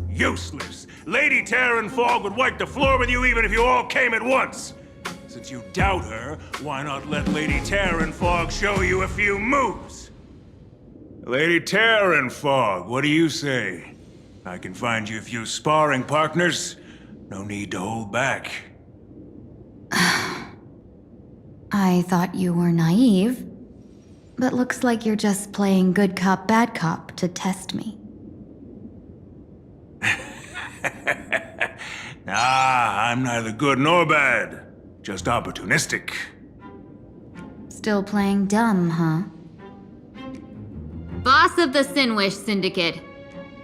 Useless. Lady Terran Fog would wipe the floor with you even if you all came at once. Since you doubt her, why not let Lady Terran Fog show you a few moves? Lady Terran Fog, what do you say? I can find you a few sparring partners. No need to hold back. I thought you were naive, but looks like you're just playing good cop, bad cop to test me. I'm neither good nor bad. Just opportunistic. Still playing dumb, huh? Boss of the Sinwish Syndicate.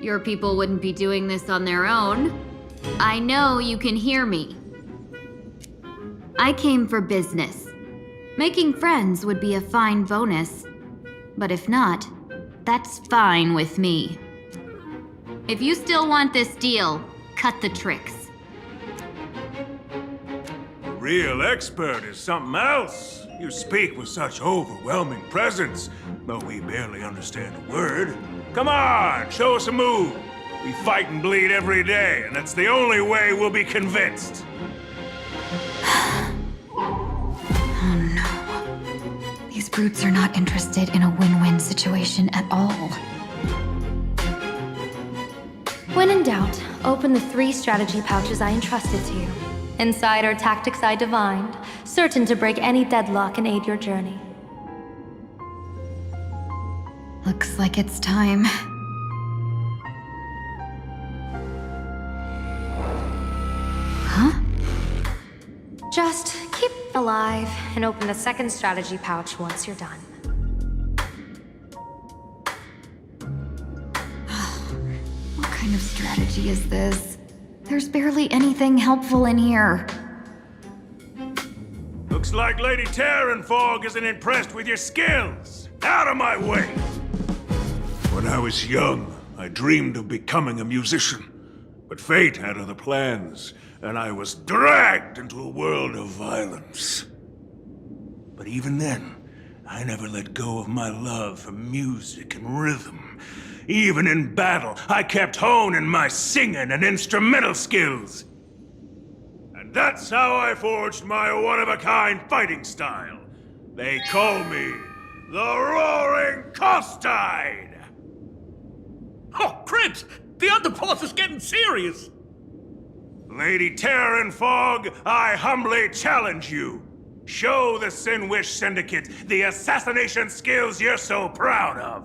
Your people wouldn't be doing this on their own. I know you can hear me. I came for business. Making friends would be a fine bonus. But if not, that's fine with me. If you still want this deal, cut the tricks. A real expert is something else. You speak with such overwhelming presence, though we barely understand a word. Come on, show us a move. We fight and bleed every day, and that's the only way we'll be convinced. Oh no. These brutes are not interested in a win-win situation at all. When in doubt, open the 3 strategy pouches I entrusted to you. Inside are tactics I divined, certain to break any deadlock and aid your journey. Looks like it's time. Huh? Just keep alive and open the 2nd strategy pouch once you're done. What kind of strategy is this? There's barely anything helpful in here. Looks like Lady Terran Fog isn't impressed with your skills. Out of my way! When I was young, I dreamed of becoming a musician. But fate had other plans, and I was dragged into a world of violence. But even then, I never let go of my love for music and rhythm. Even in battle, I kept honing my singing and instrumental skills. And that's how I forged my one-of-a-kind fighting style. They call me The Roaring Costide! Oh, Prince! The underboss is getting serious! Lady Terran Fog, I humbly challenge you. Show the Sinwish Syndicate the assassination skills you're so proud of.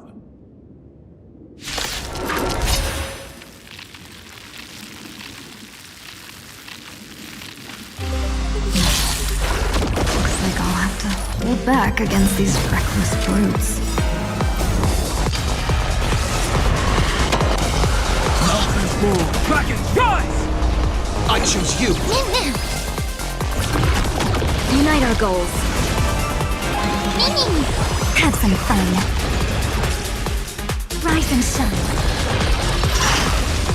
Looks like I'll have to hold back against these reckless brutes. Back and rise! I choose you! Unite our goals. Have some fun. Rise and shine.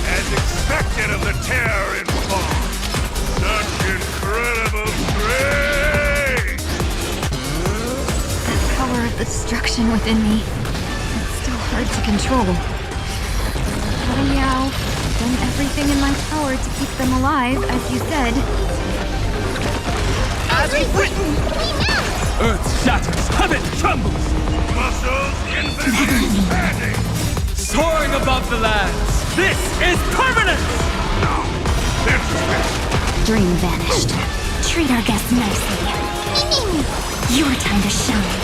As expected of the Terran Fog. Such incredible strength! The power of the destruction within me. It's still hard to control. Gotta meow. Done everything in my power to keep them alive, as you said. As we've written! Earth shatters, heaven trembles! Muscles infinitely expanding! Soaring above the lands! This is permanent! No! Dream vanished. Treat our guests nicely. Your time to shine.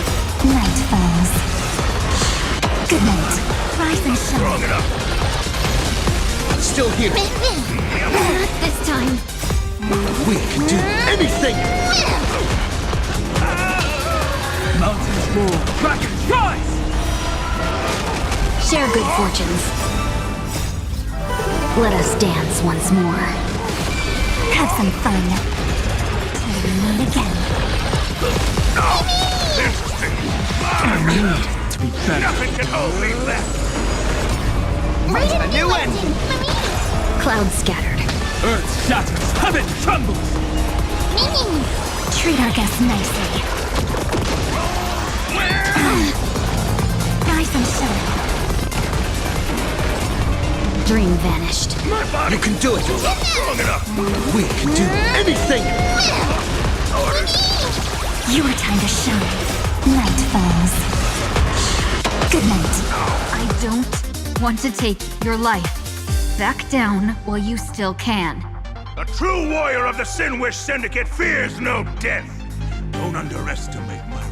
Night falls. Good night. Rise and shine. Strong enough! Still here. Not this time. We can do anything! Mountains roar, dragons rise! Share good fortunes. Let us dance once more. Have some fun. Till we meet again. Interesting! I need to be better. Nothing can hold me left! A new ending. Clouds scattered. Earth shatters, heaven trembles! Treat our guests nicely. Rise and shine. Dream vanished. My body! You can do it! Strong enough! We can do anything! Your time to shine. Night falls. Good night. I don't want to take your life. Back down while you still can. A true warrior of the Sinwish Syndicate fears no death. Don't underestimate my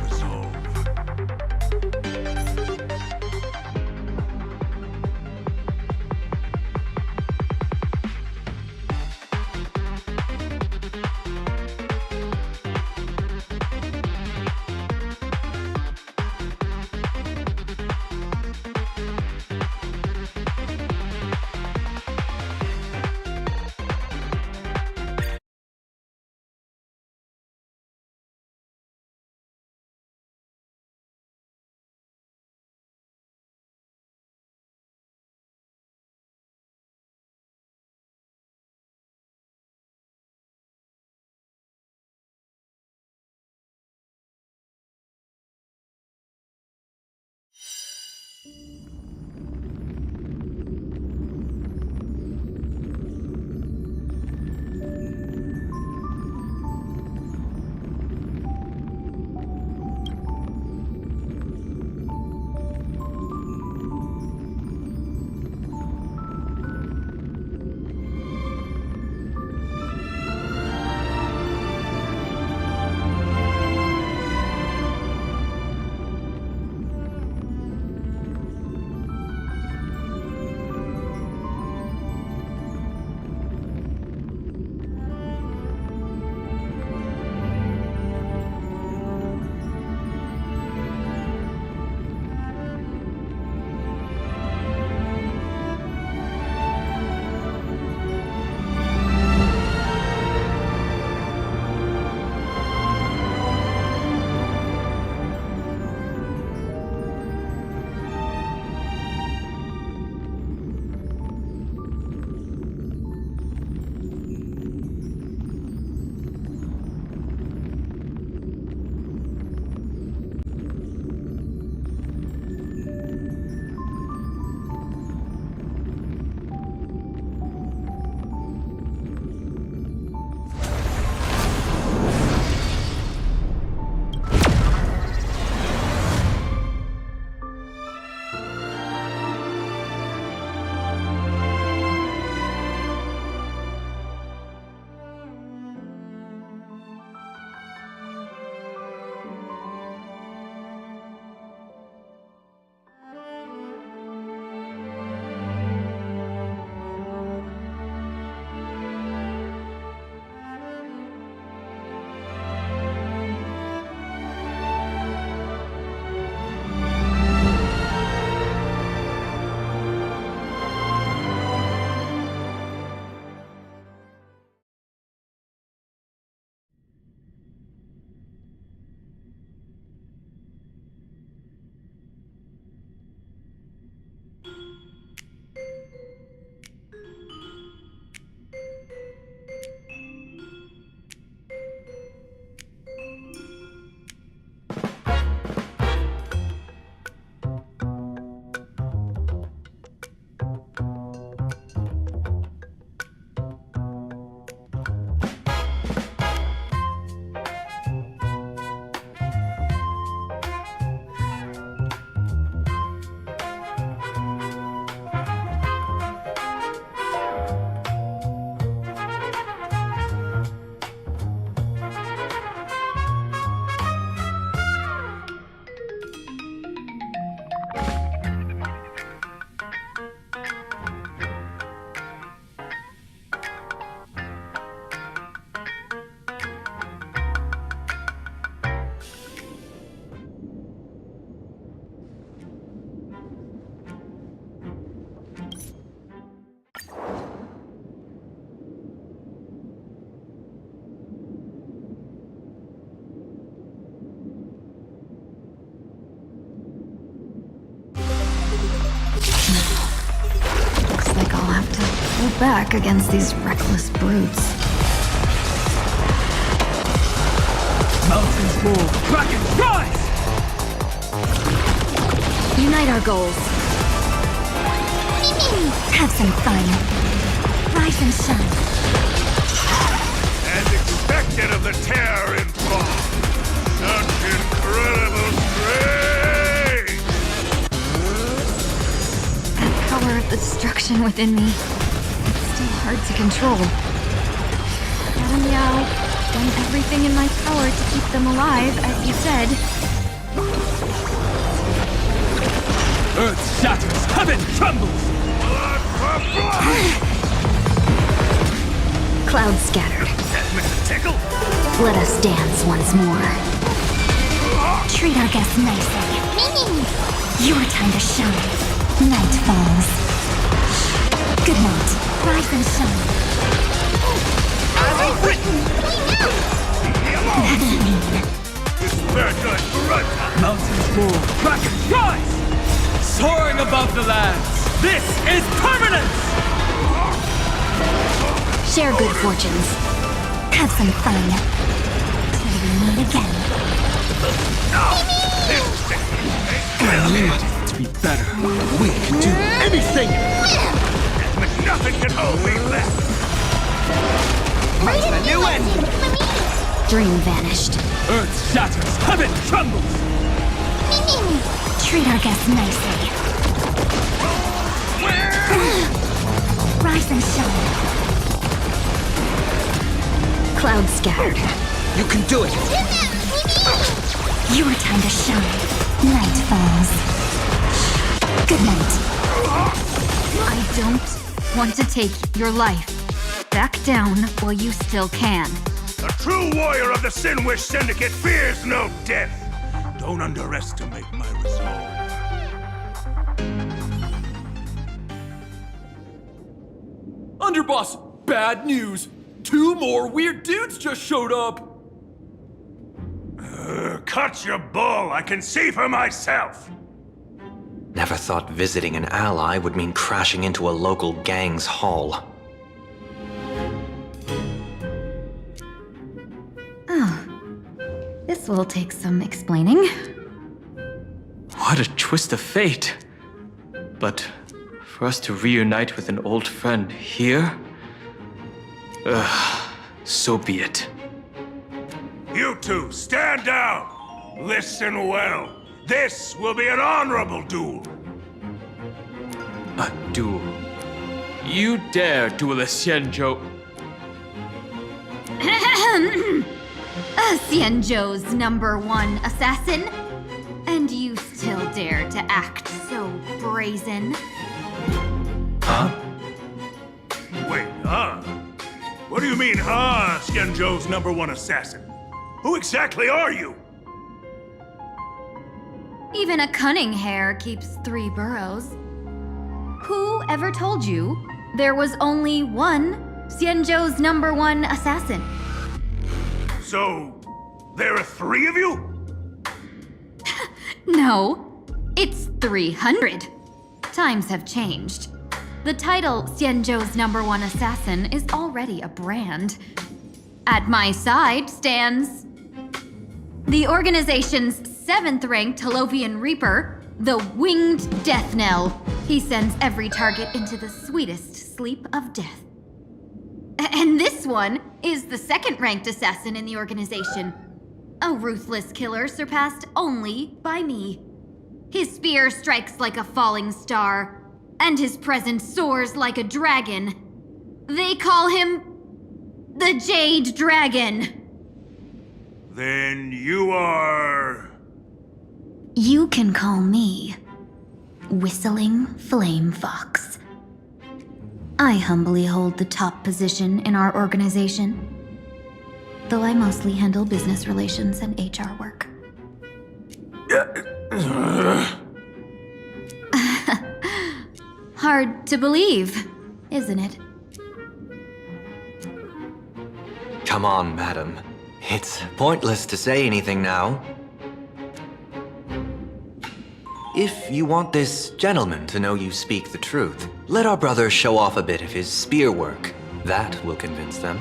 back against these reckless brutes. Mountains roar, kraken rise! Unite our goals. Have some fun. Rise and shine. As expected of the terror in fall. Such incredible strength! That power of the destruction within me. It's still hard to control. Gotta meow. Done everything in my power to keep them alive, as you said. Earth shatters, heaven trembles! Clouds scattered. Tickle? Let us dance once more. Treat our guests nicely. Your time to shine. Night falls. Good night. Rise and shine. As written! That's mean. Mountains roar, kraken rise! Soaring above the lands, this is permanence! Share good fortunes. Have some fun. Till we meet again. I need to be better. We can do anything! Nothing can hold me back! A new ending. Dream vanished. Earth shatters, heaven trembles! Treat our guests nicely. Rise and shine. Clouds scattered. You can do it! Your time to shine. Night falls. Good night. I don't want to take your life. Back down while you still can. A true warrior of the Sinwish Syndicate fears no death. Don't underestimate my resolve. Underboss, bad news! 2 more weird dudes just showed up! Cut your bull, I can see for myself! Never thought visiting an ally would mean crashing into a local gang's hall. Oh. This will take some explaining. What a twist of fate. But for us to reunite with an old friend here? So be it. You two, stand down! Listen well. This will be an honorable duel. A duel. You dare duel a Xianzhou... Xianzhou's #1 assassin? And you still dare to act so brazen? Huh? Wait, What do you mean, Xianzhou's #1 assassin? Who exactly are you? Even a cunning hare keeps 3 burrows. Who ever told you there was only one Xianzhou's #1 assassin? So, there are 3 of you? No, it's 300. Times have changed. The title Xianzhou's #1 assassin is already a brand. At my side stands the organization's 7th-ranked Holovian Reaper, the Winged Death Knell. He sends every target into the sweetest sleep of death. And this one is the 2nd-ranked assassin in the organization. A ruthless killer surpassed only by me. His spear strikes like a falling star, and his presence soars like a dragon. They call him the Jade Dragon. Then you are... You can call me Whistling Flame Fox. I humbly hold the top position in our organization, though I mostly handle business relations and HR work. Hard to believe, isn't it? Come on, madam. It's pointless to say anything now. If you want this gentleman to know you speak the truth, let our brother show off a bit of his spear work. That will convince them.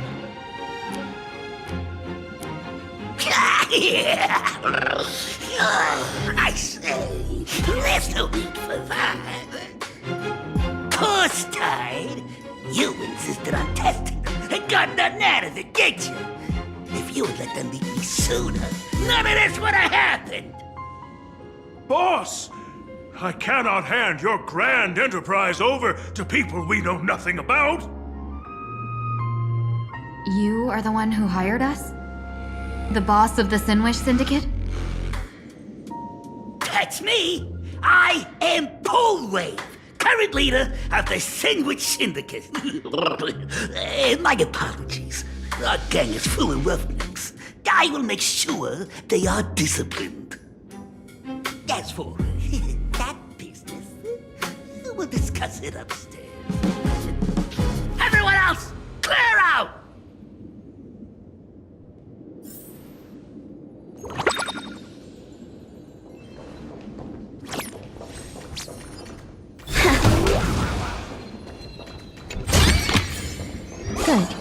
I say, there's no need for that. Course tied. You insisted on testing them and got nothing out of it, did you? If you had let them meet me sooner, none of this would have happened. Boss! I cannot hand your grand enterprise over to people we know nothing about. You are the one who hired us? The boss of the Sinwish Syndicate? That's me. I am Polwave, current leader of the Sandwich Syndicate. My apologies. Our gang is full of roughnecks. I will make sure they are disciplined. As for that business, we'll discuss it upstairs. Everyone else, clear out!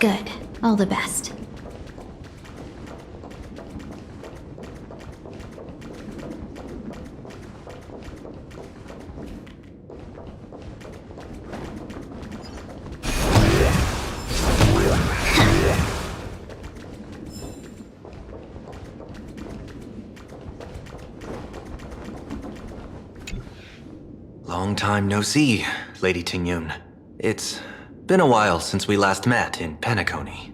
Good. All the best. Long time no see, Lady Tingyun. It's been a while since we last met in Penacony.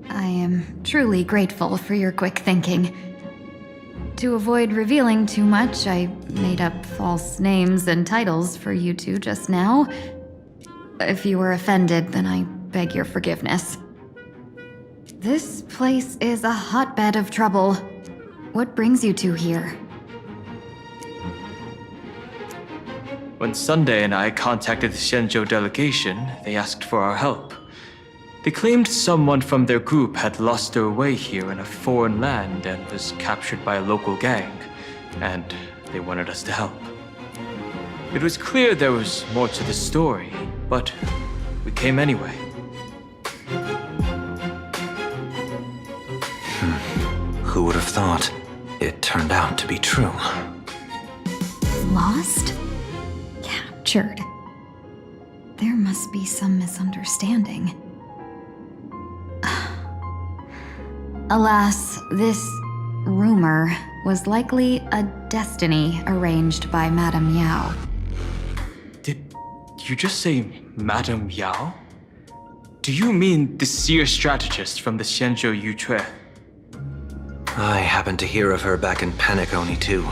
I am truly grateful for your quick thinking. To avoid revealing too much, I made up false names and titles for you two just now. If you were offended, then I beg your forgiveness. This place is a hotbed of trouble. What brings you two here? When Sunday and I contacted the Xianzhou delegation, they asked for our help. They claimed someone from their group had lost their way here in a foreign land and was captured by a local gang, and they wanted us to help. It was clear there was more to the story, but we came anyway. Who would have thought? It turned out to be true. Lost? Captured. There must be some misunderstanding. Alas, this rumor was likely a destiny arranged by Madame Yao. Did you just say Madame Yao? Do you mean the seer strategist from the Xianzhou Yutue? I happened to hear of her back in Penacony too.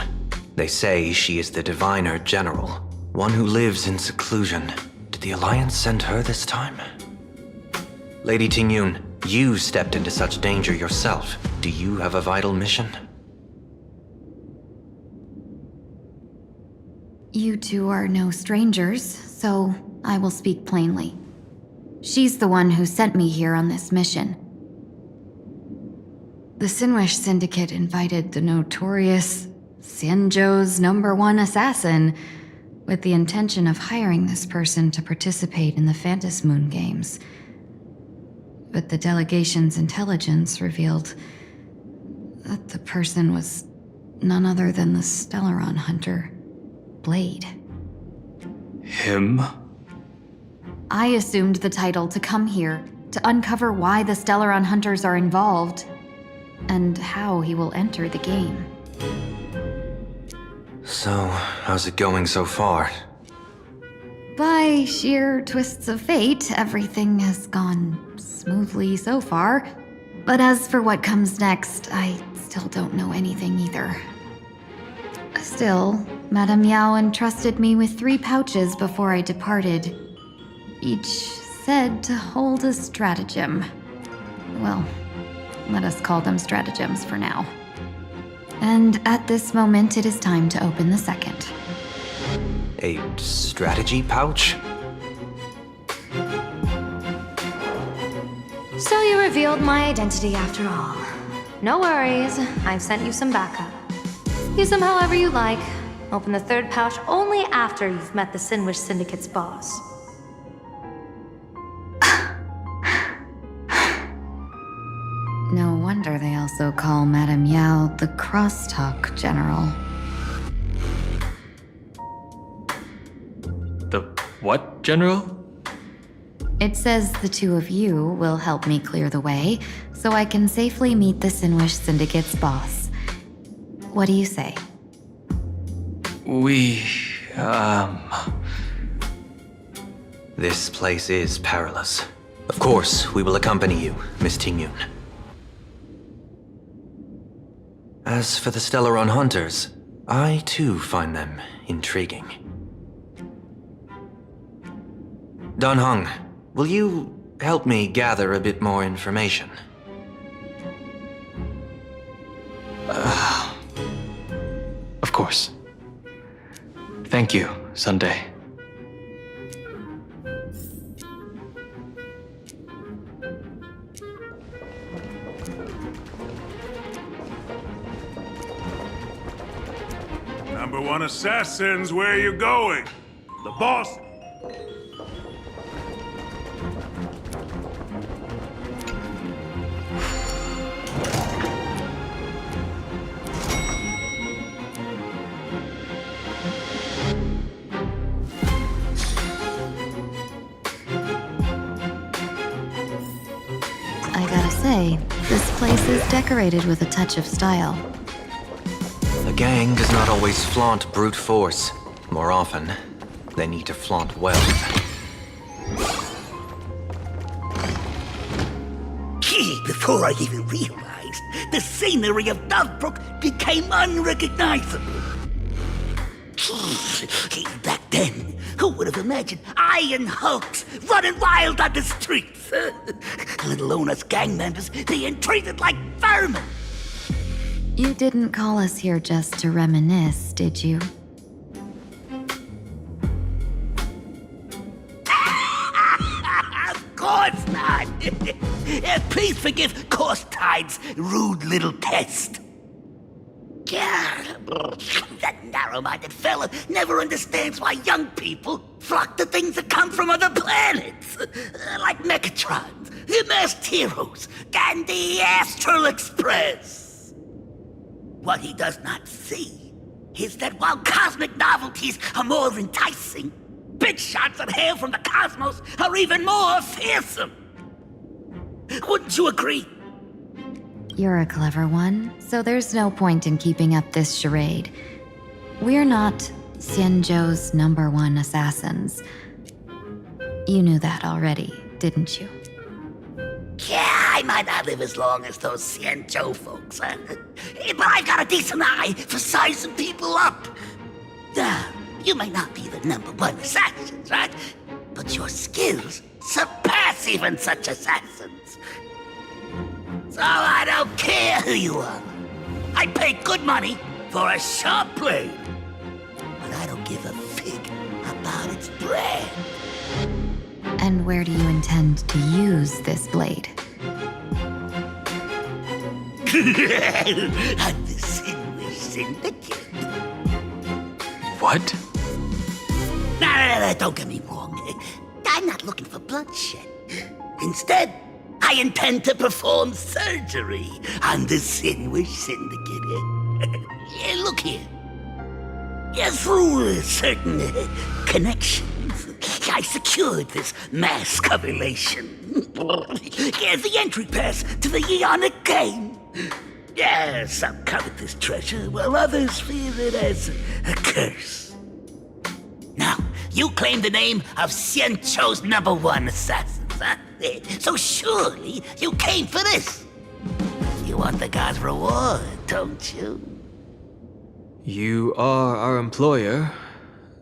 They say she is the diviner general, one who lives in seclusion. Did the Alliance send her this time? Lady Tingyun, you stepped into such danger yourself. Do you have a vital mission? You two are no strangers, so I will speak plainly. She's the one who sent me here on this mission. The Sinwish Syndicate invited the notorious Xianzhou's #1 assassin with the intention of hiring this person to participate in the Phantom Moon Games. But the delegation's intelligence revealed that the person was none other than the Stellaron hunter, Blade. Him? I assumed the title to come here to uncover why the Stellaron hunters are involved and how he will enter the game. So, how's it going so far? By sheer twists of fate, everything has gone smoothly so far. But as for what comes next, I still don't know anything either. Still, Madame Yao entrusted me with 3 pouches before I departed. Each said to hold a stratagem. Well, let us call them stratagems for now. And at this moment, it is time to open the second. A strategy pouch? So you revealed my identity after all. No worries, I've sent you some backup. Use them however you like. Open the third pouch only after you've met the Sinwish Syndicate's boss. No wonder they also call Madame Yao the Crosstalk General. The what, General? It says the two of you will help me clear the way, so I can safely meet the Sinwish Syndicate's boss. What do you say? This place is perilous. Of course, we will accompany you, Miss Tingyun. As for the Stellaron Hunters, I too find them intriguing. Dan Heng, will you help me gather a bit more information? Of course. Thank you, Sunday. Number one assassins, where are you going? The boss? I gotta say, this place is decorated with a touch of style. A gang does not always flaunt brute force. More often, they need to flaunt wealth. Gee, before I even realized, the scenery of Dovebrook became unrecognizable. Gee, back then, who would have imagined iron hulks running wild on the streets? Let alone us gang members being treated like vermin. You didn't call us here just to reminisce, did you? Of course not. Please forgive Corstide's rude little test. That narrow-minded fella never understands why young people flock to things that come from other planets. Like Mechatrons, masked heroes, and the Astral Express. What he does not see is that while cosmic novelties are more enticing, big shots that hail from the cosmos are even more fearsome. Wouldn't you agree? You're a clever one, so there's no point in keeping up this charade. We're not Xianzhou's #1 assassins. You knew that already, didn't you? Yeah, I might not live as long as those Xianzhou folks, but I've got a decent eye for sizing people up. You may not be the #1 assassins, right? But your skills surpass even such assassins. So I don't care who you are. I pay good money for a sharp blade. But I don't give a fig about its brand. And where do you intend to use this blade? On the Sinwish Syndicate. What? No, don't get me wrong. I'm not looking for bloodshed. Instead, I intend to perform surgery on the Sinwish Syndicate. Look here. Through certain connections, I secured this mass correlation. The entry pass to the Eonic game. Some covet this treasure, while others fear it as a curse. Now, you claim the name of Xianzhou's #1 assassins, huh? So surely you came for this. You want the god's reward, don't you? You are our employer.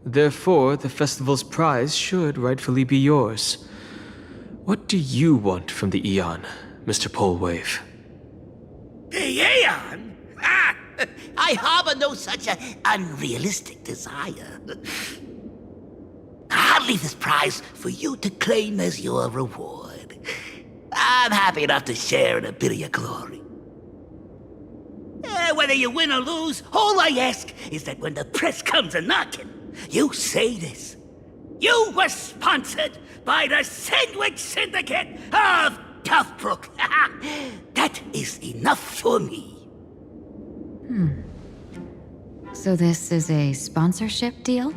Therefore, the festival's prize should rightfully be yours. What do you want from the Eon, Mr. Polwave? Aeon? I harbor no such unrealistic desire. I'll leave this prize for you to claim as your reward. I'm happy enough to share in a bit of your glory. whether you win or lose, all I ask is that when the press comes a-knocking, you say this. You were sponsored by the Sandwich Syndicate of Toughbrook. That is enough for me. So this is a sponsorship deal?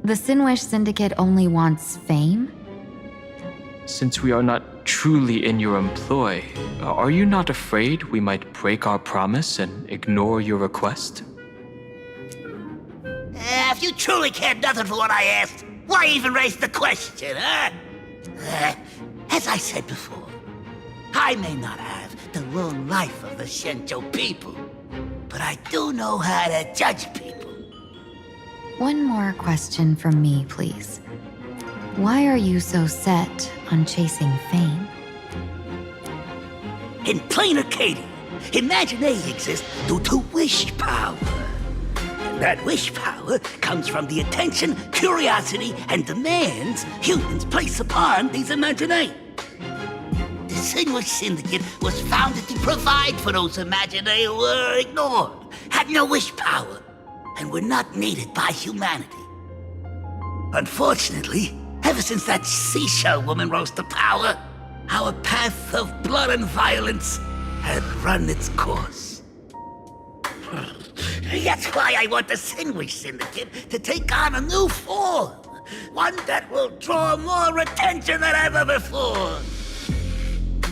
The Sinwish Syndicate only wants fame? Since we are not truly in your employ, are you not afraid we might break our promise and ignore your request? If you truly cared nothing for what I asked, why even raise the question, huh? As I said before, I may not have the long life of the Shenzhou people, but I do know how to judge people. One more question from me, please. Why are you so set on chasing fame? In plain Arcadia, Imagination exists due to wish power. And that wish power comes from the attention, curiosity, and demands humans place upon these Imagination. The Sinwish Syndicate was founded to provide for those Imagination who were ignored, had no wish power, and were not needed by humanity. Unfortunately, ever since that seashell woman rose to power, our path of blood and violence had run its course. That's why I want the Sinwish Syndicate to take on a new form. One that will draw more attention than ever before.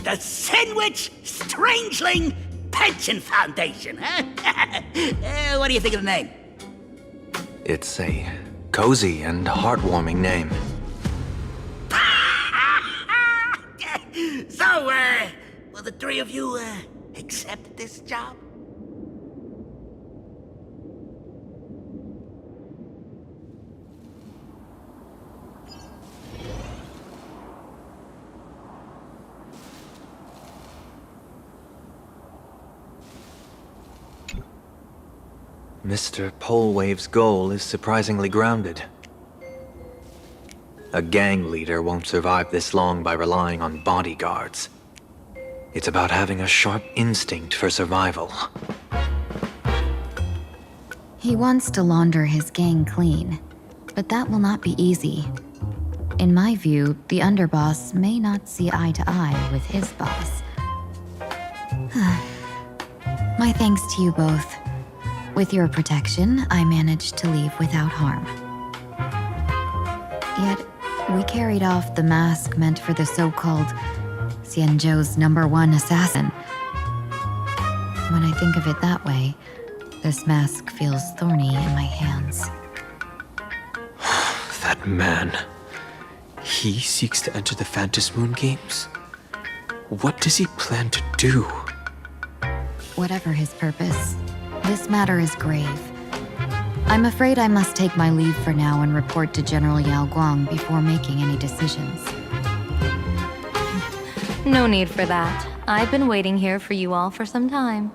The Sinwish Strangeling Pension Foundation, huh? What do you think of the name? It's a cozy and heartwarming name. So, will the three of you, accept this job? Mr. Polewave's goal is surprisingly grounded. A gang leader won't survive this long by relying on bodyguards. It's about having a sharp instinct for survival. He wants to launder his gang clean, but that will not be easy. In my view, the underboss may not see eye to eye with his boss. My thanks to you both. With your protection, I managed to leave without harm. Yet, we carried off the mask meant for the so-called Xianzhou's #1 assassin. When I think of it that way, this mask feels thorny in my hands. That man. He seeks to enter the Phantom Moon Games? What does he plan to do? Whatever his purpose, this matter is grave. I'm afraid I must take my leave for now and report to General Yao Guang before making any decisions. No need for that. I've been waiting here for you all for some time.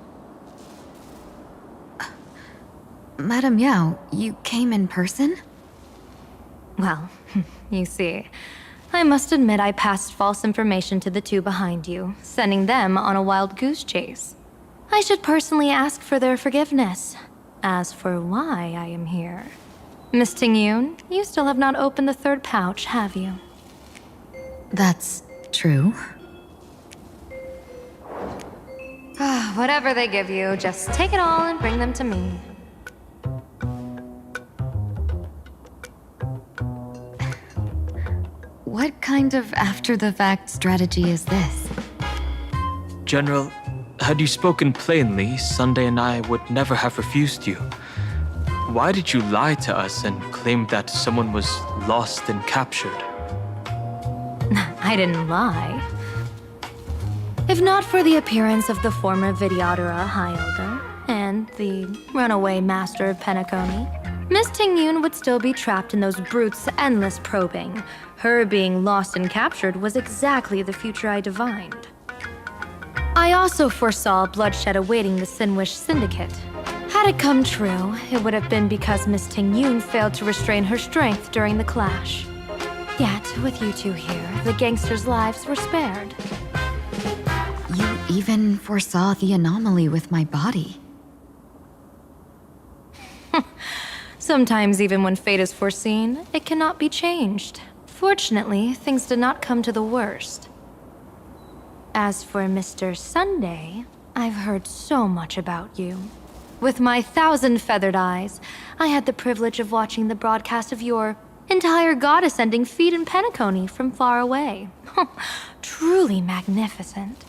Madam Yao, you came in person? Well, you see, I must admit I passed false information to the two behind you, sending them on a wild goose chase. I should personally ask for their forgiveness. As for why I am here, Miss Tingyun, you still have not opened the third pouch, have you? That's true. Whatever they give you, just take it all and bring them to me. What kind of after-the-fact strategy is this? General, had you spoken plainly, Sunday and I would never have refused you. Why did you lie to us and claim that someone was lost and captured? I didn't lie. If not for the appearance of the former Vidyadhara High Elder and the runaway Master of Penacony, Miss Tingyun would still be trapped in those brutes' endless probing. Her being lost and captured was exactly the future I divined. I also foresaw bloodshed awaiting the Sinwish Syndicate. Had it come true, it would have been because Miss Tingyun failed to restrain her strength during the clash. Yet, with you two here, the gangsters' lives were spared. You even foresaw the anomaly with my body. Sometimes even when fate is foreseen, it cannot be changed. Fortunately, things did not come to the worst. As for Mr. Sunday, I've heard so much about you. With my 1,000 feathered eyes, I had the privilege of watching the broadcast of your entire god-ascending feat in Penacony from far away. Truly magnificent.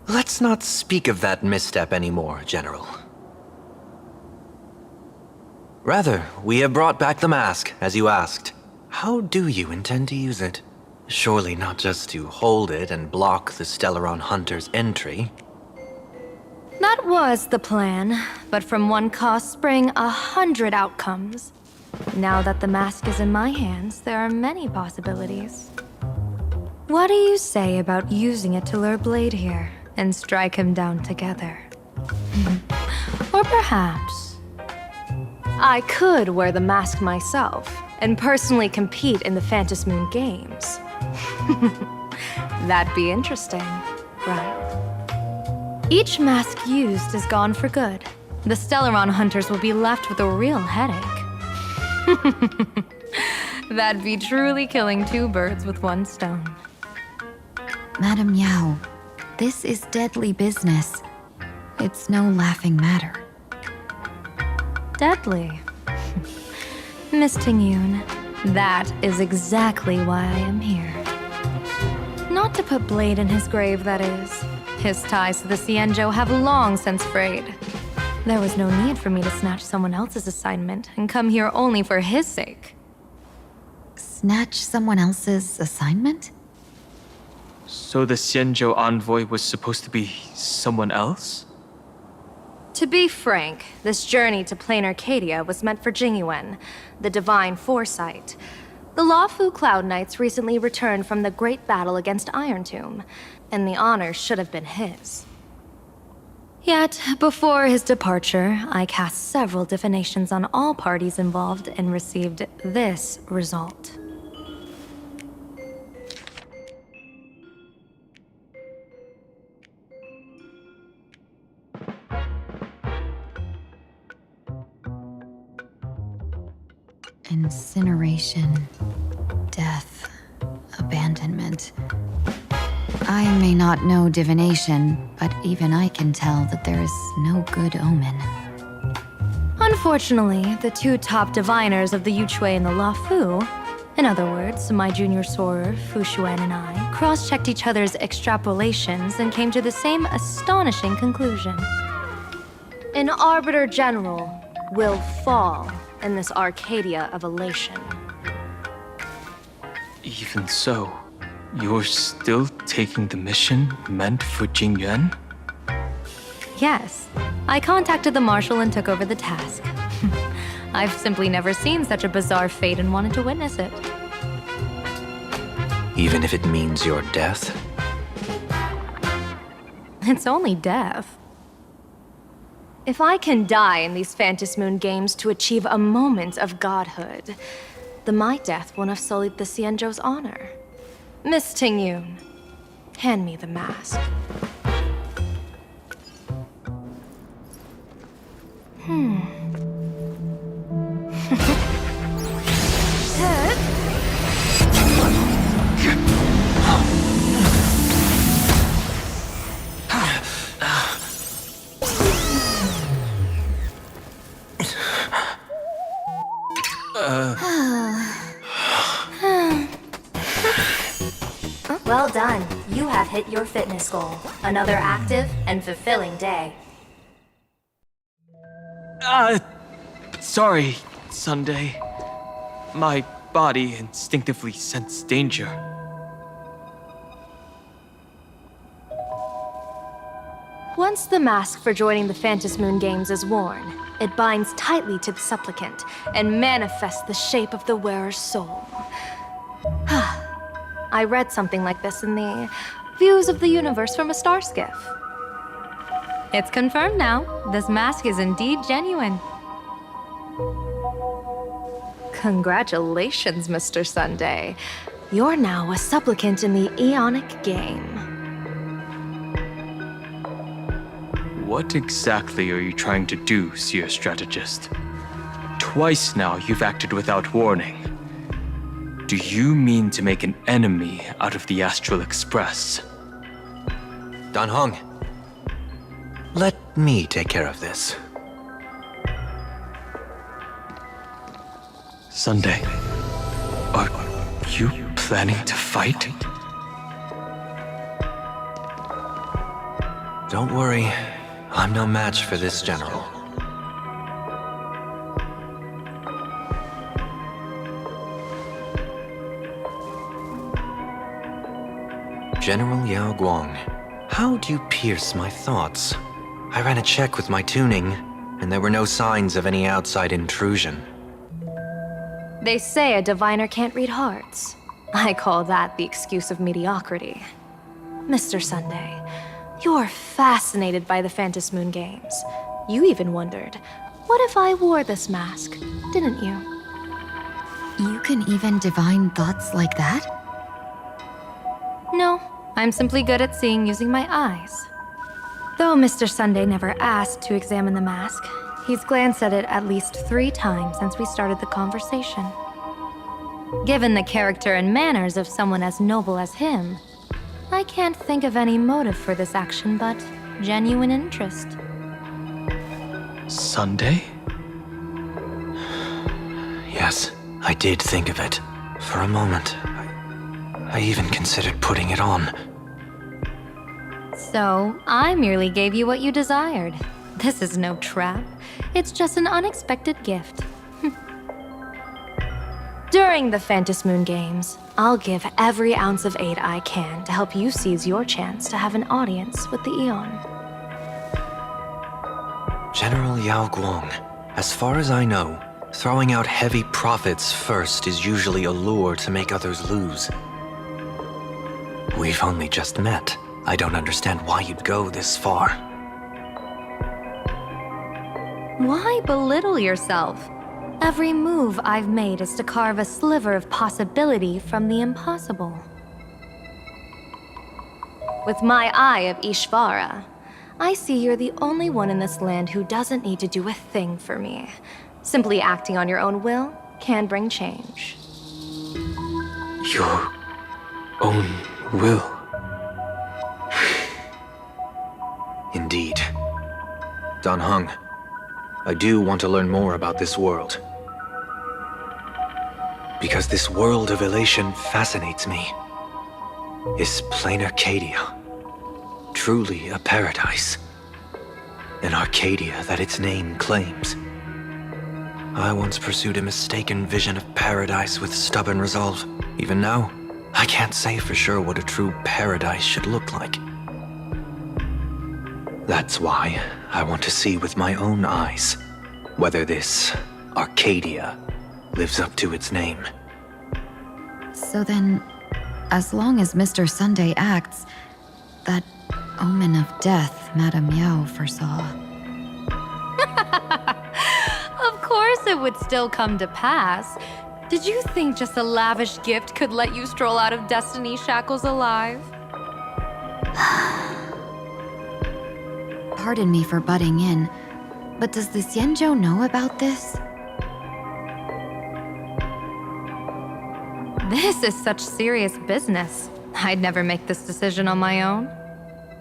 Let's not speak of that misstep anymore, General. Rather, we have brought back the mask, as you asked. How do you intend to use it? Surely not just to hold it and block the Stellaron Hunter's entry. That was the plan, but from one cause spring 100 outcomes. Now that the mask is in my hands, there are many possibilities. What do you say about using it to lure Blade here and strike him down together? Or perhaps I could wear the mask myself and personally compete in the Phantom Moon Games. That'd be interesting, right? Each mask used is gone for good. The Stellaron Hunters will be left with a real headache. That'd be truly killing two birds with one stone. Madam Yao, this is deadly business. It's no laughing matter. Deadly? Miss Tingyun, that is exactly why I am here. Not to put Blade in his grave, that is. His ties to the Xianzhou have long since frayed. There was no need for me to snatch someone else's assignment and come here only for his sake. Snatch someone else's assignment? So the Xianzhou envoy was supposed to be someone else? To be frank, this journey to plain Arcadia was meant for Jingyuan, the divine foresight. The Lawfu Cloud Knights recently returned from the great battle against Iron Tomb, and the honor should have been his. Yet, before his departure, I cast several divinations on all parties involved and received this result. Incineration, death, abandonment. I may not know divination, but even I can tell that there is no good omen. Unfortunately, the two top diviners of the Yuchui and the Luofu, in other words, my junior sorer, Fu Xuan, and I, cross-checked each other's extrapolations and came to the same astonishing conclusion. An Arbiter General will fall in this Arcadia of elation. Even so, you're still taking the mission meant for Jingyuan? Yes, I contacted the Marshal and took over the task. I've simply never seen such a bizarre fate and wanted to witness it. Even if it means your death? It's only death. If I can die in these Phantom Moon Games to achieve a moment of godhood, then my death won't have sullied the Xianzhou's honor. Miss Tingyun, hand me the mask. Well done. You have hit your fitness goal. Another active and fulfilling day. Sorry, Sunday. My body instinctively sensed danger. Once the mask for joining the Phantom Moon Games is worn, it binds tightly to the supplicant and manifests the shape of the wearer's soul. I read something like this in the Views of the Universe from a Star Skiff. It's confirmed now. This mask is indeed genuine. Congratulations, Mr. Sunday. You're now a supplicant in the Aeonic game. What exactly are you trying to do, Seer Strategist? Twice now you've acted without warning. Do you mean to make an enemy out of the Astral Express? Dan Hong, let me take care of this. Sunday, are you planning to fight? Don't worry, I'm no match for this general. General Yao Guang, how'd you pierce my thoughts? I ran a check with my tuning, and there were no signs of any outside intrusion. They say a diviner can't read hearts. I call that the excuse of mediocrity. Mr. Sunday, you're fascinated by the Phantom Moon Games. You even wondered, what if I wore this mask, didn't you? You can even divine thoughts like that? No, I'm simply good at seeing using my eyes. Though Mr. Sunday never asked to examine the mask, he's glanced at it at least 3 times since we started the conversation. Given the character and manners of someone as noble as him, I can't think of any motive for this action but genuine interest. Sunday? Yes, I did think of it. For a moment. I even considered putting it on. So, I merely gave you what you desired. This is no trap. It's just an unexpected gift. During the Phantom Moon Games, I'll give every ounce of aid I can to help you seize your chance to have an audience with the Eon. General Yao Guang, as far as I know, throwing out heavy profits first is usually a lure to make others lose. We've only just met. I don't understand why you'd go this far. Why belittle yourself? Every move I've made is to carve a sliver of possibility from the impossible. With my eye of Ishvara, I see you're the only one in this land who doesn't need to do a thing for me. Simply acting on your own will can bring change. Your own will? Indeed. Dan Heng, I do want to learn more about this world. Because this world of elation fascinates me. Is plain Arcadia truly a paradise? An Arcadia that its name claims. I once pursued a mistaken vision of paradise with stubborn resolve. Even now, I can't say for sure what a true paradise should look like. That's why I want to see with my own eyes whether this Arcadia lives up to its name. So then, as long as Mr. Sunday acts, that omen of death Madame Yao foresaw. Of course it would still come to pass. Did you think just a lavish gift could let you stroll out of destiny shackles alive? Pardon me for butting in, but does the Xianzhou know about this? This is such serious business. I'd never make this decision on my own.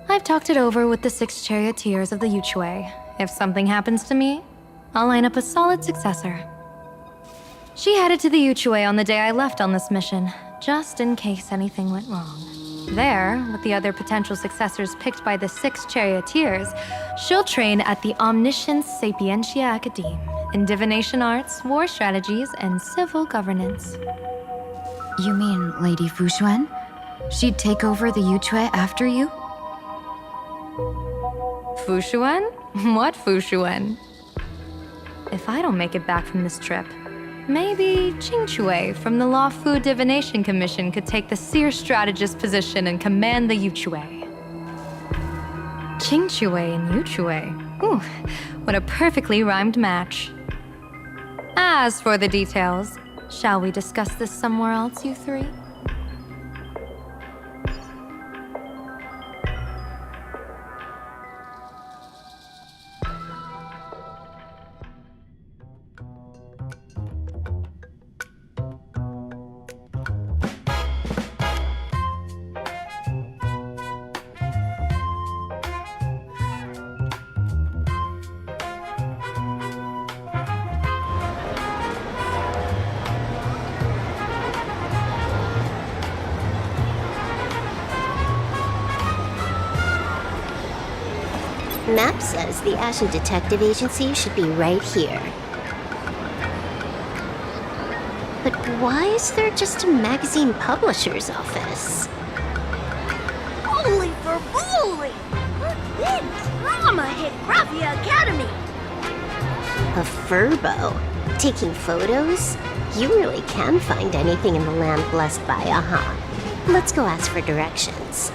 I've talked it over with the 6 charioteers of the Yuchue. If something happens to me, I'll line up a solid successor. She headed to the Yuchue on the day I left on this mission, just in case anything went wrong. There, with the other potential successors picked by the 6 charioteers, she'll train at the Omniscience Sapientia Academe in divination arts, war strategies, and civil governance. You mean Lady Fushuan? She'd take over the Yuchue after you? Fushuan? What Fushuan? If I don't make it back from this trip, maybe Qingchue from the Law Fu Divination Commission could take the seer strategist position and command the Yuchue. Qingchue and Yuchue. Ooh, what a perfectly rhymed match. As for the details, shall we discuss this somewhere else, you 3? Map says the Ashen Detective Agency should be right here. But why is there just a magazine publisher's office? Holy for bully! Then drama hit Graphia Academy! A furbo? Taking photos? You really can find anything in the land blessed by Aha. Let's go ask for directions.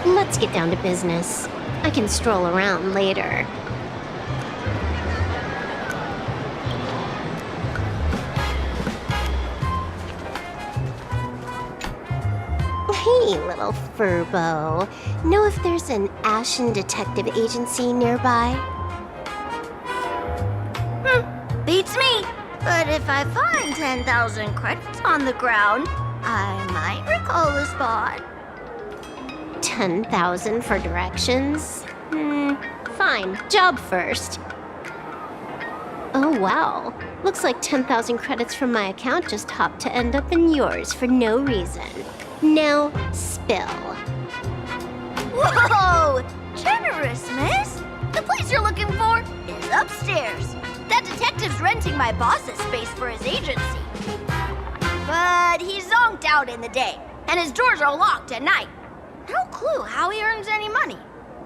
Let's get down to business. I can stroll around later. Hey, little furbo. Know if there's an Ashen Detective Agency nearby? Beats me! But if I find 10,000 credits on the ground, I might recall the spot. 10,000 for directions? Fine. Job first. Oh, wow. Looks like 10,000 credits from my account just hopped to end up in yours for no reason. Now, spill. Whoa! Generous, miss! The place you're looking for is upstairs. That detective's renting my boss's space for his agency. But he's zonked out in the day, and his doors are locked at night. No clue how he earns any money.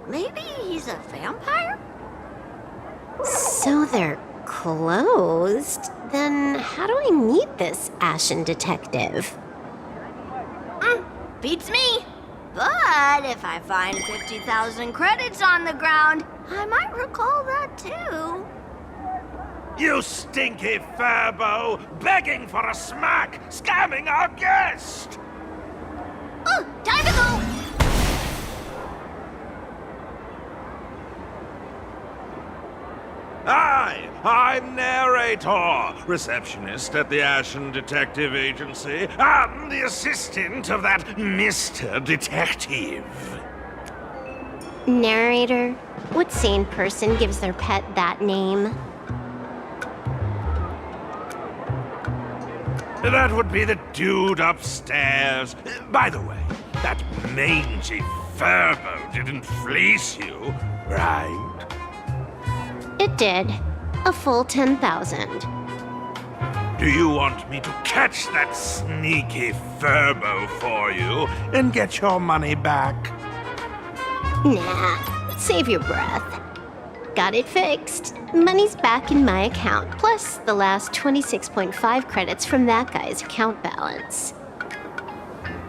Maybe he's a vampire? So they're closed? Then how do I meet this Ashen Detective? Beats me. But if I find 50,000 credits on the ground, I might recall that too. You stinky furbo! Begging for a smack! Scamming our guest! Time to go! Hi, I'm narrator, receptionist at the Ashen Detective Agency. I'm the assistant of that Mr. Detective. Narrator? What sane person gives their pet that name? That would be the dude upstairs. By the way, that mangy furbo didn't fleece you, right? It did. A full 10,000. Do you want me to catch that sneaky furbo for you and get your money back? Nah, save your breath. Got it fixed. Money's back in my account, plus the last 26.5 credits from that guy's account balance.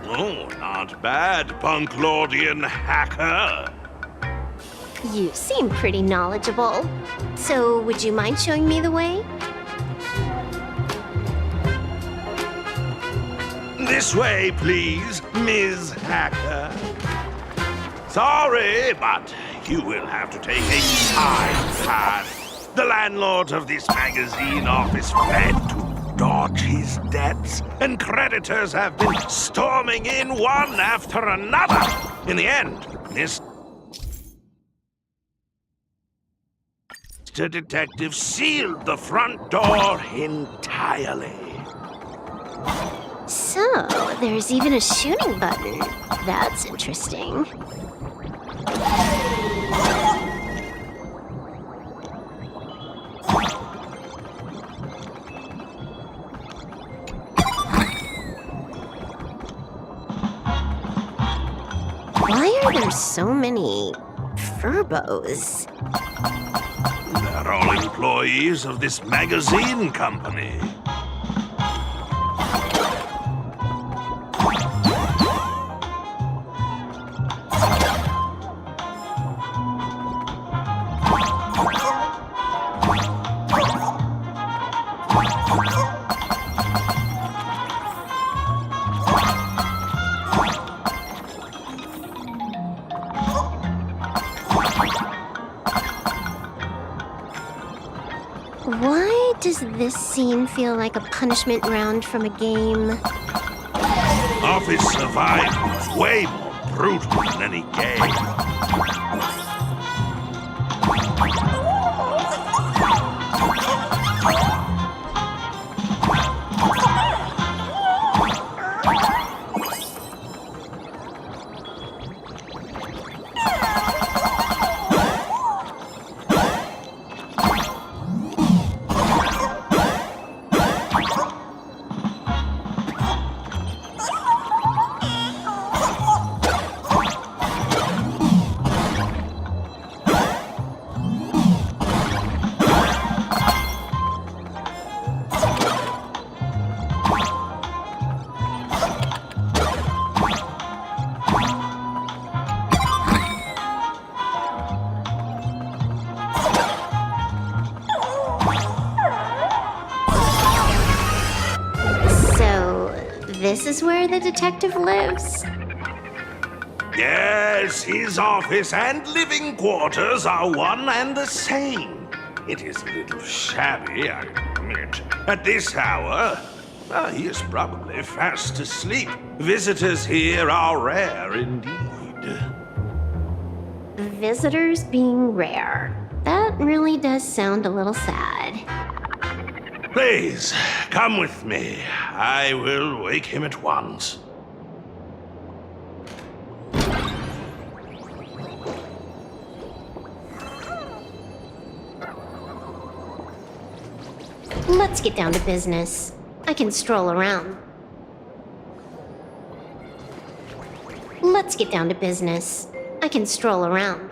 Oh, not bad, Punklordian hacker. You seem pretty knowledgeable. So, would you mind showing me the way? This way, please, Ms. Hacker. Sorry, but you will have to take a side path. The landlord of this magazine office fled to dodge his debts, and creditors have been storming in one after another. In the end, Mr. Detective sealed the front door entirely. So, there's even a shooting button. That's interesting. Why are there so many furbos? They're all employees of this magazine company. does this scene feel like a punishment round from a game? Office survival is way more brutal than any game. This is where the detective lives? Yes, his office and living quarters are one and the same. It is a little shabby, I admit. At this hour, he is probably fast asleep. Visitors here are rare indeed. Visitors being rare. That really does sound a little sad. Please, come with me. I will wake him at once. Let's get down to business. I can stroll around. Let's get down to business. I can stroll around.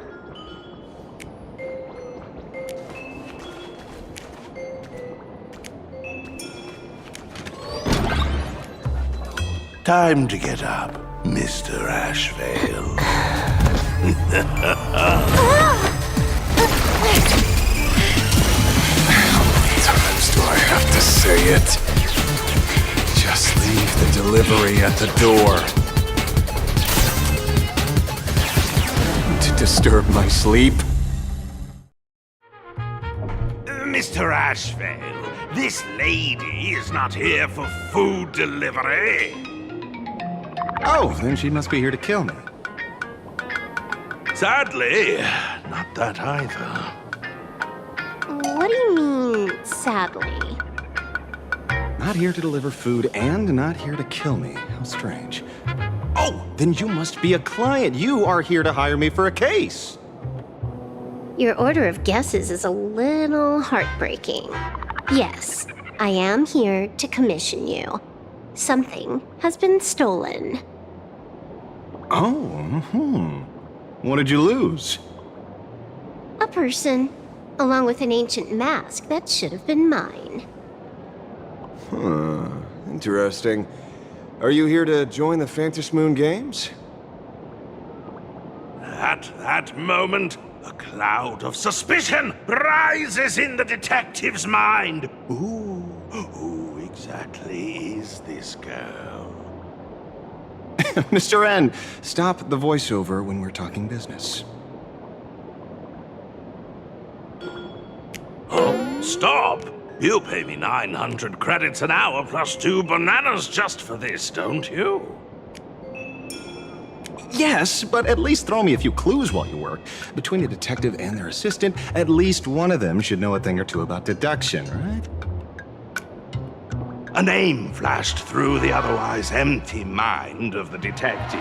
Time to get up, Mr. Ashvale. How many times do I have to say it? Just leave the delivery at the door. To disturb my sleep? Mr. Ashvale, this lady is not here for food delivery. Oh, then she must be here to kill me. Sadly, not that either. What do you mean, sadly? Not here to deliver food and not here to kill me. How strange. Oh, then you must be a client. You are here to hire me for a case. Your order of guesses is a little heartbreaking. Yes, I am here to commission you. Something has been stolen. Oh, What did you lose? A person, along with an ancient mask that should have been mine. Huh, interesting. Are you here to join the Fantasmoon Games? At that moment, a cloud of suspicion rises in the detective's mind. Who exactly is this girl? Mr. N, stop the voiceover when we're talking business. Oh, stop! You pay me 900 credits an hour plus 2 bananas just for this, don't you? Yes, but at least throw me a few clues while you work. Between a detective and their assistant, at least one of them should know a thing or two about deduction, right? A name flashed through the otherwise empty mind of the detective.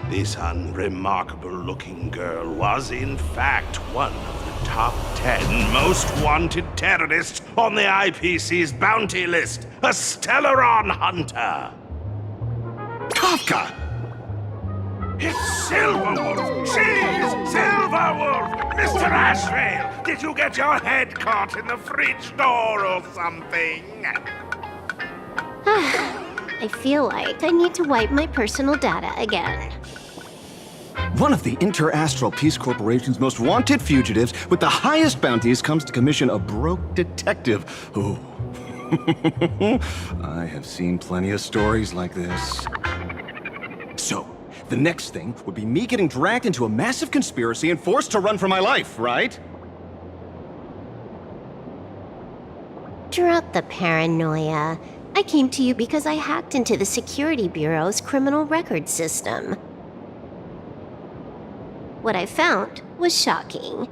This unremarkable-looking girl was, in fact, one of the top 10 most wanted terrorists on the IPC's bounty list, a Stellaron hunter. Kafka! It's Silverwolf! She's Silverwolf! Mr. Ashvale, did you get your head caught in the fridge door or something? I feel like I need to wipe my personal data again. One of the Interastral Peace Corporation's most wanted fugitives with the highest bounties comes to commission a broke detective who... I have seen plenty of stories like this. So, the next thing would be me getting dragged into a massive conspiracy and forced to run for my life, right? Drop the paranoia. I came to you because I hacked into the Security Bureau's criminal record system. What I found was shocking.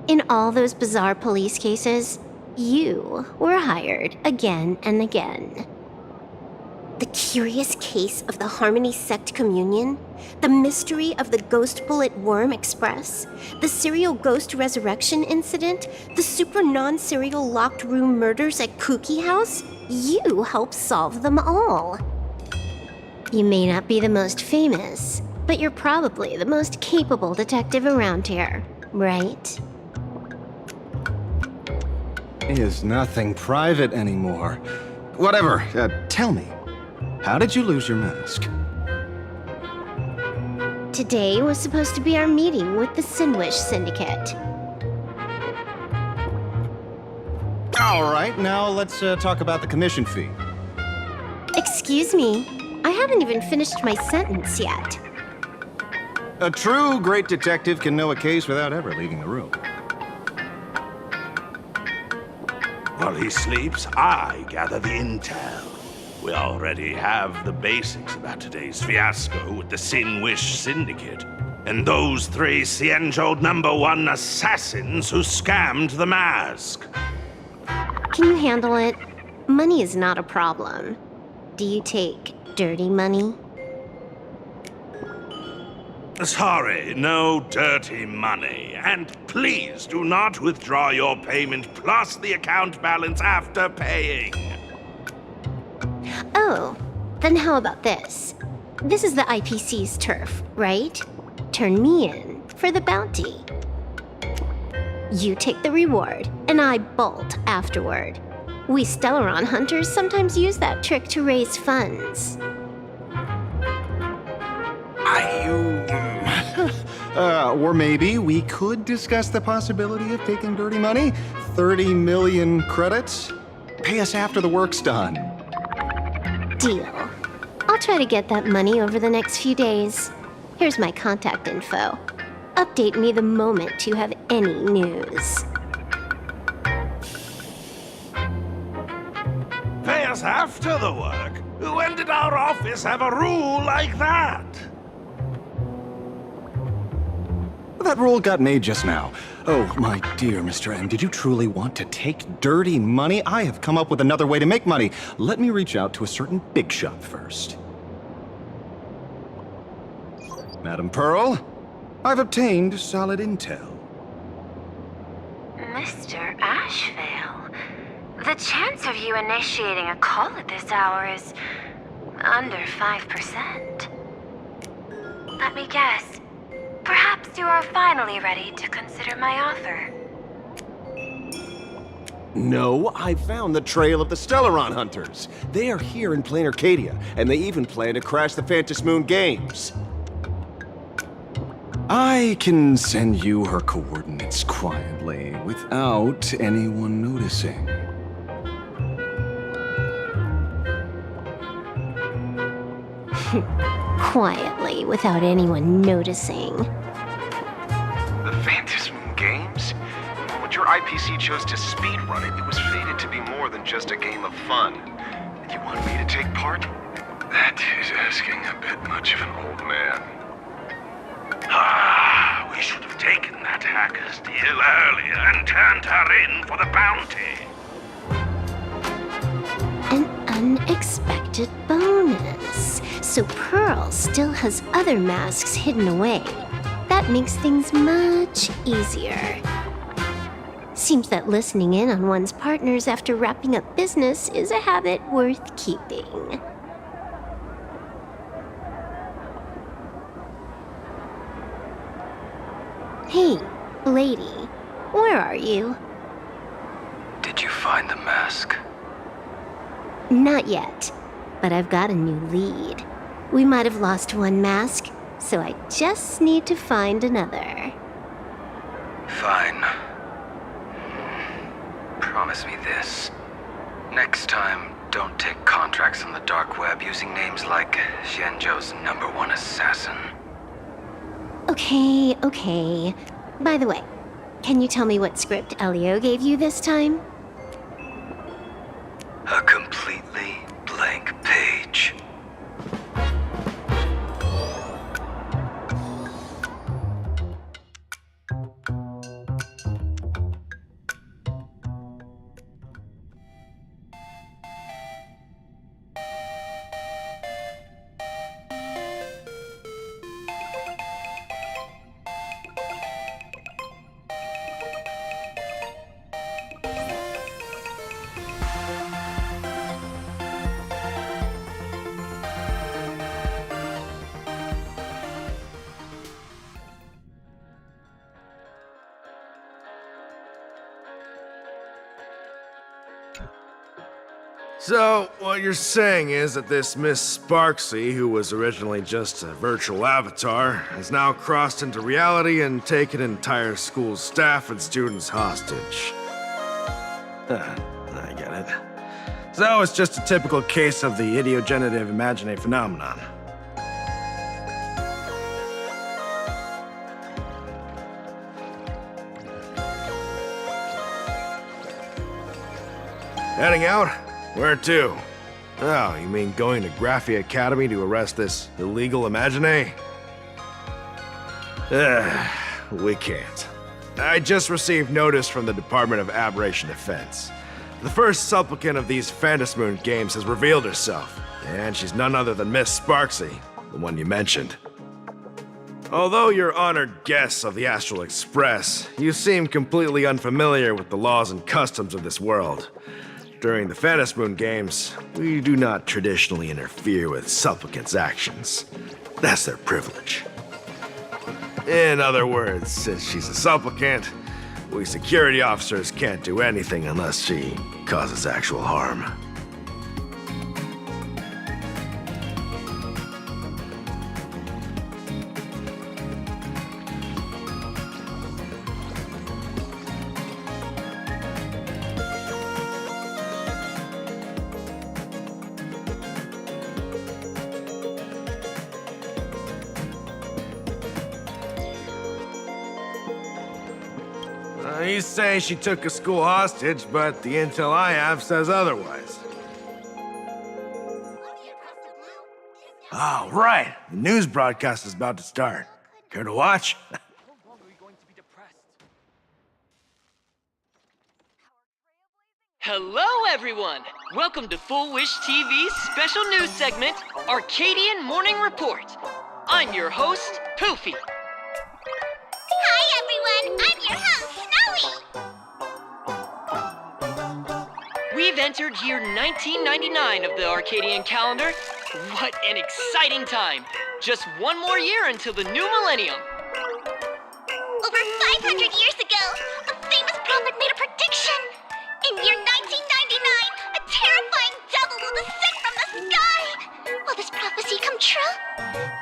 In all those bizarre police cases, you were hired again and again. The curious case of the Harmony Sect Communion, the mystery of the Ghost Bullet Worm Express, the serial ghost resurrection incident, the super non-serial locked room murders at Kooky House, you helped solve them all. You may not be the most famous, but you're probably the most capable detective around here, right? Is nothing private anymore. Whatever, tell me. How did you lose your mask? Today was supposed to be our meeting with the Sinwish Syndicate. All right, now let's talk about the commission fee. Excuse me, I haven't even finished my sentence yet. A true great detective can know a case without ever leaving the room. While he sleeps, I gather the intel. We already have the basics about today's fiasco with the Sinwish Syndicate and those 3 Xianzhou #1 assassins who scammed the mask. Can you handle it? Money is not a problem. Do you take dirty money? Sorry, no dirty money. And please do not withdraw your payment plus the account balance after paying. Oh, then how about this? This is the IPC's turf, right? Turn me in for the bounty. You take the reward, and I bolt afterward. We Stellaron hunters sometimes use that trick to raise funds. Or maybe we could discuss the possibility of taking dirty money? 30 million credits? Pay us after the work's done. Deal. I'll try to get that money over the next few days. Here's my contact info. Update me the moment you have any news. Pay us after the work? When did our office have a rule like that? That rule got made just now. Oh, my dear Mr. M, did you truly want to take dirty money? I have come up with another way to make money. Let me reach out to a certain big shot first. Madam Pearl, I've obtained solid intel. Mr. Ashvale, the chance of you initiating a call at this hour is under 5%. Let me guess. Perhaps you are finally ready to consider my offer. No, I found the trail of the Stellaron hunters. They are here in plain Arcadia, and they even plan to crash the Phantom Moon Games. I can send you her coordinates quietly, without anyone noticing. Quietly, without anyone noticing. The Phantom Moon Games? When your IPC chose to speedrun it, it was fated to be more than just a game of fun. You want me to take part? That is asking a bit much of an old man. Ah, we should have taken that hacker's deal earlier and turned her in for the bounty. An unexpected bonus. So Pearl still has other masks hidden away. That makes things much easier. Seems that listening in on one's partners after wrapping up business is a habit worth keeping. Hey, lady, where are you? Did you find the mask? Not yet, but I've got a new lead. We might have lost one mask, so I just need to find another. Fine. Promise me this. Next time, don't take contracts on the dark web using names like Xianzhou's #1 assassin. Okay. By the way, can you tell me what script Elio gave you this time? So, what you're saying is that this Miss Sparksy, who was originally just a virtual avatar, has now crossed into reality and taken entire school staff and students hostage. I get it. So it's just a typical case of the idiogenerative imagine phenomenon. Heading out? Where to? Oh, you mean going to Graphia Academy to arrest this illegal imagine? We can't. I just received notice from the Department of Aberration Defense. The first supplicant of these Phantasmoon games has revealed herself, and she's none other than Miss Sparksy, the one you mentioned. Although you're honored guests of the Astral Express, you seem completely unfamiliar with the laws and customs of this world. During the Phantasmoon games, we do not traditionally interfere with supplicants' actions. That's their privilege. In other words, since she's a supplicant, we security officers can't do anything unless she causes actual harm. You say she took a school hostage, but the intel I have says otherwise. Oh, right. The news broadcast is about to start. Care to watch? Hello, everyone! Welcome to Full Wish TV's special news segment, Arcadian Morning Report. I'm your host, Poofy. Hi, everyone! I'm your host, Snowy! We've entered year 1999 of the Arcadian calendar. What an exciting time! Just one more year until the new millennium. Over 500 years ago, a famous prophet made a prediction. In year 1999, a terrifying devil will descend from the sky. Will this prophecy come true?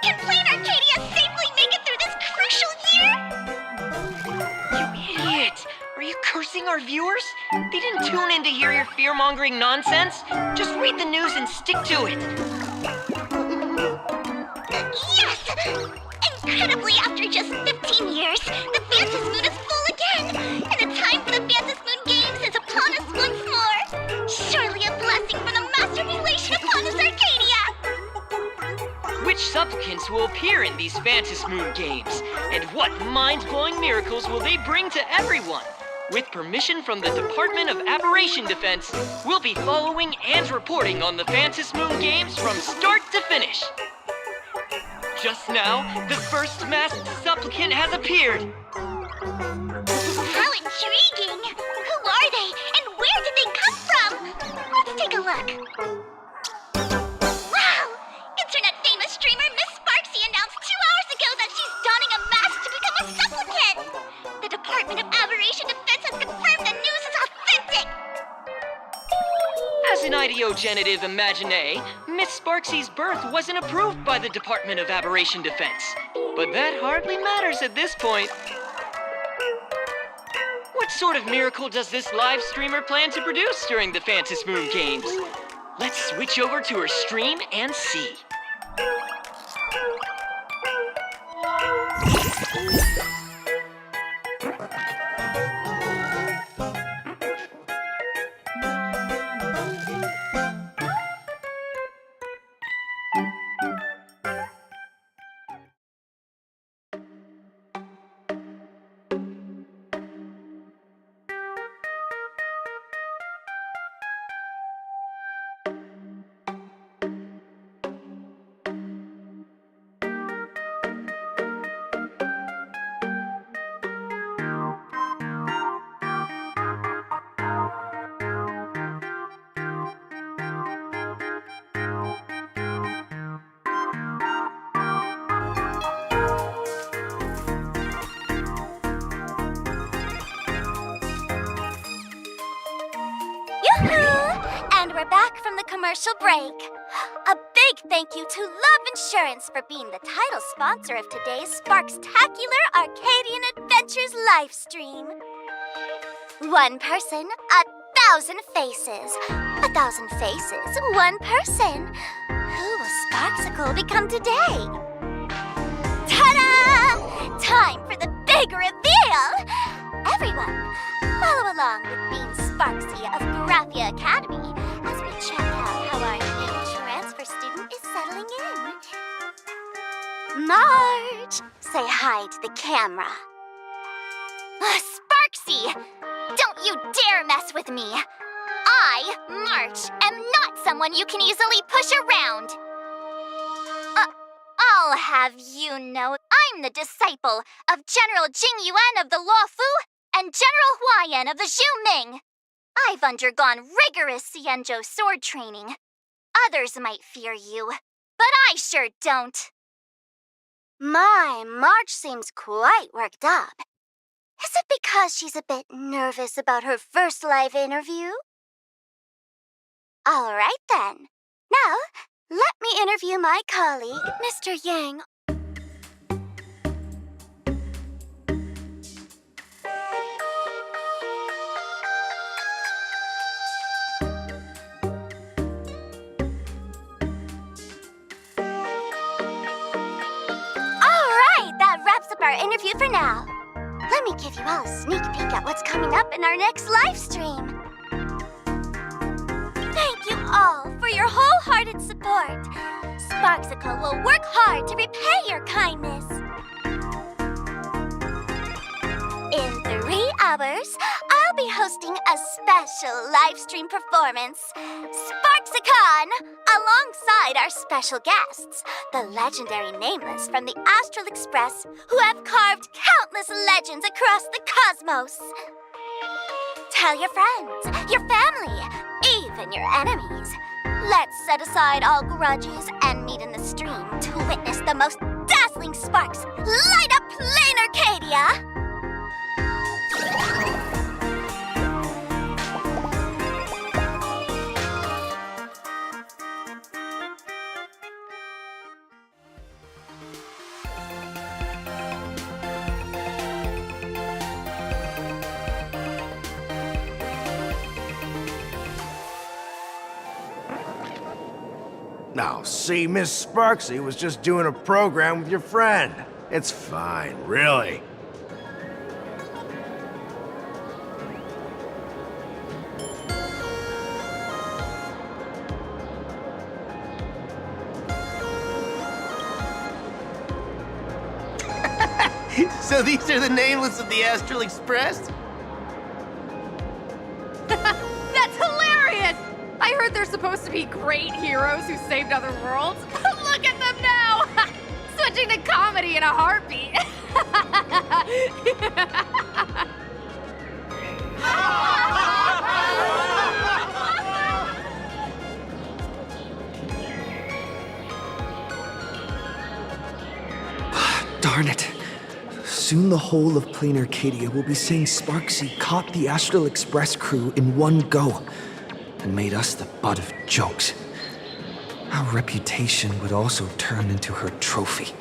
Can Plain Arcadia safely make it through this crucial year? You idiot! Are you cursing our viewers? They didn't tune in to hear your fear-mongering nonsense. Just read the news and stick to it. Yes! Incredibly, after just 15 years, the Phantasmoon is full again, and the time for the Phantasmoon games is upon us once more. Surely a blessing from the master relation upon us, Arcadia! Which supplicants will appear in these Phantasmoon games? And what mind-blowing miracles will they bring to everyone? With permission from the Department of Aberration Defense, we'll be following and reporting on the Phantasmoon games from start to finish. Just now, the first masked supplicant has appeared. How intriguing! Who are they, and where did they come from? Let's take a look. Wow! Internet-famous streamer Miss Sparksy announced 2 hours ago that she's donning a mask to become a supplicant. The Department of Aberration Defense has confirmed the news is authentic. As an ideogenitive imagine, Miss Sparksy's birth wasn't approved by the Department of Aberration Defense. But that hardly matters at this point. What sort of miracle does this live streamer plan to produce during the Phantasmoon games? Let's switch over to her stream and see. commercial break. A big thank you to Love Insurance for being the title sponsor of today's Sparkstacular Arcadian Adventures livestream. One person, 1,000 faces. 1,000 faces, one person. Who will Sparksicle become today? Ta-da! Time for the big reveal! Everyone, follow along with Bean Sparksy of Graphia Academy as we check out how our new transfer student is settling in. Marge, say hi to the camera. Sparksy! Don't you dare mess with me! I, March, am not someone you can easily push around! I'll have you know I'm the disciple of General Jing Yuan of the Luofu and General Huayan of the Zhu Ming. I've undergone rigorous Xianzhou sword training. Others might fear you, but I sure don't. My, March seems quite worked up. Is it because she's a bit nervous about her first live interview? All right then. Now, let me interview my colleague, Mr. Yang. All right, that wraps up our interview for now. Let me give you all a sneak peek at what's coming up in our next live stream. Thank you all for your wholehearted support. Sparksicle will work hard to repay your kindness. In 3 hours, I'll be hosting a special live stream performance, Sparksicon, alongside our special guests, the legendary Nameless from the Astral Express, who have carved countless legends across the cosmos. Tell your friends, your family, even your enemies. Let's set aside all grudges and meet in the stream to witness the most dazzling sparks light up Plain Arcadia! Now, see, Miss Sparksy was just doing a program with your friend. It's fine, really. So these are the Nameless of the Astral Express? That's hilarious! I heard they're supposed to be great heroes who saved other worlds. Look at them now! Switching to comedy in a heartbeat. Darn it. Soon the whole of Plain Arcadia will be saying Sparksy caught the Astral Express crew in one go and made us the butt of jokes. Our reputation would also turn into her trophy.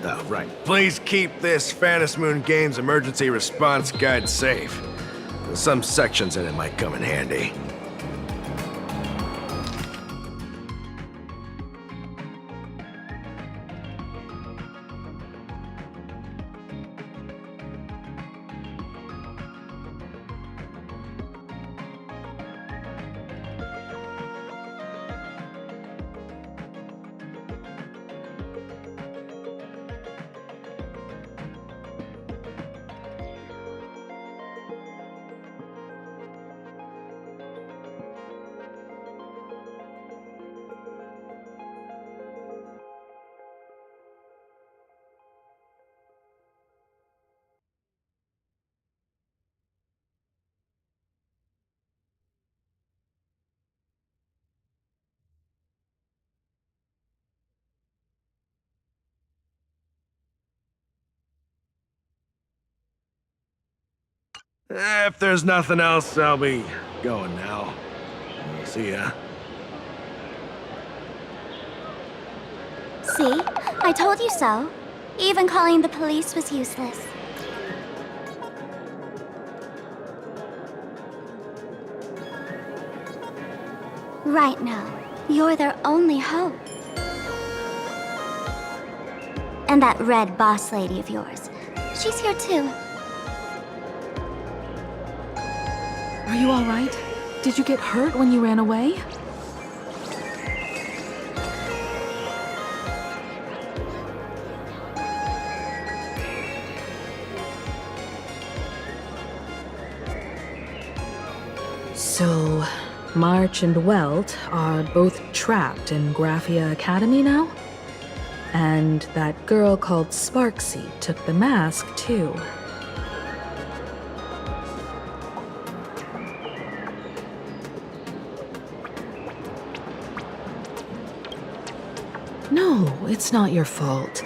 Oh, right. Please keep this Phantom Moon Games emergency response guide safe. Some sections in it might come in handy. If there's nothing else, I'll be going now. See ya. See? I told you so. Even calling the police was useless. Right now, you're their only hope. And that red boss lady of yours, she's here too. Are you alright? Did you get hurt when you ran away? So, March and Welt are both trapped in Graphia Academy now? And that girl called Sparksy took the mask, too. No, it's not your fault.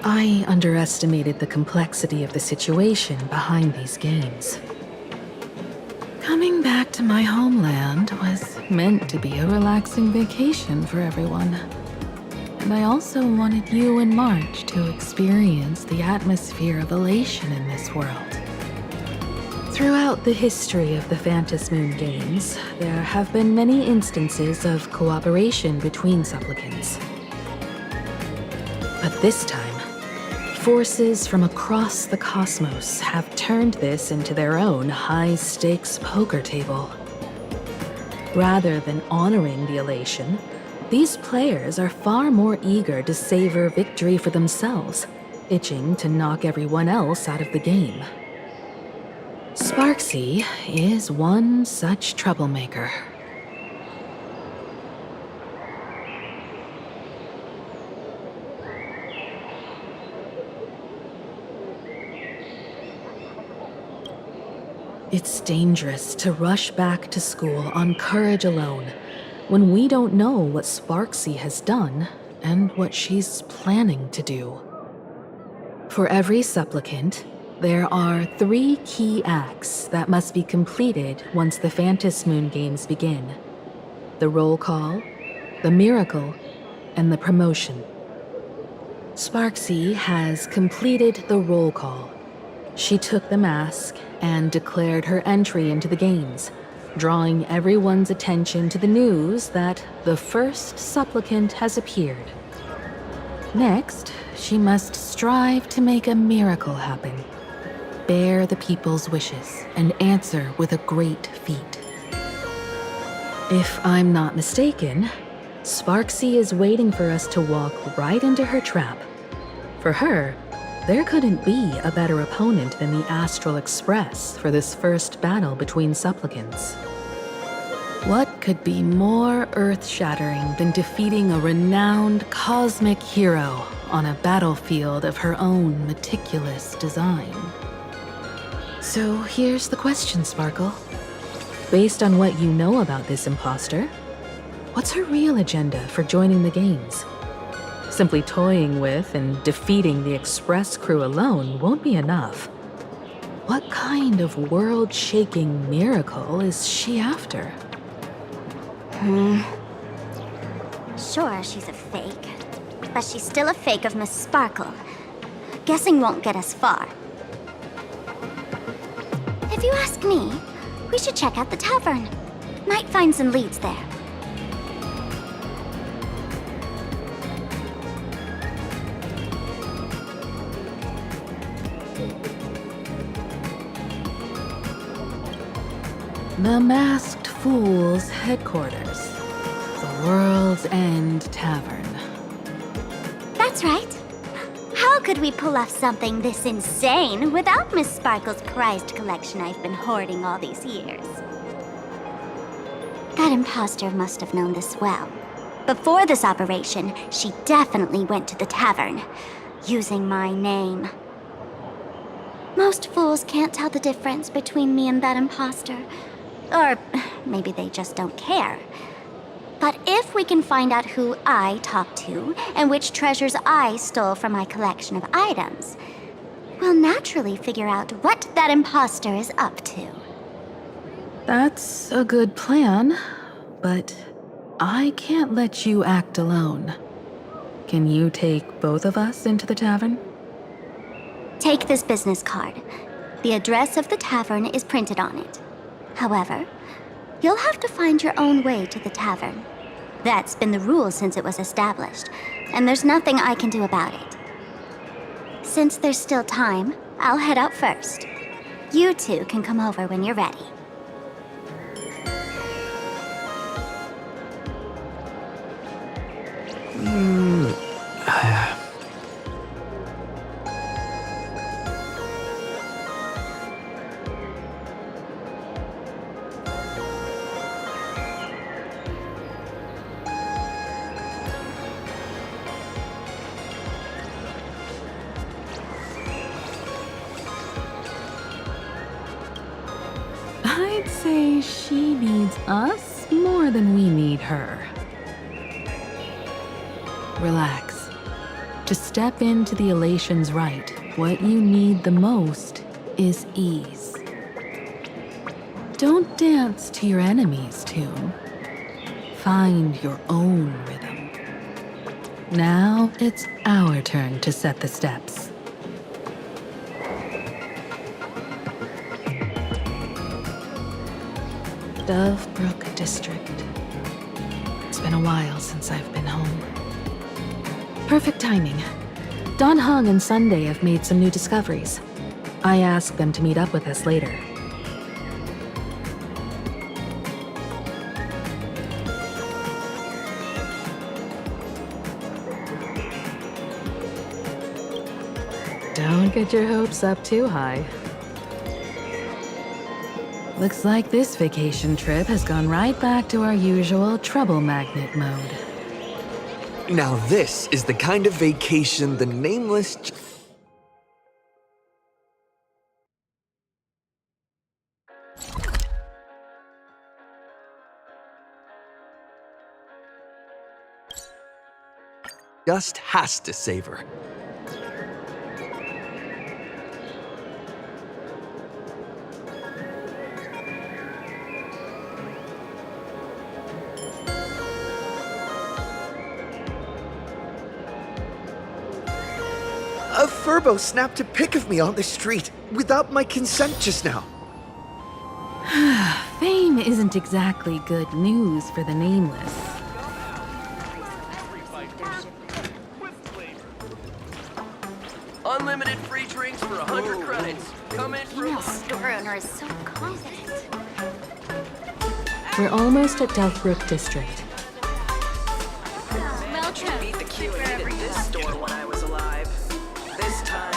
I underestimated the complexity of the situation behind these games. Coming back to my homeland was meant to be a relaxing vacation for everyone. And I also wanted you and March to experience the atmosphere of elation in this world. Throughout the history of the Phantasmoon games, there have been many instances of cooperation between supplicants. But this time, forces from across the cosmos have turned this into their own high-stakes poker table. Rather than honoring the elation, these players are far more eager to savor victory for themselves, itching to knock everyone else out of the game. Sparksy is one such troublemaker. It's dangerous to rush back to school on courage alone when we don't know what Sparksy has done and what she's planning to do. For every supplicant, there are 3 key acts that must be completed once the Phantasmoon games begin: the roll call, the miracle, and the promotion. Sparksy has completed the roll call. She took the mask and declared her entry into the games, drawing everyone's attention to the news that the first supplicant has appeared. Next, she must strive to make a miracle happen, bear the people's wishes, and answer with a great feat. If I'm not mistaken, Sparksy is waiting for us to walk right into her trap. For her, there couldn't be a better opponent than the Astral Express for this first battle between supplicants. What could be more earth-shattering than defeating a renowned cosmic hero on a battlefield of her own meticulous design? So here's the question, Sparkle. Based on what you know about this imposter, what's her real agenda for joining the games? Simply toying with and defeating the Express crew alone won't be enough. What kind of world-shaking miracle is she after? Sure, she's a fake. But she's still a fake of Miss Sparkle. Guessing won't get us far. If you ask me, we should check out the tavern. Might find some leads there. The Masked Fool's headquarters. The World's End Tavern. That's right. How could we pull off something this insane without Miss Sparkle's prized collection I've been hoarding all these years? That imposter must have known this well. Before this operation, she definitely went to the tavern, using my name. Most fools can't tell the difference between me and that imposter. Or maybe they just don't care. But if we can find out who I talked to and which treasures I stole from my collection of items, we'll naturally figure out what that imposter is up to. That's a good plan, but I can't let you act alone. Can you take both of us into the tavern? Take this business card. The address of the tavern is printed on it. However, you'll have to find your own way to the tavern. That's been the rule since it was established, and there's nothing I can do about it. Since there's still time, I'll head out first. You two can come over when you're ready. I'd say she needs us more than we need her. Relax. To step into the elation's right, what you need the most is ease. Don't dance to your enemy's tune. Find your own rhythm. Now it's our turn to set the steps. Dovebrook District. It's been a while since I've been home. Perfect timing. Don Hung and Sunday have made some new discoveries. I asked them to meet up with us later. Don't get your hopes up too high. Looks like this vacation trip has gone right back to our usual trouble magnet mode. Now this is the kind of vacation the nameless... just has to savor. A Furbo snapped a pic of me on the street without my consent just now. Fame isn't exactly good news for the nameless. Unlimited free drinks for 100 credits. Come in for a store owner is so confident. We're almost at Dovebrook District. Well, beat the queue and eat at this store when I was alive. This time.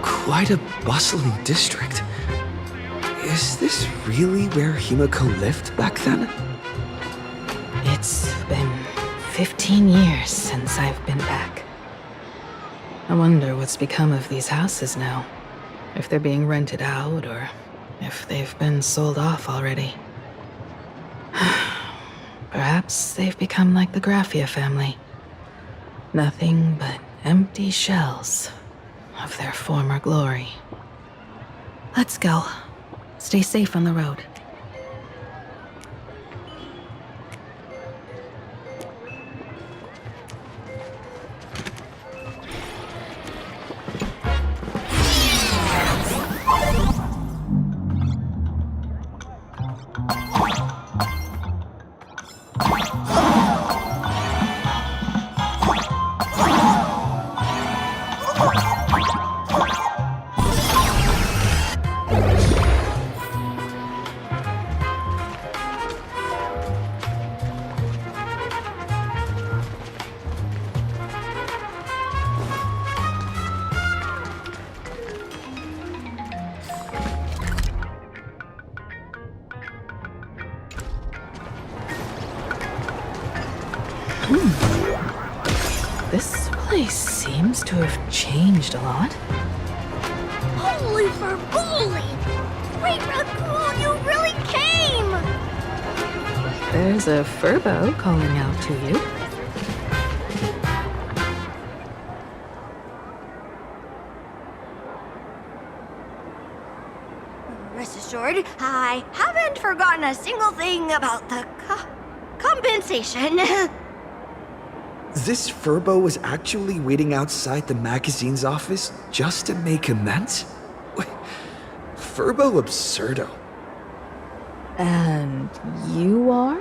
Quite a bustling district. Is this really where Himiko lived back then? It's been 15 years since I've been back. I wonder what's become of these houses now. If they're being rented out or if they've been sold off already. Perhaps they've become like the Graffia family. Nothing but empty shells of their former glory. Let's go. Stay safe on the road. to have changed a lot. Holy Verboli! Great Raccoon, you really came! There's a Furbo calling out to you. Rest assured, I haven't forgotten a single thing about the compensation. This Furbo was actually waiting outside the magazine's office just to make amends? Furbo absurdo. And you are?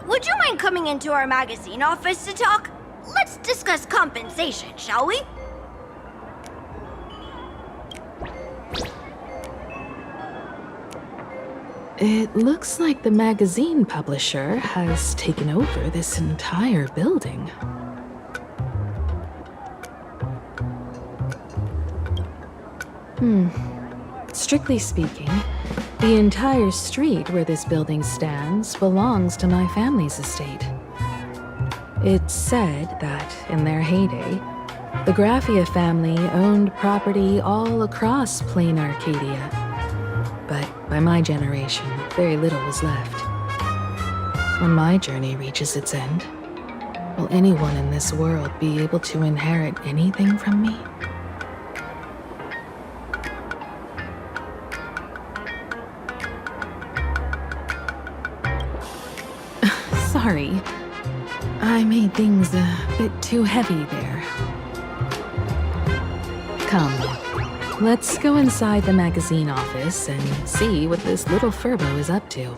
Would you mind coming into our magazine office to talk? Let's discuss compensation, shall we? It looks like the magazine publisher has taken over this entire building. Strictly speaking, the entire street where this building stands belongs to my family's estate. It's said that, in their heyday, the Graphia family owned property all across plain Arcadia. But by my generation, very little was left. When my journey reaches its end, will anyone in this world be able to inherit anything from me? Sorry, I made things a bit too heavy there. Come, let's go inside the magazine office and see what this little Furbo is up to.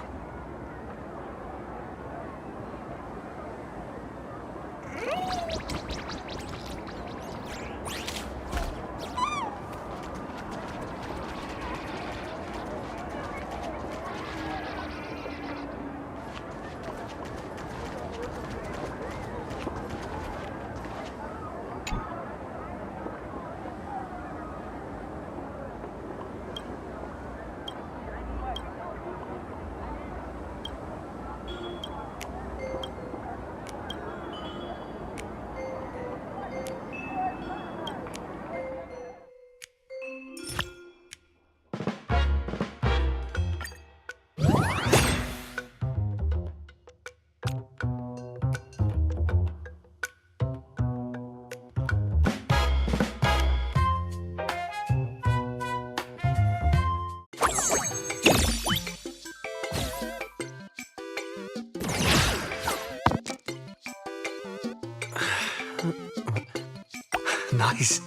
Nice.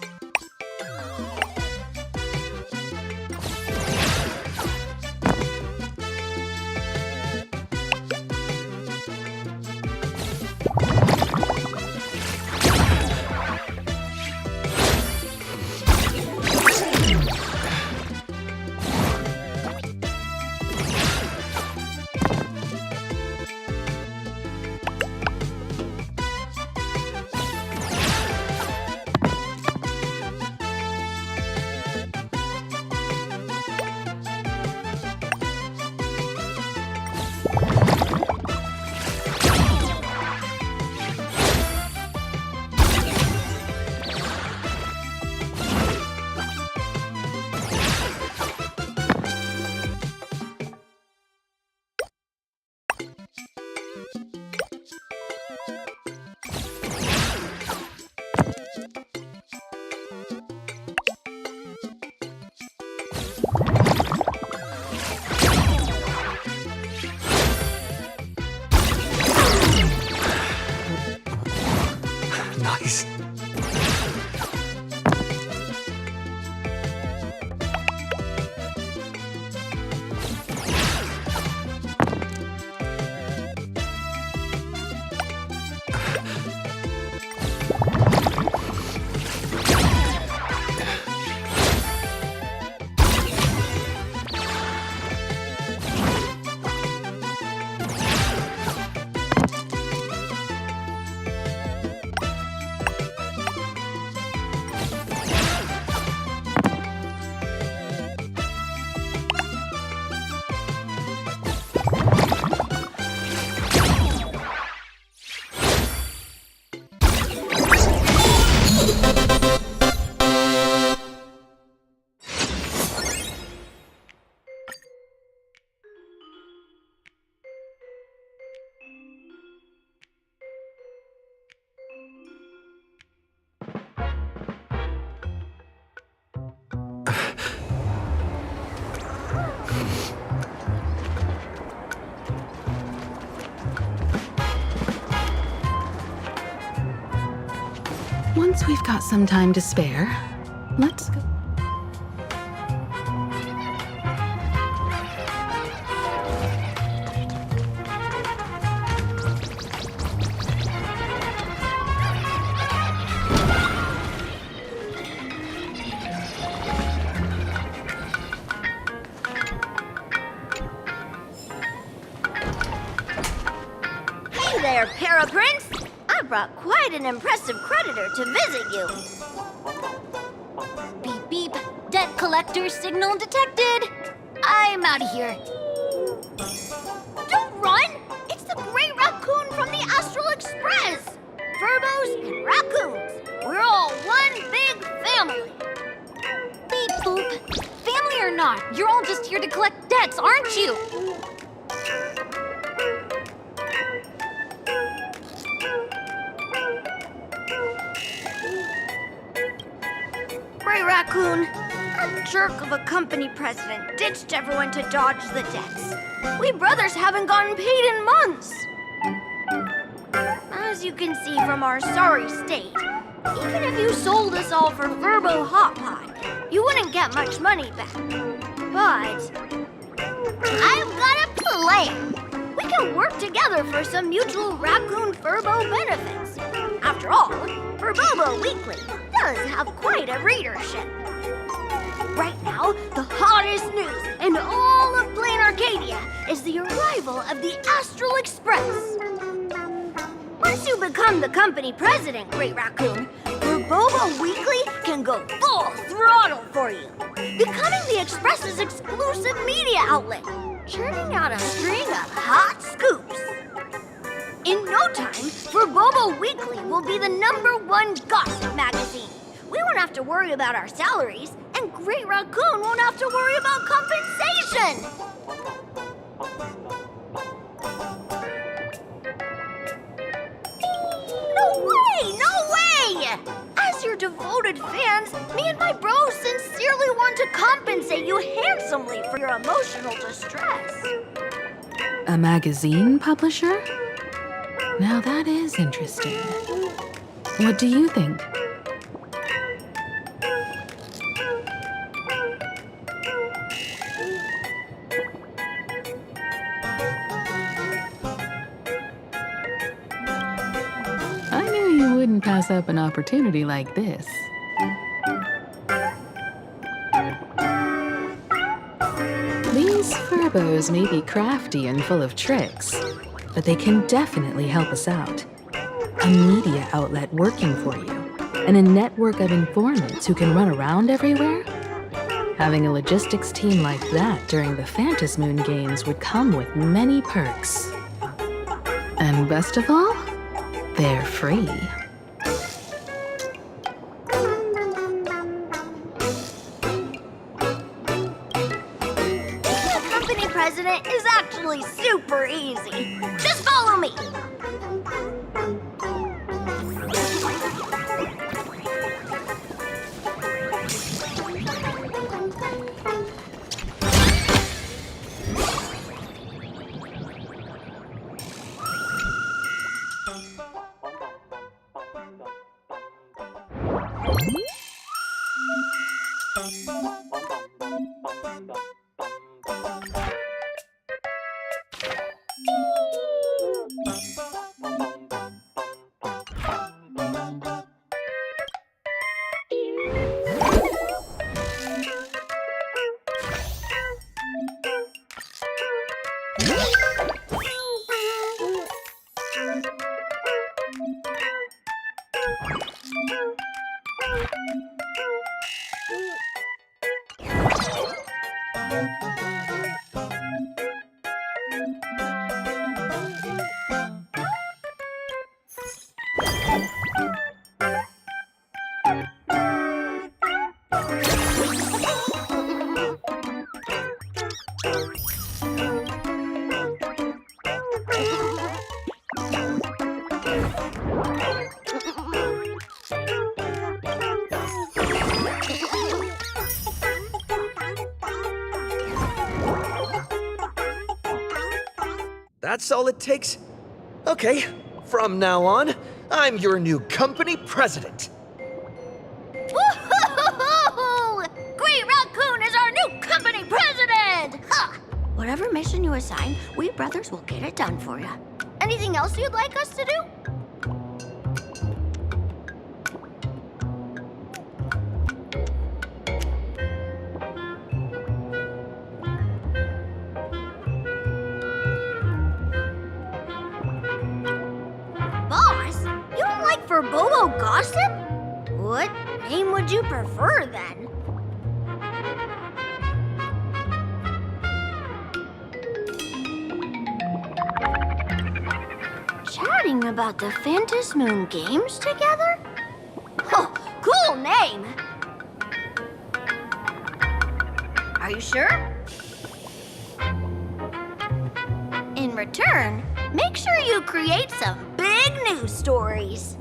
Since we've got some time to spare, let's go. Hey there, Paraprince! I brought quite an impressive creditor to visit you. Beep beep. Debt collector signal detected. I'm out of here. Don't run! It's the Great Raccoon from the Astral Express! Furbos and raccoons. We're all one big family. Beep boop. Family or not, you're all just here to collect debts, aren't you? Great Raccoon, that jerk of a company president ditched everyone to dodge the debts. We brothers haven't gotten paid in months. As you can see from our sorry state, even if you sold us all for Verbo Hot Pot, you wouldn't get much money back. But I've got a plan. We can work together for some mutual Raccoon Furbo benefits. After all, Furbobo Weekly does have quite a readership. Right now, the hottest news in all of Plain Arcadia is the arrival of the Astral Express. Once you become the company president, Great Raccoon, Furbobo Weekly can go full throttle for you, becoming the Express's exclusive media outlet, churning out a string of hot scoops. In no time, Furbobo Weekly will be the #1 gossip magazine. We won't have to worry about our salaries, and Great Raccoon won't have to worry about compensation. No way! No way! As your devoted fans, me and my bros sincerely want to compensate you handsomely for your emotional distress. A magazine publisher? Now that is interesting. What do you think? I knew you wouldn't pass up an opportunity like this. These Furbos may be crafty and full of tricks, but they can definitely help us out. A media outlet working for you, and a network of informants who can run around everywhere? Having a logistics team like that during the Phantasmoon Games would come with many perks. And best of all, they're free. The company president is actually super easy. Just follow me. That's all it takes? Okay, from now on, I'm your new company president. whatever mission you assign, we brothers will get it done for you. Anything else you'd like us to do? Boss, you don't like Verbobo gossip? What name would you prefer then? Chatting about the Phantom Moon games together? Oh, cool name! Are you sure? In return, make sure you create some big news stories.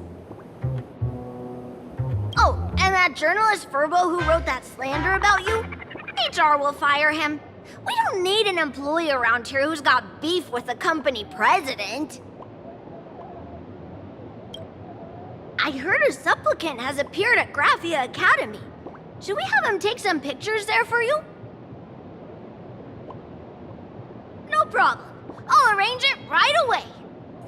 Oh, and that journalist Verbo who wrote that slander about you? HR will fire him. We don't need an employee around here who's got beef with the company president. I heard a supplicant has appeared at Graphia Academy. Should we have him take some pictures there for you? No problem. I'll arrange it right away.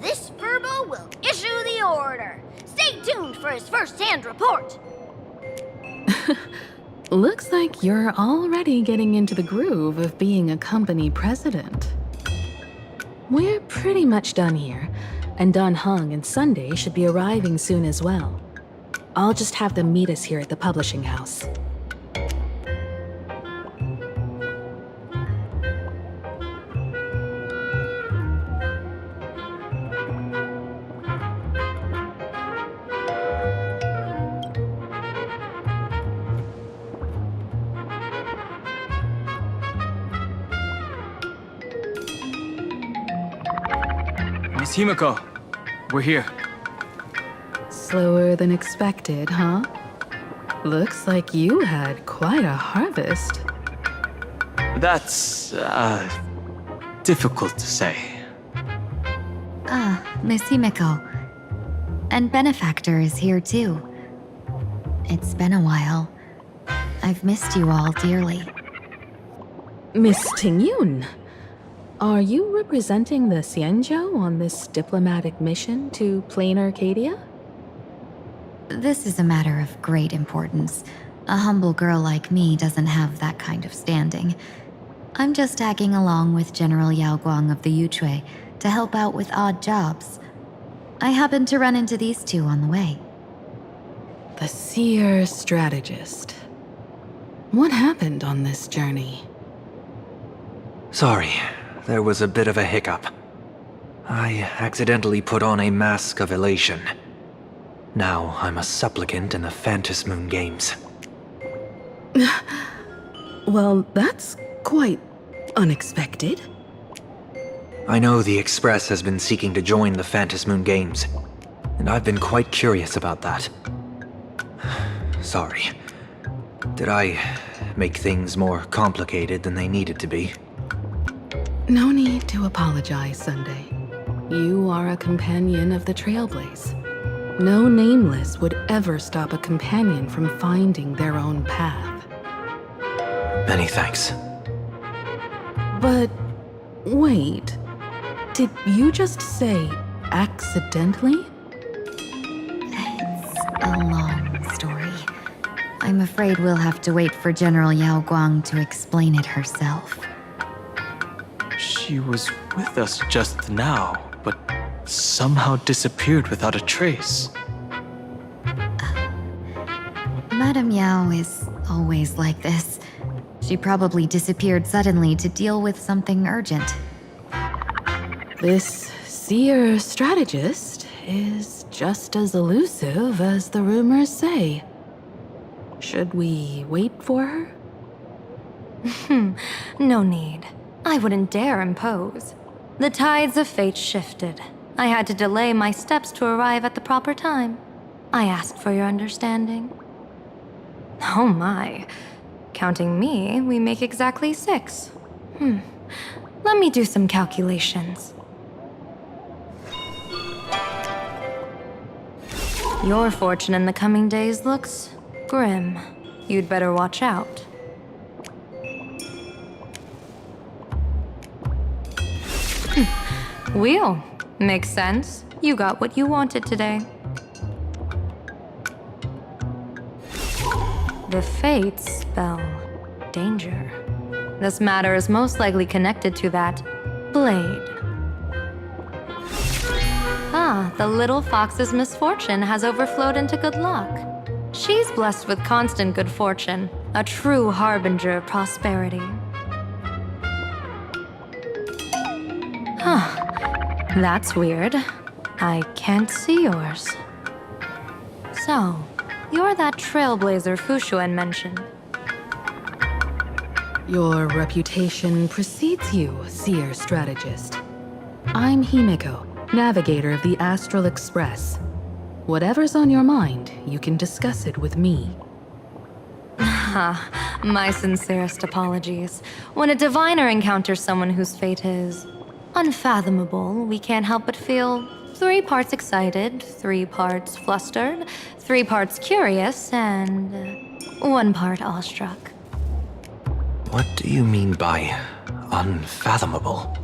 This Verbo will issue the order. Stay tuned for his first-hand report. Looks like you're already getting into the groove of being a company president. We're pretty much done here, and Dan Heng and Sunday should be arriving soon as well. I'll just have them meet us here at the publishing house. Miss Himiko, we're here. Slower than expected, huh? Looks like you had quite a harvest. That's, difficult to say. Miss Himiko. And Benefactor is here too. It's been a while. I've missed you all dearly. Miss Tingyun, are you representing the Xianzhou on this diplomatic mission to Plain Arcadia? This is a matter of great importance. A humble girl like me doesn't have that kind of standing. I'm just tagging along with General Yao Guang of the Yuchui to help out with odd jobs. I happened to run into these two on the way. The seer strategist. What happened on this journey? Sorry, there was a bit of a hiccup. I accidentally put on a mask of elation. Now I'm a supplicant in the Phantom Moon games. Well, that's quite unexpected. I know the Express has been seeking to join the Phantom Moon games, and I've been quite curious about that. Sorry. Did I make things more complicated than they needed to be? No need to apologize, Sunday. You are a companion of the Trailblaze. No nameless would ever stop a companion from finding their own path. Many thanks. But wait, did you just say accidentally? It's a long story. I'm afraid we'll have to wait for General Yao Guang to explain it herself. She was with us just now, but somehow disappeared without a trace. Madame Yao is always like this. She probably disappeared suddenly to deal with something urgent. This seer strategist is just as elusive as the rumors say. Should we wait for her? No need. I wouldn't dare impose. The tides of fate shifted. I had to delay my steps to arrive at the proper time. I asked for your understanding. Oh my. Counting me, we make exactly 6. Let me do some calculations. Your fortune in the coming days looks grim. You'd better watch out. Wheel. Makes sense. You got what you wanted today. The fates spell danger. This matter is most likely connected to that blade. Ah, the little fox's misfortune has overflowed into good luck. She's blessed with constant good fortune, a true harbinger of prosperity. Huh. That's weird. I can't see yours. So, you're that trailblazer Fushuen mentioned. Your reputation precedes you, seer strategist. I'm Himiko, navigator of the Astral Express. Whatever's on your mind, you can discuss it with me. My sincerest apologies. When a diviner encounters someone whose fate is unfathomable, we can't help but feel 3 parts excited, 3 parts flustered, 3 parts curious, and 1 part awestruck. What do you mean by unfathomable?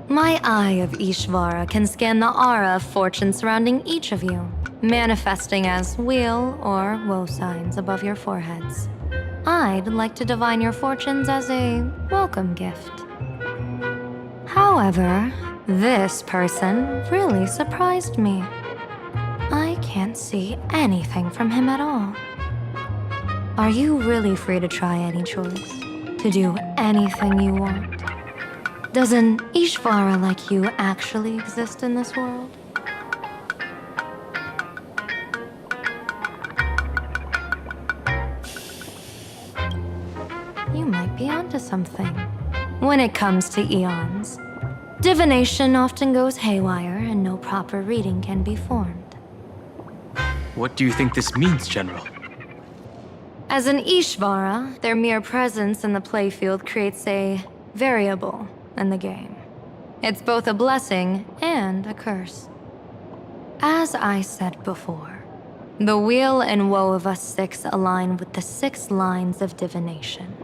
My eye of Ishvara can scan the aura of fortune surrounding each of you, manifesting as weal or woe signs above your foreheads. I'd like to divine your fortunes as a welcome gift. However, this person really surprised me. I can't see anything from him at all. Are you really free to try any choice? To do anything you want? Does an Ishvara like you actually exist in this world? You might be onto something. When it comes to eons, divination often goes haywire and no proper reading can be formed. What do you think this means, General? As an Ishvara, their mere presence in the playfield creates a variable in the game. It's both a blessing and a curse. As I said before, the weal and woe of us 6 align with the 6 lines of divination.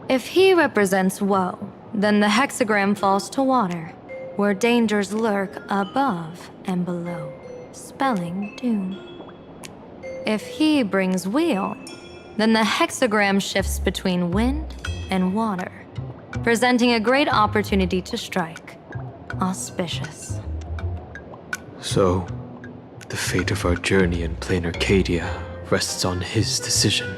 If he represents woe, then the hexagram falls to water, where dangers lurk above and below, spelling doom. If he brings weal, then the hexagram shifts between wind and water, presenting a great opportunity to strike. Auspicious. So, the fate of our journey in plain Arcadia rests on his decision.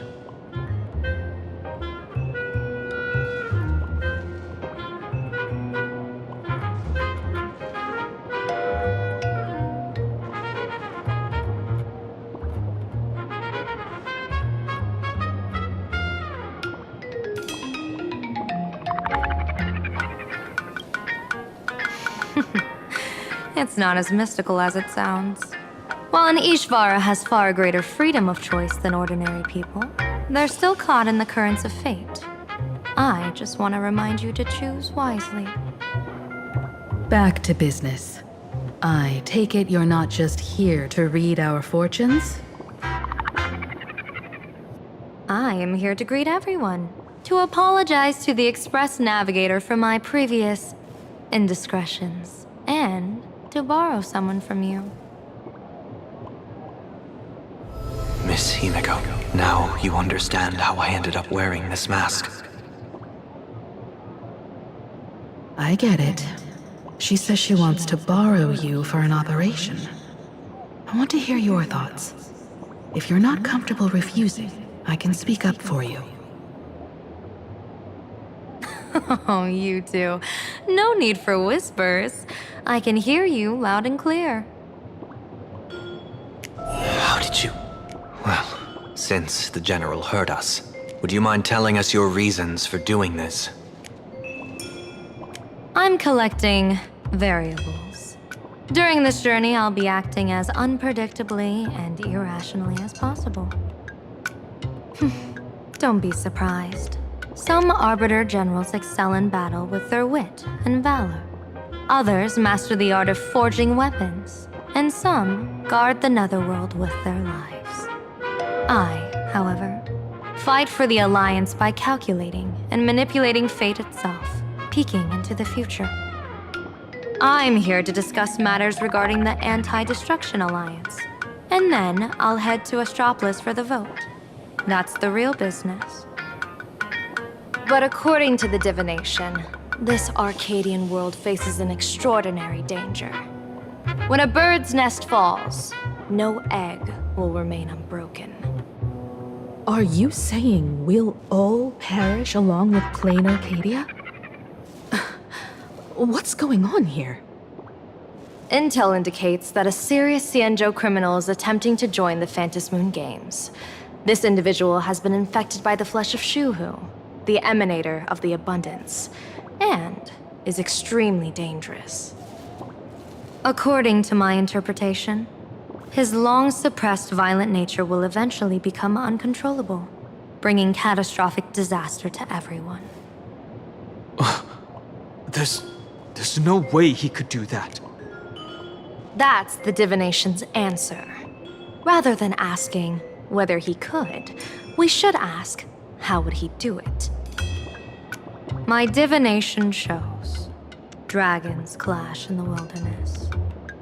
It's not as mystical as it sounds. While an Ishvara has far greater freedom of choice than ordinary people, they're still caught in the currents of fate. I just want to remind you to choose wisely. Back to business. I take it you're not just here to read our fortunes? I am here to greet everyone, to apologize to the Express Navigator for my previous indiscretions, and to borrow someone from you. Miss Himiko, now you understand how I ended up wearing this mask. I get it. She says she wants to borrow you for an operation. I want to hear your thoughts. If you're not comfortable refusing, I can speak up for you. Oh, you two. No need for whispers. I can hear you loud and clear. How did you... Well, since the General heard us, would you mind telling us your reasons for doing this? I'm collecting variables. During this journey, I'll be acting as unpredictably and irrationally as possible. Don't be surprised. Some Arbiter Generals excel in battle with their wit and valor. Others master the art of forging weapons, and some guard the netherworld with their lives. I, however, fight for the Alliance by calculating and manipulating fate itself, peeking into the future. I'm here to discuss matters regarding the Anti-Destruction Alliance. And then I'll head to Astropolis for the vote. That's the real business. But according to the divination, this Arcadian world faces an extraordinary danger. When a bird's nest falls, no egg will remain unbroken. Are you saying we'll all perish along with plain Arcadia? What's going on here? Intel indicates that a serious Xianzhou criminal is attempting to join the Phantom Moon Games. This individual has been infected by the flesh of Shuhu, the emanator of the abundance, and is extremely dangerous. According to my interpretation, his long-suppressed violent nature will eventually become uncontrollable, bringing catastrophic disaster to everyone. There's no way he could do that. That's the divination's answer. Rather than asking whether he could, we should ask, how would he do it? My divination shows dragons clash in the wilderness.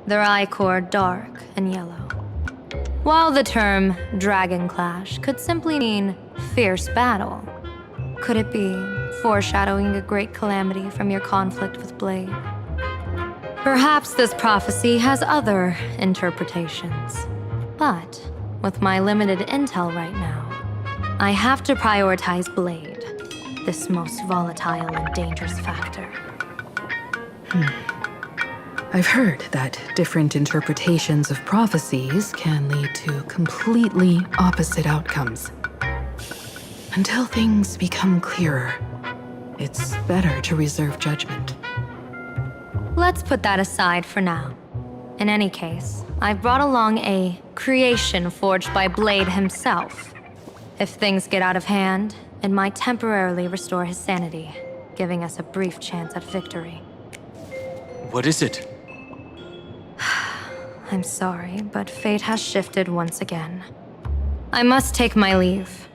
Their ichor dark and yellow. While the term dragon clash could simply mean fierce battle, could it be foreshadowing a great calamity from your conflict with Blade? Perhaps this prophecy has other interpretations. But with my limited intel right now, I have to prioritize Blade, this most volatile and dangerous factor. I've heard that different interpretations of prophecies can lead to completely opposite outcomes. Until things become clearer, it's better to reserve judgment. Let's put that aside for now. In any case, I've brought along a creation forged by Blade himself. If things get out of hand, it might temporarily restore his sanity, giving us a brief chance at victory. What is it? I'm sorry, but fate has shifted once again. I must take my leave.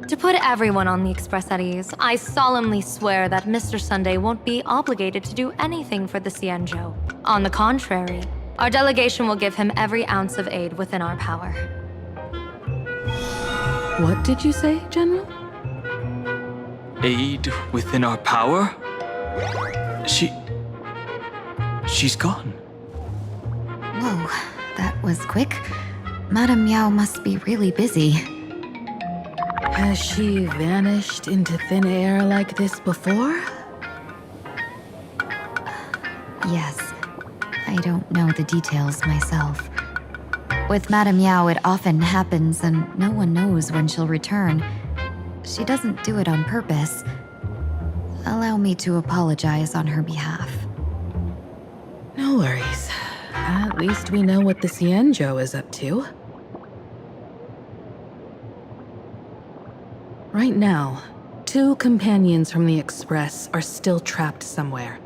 To put everyone on the Express at ease, I solemnly swear that Mr. Sunday won't be obligated to do anything for the Xianzhou. On the contrary, our delegation will give him every ounce of aid within our power. What did you say, General? Aid within our power? She's gone. Whoa, that was quick. Madame Yao must be really busy. Has she vanished into thin air like this before? Yes. I don't know the details myself. With Madame Yao, it often happens and no one knows when she'll return. She doesn't do it on purpose. Allow me to apologize on her behalf. No worries. At least we know what the Xianzhou is up to. Right now, 2 companions from the Express are still trapped somewhere.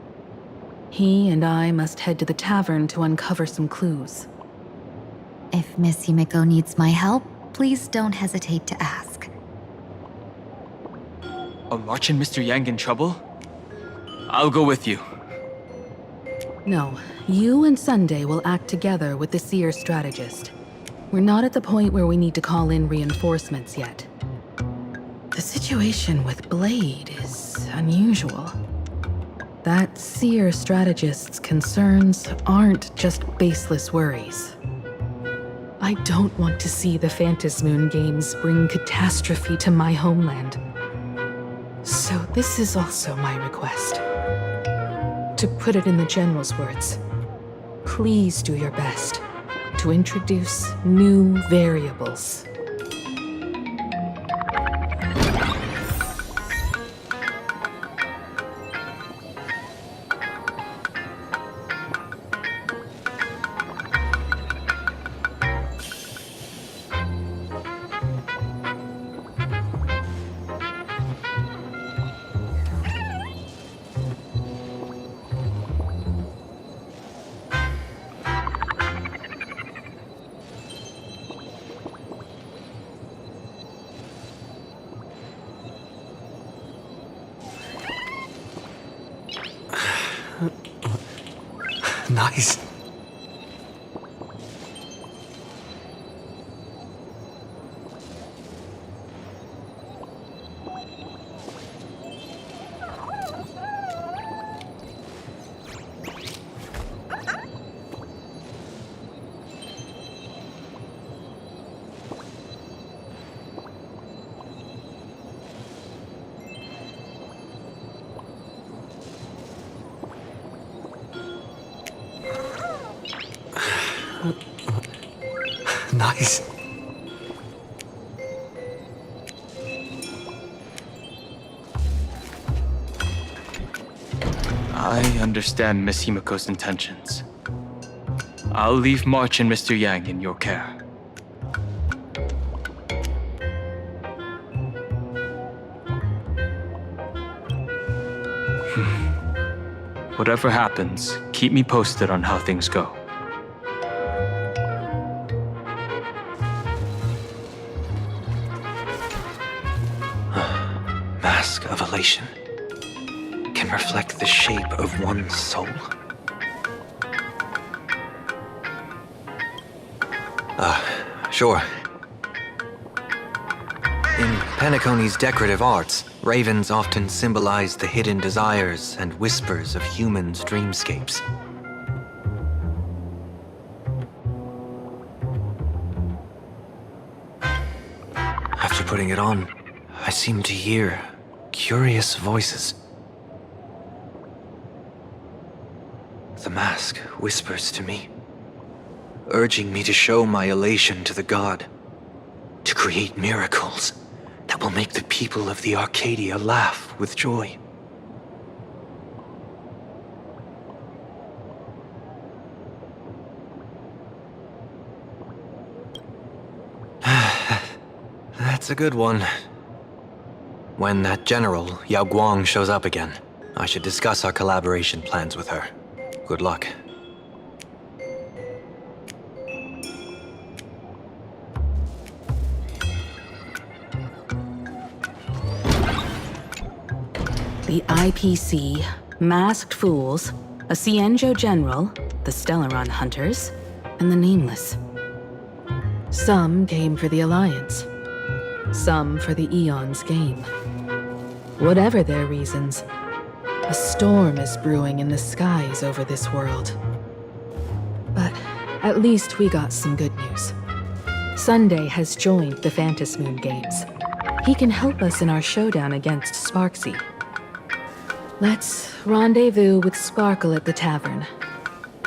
He and I must head to the tavern to uncover some clues. If Miss Himiko needs my help, please don't hesitate to ask. Are March and Mr. Yang in trouble? I'll go with you. No, you and Sunday will act together with the Seer strategist. We're not at the point where we need to call in reinforcements yet. The situation with Blade is unusual. That Seer strategist's concerns aren't just baseless worries. I don't want to see the Phantom Moon Games bring catastrophe to my homeland. So this is also my request. To put it in the General's words, please do your best to introduce new variables. Nice. Nice. I understand Miss Himiko's intentions. I'll leave March and Mr. Yang in your care. Whatever happens, keep me posted on how things go. Mask of elation can reflect the shape of one's soul. Sure. In Penacony's decorative arts, ravens often symbolize the hidden desires and whispers of humans' dreamscapes. After putting it on, I seem to hear curious voices. The mask whispers to me, urging me to show my elation to the god, to create miracles that will make the people of the Arcadia laugh with joy. That's a good one. When that general, Yao Guang, shows up again, I should discuss our collaboration plans with her. Good luck. The IPC, Masked Fools, a Cienjo General, the Stellaron Hunters, and the Nameless. Some came for the Alliance. Some for the Eon's game. Whatever their reasons, a storm is brewing in the skies over this world. But at least we got some good news. Sunday has joined the Phantom Moon Games. He can help us in our showdown against Sparksy. Let's rendezvous with Sparkle at the tavern.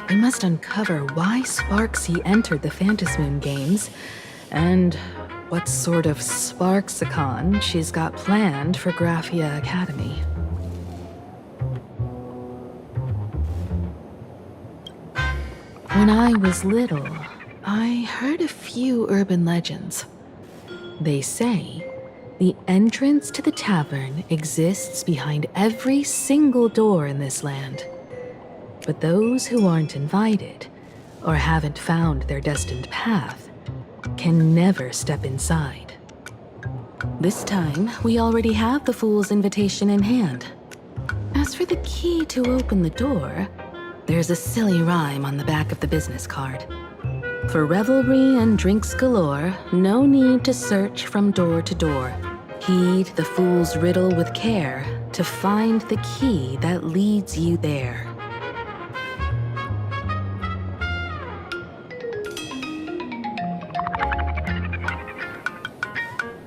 We must uncover why Sparksy entered the Phantom Moon Games, and what sort of Sparksicon she's got planned for Graphia Academy. When I was little, I heard a few urban legends. They say the entrance to the tavern exists behind every single door in this land. But those who aren't invited, or haven't found their destined path, can never step inside. This time, we already have the Fool's invitation in hand. As for the key to open the door, there's a silly rhyme on the back of the business card. For revelry and drinks galore, no need to search from door to door. Heed the fool's riddle with care to find the key that leads you there.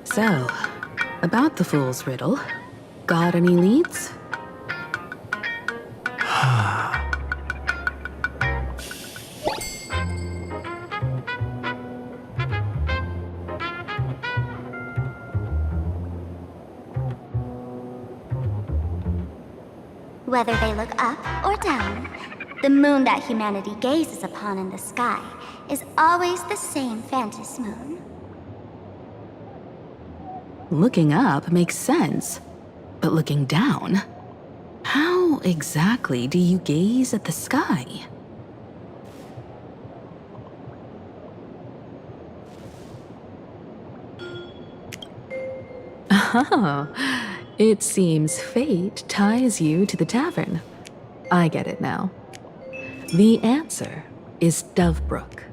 So, about the fool's riddle, got any leads? Whether they look up or down, the moon that humanity gazes upon in the sky is always the same Phantom moon. Looking up makes sense, but looking down? How exactly do you gaze at the sky? Oh, it seems fate ties you to the tavern. I get it now. The answer is Dovebrook.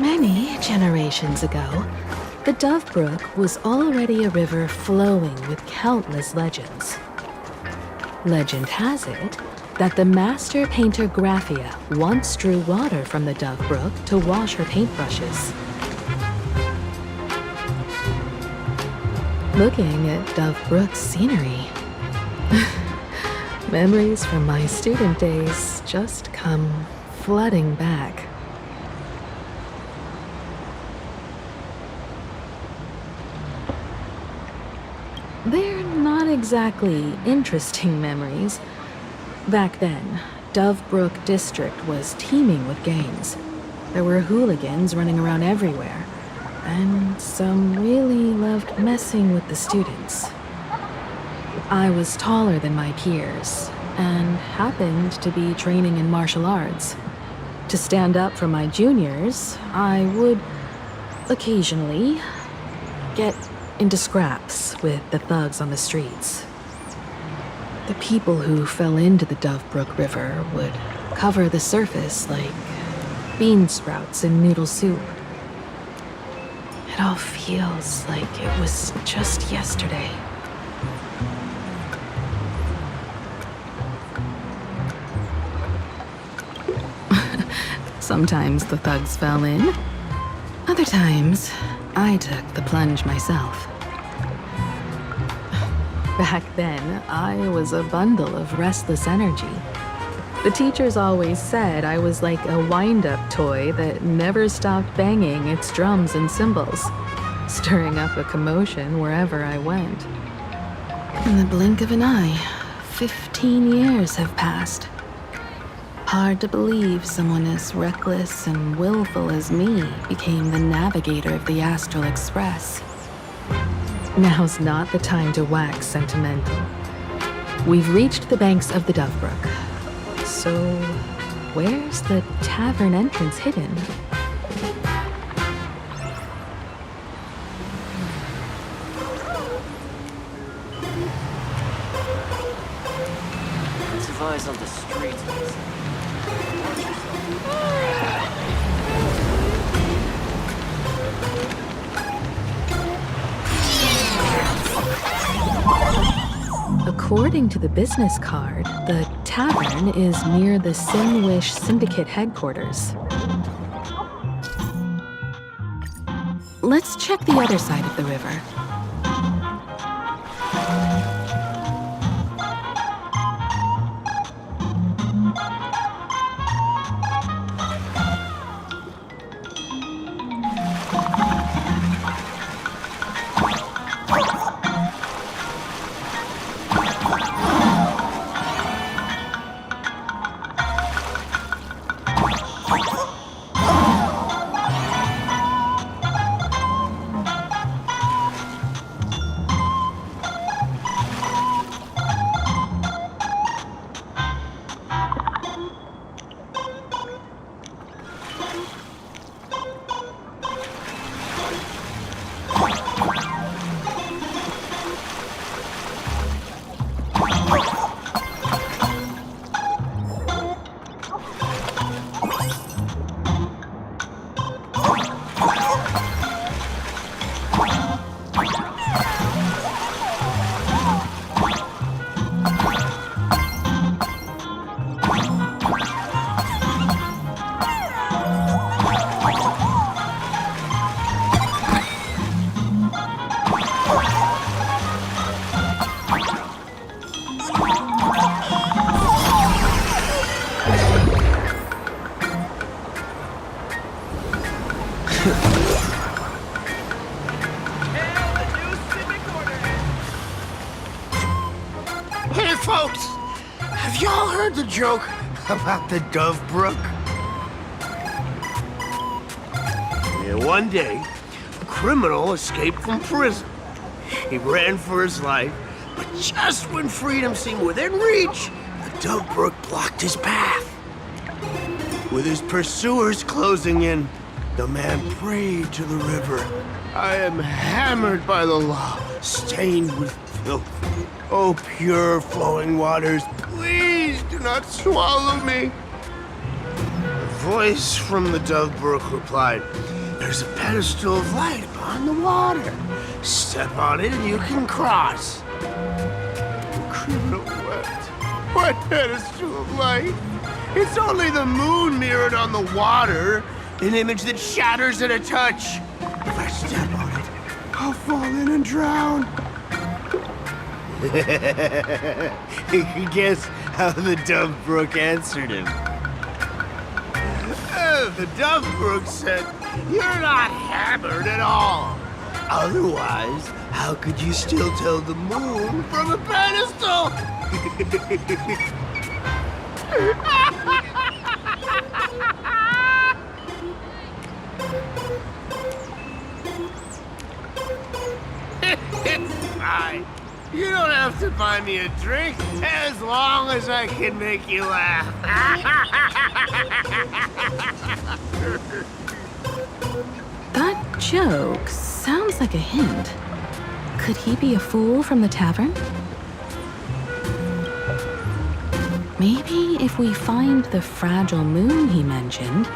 Many generations ago, the Dovebrook was already a river flowing with countless legends. Legend has it that the master painter Graphia once drew water from the Dovebrook to wash her paintbrushes. Looking at Dovebrook's scenery, memories from my student days just come flooding back. They're not exactly interesting memories. Back then, Dovebrook District was teeming with gangs. There were hooligans running around everywhere, and some really loved messing with the students. I was taller than my peers, and happened to be training in martial arts. To stand up for my juniors, I would occasionally get into scraps with the thugs on the streets. The people who fell into the Dovebrook River would cover the surface like bean sprouts in noodle soup. It all feels like it was just yesterday. Sometimes the thugs fell in. Other times, I took the plunge myself. Back then, I was a bundle of restless energy. The teachers always said I was like a wind-up toy that never stopped banging its drums and cymbals, stirring up a commotion wherever I went. In the blink of an eye, 15 years have passed. Hard to believe someone as reckless and willful as me became the navigator of the Astral Express. Now's not the time to wax sentimental. We've reached the banks of the Dovebrook. So, where's the tavern entrance hidden? Lots of eyes on the street. According to the business card, the tavern is near the Sinwish Syndicate headquarters. Let's check the other side of the river. Hey, folks! Have y'all heard the joke about the Dove Brook? Yeah, one day, a criminal escaped from prison. He ran for his life, but just when freedom seemed within reach, the Dove Brook blocked his path. With his pursuers closing in, the man prayed to the river. I am hammered by the law, stained with filth. Oh, pure flowing waters, please do not swallow me. A voice from the Dove Brook replied, there's a pedestal of light upon the water. Step on it and you can cross. The criminal wept. What pedestal of light? It's only the moon mirrored on the water, an image that shatters at a touch. If I step on it, I'll fall in and drown. You can guess how the Dove Brook answered him. The Dove Brook said, you're not hammered at all. Otherwise, how could you still tell the moon from a pedestal? It's fine. You don't have to buy me a drink as long as I can make you laugh. That joke sounds like a hint. Could he be a fool from the tavern? Maybe if we find the fragile moon he mentioned,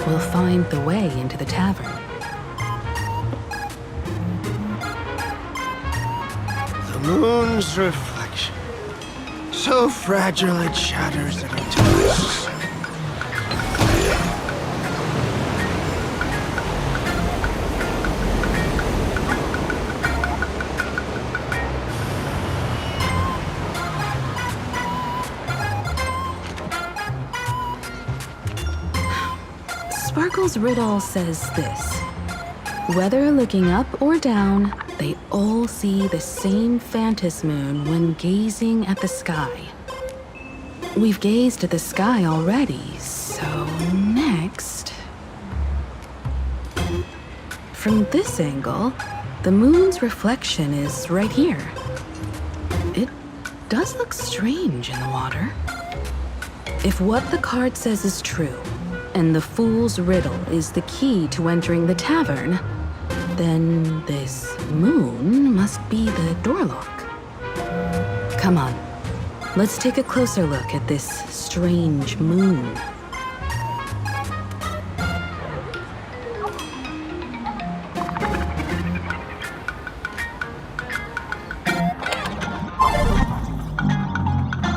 we'll find the way into the tavern. The moon's reflection. So fragile it shatters at a touch. Sparkle's riddle says this. Whether looking up or down, they all see the same phantom moon when gazing at the sky. We've gazed at the sky already, so next... From this angle, the moon's reflection is right here. It does look strange in the water. If what the card says is true, and the fool's riddle is the key to entering the tavern, then this moon must be the door lock. Come on, let's take a closer look at this strange moon.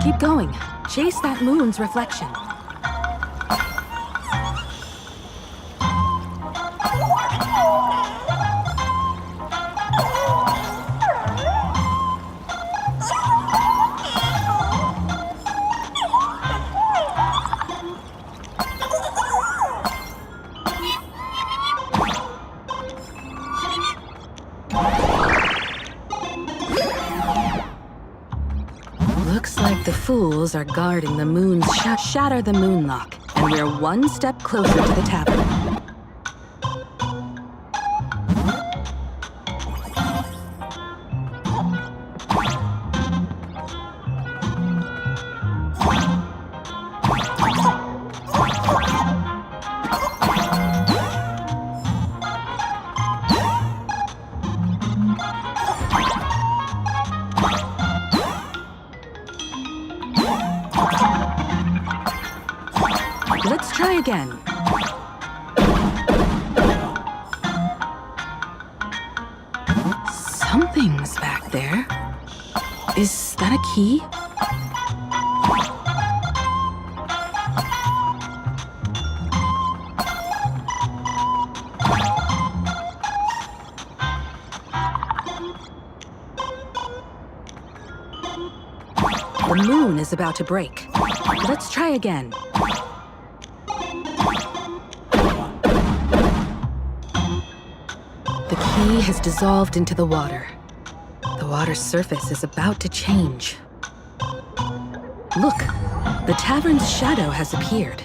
Keep going. Chase that moon's reflection. Looks like the fools are guarding the moon's shatter the moon lock, and we're one step closer to the tavern. Let's try again. Something's back there. Is that a key? The moon is about to break. Let's try again. The key has dissolved into the water. The water's surface is about to change. Look, the tavern's shadow has appeared.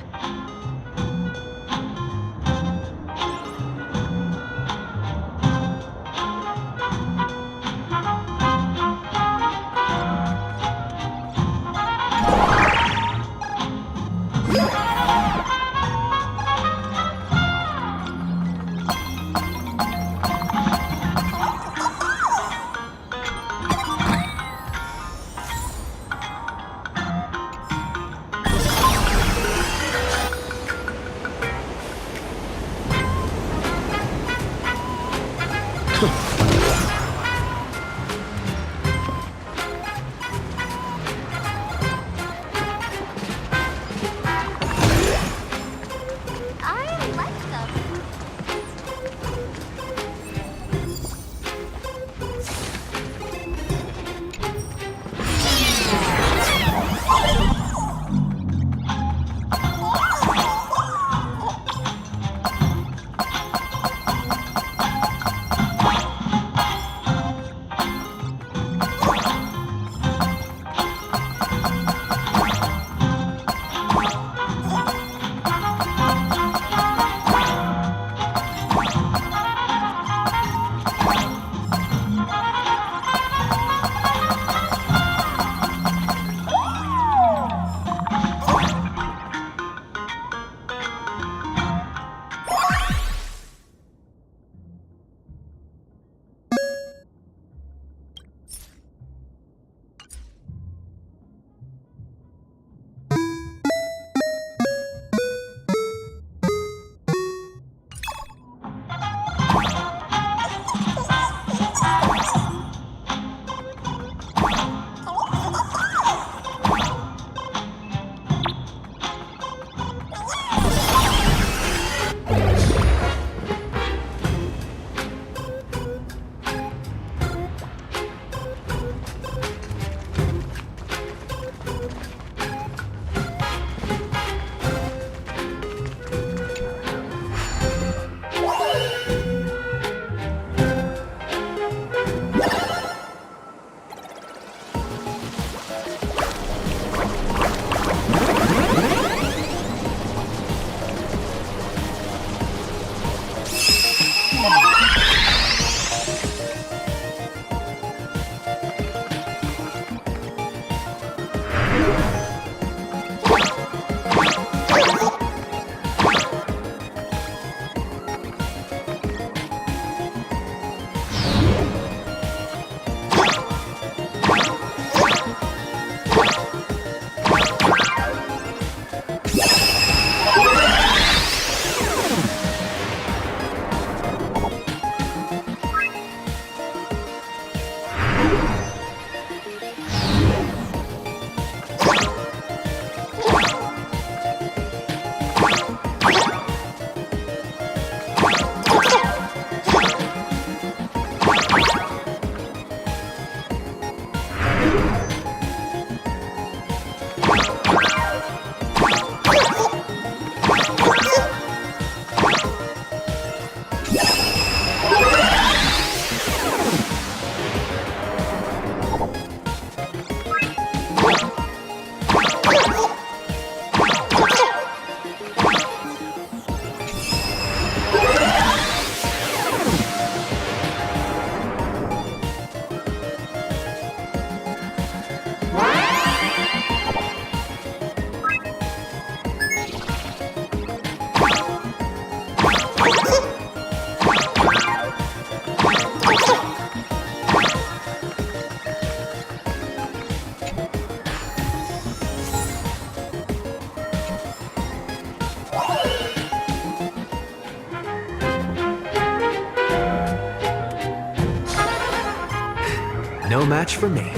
No match for me.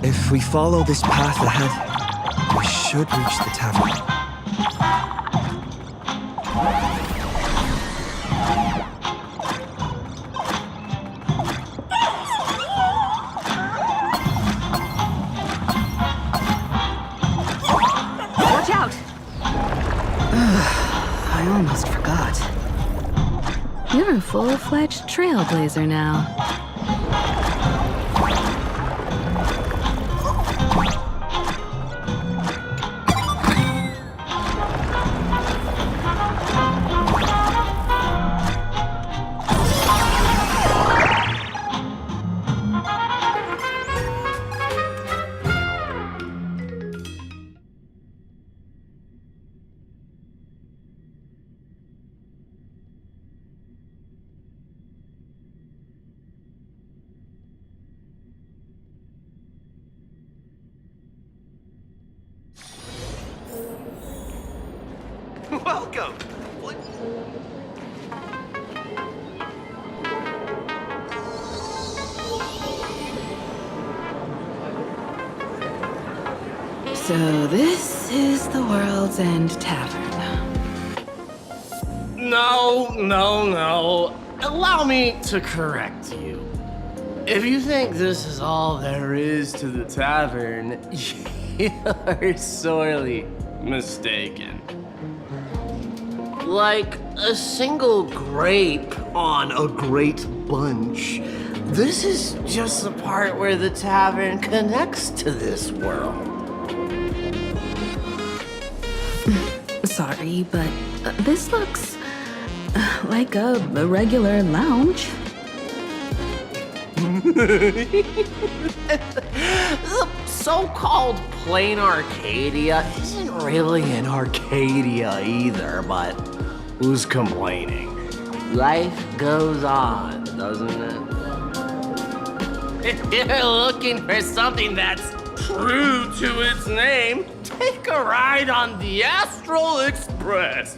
If we follow this path ahead, we should reach the tavern. almost forgot. You're a full-fledged trailblazer now. Welcome! So this is the World's End Tavern. No. Allow me to correct you. If you think this is all there is to the tavern, you're sorely mistaken. Like a single grape on a great bunch, this is just the part where the tavern connects to this world. Sorry, but this looks like a regular lounge. The so-called plain Arcadia isn't really an Arcadia either, but who's complaining? Life goes on, doesn't it? If you're looking for something that's true to its name, take a ride on the Astral Express.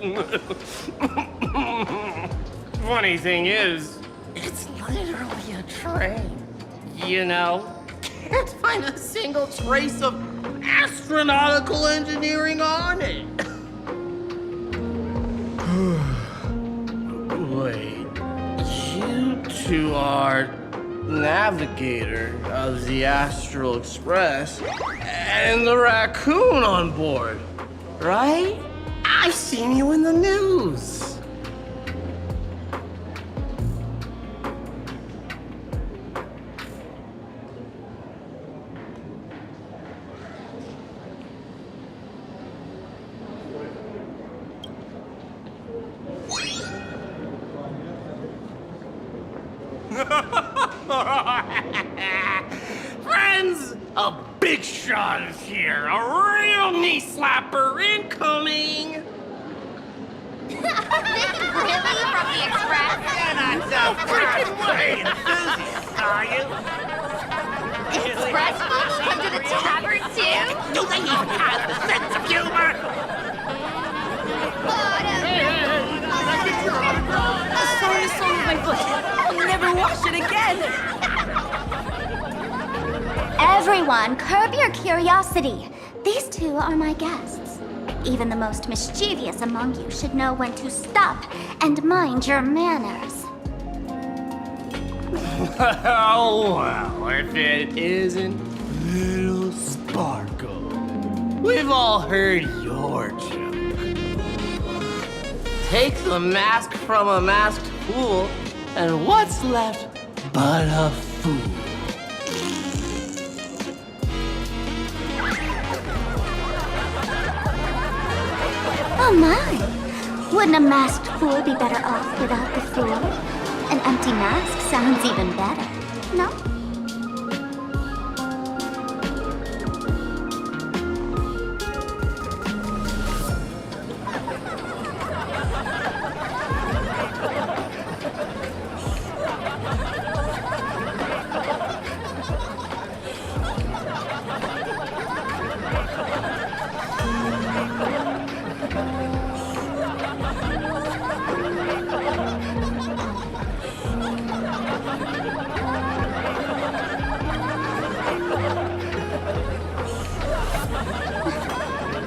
Funny thing is, it's literally a train. You know, can't find a single trace of astronautical engineering on it. Wait, you two are navigator of the Astral Express and the raccoon on board, right? I've seen you in the news. Friends, a big shot is here. A real knee slapper incoming. Really? From the Express? You're not so freaking way enthusiast, are you? Express folks come to the tavern too? Do they even have the sense of humor? Sorry, my foot. I'll never wash it again. Everyone, curb your curiosity. These two are my guests. Even the most mischievous among you should know when to stop and mind your manners. Oh, well, if it isn't Little Sparkle. We've all heard your joke. Take the mask from a masked fool, and what's left but a fool? Oh my! Wouldn't a masked fool be better off without the fool? An empty mask sounds even better, no?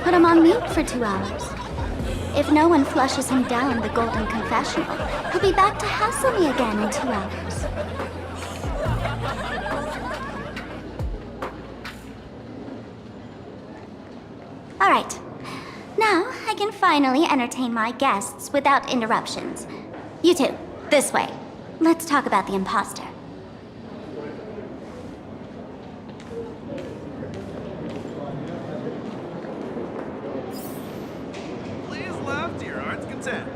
Put him on mute for 2 hours. If no one flushes him down the golden confessional, he'll be back to hassle me again in 2 hours. All right. Now I can finally entertain my guests without interruptions. You two, this way. Let's talk about the imposter. Please laugh to your heart's content.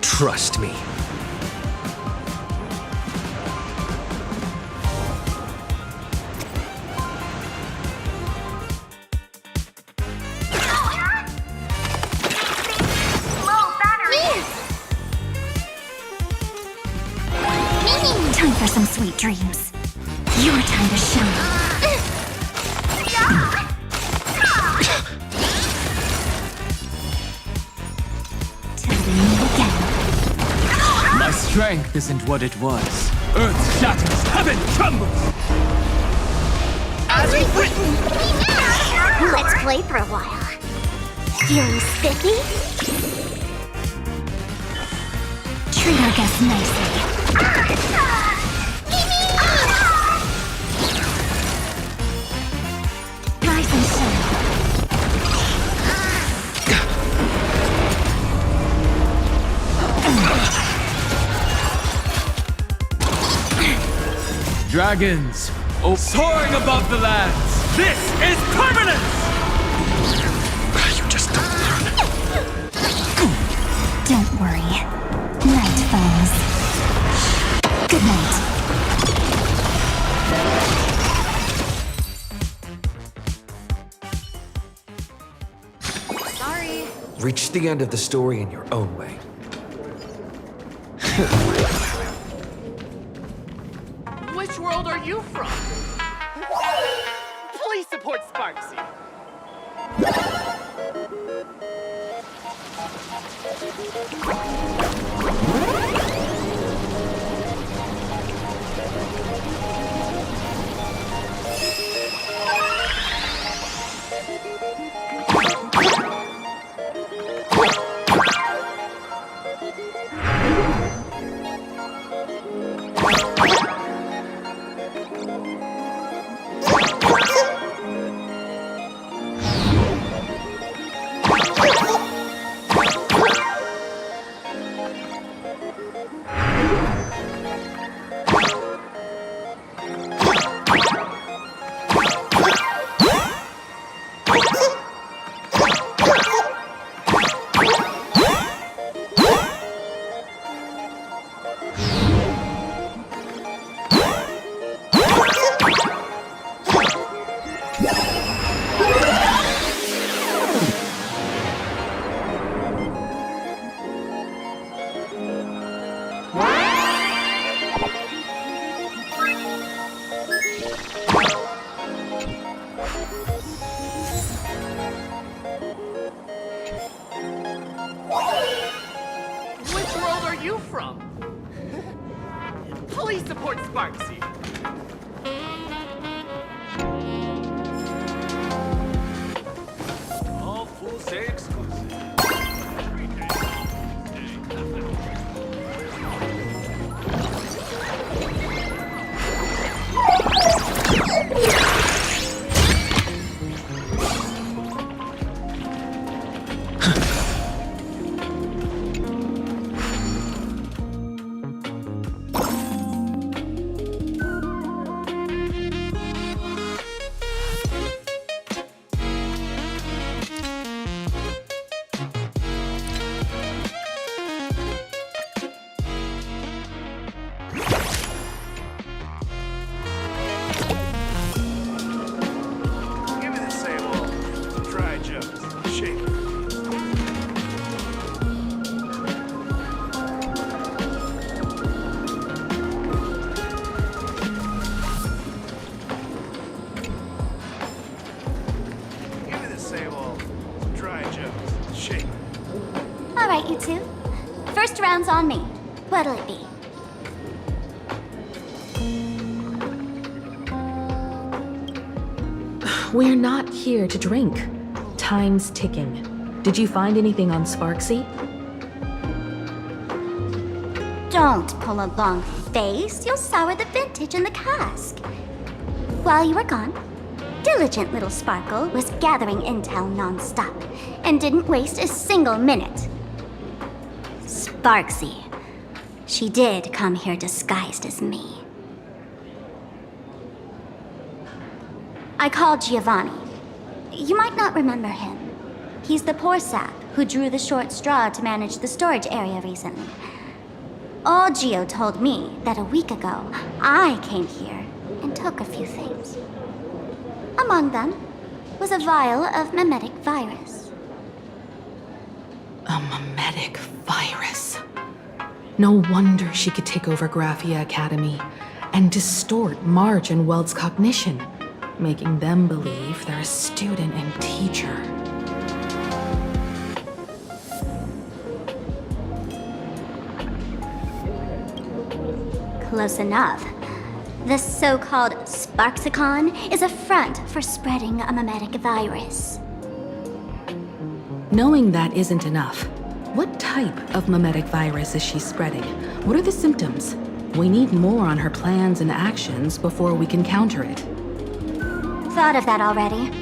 Trust me. Time for some sweet dreams. Your time to shine. Till we meet again. My strength isn't what it was. Earth shatters, heaven trembles! As we've written. Let's play for a while. Feeling spiffy? Treat our guests nicely. Rise and shine. Dragons, soaring above the lands! This is permanence! You just don't learn. Don't worry. Night falls. Good night. Sorry. Reach the end of the story in your own way. Which world are you from? Please support Sparksy. Please support Sparksy. All full say exclusive. All right, you two. First round's on me. What'll it be? We're not here to drink. Time's ticking. Did you find anything on Sparksy? Don't pull a long face. You'll sour the vintage in the cask. While you were gone, diligent little Sparkle was gathering intel non-stop and didn't waste a single minute. Sparksy. She did come here disguised as me. I called Giovanni. You might not remember him. He's the poor sap who drew the short straw to manage the storage area recently. All Gio told me that a week ago, I came here and took a few things. Among them was a vial of mimetic virus. A mimetic virus. No wonder she could take over Graphia Academy and distort Marge and Weld's cognition, making them believe they're a student and teacher. Close enough. The so-called Sparksicon is a front for spreading a mimetic virus. Knowing that isn't enough, what type of mimetic virus is she spreading? What are the symptoms? We need more on her plans and actions before we can counter it. Thought of that already.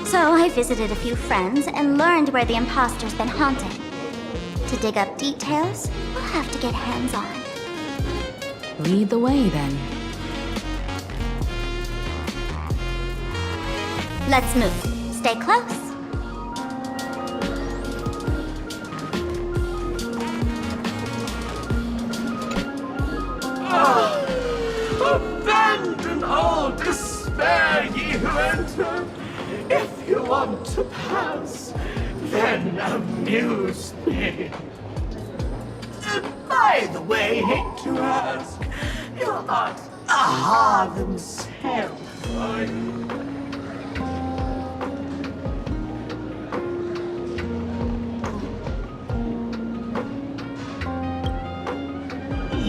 So I visited a few friends and learned where the imposter's been haunting. To dig up details, we'll have to get hands-on. Lead the way, then. Let's move. Stay close. Abandon all despair, ye who enter. If you want to pass, then amuse me. By the way, hate to ask, you're not Aha themselves, are you?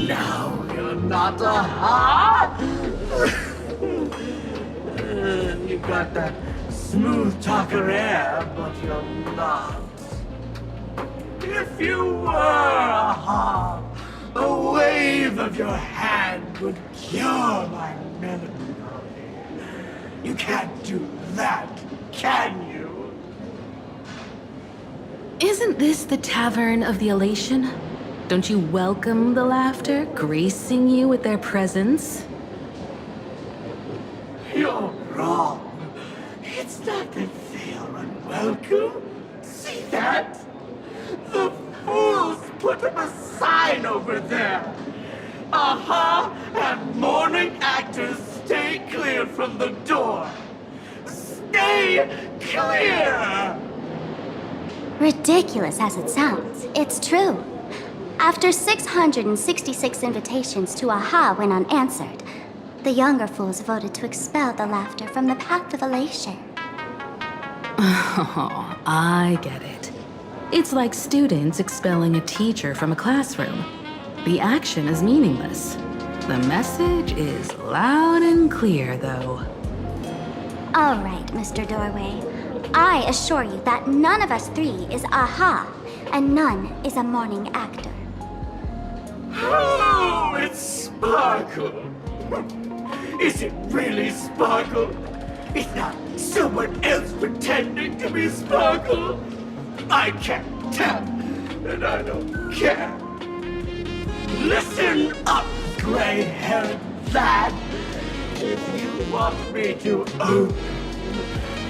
No, you're not Aha! You got that smooth talker air, but you're not. If you were Aha, a wave of your hand would cure my melancholy. You can't do that, can you? Isn't this the Tavern of the Elation? Don't you welcome the laughter, gracing you with their presence? You're wrong. It's not that they're unwelcome. See that? The fools put up a sign over there. Aha and morning actors stay clear from the door. Stay clear! Ridiculous as it sounds, it's true. After 666 invitations to Aha went unanswered, the younger fools voted to expel the laughter from the path of elation. Oh, I get it. It's like students expelling a teacher from a classroom. The action is meaningless. The message is loud and clear, though. All right, Mr. Doorway. I assure you that none of us three is Aha, and none is a morning actor. Oh, it's Sparkle. Is it really Sparkle? Is not someone else pretending to be Sparkle? I can't tell, and I don't care. Listen up, gray-haired lad. If you want me to open,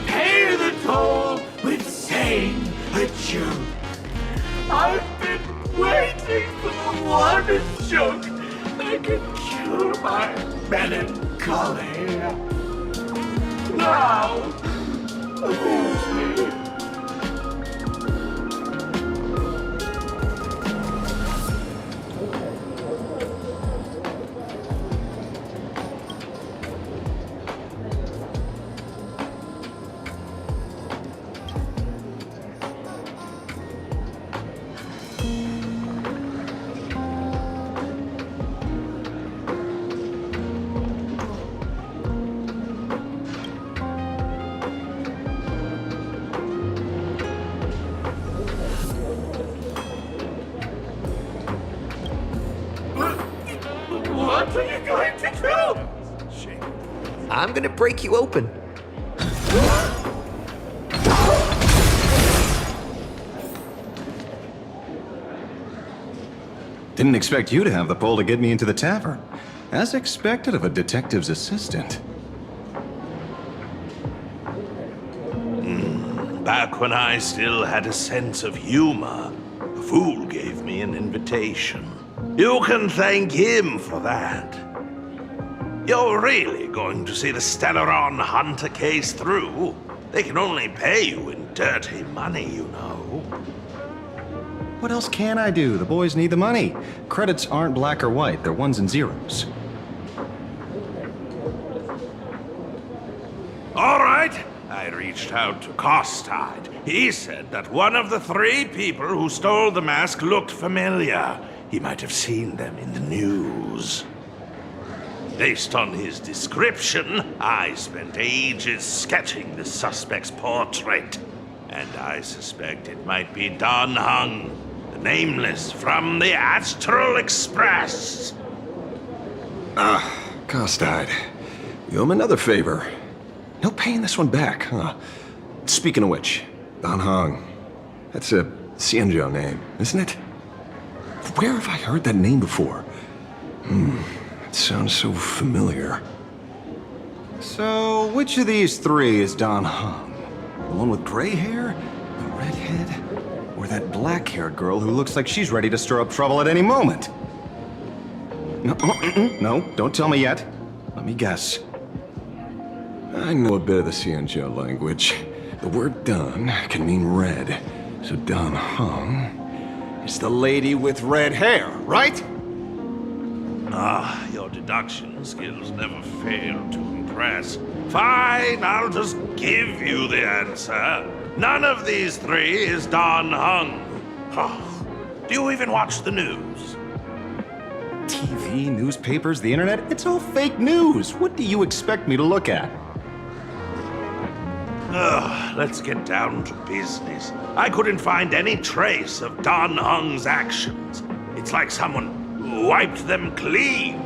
pay the toll with saying a joke. I've been waiting for the one joke that can cure my melancholy. Now, amuse me. What are you going to do? I'm gonna break you open. Didn't expect you to have the pull to get me into the tavern. As expected of a detective's assistant. Back when I still had a sense of humor, a fool gave me an invitation. You can thank him for that. You're really going to see the Stellaron Hunter case through? They can only pay you in dirty money, you know. What else can I do? The boys need the money. Credits aren't black or white, they're ones and zeros. All right. I reached out to Costide. He said that one of the 3 people who stole the mask looked familiar. He might have seen them in the news. Based on his description, I spent ages sketching the suspect's portrait. And I suspect it might be Don Hung, the Nameless from the Astral Express. Costide. You owe him another favor. No paying this one back, huh? Speaking of which, Don Hung. That's a Xianzhou name, isn't it? Where have I heard that name before? It sounds so familiar. So, which of these 3 is Don Hung? The one with gray hair? The redhead? Or that black-haired girl who looks like she's ready to stir up trouble at any moment? No, don't tell me yet. Let me guess. I know a bit of the Xianzhou language. The word Don can mean red. So Don Hung is the lady with red hair, right? Your deduction skills never fail to impress. Fine, I'll just give you the answer. None of these 3 is Don Hung. Do you even watch the news? TV, newspapers, the internet, it's all fake news. What do you expect me to look at? Let's get down to business. I couldn't find any trace of Don Hung's actions. It's like someone wiped them clean.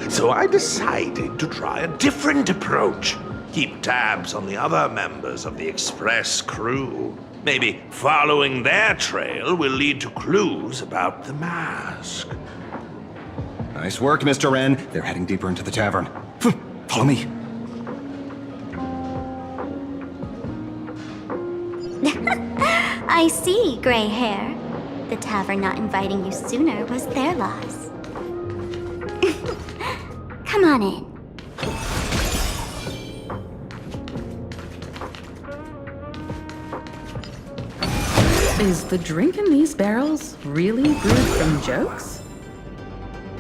So I decided to try a different approach. Keep tabs on the other members of the Express crew. Maybe following their trail will lead to clues about the mask. Nice work, Mr. Wren. They're heading deeper into the tavern. Follow me. I see, gray hair. The tavern not inviting you sooner was their loss. Come on in. Is the drink in these barrels really brewed from jokes?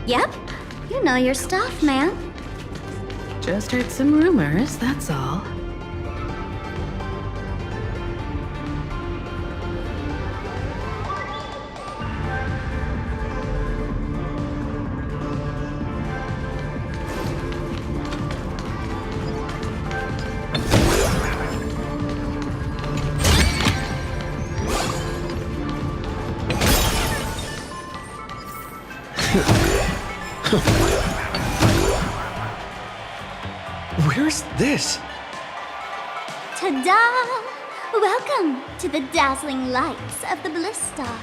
Yep, you know your stuff, man. Just heard some rumors, that's all. Where's this? Ta-da! Welcome to the dazzling lights of the Bliss Star.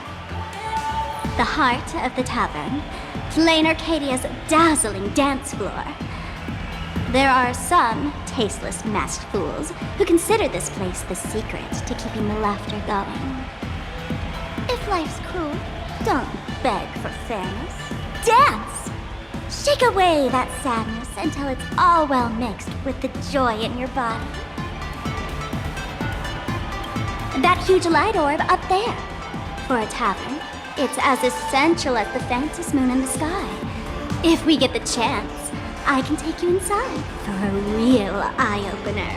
The heart of the tavern, Plain Arcadia's dazzling dance floor. There are some tasteless masked fools who consider this place the secret to keeping the laughter going. If life's cruel, don't beg for fairness. Dance! Shake away that sadness until it's all well mixed with the joy in your body. That huge light orb up there. For a tavern, it's as essential as the faintest moon in the sky. If we get the chance, I can take you inside for a real eye-opener.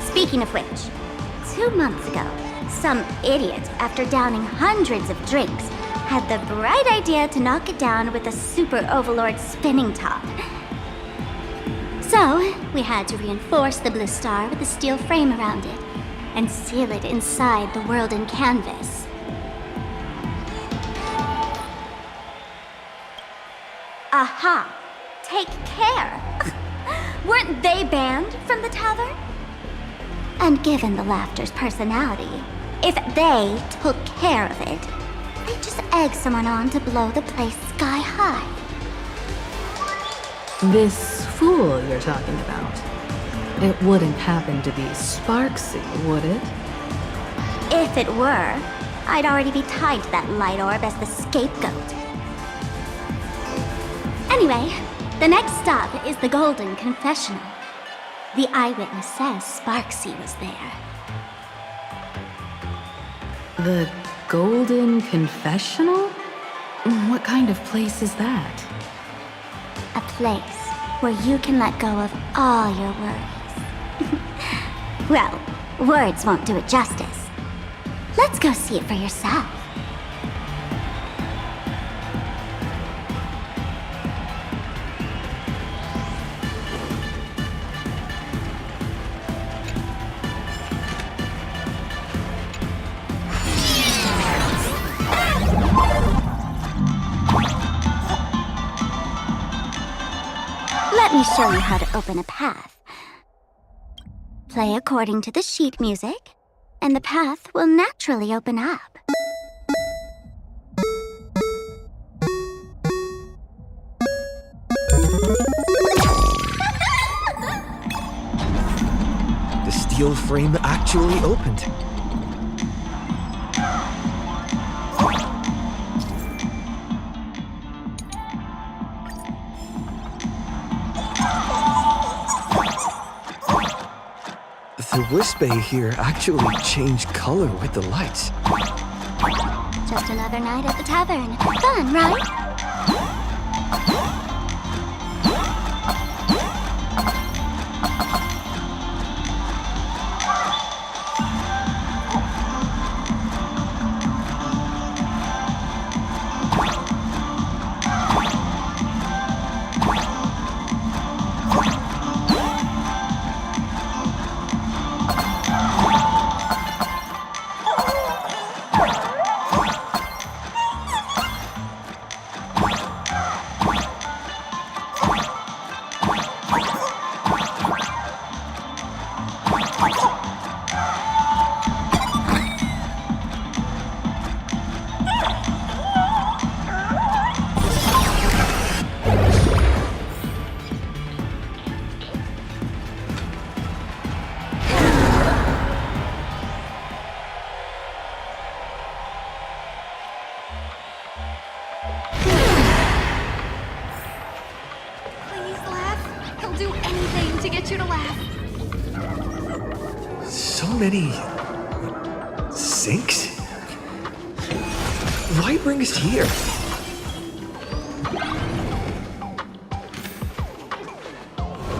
Speaking of which, 2 months ago, some idiot, after downing hundreds of drinks, had the bright idea to knock it down with a super overlord spinning top. So, we had to reinforce the Bliss Star with a steel frame around it and seal it inside the world in canvas. Aha! Take care! Weren't they banned from the tavern? And given the laughter's personality, if they took care of it, they'd just egg someone on to blow the place sky high. This fool you're talking about, it wouldn't happen to be Sparksy, would it? If it were, I'd already be tied to that light orb as the scapegoat. Anyway, the next stop is the Golden Confessional. The eyewitness says Sparksy was there. The Golden Confessional? What kind of place is that? A place where you can let go of all your worries. Well, words won't do it justice. Let's go see it for yourself. Let me show you how to open a path. Play according to the sheet music, and the path will naturally open up. The steel frame actually opened. The Wisp-A here actually changed color with the lights. Just another night at the tavern. Fun, right? Many sinks? Why bring us here?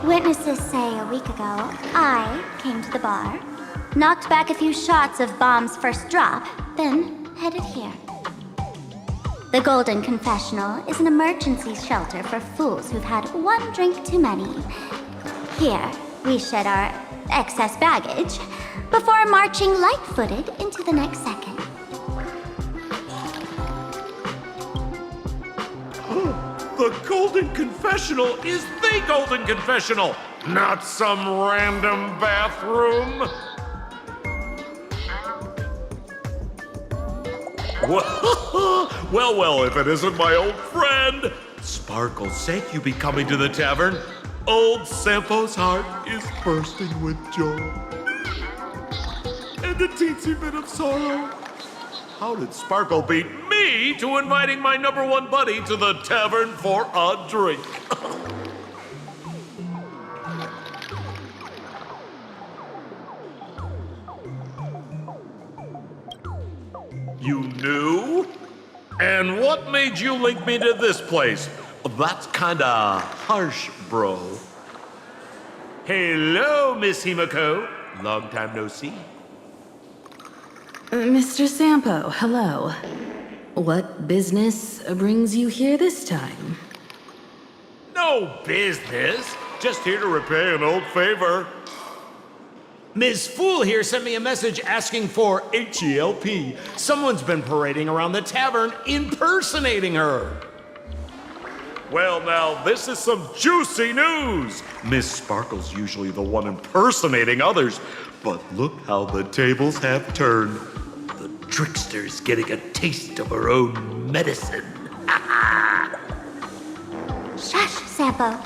Witnesses say a week ago, I came to the bar, knocked back a few shots of Bomb's first drop, then headed here. The Golden Confessional is an emergency shelter for fools who've had one drink too many. Here, we shed our excess baggage before marching light-footed into the next second. The Golden Confessional is the Golden Confessional! Not some random bathroom. Well, if it isn't my old friend. Sparkle's sake, you be coming to the tavern. Old Sampo's heart is bursting with joy. And a teensy bit of sorrow. How did Sparkle beat me to inviting my #1 buddy to the tavern for a drink? You knew? And what made you link me to this place? That's kinda harsh, bro. Hello, Miss Himako. Long time no see. Mr. Sampo, hello. What business brings you here this time? No business. Just here to repay an old favor. Ms. Fool here sent me a message asking for HELP. Someone's been parading around the tavern impersonating her. Well, now, this is some juicy news. Miss Sparkle's usually the one impersonating others, but look how the tables have turned. The trickster's getting a taste of her own medicine. Shush, Sampo.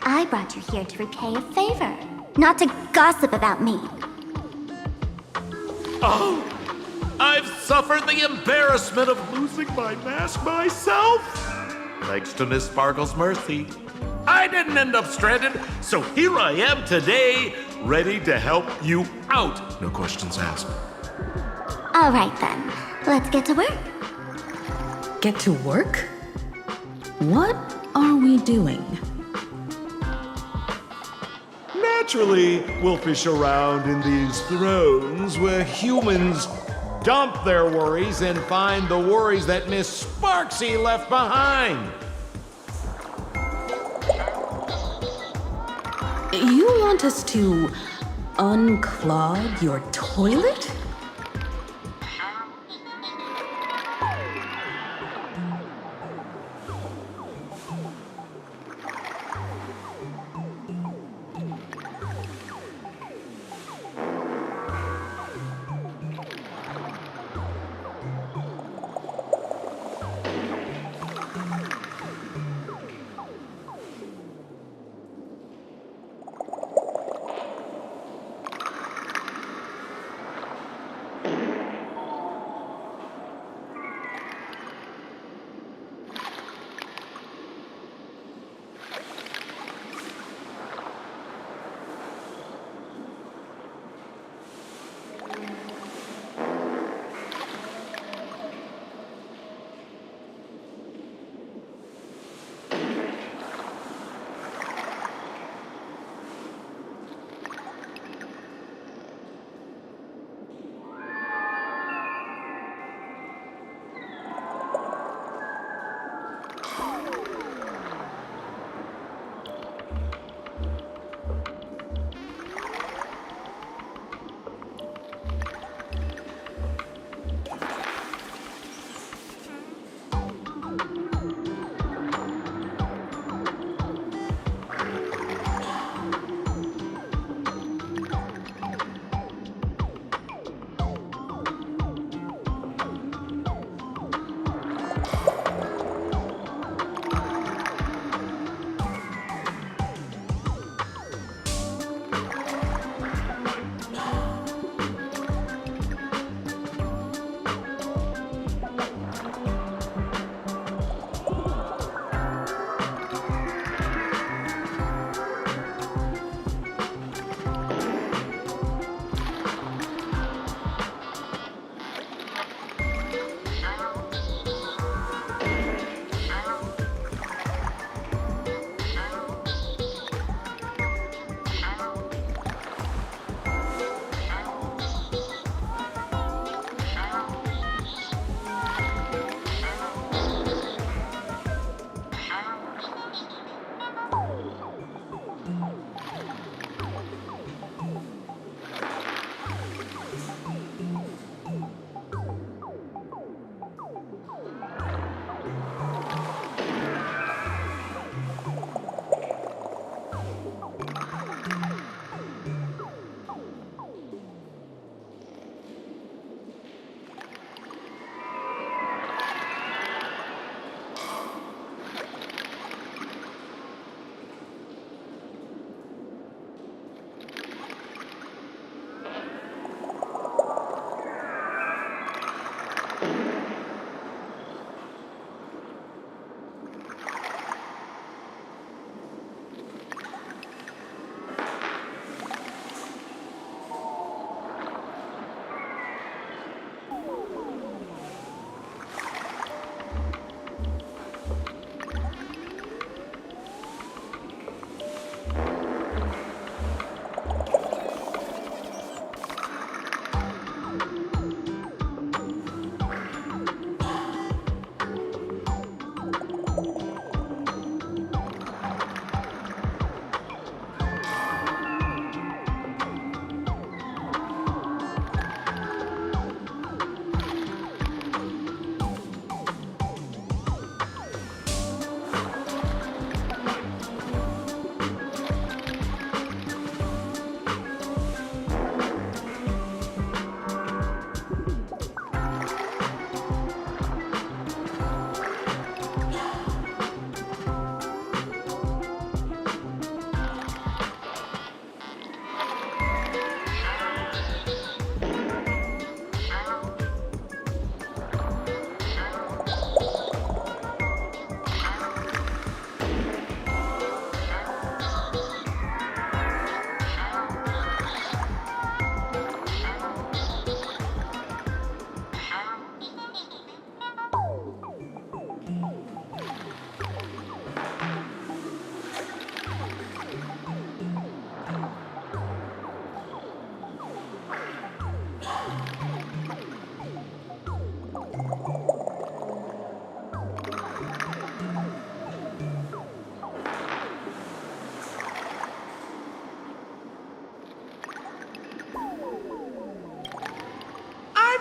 I brought you here to repay a favor, not to gossip about me. Oh, I've suffered the embarrassment of losing my mask myself. Thanks to Miss Sparkle's mercy, I didn't end up stranded, so here I am today, ready to help you out. No questions asked. All right then, let's get to work. Get to work? What are we doing? Naturally, we'll fish around in these thrones where humans Dump their worries and find the worries that Miss Sparksy left behind. You want us to unclog your toilet?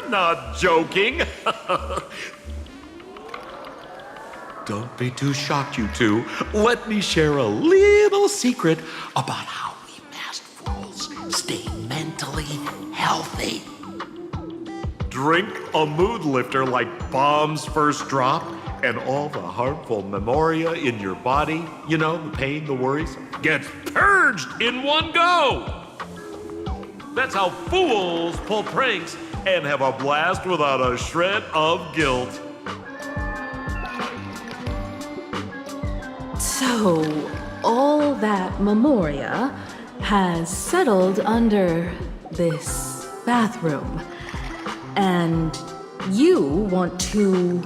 I'm not joking. Don't be too shocked, you two. Let me share a little secret about how we masked fools stay mentally healthy. Drink a mood lifter like Bomb's First Drop, and all the harmful memoria in your body, you know, the pain, the worries, gets purged in one go. That's how fools pull pranks and have a blast without a shred of guilt. So, all that memoria has settled under this bathroom. And you want to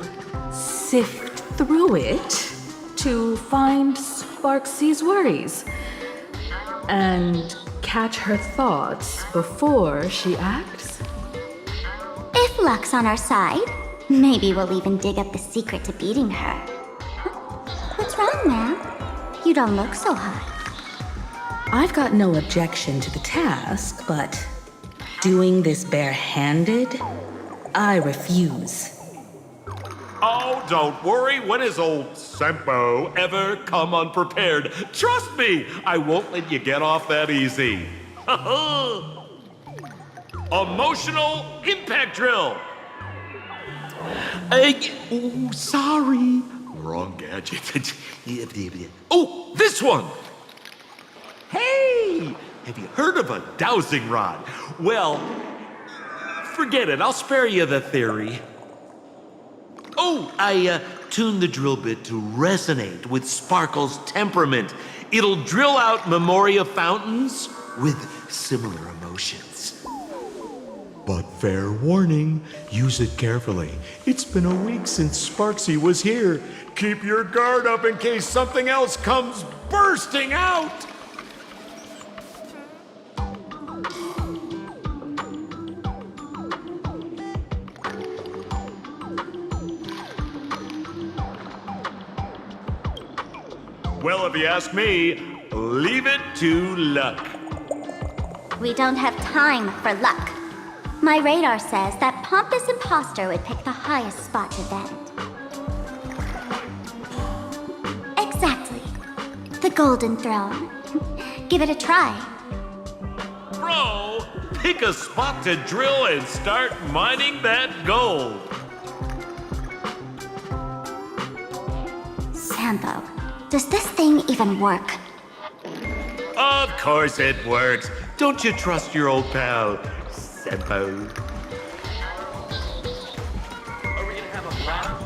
sift through it to find Sparksy's worries and catch her thoughts before she acts? If luck's on our side, maybe we'll even dig up the secret to beating her. What's wrong, ma'am? You don't look so hot. I've got no objection to the task, but doing this barehanded, I refuse. Oh, don't worry. When has old Sempo ever come unprepared? Trust me, I won't let you get off that easy. Emotional impact drill. Oh, sorry. Wrong gadget. Oh, this one. Hey, have you heard of a dowsing rod? Well, forget it. I'll spare you the theory. Oh, I tuned the drill bit to resonate with Sparkle's temperament. It'll drill out memoria fountains with similar emotions. But fair warning, use it carefully. It's been a week since Sparksy was here. Keep your guard up in case something else comes bursting out. Well, if you ask me, leave it to luck. We don't have time for luck. My radar says that Pompous Imposter would pick the highest spot to vent. Exactly. The Golden Throne. Give it a try. Bro, pick a spot to drill and start mining that gold. Sampo, does this thing even work? Of course it works. Don't you trust your old pal, Sempo? Are we gonna have a blast?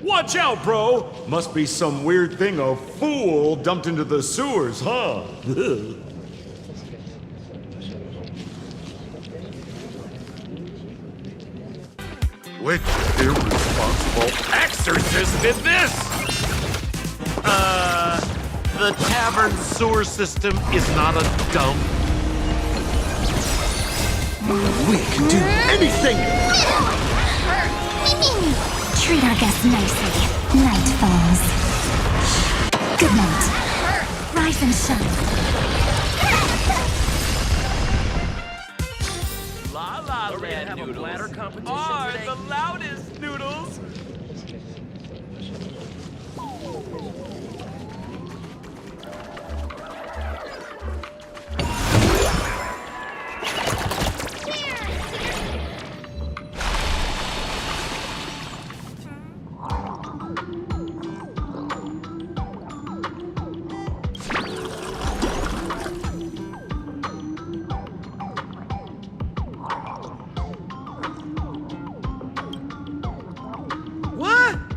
Watch out, bro! Must be some weird thing a fool dumped into the sewers, huh? Which irresponsible exorcist did this? The tavern sewer system is not a dump. We can do anything! Treat our guests nicely. Night falls. Good night. Rise and shine. La La Land noodles are the loudest noodles.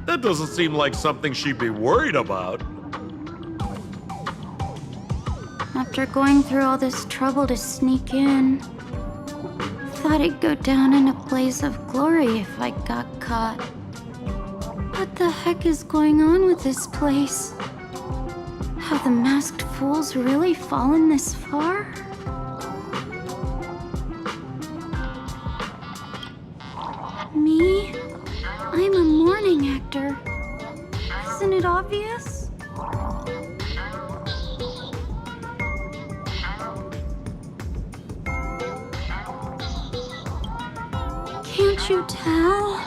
That doesn't seem like something she'd be worried about. After going through all this trouble to sneak in, thought I'd go down in a blaze of glory if I got caught. What the heck is going on with this place? Have the masked fools really fallen this far? Me? I'm a morning actor. Isn't it obvious? Can't you tell?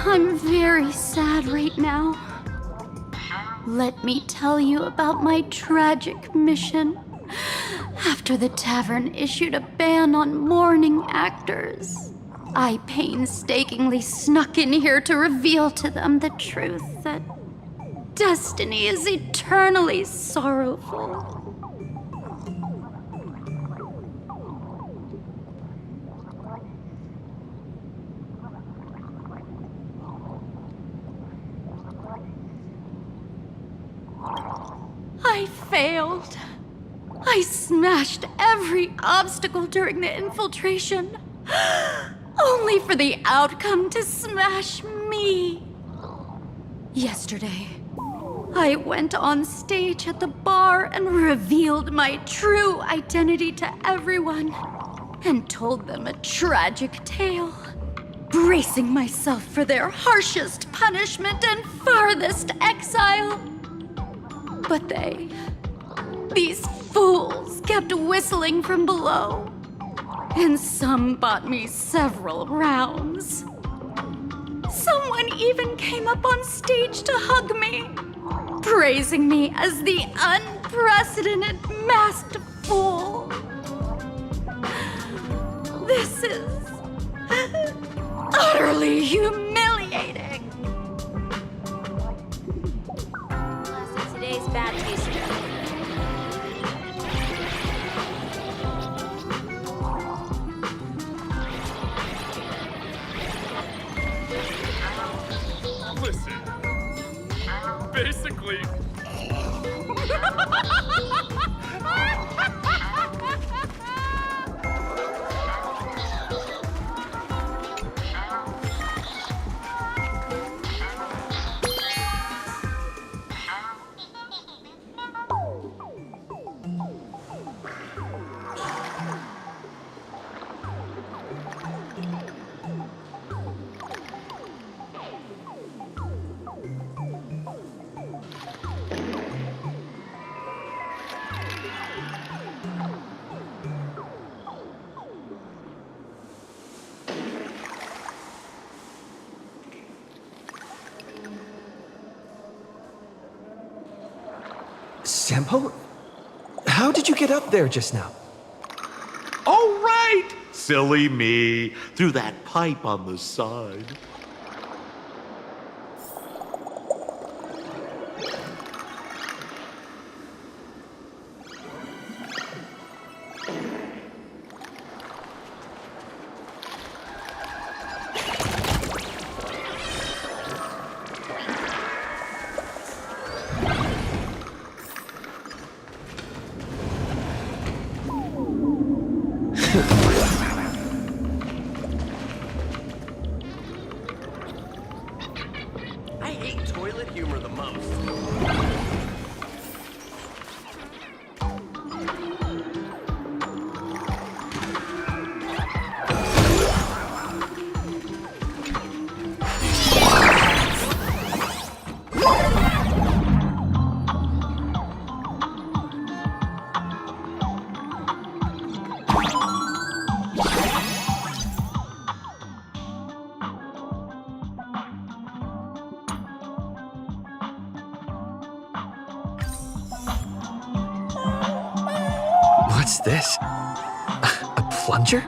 I'm very sad right now. Let me tell you about my tragic mission. After the tavern issued a ban on mourning actors, I painstakingly snuck in here to reveal to them the truth that destiny is eternally sorrowful. I failed. I smashed every obstacle during the infiltration, only for the outcome to smash me. Yesterday, I went on stage at the bar and revealed my true identity to everyone and told them a tragic tale, bracing myself for their harshest punishment and farthest exile. But these fools kept whistling from below, and some bought me several rounds. Someone even came up on stage to hug me, praising me as the unprecedented masked fool. This is utterly humiliating. Today's bad taste. Listen, basically... Sampo? How did you get up there just now? Oh, right! Silly me. Through that pipe on the side. I hate toilet humor the most. What's this? A plunger?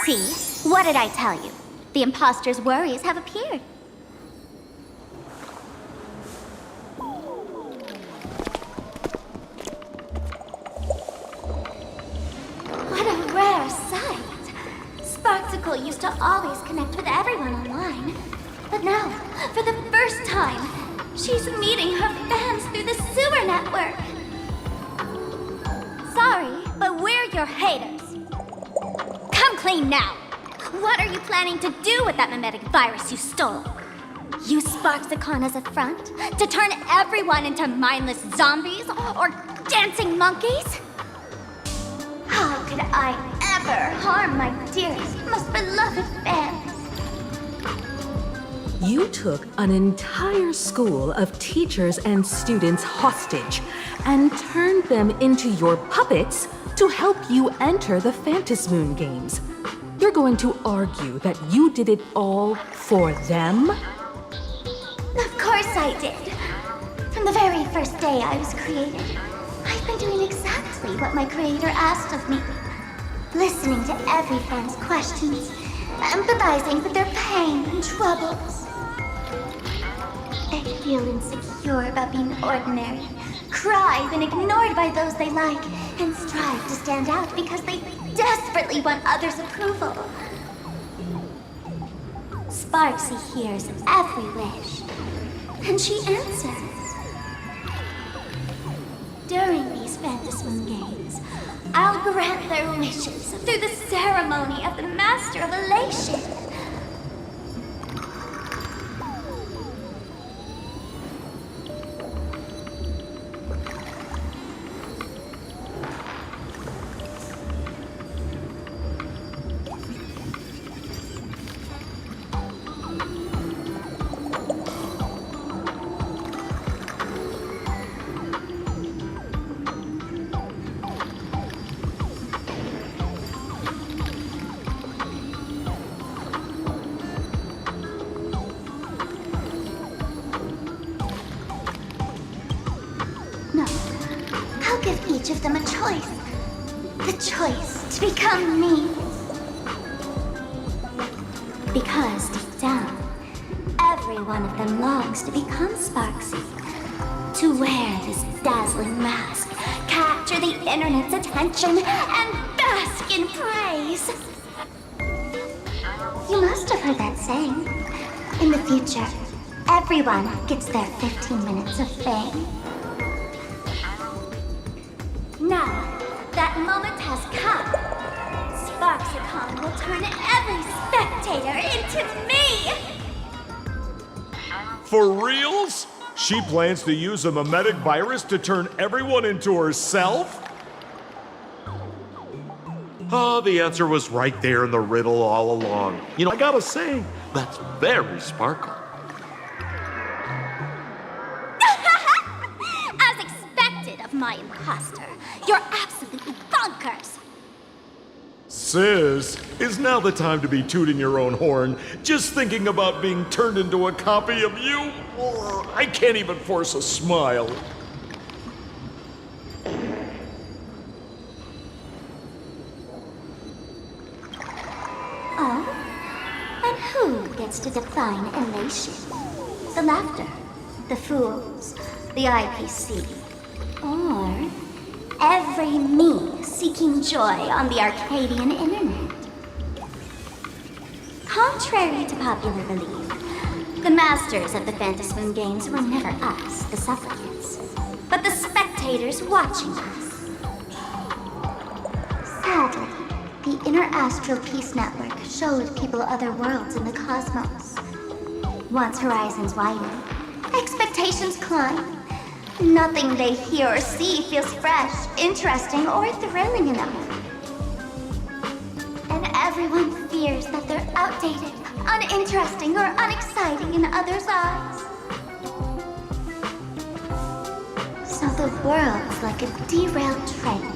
See? What did I tell you? The imposter's worries have appeared. What a rare sight. Sparksicle used to always connect with everyone online. But now, for the first time, she's meeting her fans through the sewer network. Sorry, but we're your haters. Come clean now. What are you planning to do with that mimetic virus you stole? Use Sparksicon as a front to turn everyone into mindless zombies or dancing monkeys? How could I ever harm my dearest, most beloved fans? You took an entire school of teachers and students hostage and turned them into your puppets to help you enter the Phantasmoon Games. You're going to argue that you did it all for them? Of course I did. From the very first day I was created, I've been doing exactly what my creator asked of me. Listening to every fan's questions, empathizing with their pain and troubles. They feel insecure about being ordinary, cry when ignored by those they like, and strive to stand out because they desperately want others' approval. Sparksy hears every wish, and she answers. During these Phantasmoon Games, I'll grant their wishes through the ceremony of the Master of Elation. Each of them a choice. The choice to become me. Because deep down, every one of them longs to become Sparksy. To wear this dazzling mask, capture the internet's attention, and bask in praise. You must have heard that saying. In the future, everyone gets their 15 minutes of fame. Now, that moment has come. Sparksicon will turn every spectator into me! For reals? She plans to use a mimetic virus to turn everyone into herself? The answer was right there in the riddle all along. You know, I gotta say, that's very Sparkle. As expected of my imposter, you're absolutely bonkers! Sis, is now the time to be tooting your own horn, just thinking about being turned into a copy of you? I can't even force a smile. Oh? And who gets to define elation? The laughter, the fools, the IPC, or every me seeking joy on the Arcadian internet? Contrary to popular belief, the masters of the Phantasmoon Games were never us, the supplicants, but the spectators watching us. Sadly, the Interastral Peace Network showed people other worlds in the cosmos. Once horizons widen, expectations climb. Nothing they hear or see feels fresh, interesting, or thrilling enough. And everyone fears that they're outdated, uninteresting, or unexciting in others' eyes. So the world's like a derailed train,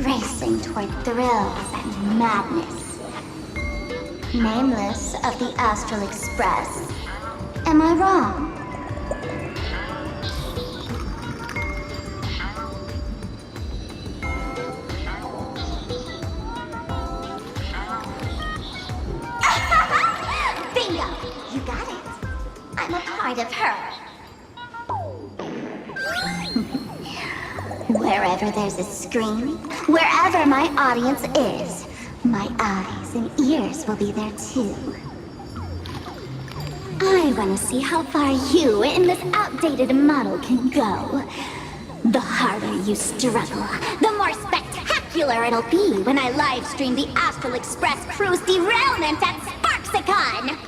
racing toward thrills and madness. Nameless of the Astral Express. Am I wrong? part of her. Wherever there's a screen, wherever my audience is, my eyes and ears will be there too. I want to see how far you and this outdated model can go. The harder you struggle, the more spectacular it'll be when I live stream the Astral Express cruise derailment at Sparksicon!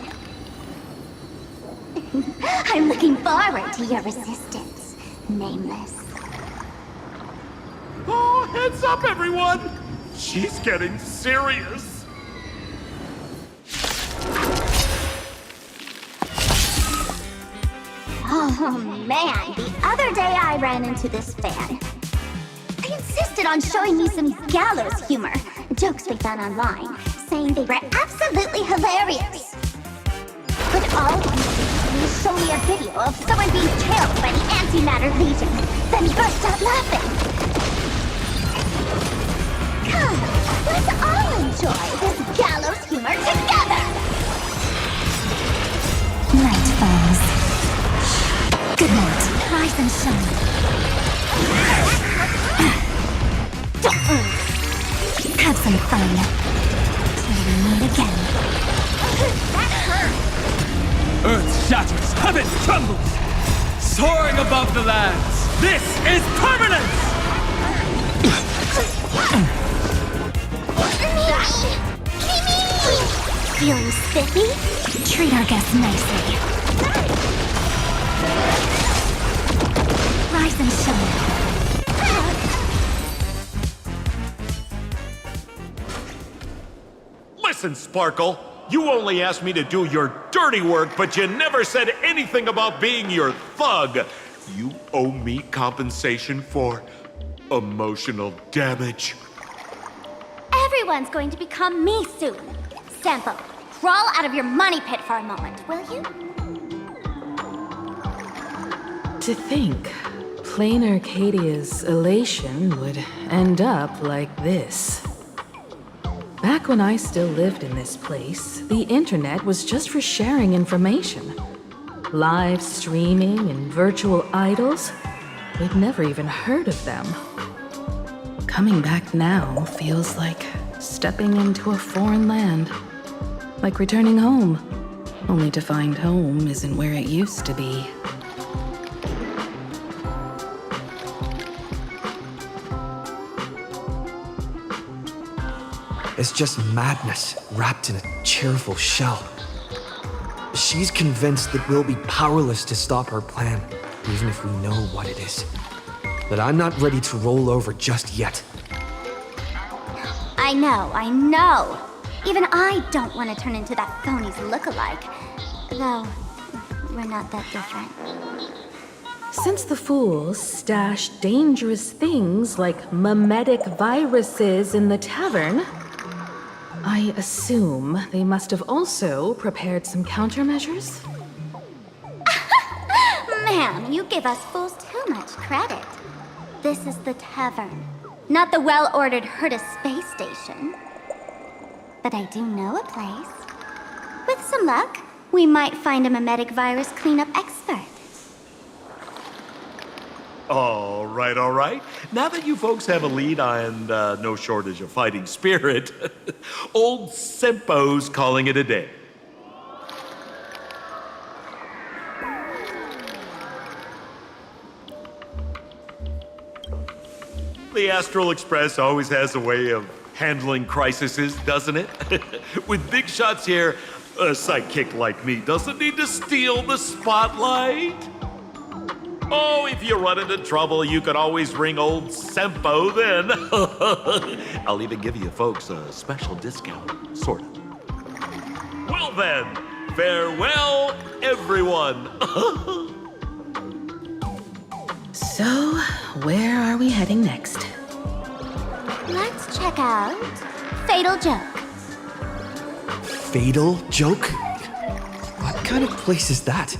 I'm looking forward to your resistance, Nameless. Oh, heads up, everyone! She's getting serious. Oh man, the other day I ran into this fan. They insisted on showing me some gallows humor, jokes they found online, saying they were absolutely hilarious. But all they did was show me a video of someone being killed by the antimatter legion, then burst out laughing. Come, let's all enjoy this gallows humor together! Night falls. Good night. Rise and shine. Don't move. Have some fun. Till we meet again. That hurt. Earth shatters, heaven trembles. Soaring above the lands. This is permanence! Feeling spiffy? Treat our guests nicely. Rise and shine. Listen, Sparkle. You only asked me to do your dirty work, but you never said anything about being your thug. You owe me compensation for emotional damage. Everyone's going to become me soon. Sampo, crawl out of your money pit for a moment, will you? To think, plain Arcadia's elation would end up like this. Back when I still lived in this place, the internet was just for sharing information. Live streaming and virtual idols, we'd never even heard of them. Coming back now feels like stepping into a foreign land. Like returning home, only to find home isn't where it used to be. It's just madness wrapped in a cheerful shell. She's convinced that we'll be powerless to stop her plan, even if we know what it is. But I'm not ready to roll over just yet. I know. Even I don't want to turn into that phony's lookalike. Though, we're not that different. Since the fools stash dangerous things like mimetic viruses in the tavern, I assume they must have also prepared some countermeasures? Man, you give us fools too much credit. This is the tavern, not the well-ordered Herta space station. But I do know a place. With some luck, we might find a mimetic virus cleanup expert. All right. Now that you folks have a lead and no shortage of fighting spirit, old Sempo's calling it a day. The Astral Express always has a way of handling crises, doesn't it? With big shots here, a sidekick like me doesn't need to steal the spotlight. Oh, if you run into trouble, you can always ring old Sempo then. I'll even give you folks a special discount, sort of. Well then, farewell, everyone. So, where are we heading next? Let's check out Fatal Joke. Fatal Joke? What kind of place is that?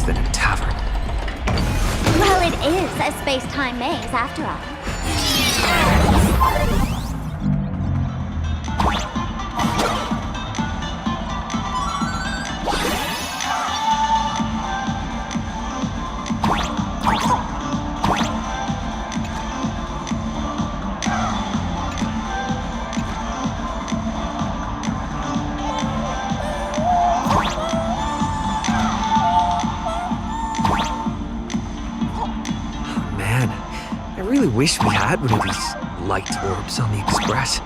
than a tavern. Well, it is a space-time maze, after all. Man, I really wish we had one of these light orbs on the Express.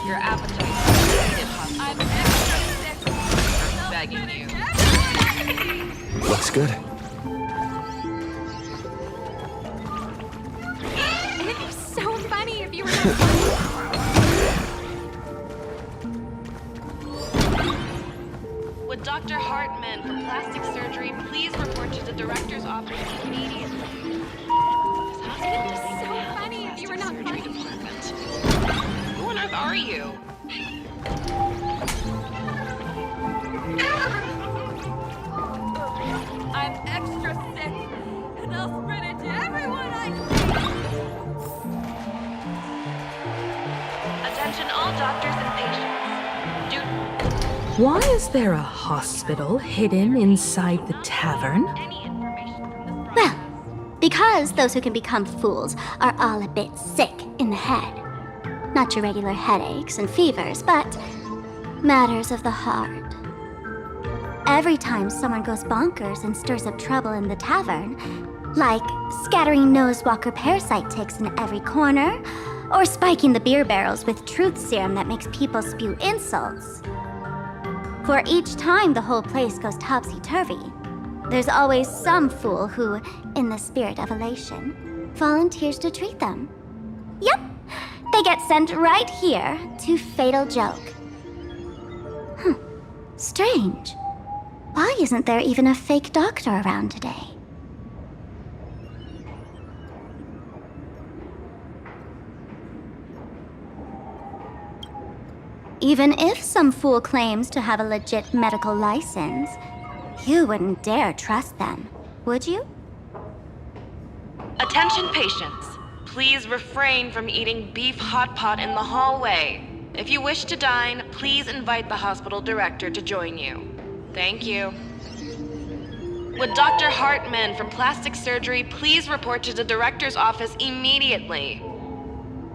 Your appetite is needed, I'm begging you. Looks good. It'd be so funny if you were not. Would Dr. Hartman from plastic surgery please report to the director's office immediately? It'd be so funny if you were not. Who on earth are you? I'm extra sick, and I'll spread it to everyone I see. Attention all doctors and patients. Why is there a hospital hidden inside the tavern? Well, because those who can become fools are all a bit sick in the head. Not your regular headaches and fevers, but matters of the heart. Every time someone goes bonkers and stirs up trouble in the tavern, like scattering nosewalker parasite ticks in every corner, or spiking the beer barrels with truth serum that makes people spew insults. For each time the whole place goes topsy-turvy, there's always some fool who, in the spirit of elation, volunteers to treat them. Yep, they get sent right here to Fatal Joke. Strange. Why isn't there even a fake doctor around today? Even if some fool claims to have a legit medical license, you wouldn't dare trust them, would you? Attention patients. Please refrain from eating beef hot pot in the hallway. If you wish to dine, please invite the hospital director to join you. Thank you. Would Dr. Hartman from plastic surgery please report to the director's office immediately?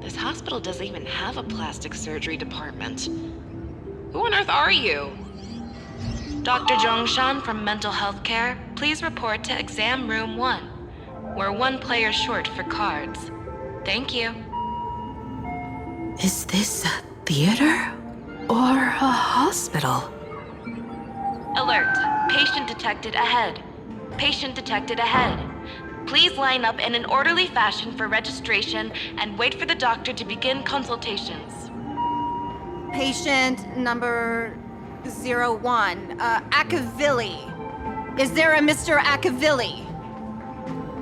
This hospital doesn't even have a plastic surgery department. Who on earth are you? Dr. Zhongshan from Mental Health Care, please report to exam room 1. We're 1 player short for cards. Thank you. Is this a theater or a hospital? Alert. Patient detected ahead. Patient detected ahead. Please line up in an orderly fashion for registration and wait for the doctor to begin consultations. Patient number 01, Akavilli. Is there a Mr. Akavilli?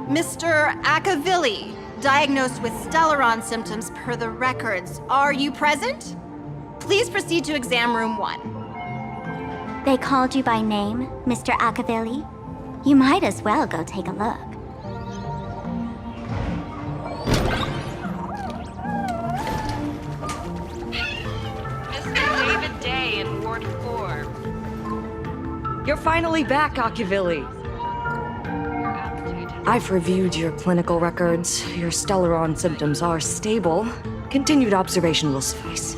Mr. Akavilli, diagnosed with Stellaron symptoms per the records. Are you present? Please proceed to exam room 1. They called you by name, Mr. Akavilli? You might as well go take a look. Mr. David Day in Ward 4. You're finally back, Akavilli. I've reviewed your clinical records. Your Stellaron symptoms are stable. Continued observation will suffice.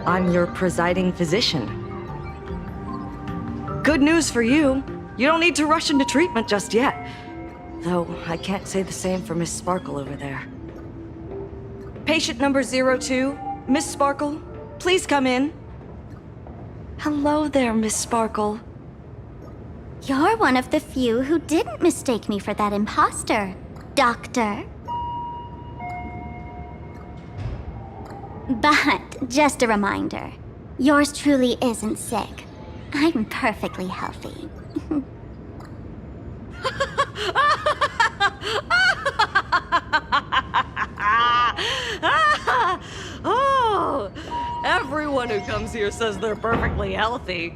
I'm your presiding physician. Good news for you. You don't need to rush into treatment just yet. Though I can't say the same for Miss Sparkle over there. Patient number 02, Miss Sparkle, please come in. Hello there, Miss Sparkle. You're one of the few who didn't mistake me for that imposter, Doctor. But, just a reminder, yours truly isn't sick. I'm perfectly healthy. Oh, everyone who comes here says they're perfectly healthy.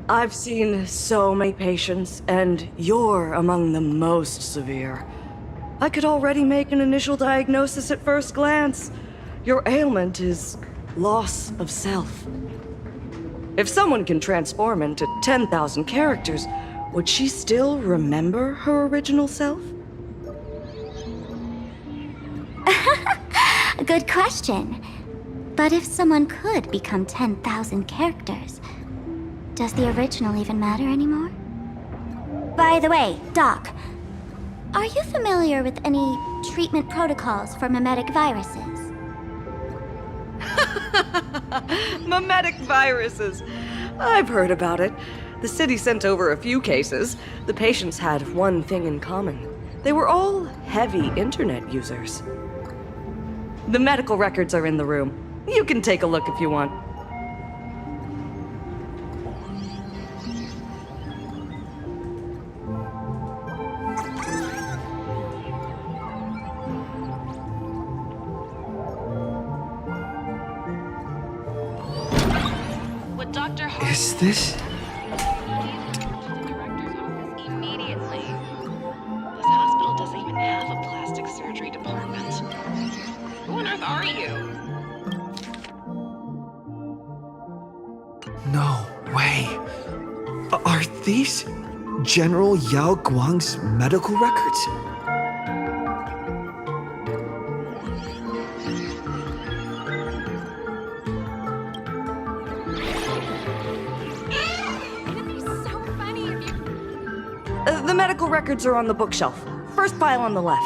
I've seen so many patients, and you're among the most severe. I could already make an initial diagnosis at first glance. Your ailment is loss of self. If someone can transform into 10,000 characters, would she still remember her original self? Good question. But if someone could become 10,000 characters, does the original even matter anymore? By the way, Doc, are you familiar with any treatment protocols for mimetic viruses? Mimetic viruses. I've heard about it. The city sent over a few cases. The patients had one thing in common. They were all heavy internet users. The medical records are in the room. You can take a look if you want. Would Dr. Is this? Immediately. This hospital doesn't even have a plastic surgery department. Who on earth are you? No way. Are these General Yao Guang's medical records? The medical records are on the bookshelf. First pile on the left.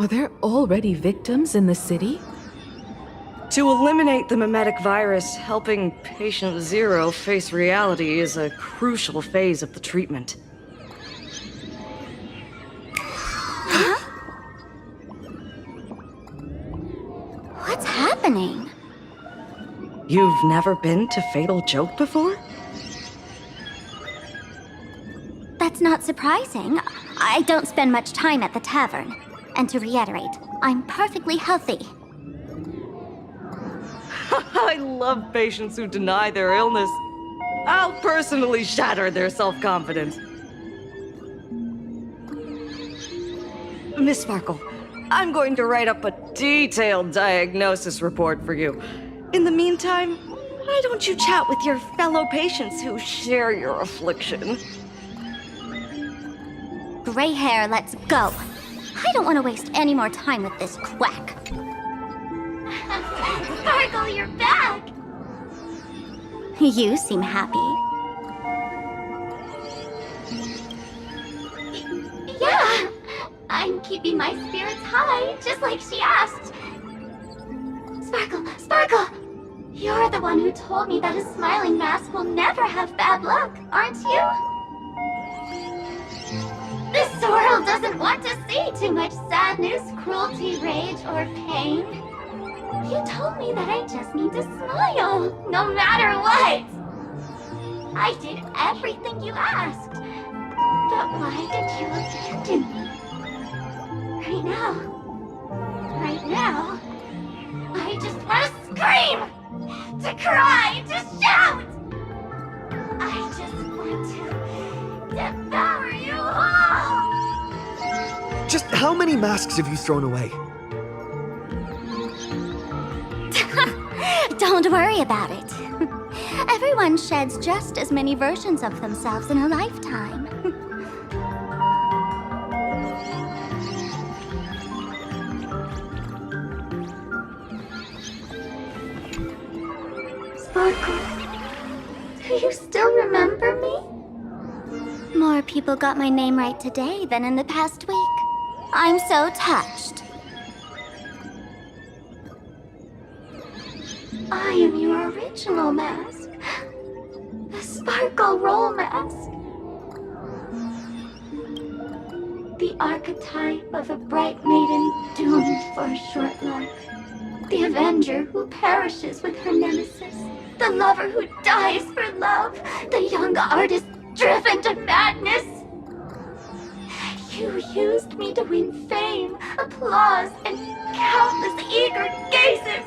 Are there already victims in the city? To eliminate the mimetic virus, helping Patient Zero face reality is a crucial phase of the treatment. What's happening? You've never been to Fatal Joke before? That's not surprising. I don't spend much time at the tavern. And to reiterate, I'm perfectly healthy. I love patients who deny their illness. I'll personally shatter their self-confidence. Miss Sparkle, I'm going to write up a detailed diagnosis report for you. In the meantime, why don't you chat with your fellow patients who share your affliction? Gray hair, let's go. I don't want to waste any more time with this quack. Sparkle, you're back! You seem happy. Yeah, I'm keeping my spirits high, just like she asked. Sparkle! You're the one who told me that a smiling mask will never have bad luck, aren't you? This world doesn't want to see too much sadness, cruelty, rage, or pain. You told me that I just need to smile, no matter what. I did everything you asked. But why did you abandon me? Right now, I just want to scream, to cry, to shout. I just want to devour you all. Just how many masks have you thrown away? Don't worry about it. Everyone sheds just as many versions of themselves in a lifetime. Sparkle, do you still remember me? More people got my name right today than in the past week. I'm so touched. I am your original mask. The Sparkle Roll Mask. The archetype of a bright maiden doomed for a short life. The avenger who perishes with her nemesis. The lover who dies for love. The young artist driven to madness. You used me to win fame, applause, and countless eager gazes.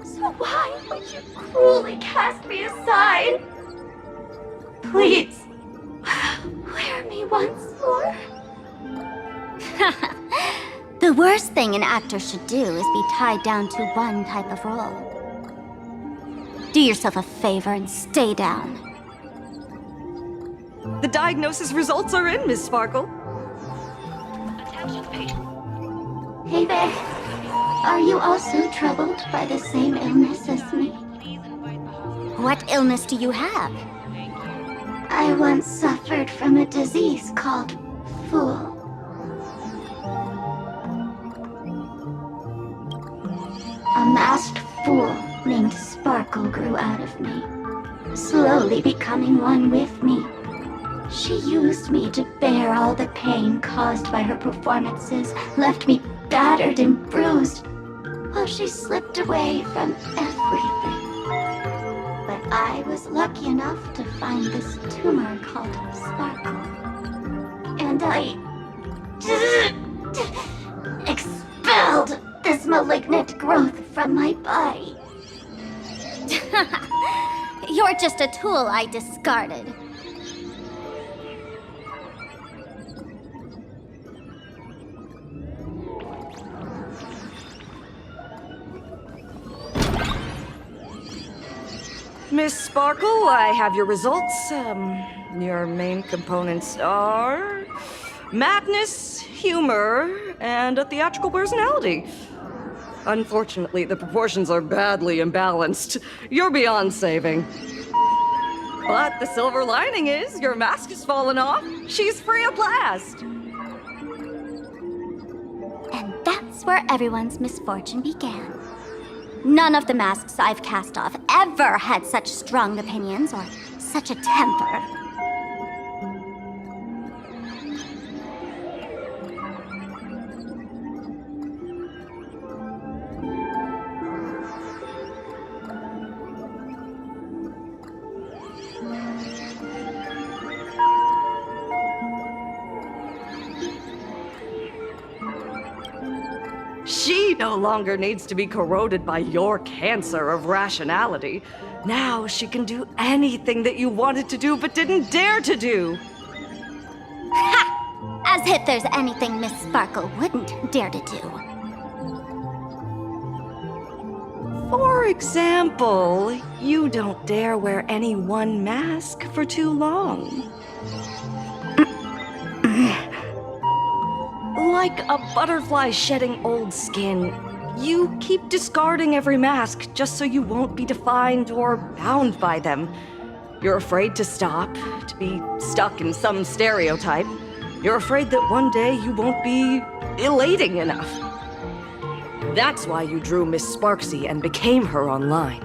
So why would you cruelly cast me aside? Please, wear me once more. The worst thing an actor should do is be tied down to one type of role. Do yourself a favor and stay down. The diagnosis results are in, Miss Sparkle. Hey there. Are you also troubled by the same illness as me? What illness do you have? I once suffered from a disease called Fool. A masked fool named Sparkle grew out of me, slowly becoming one with me. She used me to bear all the pain caused by her performances, left me battered and bruised, while she slipped away from everything. But I was lucky enough to find this tumor called Sparkle. And I expelled this malignant growth from my body. You're just a tool I discarded. Miss Sparkle, I have your results. Your main components are madness, humor, and a theatrical personality. Unfortunately, the proportions are badly imbalanced. You're beyond saving. But the silver lining is your mask has fallen off. She's free at last. And that's where everyone's misfortune began. None of the masks I've cast off ever had such strong opinions or such a temper. She no longer needs to be corroded by your cancer of rationality. Now she can do anything that you wanted to do but didn't dare to do. Ha! As If there's anything Miss Sparkle wouldn't dare to do. For example, you don't dare wear any one mask for too long. Like a butterfly shedding old skin, you keep discarding every mask just so you won't be defined or bound by them. You're afraid to stop, to be stuck in some stereotype. You're afraid that one day you won't be elating enough. That's why you drew Miss Sparksy and became her online.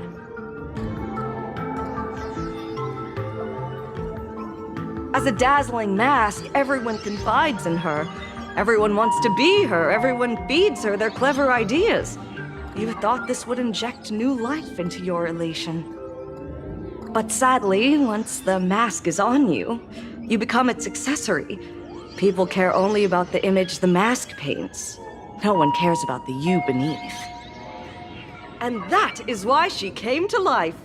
As a dazzling mask, everyone confides in her. Everyone wants to be her. Everyone feeds her their clever ideas. You thought this would inject new life into your elation. But sadly, once the mask is on you, you become its accessory. People care only about the image the mask paints. No one cares about the you beneath. And that is why she came to life.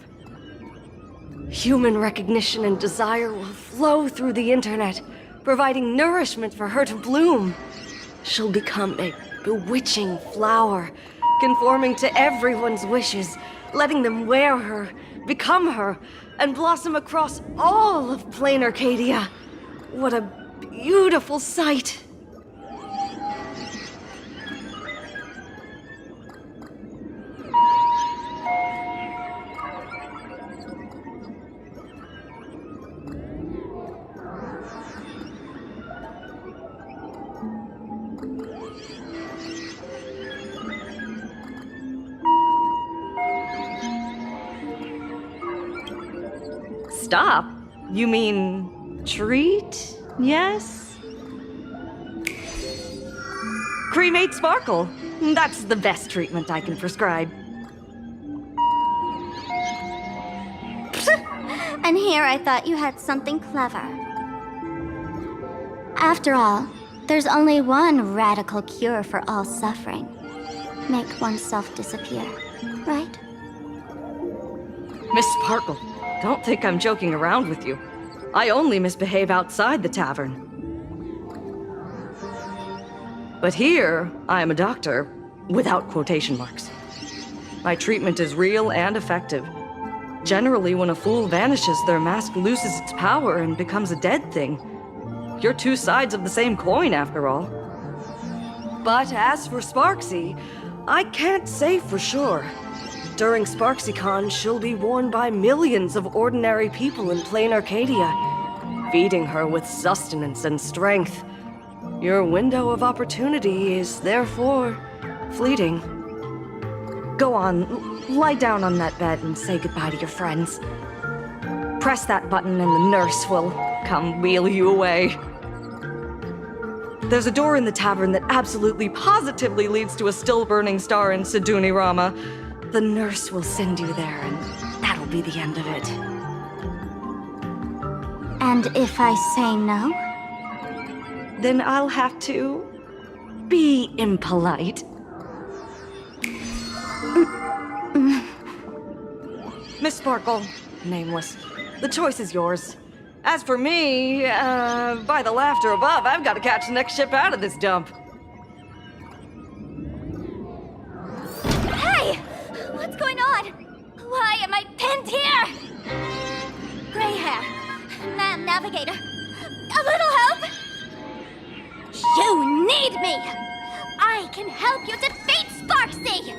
Human recognition and desire will flow through the internet, providing nourishment for her to bloom. She'll become a bewitching flower, conforming to everyone's wishes, letting them wear her, become her, and blossom across all of plain Arcadia. What a beautiful sight! Stop? You mean treat? Yes? Cremate Sparkle. That's the best treatment I can prescribe. And here I thought you had something clever. After all, there's only one radical cure for all suffering. Make oneself disappear, right? Miss Sparkle, don't think I'm joking around with you. I only misbehave outside the tavern. But here, I am a doctor, without quotation marks. My treatment is real and effective. Generally, when a fool vanishes, their mask loses its power and becomes a dead thing. You're two sides of the same coin, after all. But as for Sparksy, I can't say for sure. During SparksyCon, she'll be worn by millions of ordinary people in plain Arcadia, feeding her with sustenance and strength. Your window of opportunity is therefore fleeting. Go on, lie down on that bed and say goodbye to your friends. Press that button and the nurse will come wheel you away. There's a door in the tavern that absolutely positively leads to a still-burning star in Siduni Rama. The nurse will send you there, and that'll be the end of it. And if I say no? Then I'll have to be impolite. Miss Sparkle, nameless, the choice is yours. As for me, by the laughter above, I've got to catch the next ship out of this dump. Hey! What's going on? Why am I pinned here? Gray hair. Ma'am Navigator. A little help? You need me! I can help you defeat Sparksy!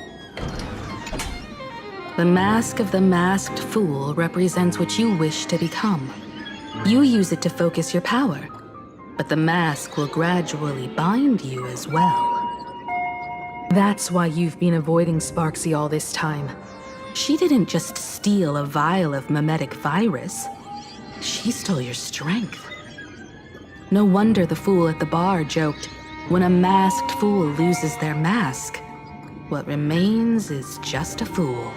The mask of the masked fool represents what you wish to become. You use it to focus your power, but the mask will gradually bind you as well. That's why you've been avoiding Sparksy all this time. She didn't just steal a vial of mimetic virus. She stole your strength. No wonder the fool at the bar joked, when a masked fool loses their mask, what remains is just a fool.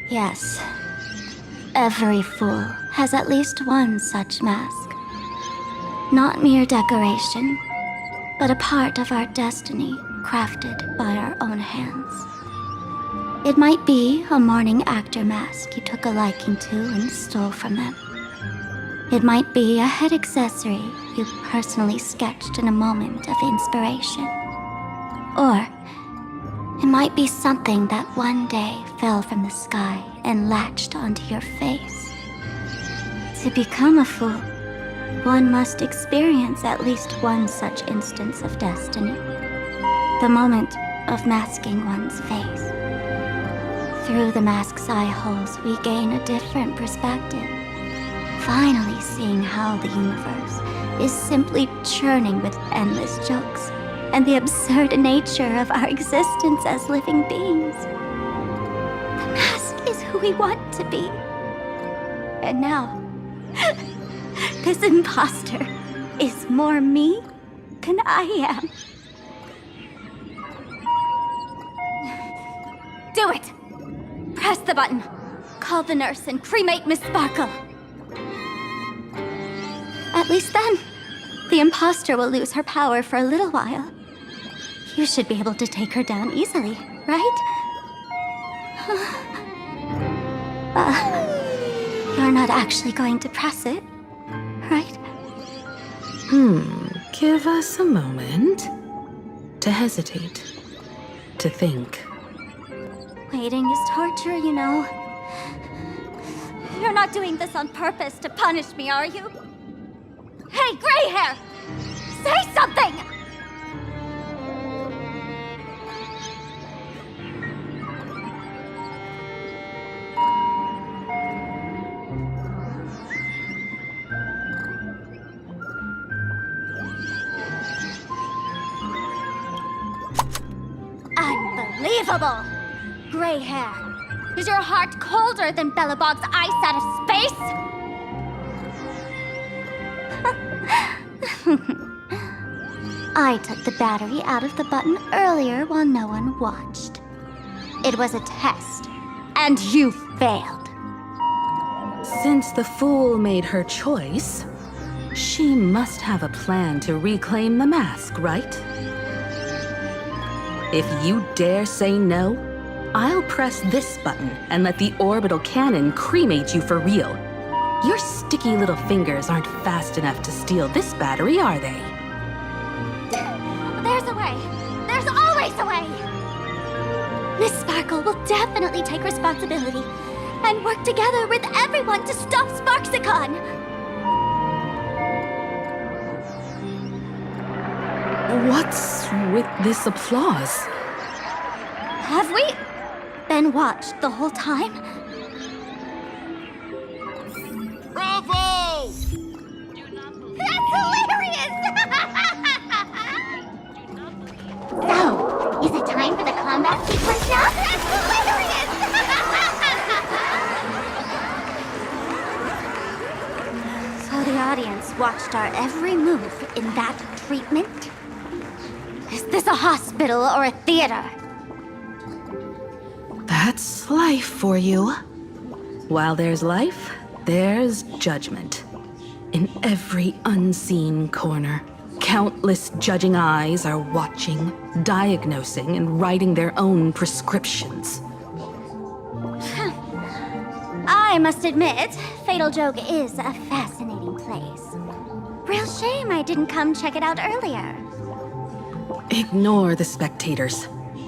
Yes. Every fool has at least one such mask. Not mere decoration, but a part of our destiny crafted by our own hands. It might be a morning actor mask you took a liking to and stole from them. It might be a head accessory you personally sketched in a moment of inspiration. Or it might be something that one day fell from the sky and latched onto your face. To become a fool, one must experience at least one such instance of destiny. The moment of masking one's face. Through the mask's eye holes, we gain a different perspective. Finally seeing how the universe is simply churning with endless jokes and the absurd nature of our existence as living beings. The mask is who we want to be. And now, this imposter is more me than I am. Do it! Press the button. Call the nurse and cremate Miss Sparkle. At least then, the imposter will lose her power for a little while. You should be able to take her down easily, right? You're not actually going to press it, right? Give us a moment to hesitate, to think. Waiting is torture, you know. You're not doing this on purpose to punish me, are you? Hey, gray hair! Say something! Unbelievable! Gray hair. Is your heart colder than Bellabog's ice out of space? I took the battery out of the button earlier while no one watched. It was a test, and you failed. Since the fool made her choice, she must have a plan to reclaim the mask, right? If you dare say no, I'll press this button and let the orbital cannon cremate you for real. Your sticky little fingers aren't fast enough to steal this battery, are they? There's a way. There's always a way. Miss Sparkle will definitely take responsibility and work together with everyone to stop Sparksicon. What's with this applause? Have we been watched the whole time? Bravo! That's hilarious! So, is it time for the combat sequence now? That's hilarious! So the audience watched our every move in that treatment? Is this a hospital or a theater? That's life for you. While there's life, there's judgment. In every unseen corner, countless judging eyes are watching, diagnosing, and writing their own prescriptions. I must admit, Fatal Joke is a fascinating place. Real shame I didn't come check it out earlier. Ignore the spectators.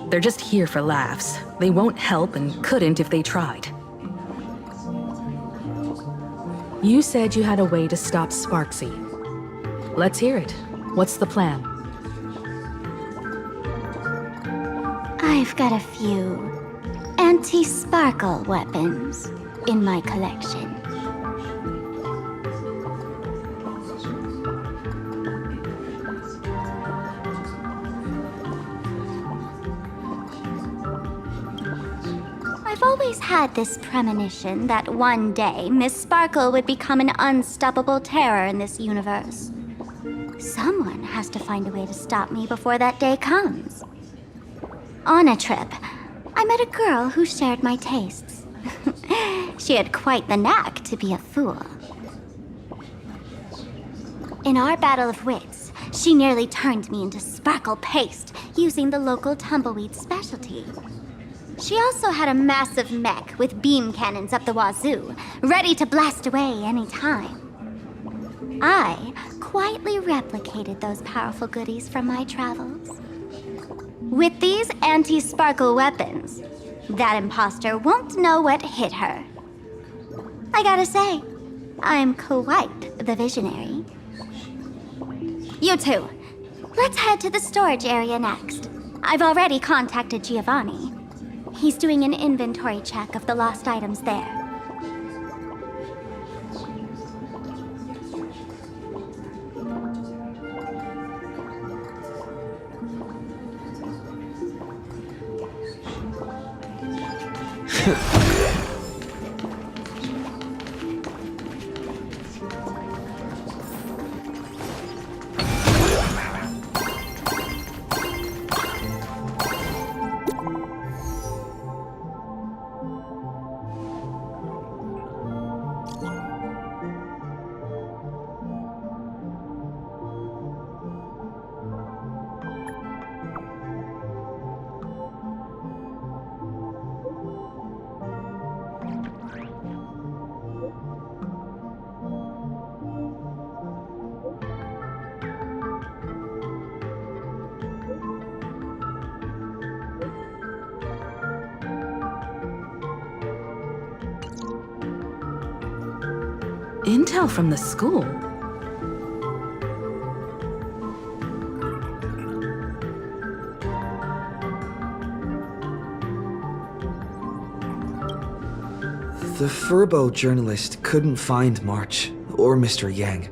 They're just here for laughs. They won't help and couldn't if they tried. You said you had a way to stop Sparksy. Let's hear it. What's the plan? I've got a few anti-sparkle weapons in my collection. I've always had this premonition that one day Miss Sparkle would become an unstoppable terror in this universe. Someone has to find a way to stop me before that day comes. On a trip, I met a girl who shared my tastes. She had quite the knack to be a fool. In our battle of wits, she nearly turned me into sparkle paste using the local tumbleweed specialty. She also had a massive mech with beam cannons up the wazoo, ready to blast away any time. I quietly replicated those powerful goodies from my travels. With these anti-sparkle weapons, that imposter won't know what hit her. I gotta say, I'm quite the visionary. You two, let's head to the storage area next. I've already contacted Giovanni. He's doing an inventory check of the lost items there. Intel from the school? The Furbo journalist couldn't find March or Mr. Yang,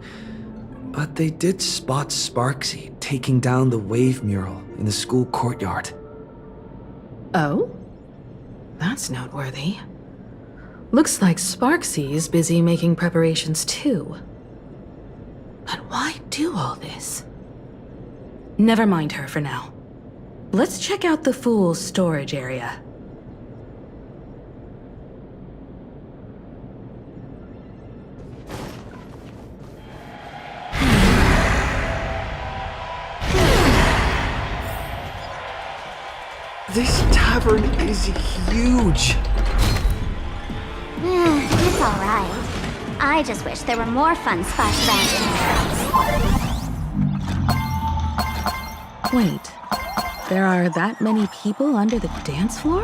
but they did spot Sparksy taking down the wave mural in the school courtyard. Oh? That's noteworthy. Looks like Sparksy is busy making preparations too. But why do all this? Never mind her for now. Let's check out the Fool's storage area. This tavern is huge. It's alright. I just wish there were more fun spots around here. Wait, there are that many people under the dance floor?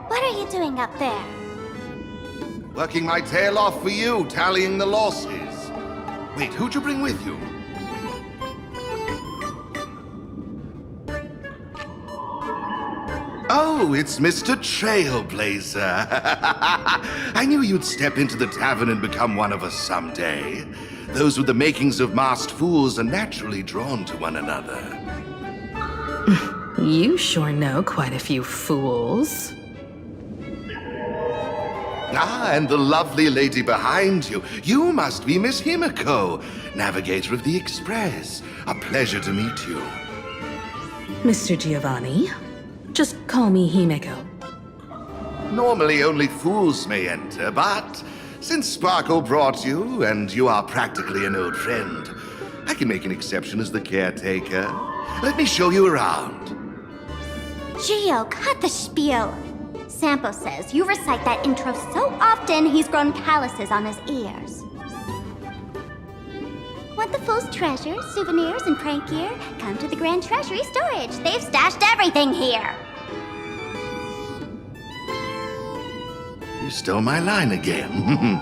What are you doing up there? Working my tail off for you, tallying the losses. Wait, who'd you bring with you? Oh, it's Mr. Trailblazer. I knew you'd step into the tavern and become one of us someday. Those with the makings of masked fools are naturally drawn to one another. You sure know quite a few fools. Ah, and the lovely lady behind you. You must be Miss Himiko, navigator of the Express. A pleasure to meet you. Mr. Giovanni, Just call me Himeko. Normally only fools may enter, but since Sparkle brought you, and you are practically an old friend, I can make an exception as the caretaker. Let me show you around. Gio, cut the spiel. Sampo says you recite that intro so often he's grown calluses on his ears. Want the fool's treasures, souvenirs, and prank gear? Come to the Grand Treasury Storage. They've stashed everything here. You stole my line again.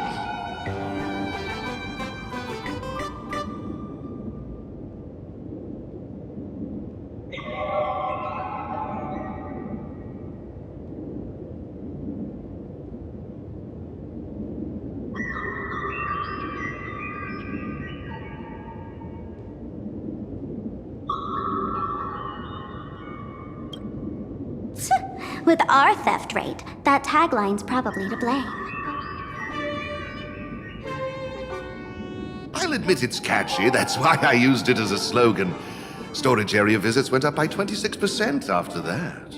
With our theft rate, that tagline's probably to blame. I'll admit it's catchy, that's why I used it as a slogan. Storage area visits went up by 26% after that.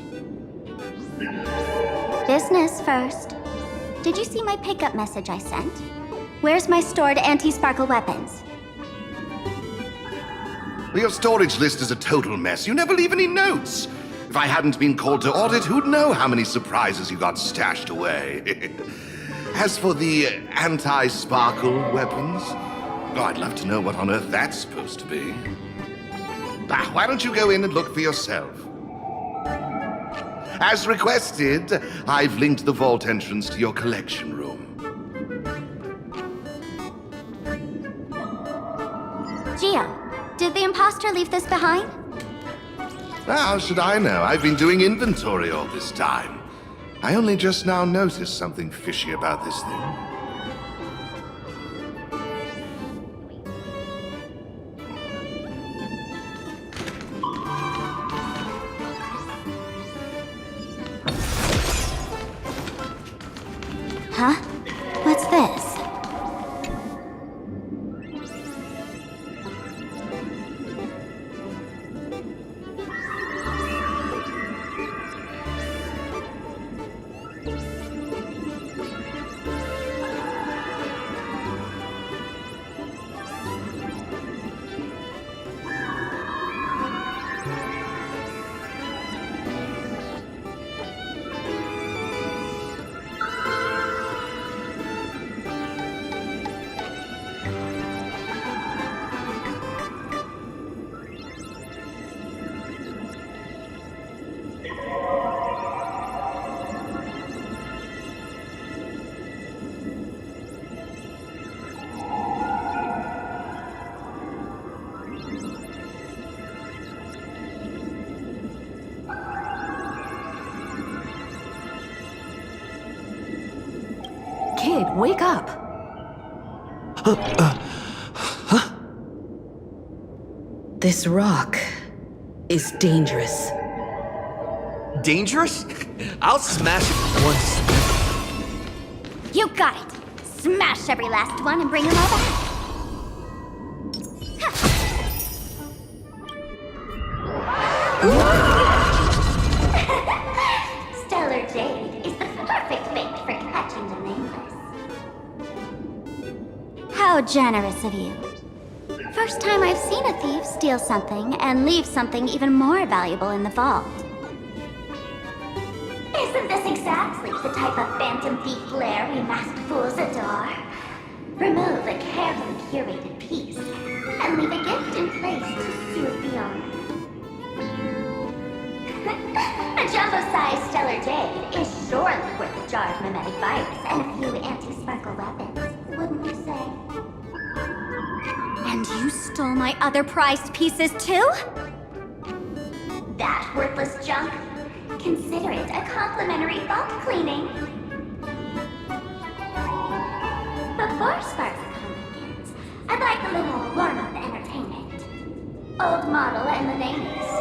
Business first. Did you see my pickup message I sent? Where's my stored anti-sparkle weapons? Your storage list is a total mess. You never leave any notes. If I hadn't been called to audit, who'd know how many surprises you got stashed away? As for the anti-sparkle weapons, oh, I'd love to know what on earth that's supposed to be. Why don't you go in and look for yourself? As requested, I've linked the vault entrance to your collection room. Gio, did the imposter leave this behind? How should I know? I've been doing inventory all this time. I only just now noticed something fishy about this thing. Huh? What's this? Kid, wake up! This rock is dangerous. Dangerous? I'll smash it once. You got it! Smash every last one and bring them all back! Stellar Jade is the perfect bait for catching the nameless. How generous of you. First time I've seen a thief steal something and leave something even more valuable in the vault. Isn't this exactly the type of phantom thief lair we masked fools adore? Remove a carefully curated piece and leave a gift in place to soothe the owner. A jumbo-sized Stellar Jade is surely worth a jar of mimetic virus and a few anti-sparkle weapons, wouldn't you say? And you stole my other prized pieces too? That worthless junk? Consider it a complimentary vault cleaning. Before Sparks begins, I'd like a little warm-up entertainment. Old model and the nameless.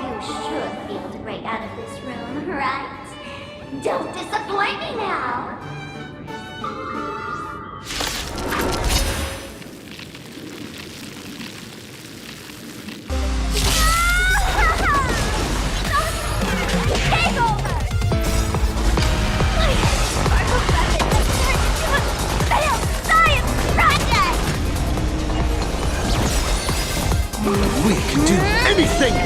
You should be able to break out of this room, right? Don't disappoint me now! nothing!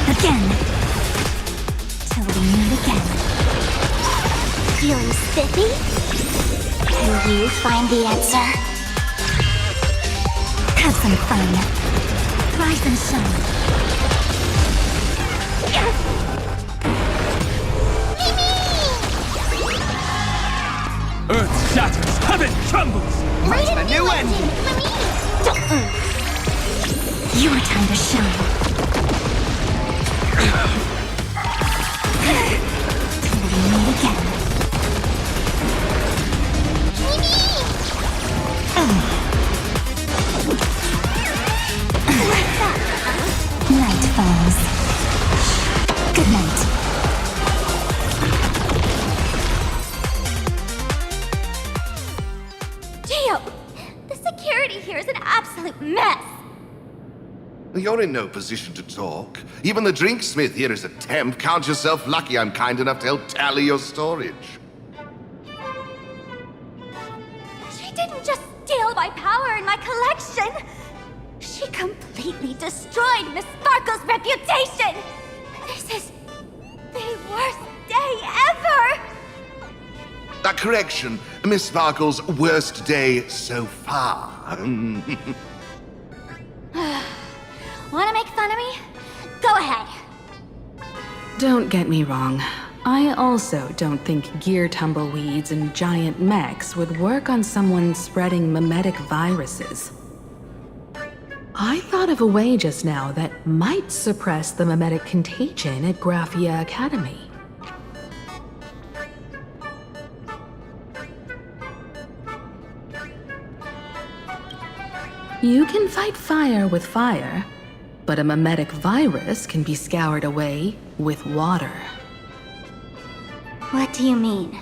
Again. Till we meet again. Feeling spiffy? Can you find the answer? Have some fun. Rise and shine. Earth shatters, heaven trembles! That's the new ending! Your time to shine. Till we meet again. Night falls. Good night. Gio, the security here is an absolute mess. You're in no position to talk. Even the drinksmith here is a temp. Count yourself lucky I'm kind enough to help tally your storage. She didn't just steal my power and my collection. She completely destroyed Miss Sparkle's reputation. This is the worst day ever. A correction. Miss Sparkle's worst day so far. Wanna make fun of me? Go ahead. Don't get me wrong. I also don't think gear tumbleweeds and giant mechs would work on someone spreading mimetic viruses. I thought of a way just now that might suppress the mimetic contagion at Graphia Academy. You can fight fire with fire, but a mimetic virus can be scoured away with water. What do you mean?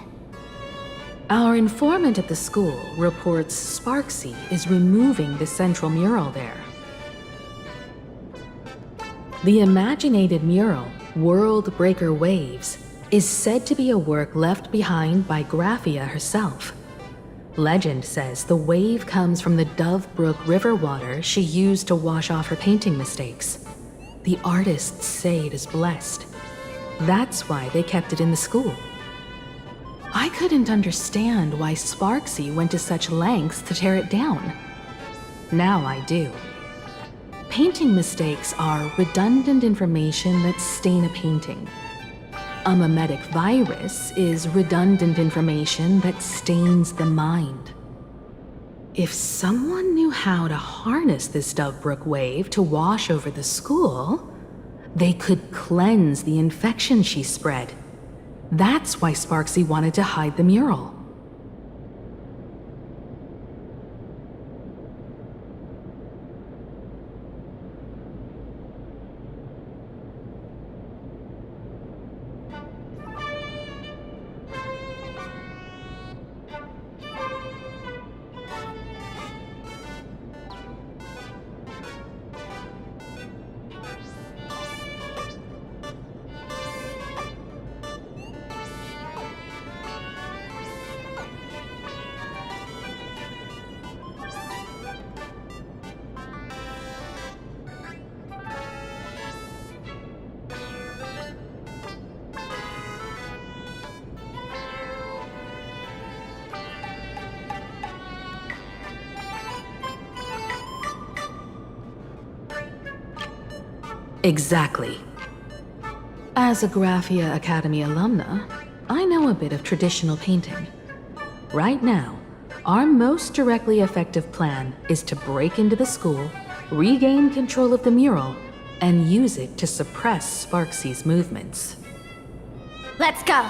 Our informant at the school reports Sparksy is removing the central mural there. The imaginated mural, World Breaker Waves, is said to be a work left behind by Graphia herself. Legend says the wave comes from the Dove Brook river water she used to wash off her painting mistakes. The artists say it is blessed. That's why they kept it in the school. I couldn't understand why Sparksy went to such lengths to tear it down. Now I do. Painting mistakes are redundant information that stain a painting. A mimetic virus is redundant information that stains the mind. If someone knew how to harness this Dovebrook wave to wash over the school, they could cleanse the infection she spread. That's why Sparksy wanted to hide the mural. Exactly. As a Graphia Academy alumna, I know a bit of traditional painting. Right now, our most directly effective plan is to break into the school, regain control of the mural, and use it to suppress Sparksy's movements. Let's go.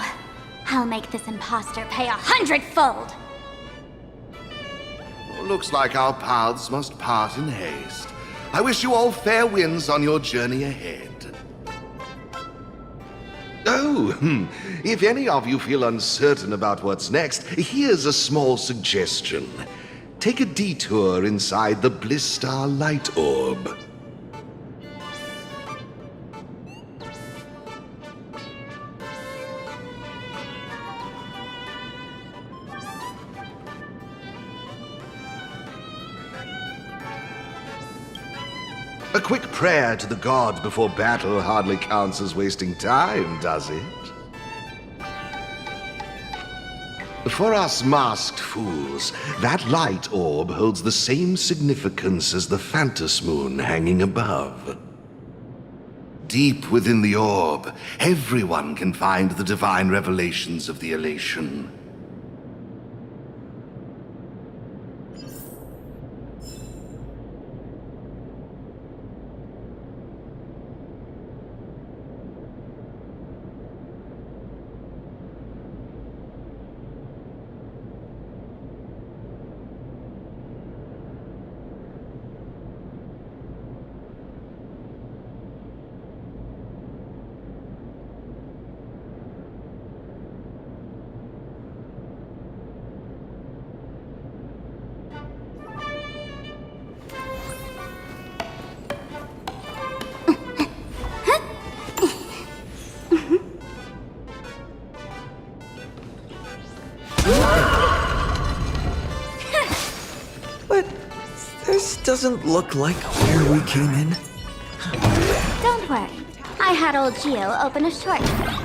I'll make this imposter pay 100-fold. Looks like our paths must part in haste. I wish you all fair winds on your journey ahead. Oh, if any of you feel uncertain about what's next, here's a small suggestion. Take a detour inside the Blistar Light Orb. A quick prayer to the gods before battle hardly counts as wasting time, does it? For us masked fools, that light orb holds the same significance as the phantasmoon hanging above. Deep within the orb, everyone can find the divine revelations of the elation. This doesn't look like where we came in. Don't worry. I had old Gio open a shortcut.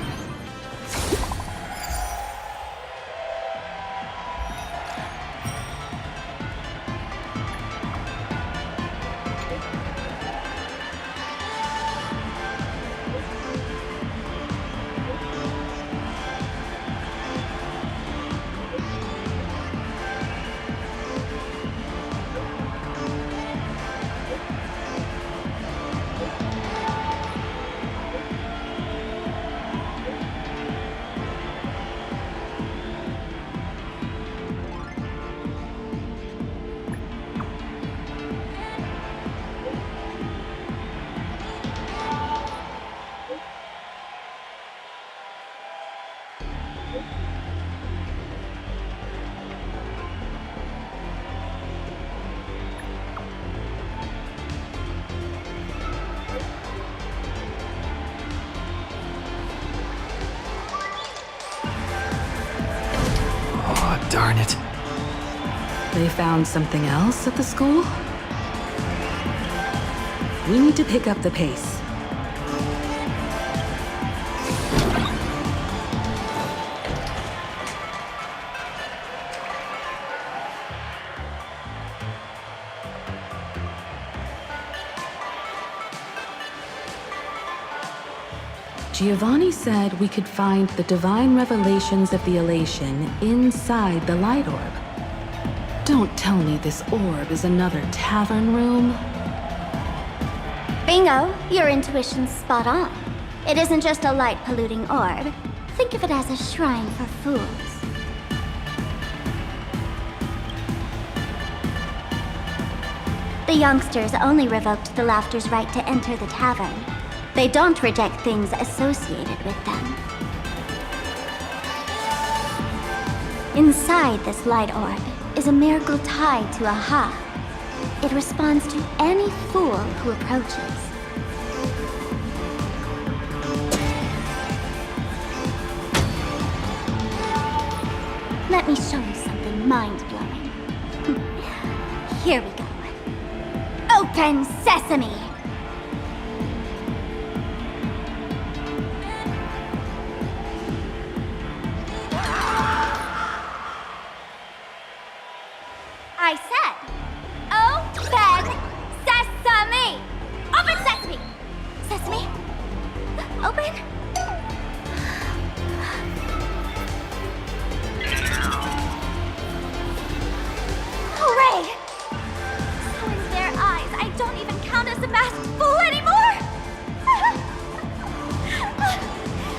Darn it. They found something else at the school? We need to pick up the pace. Giovanni said we could find the divine revelations of the elation inside the light orb. Don't tell me this orb is another tavern room. Bingo, your intuition's spot on. It isn't just a light-polluting orb. Think of it as a shrine for fools. The youngsters only revoked the Laughter's right to enter the tavern. They don't reject things associated with them. Inside this light orb is a miracle tied to a ha. It responds to any fool who approaches. Let me show you something mind-blowing. Here we go. Open sesame! I said, open sesame! Open sesame! Sesame? Open? Hooray! So in their eyes, I don't even count as a masked fool anymore!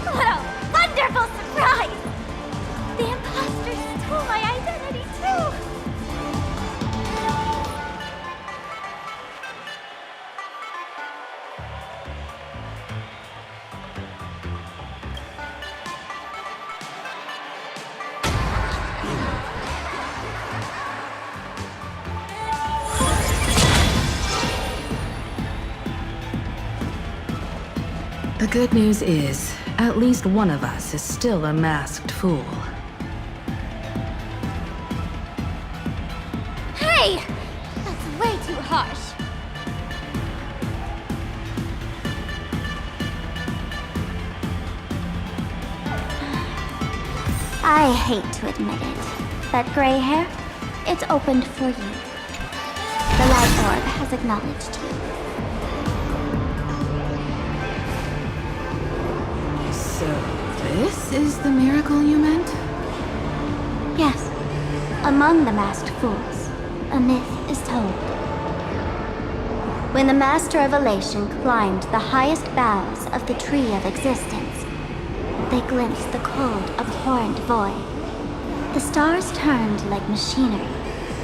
What a wonderful surprise! The imposters stole my identity too! The good news is, at least one of us is still a masked fool. Hey! That's way too harsh. I hate to admit it, but gray hair, it's opened for you. The light orb has acknowledged you. So, this is the miracle you meant? Yes. Among the masked fools, a myth is told. When the Master of Elation climbed the highest boughs of the Tree of Existence, they glimpsed the cold, abhorrent void. The stars turned like machinery,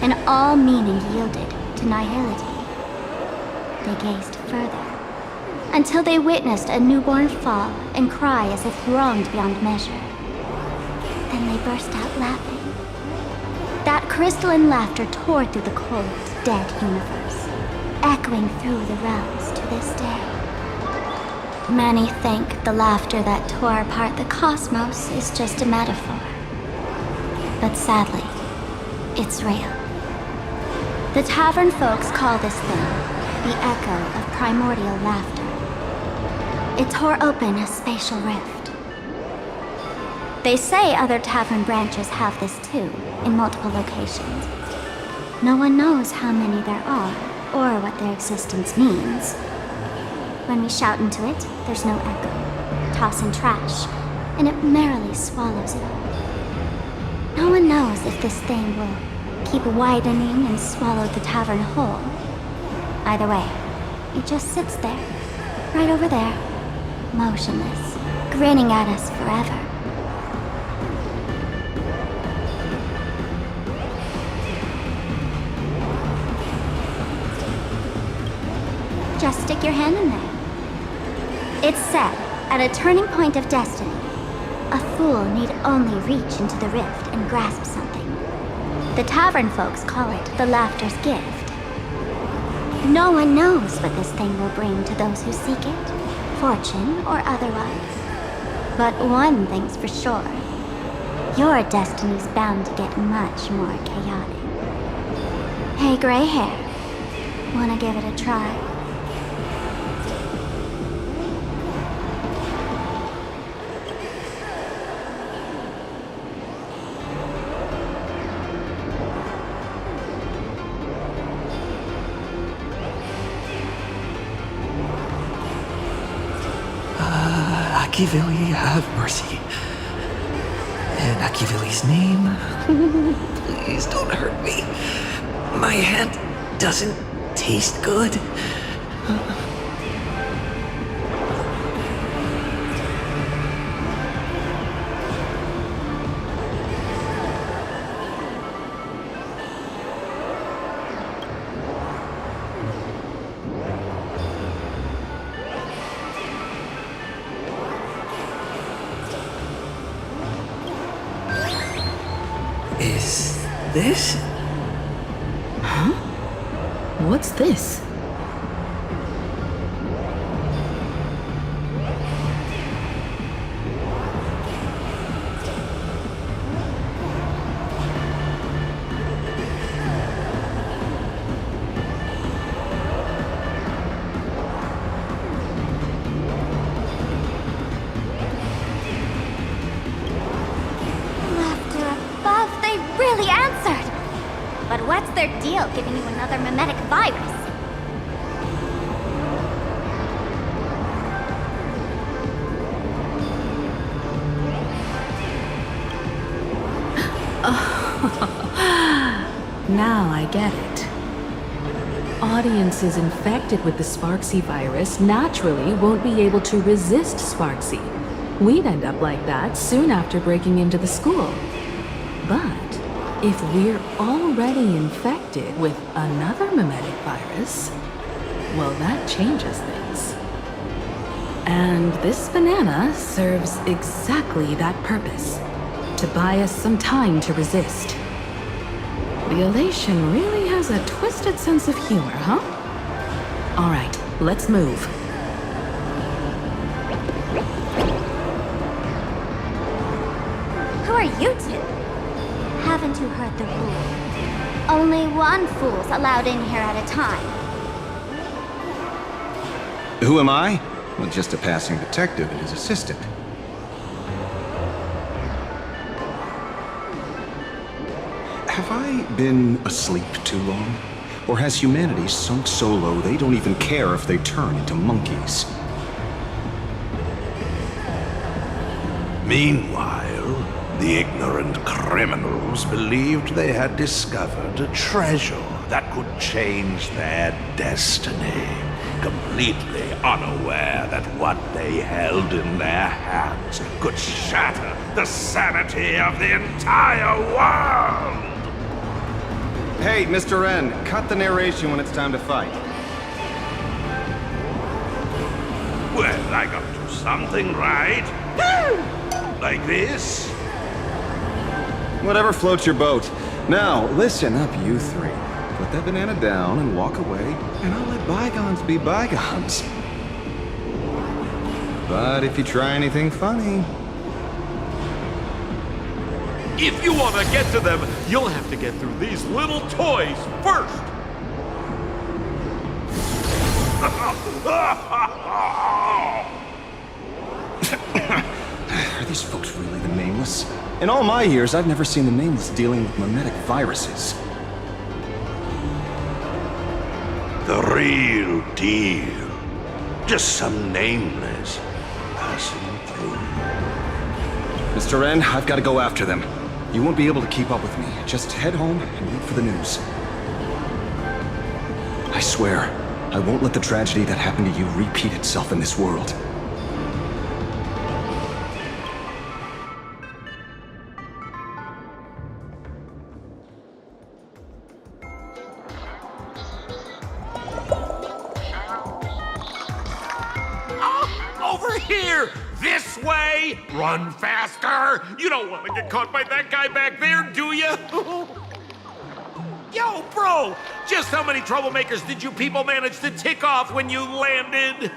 and all meaning yielded to nihility. They gazed further, until they witnessed a newborn fall and cry as if wronged beyond measure. Then they burst out laughing. That crystalline laughter tore through the cold, dead universe, echoing through the realms to this day. Many think the laughter that tore apart the cosmos is just a metaphor. But sadly, it's real. The tavern folks call this thing the echo of primordial laughter. It tore open a spatial rift. They say other tavern branches have this too, in multiple locations. No one knows how many there are, or what their existence means. When we shout into it, there's no echo. Toss in trash, and it merrily swallows it all. No one knows if this thing will keep widening and swallow the tavern whole. Either way, it just sits there, right over there, motionless, grinning at us forever. Just stick your hand in there. It's said, at a turning point of destiny, a fool need only reach into the rift and grasp something. The tavern folks call it the laughter's gift. No one knows what this thing will bring to those who seek it, fortune or otherwise. But one thing's for sure, your destiny's bound to get much more chaotic. Hey, gray hair, wanna give it a try? Akivili, have mercy. In Akivili's name, please don't hurt me. My hand doesn't taste good. Is this? Huh? What's this? Really answered! But what's their deal giving you another mimetic virus? Now I get it. Audiences infected with the Sparksy virus naturally won't be able to resist Sparksy. We'd end up like that soon after breaking into the school. But if we're already infected with another mimetic virus, well, that changes things. And this banana serves exactly that purpose, to buy us some time to resist. The elation really has a twisted sense of humor, huh? All right, let's move. Who are you two? Haven't you heard the rule? Only one fool's allowed in here at a time. Who am I? Well, just a passing detective and his assistant. I been asleep too long? Or has humanity sunk so low they don't even care if they turn into monkeys? Meanwhile, the ignorant criminals believed they had discovered a treasure that could change their destiny, completely unaware that what they held in their hands could shatter the sanity of the entire world! Hey, Mr. N, cut the narration when it's time to fight. Well, I got to do something, right? Like this? Whatever floats your boat. Now, listen up, you three. Put that banana down and walk away, and I'll let bygones be bygones. But if you try anything funny... If you want to get to them, you'll have to get through these little toys first! Are these folks really the Nameless? In all my years, I've never seen the Nameless dealing with mimetic viruses. The real deal. Just some nameless passing through. Mr. N, I've got to go after them. You won't be able to keep up with me. Just head home and wait for the news. I swear, I won't let the tragedy that happened to you repeat itself in this world. Over here! This way! Run faster! You don't want to get caught by that guy back there, do you? Yo, bro! Just how many troublemakers did you people manage to tick off when you landed?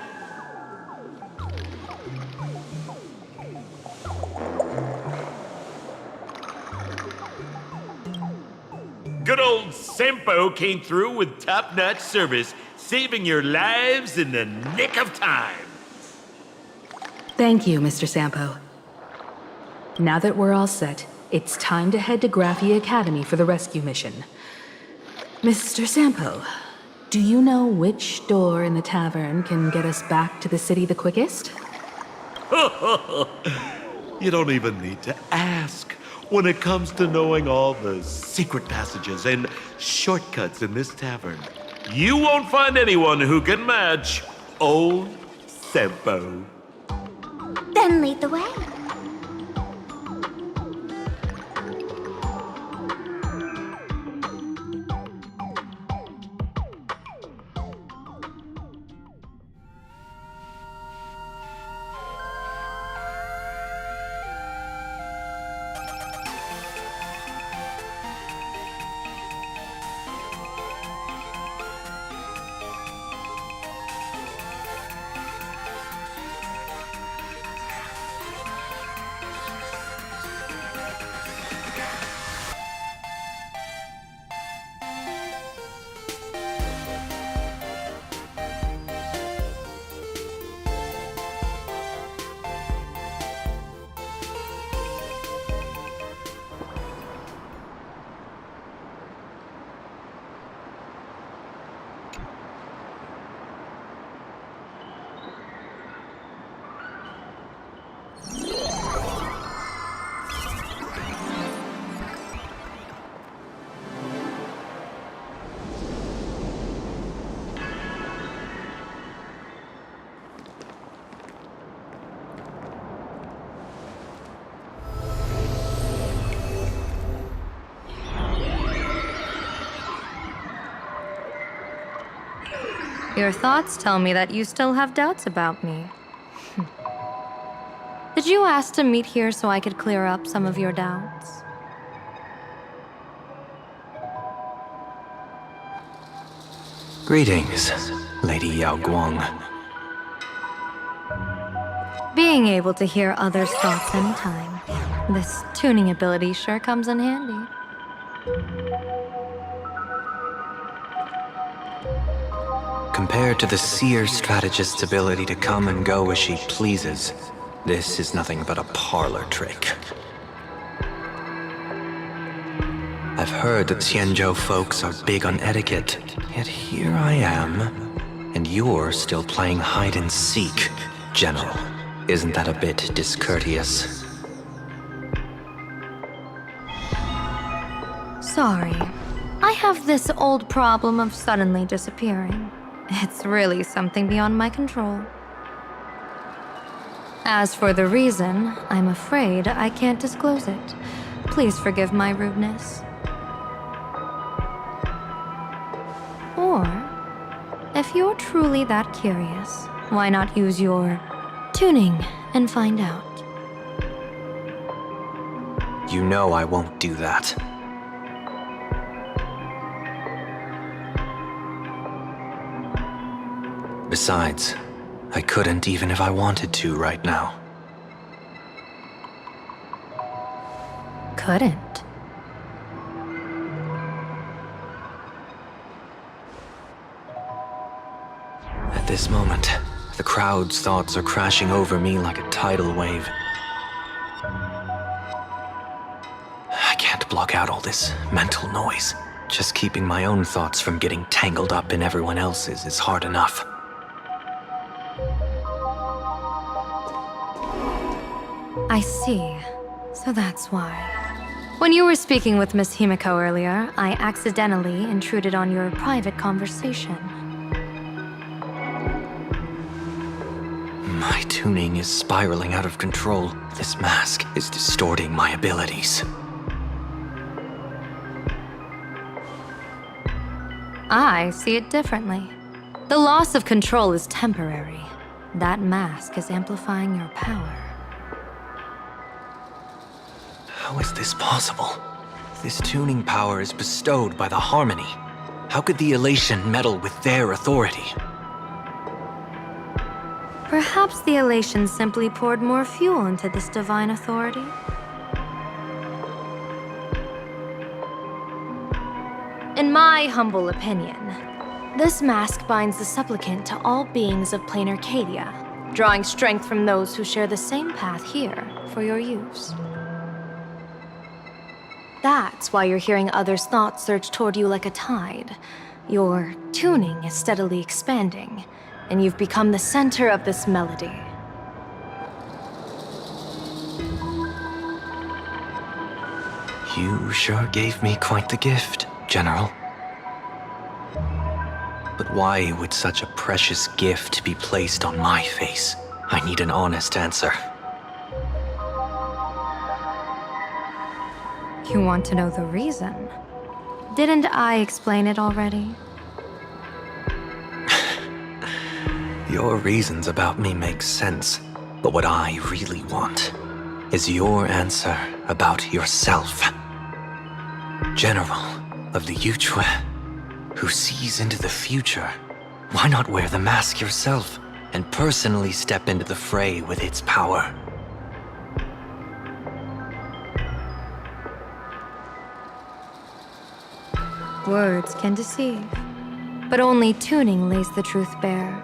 Good old Sempo came through with top-notch service, saving your lives in the nick of time. Thank you, Mr. Sampo. Now that we're all set, it's time to head to Graffy Academy for the rescue mission. Mr. Sampo, do you know which door in the tavern can get us back to the city the quickest? You don't even need to ask. When it comes to knowing all the secret passages and shortcuts in this tavern, you won't find anyone who can match old Sempo. Then lead the way. Your thoughts tell me that you still have doubts about me. Did you ask to meet here so I could clear up some of your doubts? Greetings, Lady Yao Guang. Being able to hear others' thoughts anytime. This tuning ability sure comes in handy. Compared to the seer strategist's ability to come and go as she pleases, this is nothing but a parlor trick. I've heard that Xianzhou folks are big on etiquette, yet here I am, and you're still playing hide and seek, General. Isn't that a bit discourteous? Sorry. I have this old problem of suddenly disappearing. It's really something beyond my control. As for the reason, I'm afraid I can't disclose it. Please forgive my rudeness. Or, if you're truly that curious, why not use your tuning and find out? You know I won't do that. Besides, I couldn't even if I wanted to right now. Couldn't. At this moment, the crowd's thoughts are crashing over me like a tidal wave. I can't block out all this mental noise. Just keeping my own thoughts from getting tangled up in everyone else's is hard enough. I see. So that's why. When you were speaking with Miss Himiko earlier, I accidentally intruded on your private conversation. My tuning is spiraling out of control. This mask is distorting my abilities. I see it differently. The loss of control is temporary. That mask is amplifying your power. How is this possible? This tuning power is bestowed by the Harmony. How could the Elation meddle with their authority? Perhaps the Elation simply poured more fuel into this divine authority? In my humble opinion, this mask binds the supplicant to all beings of plain Arcadia, drawing strength from those who share the same path here for your use. That's why you're hearing others' thoughts surge toward you like a tide. Your tuning is steadily expanding, and you've become the center of this melody. You sure gave me quite the gift, General. But why would such a precious gift be placed on my face? I need an honest answer. You want to know the reason? Didn't I explain it already? Your reasons about me make sense, but what I really want is your answer about yourself. General of the Yuchue, who sees into the future, why not wear the mask yourself and personally step into the fray with its power? Words can deceive, but only tuning lays the truth bare.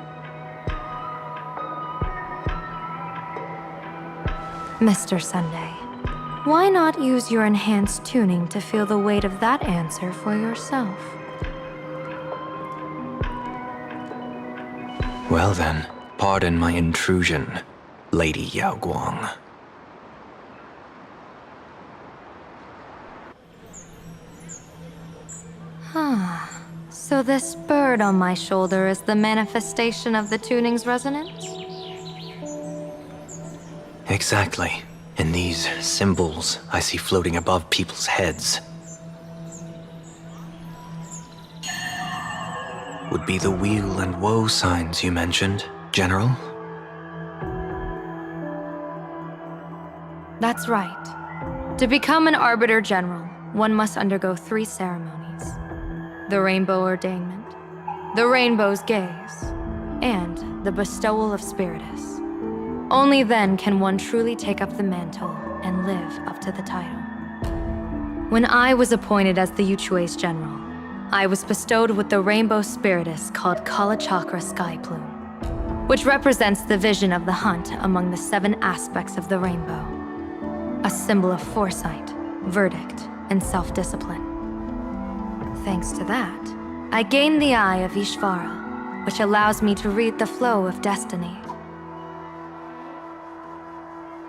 Mr. Sunday, why not use your enhanced tuning to feel the weight of that answer for yourself? Well then, pardon my intrusion, Lady Yao Guang. So this bird on my shoulder is the manifestation of the tuning's resonance? Exactly. And these symbols I see floating above people's heads would be the weal and woe signs you mentioned, General? That's right. To become an Arbiter General, one must undergo 3 ceremonies. The Rainbow Ordainment, the Rainbow's Gaze, and the Bestowal of Spiritus. Only then can one truly take up the mantle and live up to the title. When I was appointed as the Yuchue's general, I was bestowed with the Rainbow Spiritus called Kala Chakra Sky Plume, which represents the vision of the hunt among the 7 aspects of the rainbow. A symbol of foresight, verdict, and self-discipline. thanks to that, I gained the Eye of Ishvara, which allows me to read the flow of destiny.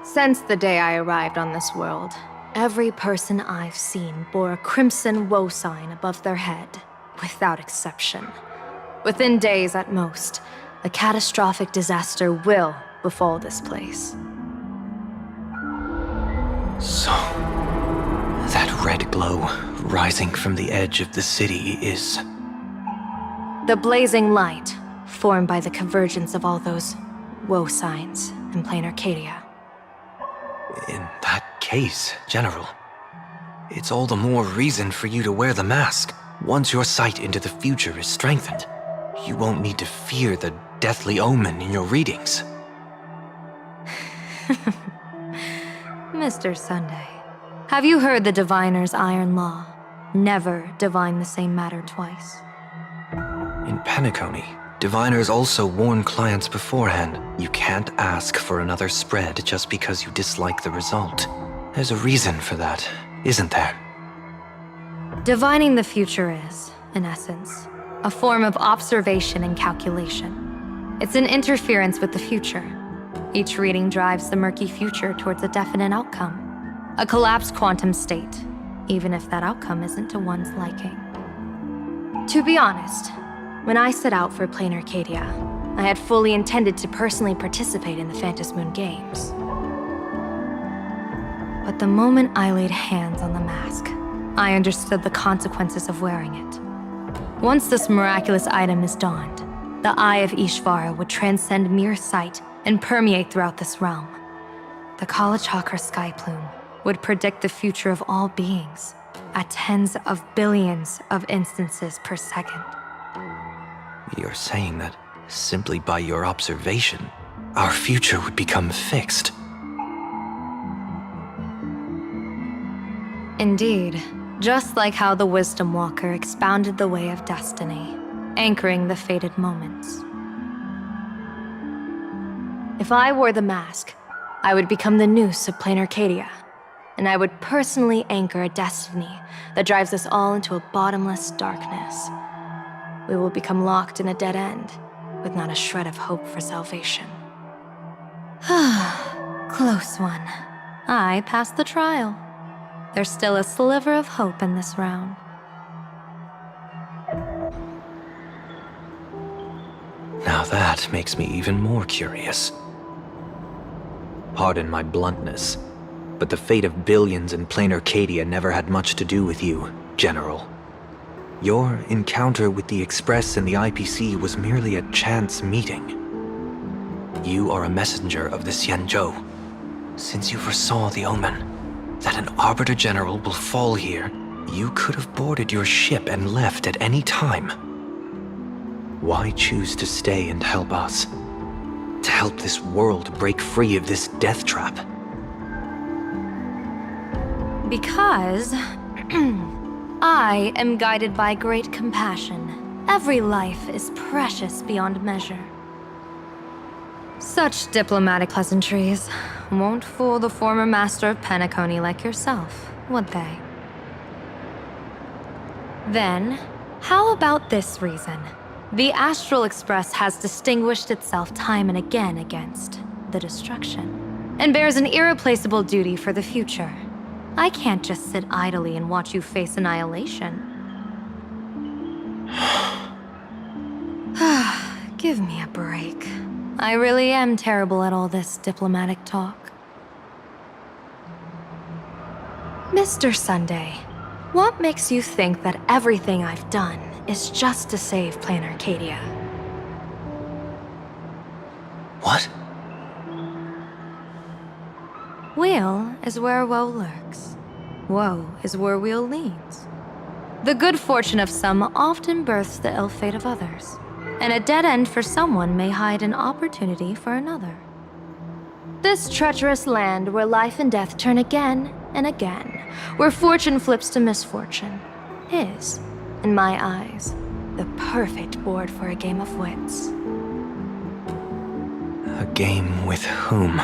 Since the day I arrived on this world, every person I've seen bore a crimson woe sign above their head, without exception. Within days at most, a catastrophic disaster will befall this place. So, that red glow rising from the edge of the city is... The blazing light, formed by the convergence of all those woe signs in plain Arcadia. In that case, General, it's all the more reason for you to wear the mask. Once your sight into the future is strengthened, you won't need to fear the deathly omen in your readings. Mr. Sunday, have you heard the diviner's iron law? Never divine the same matter twice. In Penacony, diviners also warn clients beforehand. You can't ask for another spread just because you dislike the result. There's a reason for that, isn't there? Divining the future is, in essence, a form of observation and calculation. It's an interference with the future. Each reading drives the murky future towards a definite outcome. A collapsed quantum state, even if that outcome isn't to one's liking. To be honest, when I set out for plain Arcadia, I had fully intended to personally participate in the Phantom Moon Games. But the moment I laid hands on the mask, I understood the consequences of wearing it. Once this miraculous item is donned, the Eye of Ishvara would transcend mere sight and permeate throughout this realm. The Kalachakra sky plume would predict the future of all beings at tens of billions of instances per second. You're saying that simply by your observation, our future would become fixed. Indeed, just like how the Wisdom Walker expounded the way of destiny, anchoring the fated moments. If I wore the mask, I would become the noose of plain Arcadia, and I would personally anchor a destiny that drives us all into a bottomless darkness. We will become locked in a dead end, with not a shred of hope for salvation. Close one. I passed the trial. There's still a sliver of hope in this round. Now that makes me even more curious. Pardon my bluntness, but the fate of billions in plain Arcadia never had much to do with you, General. Your encounter with the Express and the IPC was merely a chance meeting. You are a messenger of the Xianzhou. Since you foresaw the omen, that an Arbiter General will fall here, you could have boarded your ship and left at any time. Why choose to stay and help us? To help this world break free of this death trap? Because I am guided by great compassion. Every life is precious beyond measure. Such diplomatic pleasantries won't fool the former master of Penacony like yourself, would they? Then, how about this reason? The Astral Express has distinguished itself time and again against the destruction, and bears an irreplaceable duty for the future. I can't just sit idly and watch you face annihilation. Give me a break. I really am terrible at all this diplomatic talk. Mr. Sunday, what makes you think that everything I've done is just to save plain Arcadia? What? Weal is where woe lurks. Woe is where weal leads. The good fortune of some often births the ill fate of others, and a dead end for someone may hide an opportunity for another. This treacherous land where life and death turn again and again, where fortune flips to misfortune, is, in my eyes, the perfect board for a game of wits. A game with whom?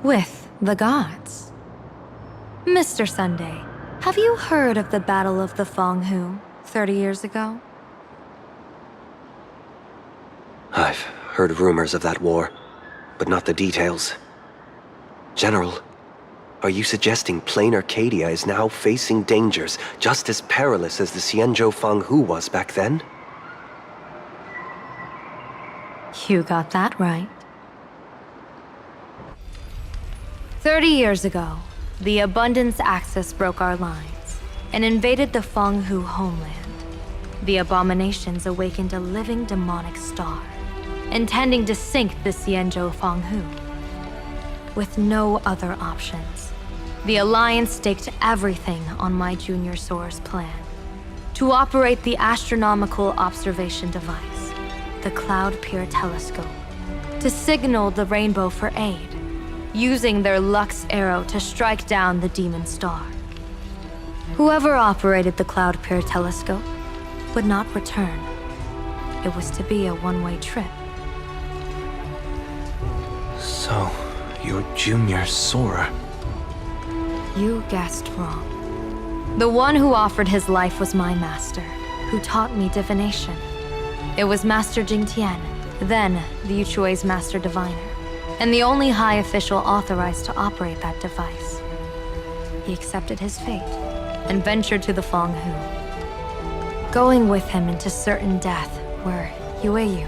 With the gods. Mr. Sunday, have you heard of the Battle of the Fonghu 30 years ago? I've heard rumors of that war, but not the details. General, are you suggesting plain Arcadia is now facing dangers just as perilous as the Xianzhou Fanghu was back then? You got that right. 30 years ago, the Abundance Axis broke our lines and invaded the Fanghu homeland. The abominations awakened a living demonic star, intending to sink the Xianzhou Fanghu. With no other options, the Alliance staked everything on my Junior Soar's plan to operate the astronomical observation device, the Cloud Peer Telescope, to signal the rainbow for aid, using their Lux arrow to strike down the demon star. Whoever operated the Cloud Peer Telescope would not return. It was to be a one-way trip. So, you're Junior Soar. You guessed wrong. The one who offered his life was my master, who taught me divination. It was Master Jingtian, then the Yuchui's Master Diviner, and the only high official authorized to operate that device. He accepted his fate and ventured to the Fanghu. Going with him into certain death were Yueyu,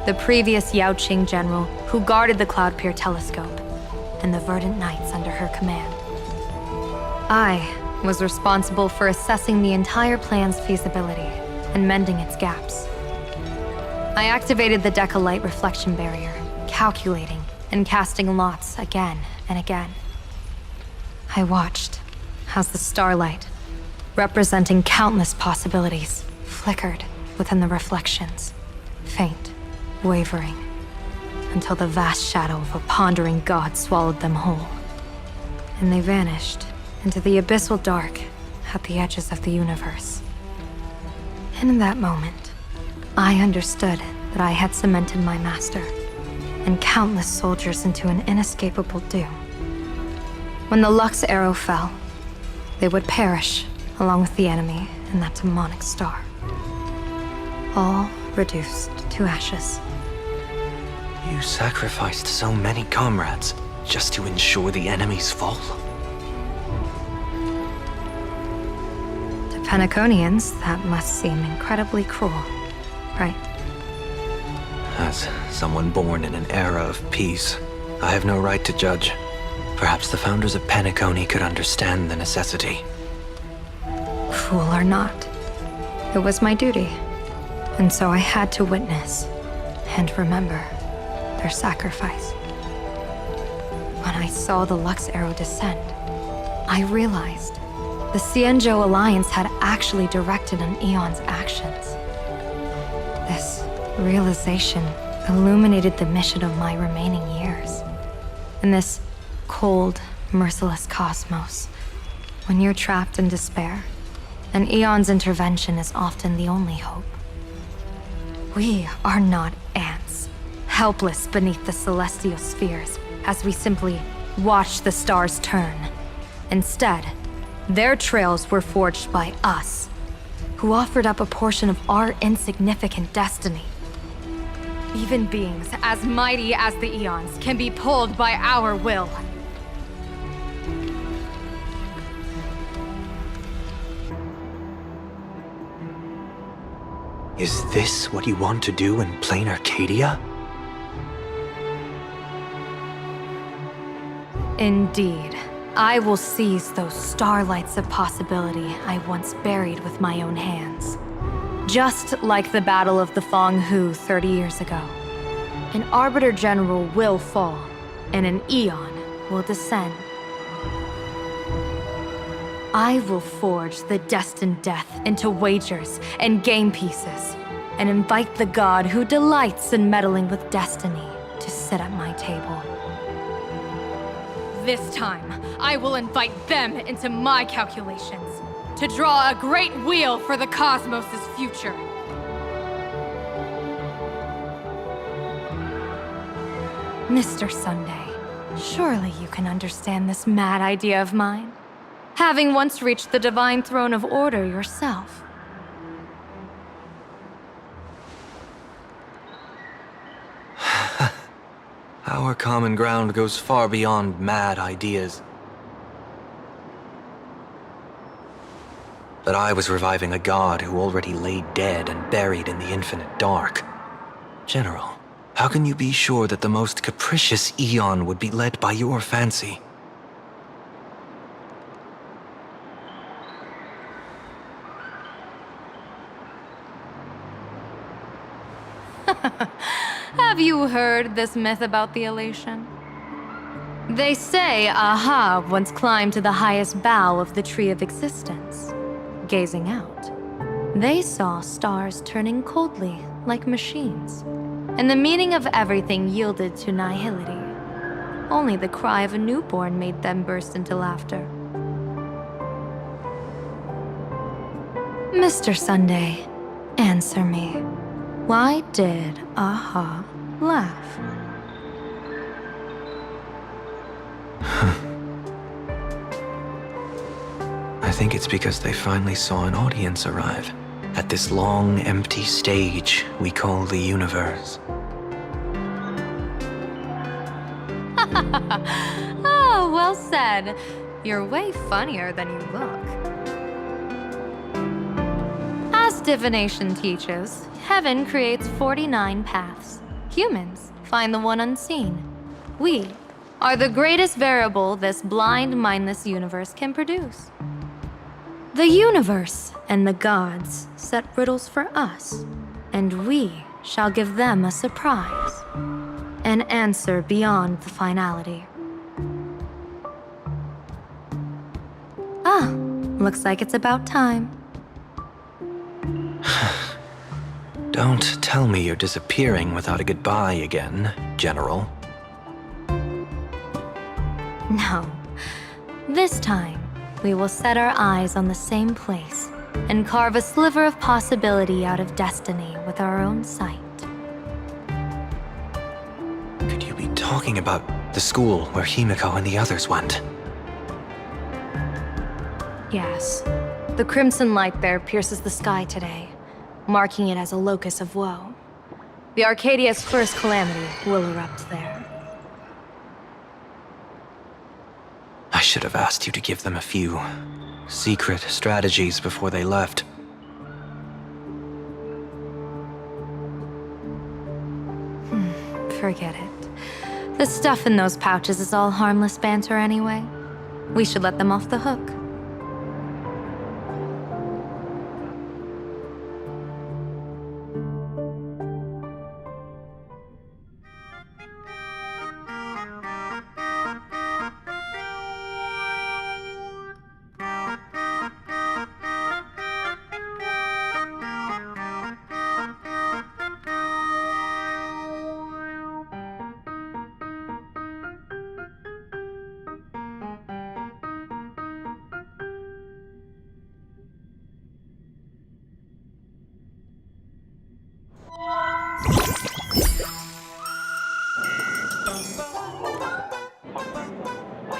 the previous Yaoqing general who guarded the Cloud Peer Telescope, and the Verdant Knights under her command. I was responsible for assessing the entire plan's feasibility and mending its gaps. I activated the Decalite reflection barrier, calculating and casting lots again and again. I watched as the starlight, representing countless possibilities, flickered within the reflections, faint, wavering, until the vast shadow of a pondering god swallowed them whole. And they vanished into the abyssal dark at the edges of the universe. And in that moment, I understood that I had cemented my master and countless soldiers into an inescapable doom. When the Lux arrow fell, they would perish along with the enemy and that demonic star. All reduced to ashes. You sacrificed so many comrades just to ensure the enemy's fall? To Penaconians, that must seem incredibly cruel, right? As someone born in an era of peace, I have no right to judge. Perhaps the founders of Penacony could understand the necessity. Cruel or not, it was my duty. And so I had to witness and remember their sacrifice. When I saw the Lux arrow descend, I realized the Xianzhou Alliance had actually directed an Aeon's actions. This realization illuminated the mission of my remaining years. In this cold, merciless cosmos, when you're trapped in despair, an Aeon's intervention is often the only hope. We are not ants, helpless beneath the celestial spheres as we simply watch the stars turn. Instead, their trails were forged by us, who offered up a portion of our insignificant destiny. Even beings as mighty as the Aeons can be pulled by our will. Is this what you want to do in plain Arcadia? Indeed. I will seize those starlights of possibility I once buried with my own hands. Just like the Battle of the Fanghu 30 years ago. An Arbiter General will fall, and an Aeon will descend. I will forge the destined death into wagers and game pieces, and invite the god who delights in meddling with destiny to sit at my table. This time, I will invite them into my calculations, to draw a great wheel for the cosmos' future. Mr. Sunday, Surely you can understand this mad idea of mine, having once reached the divine throne of order yourself. Our common ground goes far beyond mad ideas. But I was reviving a god who already lay dead and buried in the infinite dark. General, how can you be sure that the most capricious Eon would be led by your fancy? Have you heard this myth about the elation? They say Ahab once climbed to the highest bough of the Tree of Existence. Gazing out, they saw stars turning coldly like machines, and the meaning of everything yielded to nihility. Only the cry of a newborn made them burst into laughter. Mr. Sunday, answer me. Why did Aha laugh? I think it's because they finally saw an audience arrive at this long, empty stage we call the universe. Oh, well said. You're way funnier than you look. As divination teaches, heaven creates 49 paths. Humans find the one unseen. We are the greatest variable this blind, mindless universe can produce. The universe and the gods set riddles for us, and we shall give them a surprise. An answer beyond the finality. Ah, looks like it's about time. Don't tell me you're disappearing without a goodbye again, General. No. This time, we will set our eyes on the same place and carve a sliver of possibility out of destiny with our own sight. Could you be talking about the school where Himiko and the others went? Yes. The crimson light there pierces the sky today, marking it as a locus of woe. The Arcadia's first calamity will erupt there. I should have asked you to give them a few secret strategies before they left. Forget it. The stuff in those pouches is all harmless banter anyway. We should let them off the hook.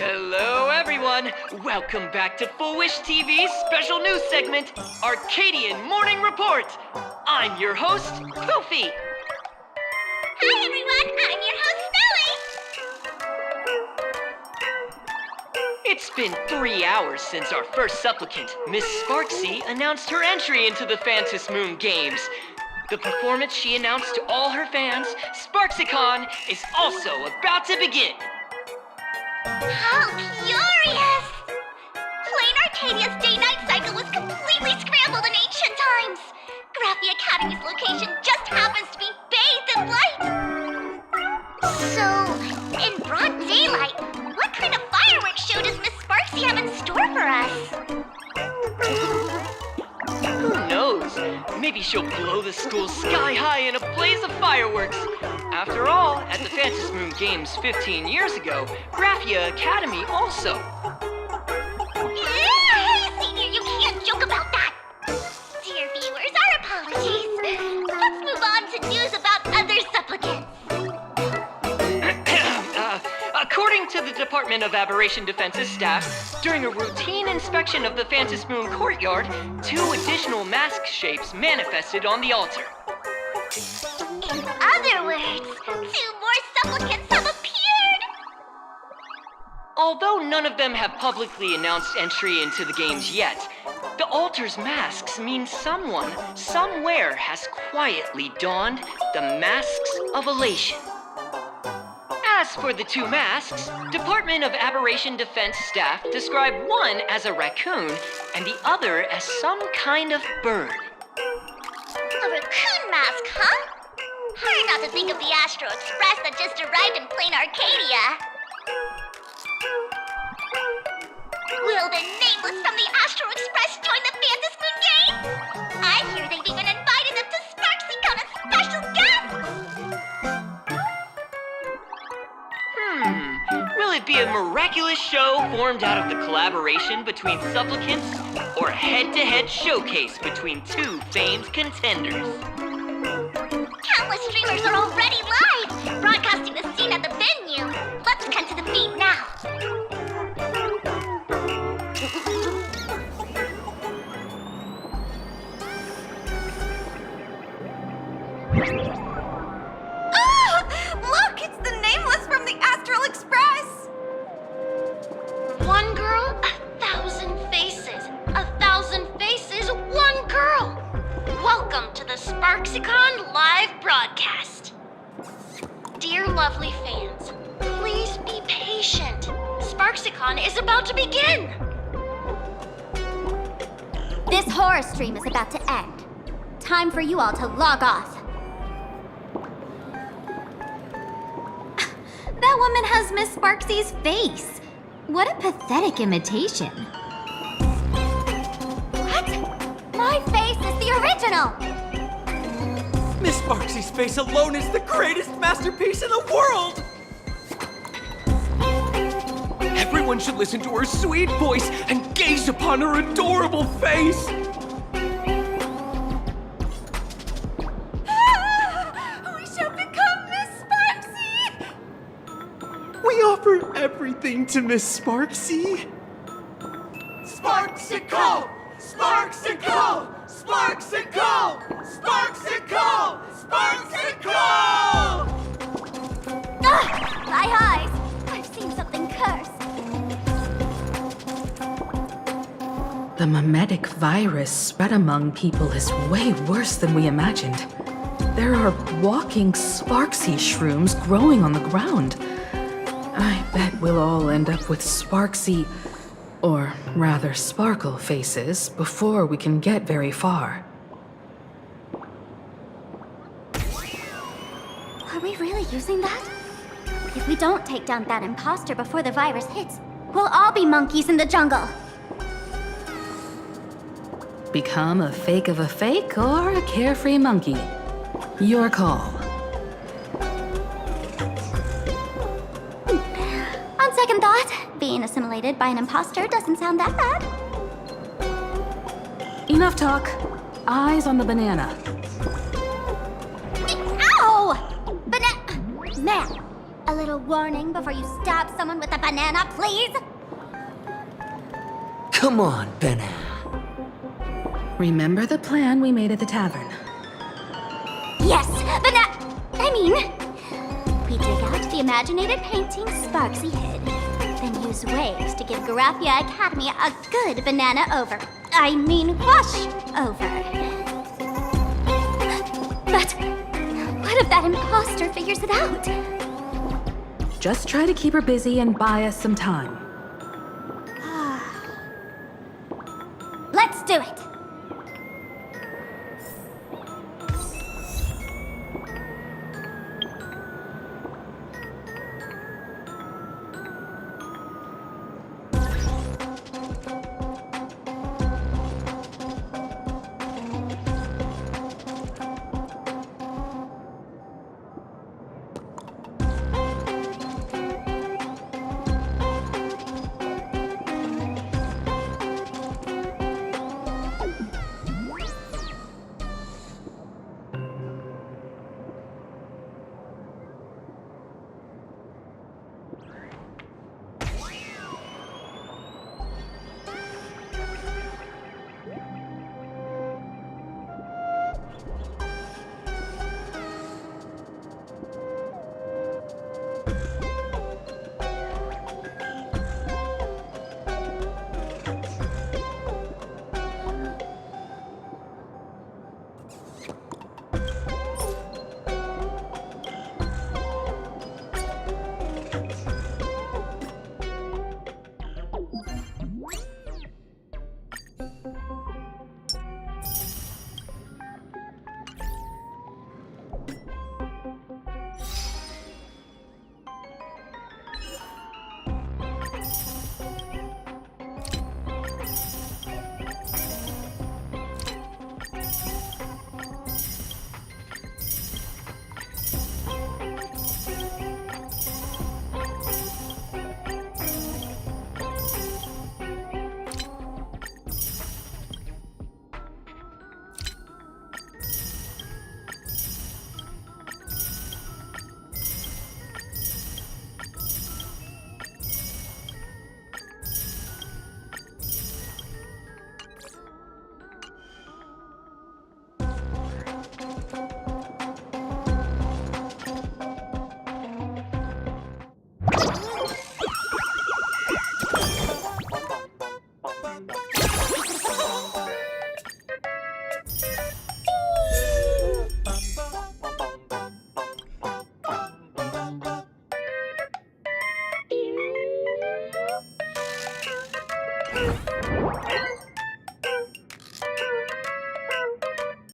Hello, everyone! Welcome back to Full Wish TV's special news segment, Arcadian Morning Report! I'm your host, Poofy! Hi, everyone! I'm your host, Smelly! It's been 3 hours since our first supplicant, Miss Sparksy, announced her entry into the Phantom Moon Games. The performance she announced to all her fans, SparksyCon, is also about to begin. How curious! Plain Arcadia's day-night cycle was completely scrambled in ancient times. Graphia Academy's location just happens to be bathed in light. So, in broad daylight, what kind of fireworks show does Miss Sparksy have in store for us? Who knows? Maybe she'll blow the school sky high in a blaze of fireworks. After all, at the Phantom Moon Games 15 years ago, Graphia Academy also. Hey, Senior, you can't joke about that! Dear viewers, our apologies. Let's move on to news about other supplicants. According to the Department of Aberration Defense's staff, during a routine inspection of the Phantom Moon courtyard, 2 additional mask shapes manifested on the altar. In other words, 2 more supplicants have appeared! Although none of them have publicly announced entry into the games yet, the altar's masks mean someone, somewhere has quietly donned the masks of elation. As for the 2 masks, Department of Aberration Defense staff describe one as a raccoon and the other as some kind of bird. A raccoon mask, huh? Hard not to think of the Astro Express that just arrived in plain Arcadia. Will the nameless from the Astro Express join the Phantom Moon game? I hear they've even invited them to SparksyCon as special guests! Will it be a miraculous show formed out of the collaboration between supplicants, or a head-to-head showcase between 2 famed contenders? Countless streamers are already live, broadcasting the scene at the venue. Let's cut to the beat now. Look, it's the nameless from the Astral Express! One girl, 1,000 faces. 1,000 faces, one girl. Welcome to the SparksyCon live broadcast. Dear lovely fans, please be patient. SparksyCon is about to begin. This horror stream is about to end. Time for you all to log off. That woman has Miss Sparksy's face. What a pathetic imitation. What? My face is the original. Miss Sparksy's face alone is the greatest masterpiece in the world! Everyone should listen to her sweet voice and gaze upon her adorable face! We shall become Miss Sparksy! We offer everything to Miss Sparksy. Sparksicle! Sparksicle! Sparksicle! Sparksicle! Sparksicle! My eyes! I've seen something cursed. The mimetic virus spread among people is way worse than we imagined. There are walking Sparksy shrooms growing on the ground. I bet we'll all end up with Sparksy, or rather Sparkle faces before we can get very far. Are we really using that? If we don't take down that imposter before the virus hits, we'll all be monkeys in the jungle. Become a fake of a fake or a carefree monkey. Your call. On second thought, being assimilated by an imposter doesn't sound that bad. Enough talk. Eyes on the banana. Ow! Ma'am, a little warning before you stab someone with a banana, please? Come on, banana. Remember the plan we made at the tavern? Yes, we dig out the imaginated painting Sparksy hid, then use waves to give Graphia Academy a good banana wash over. But what if that imposter figures it out? Just try to keep her busy and buy us some time.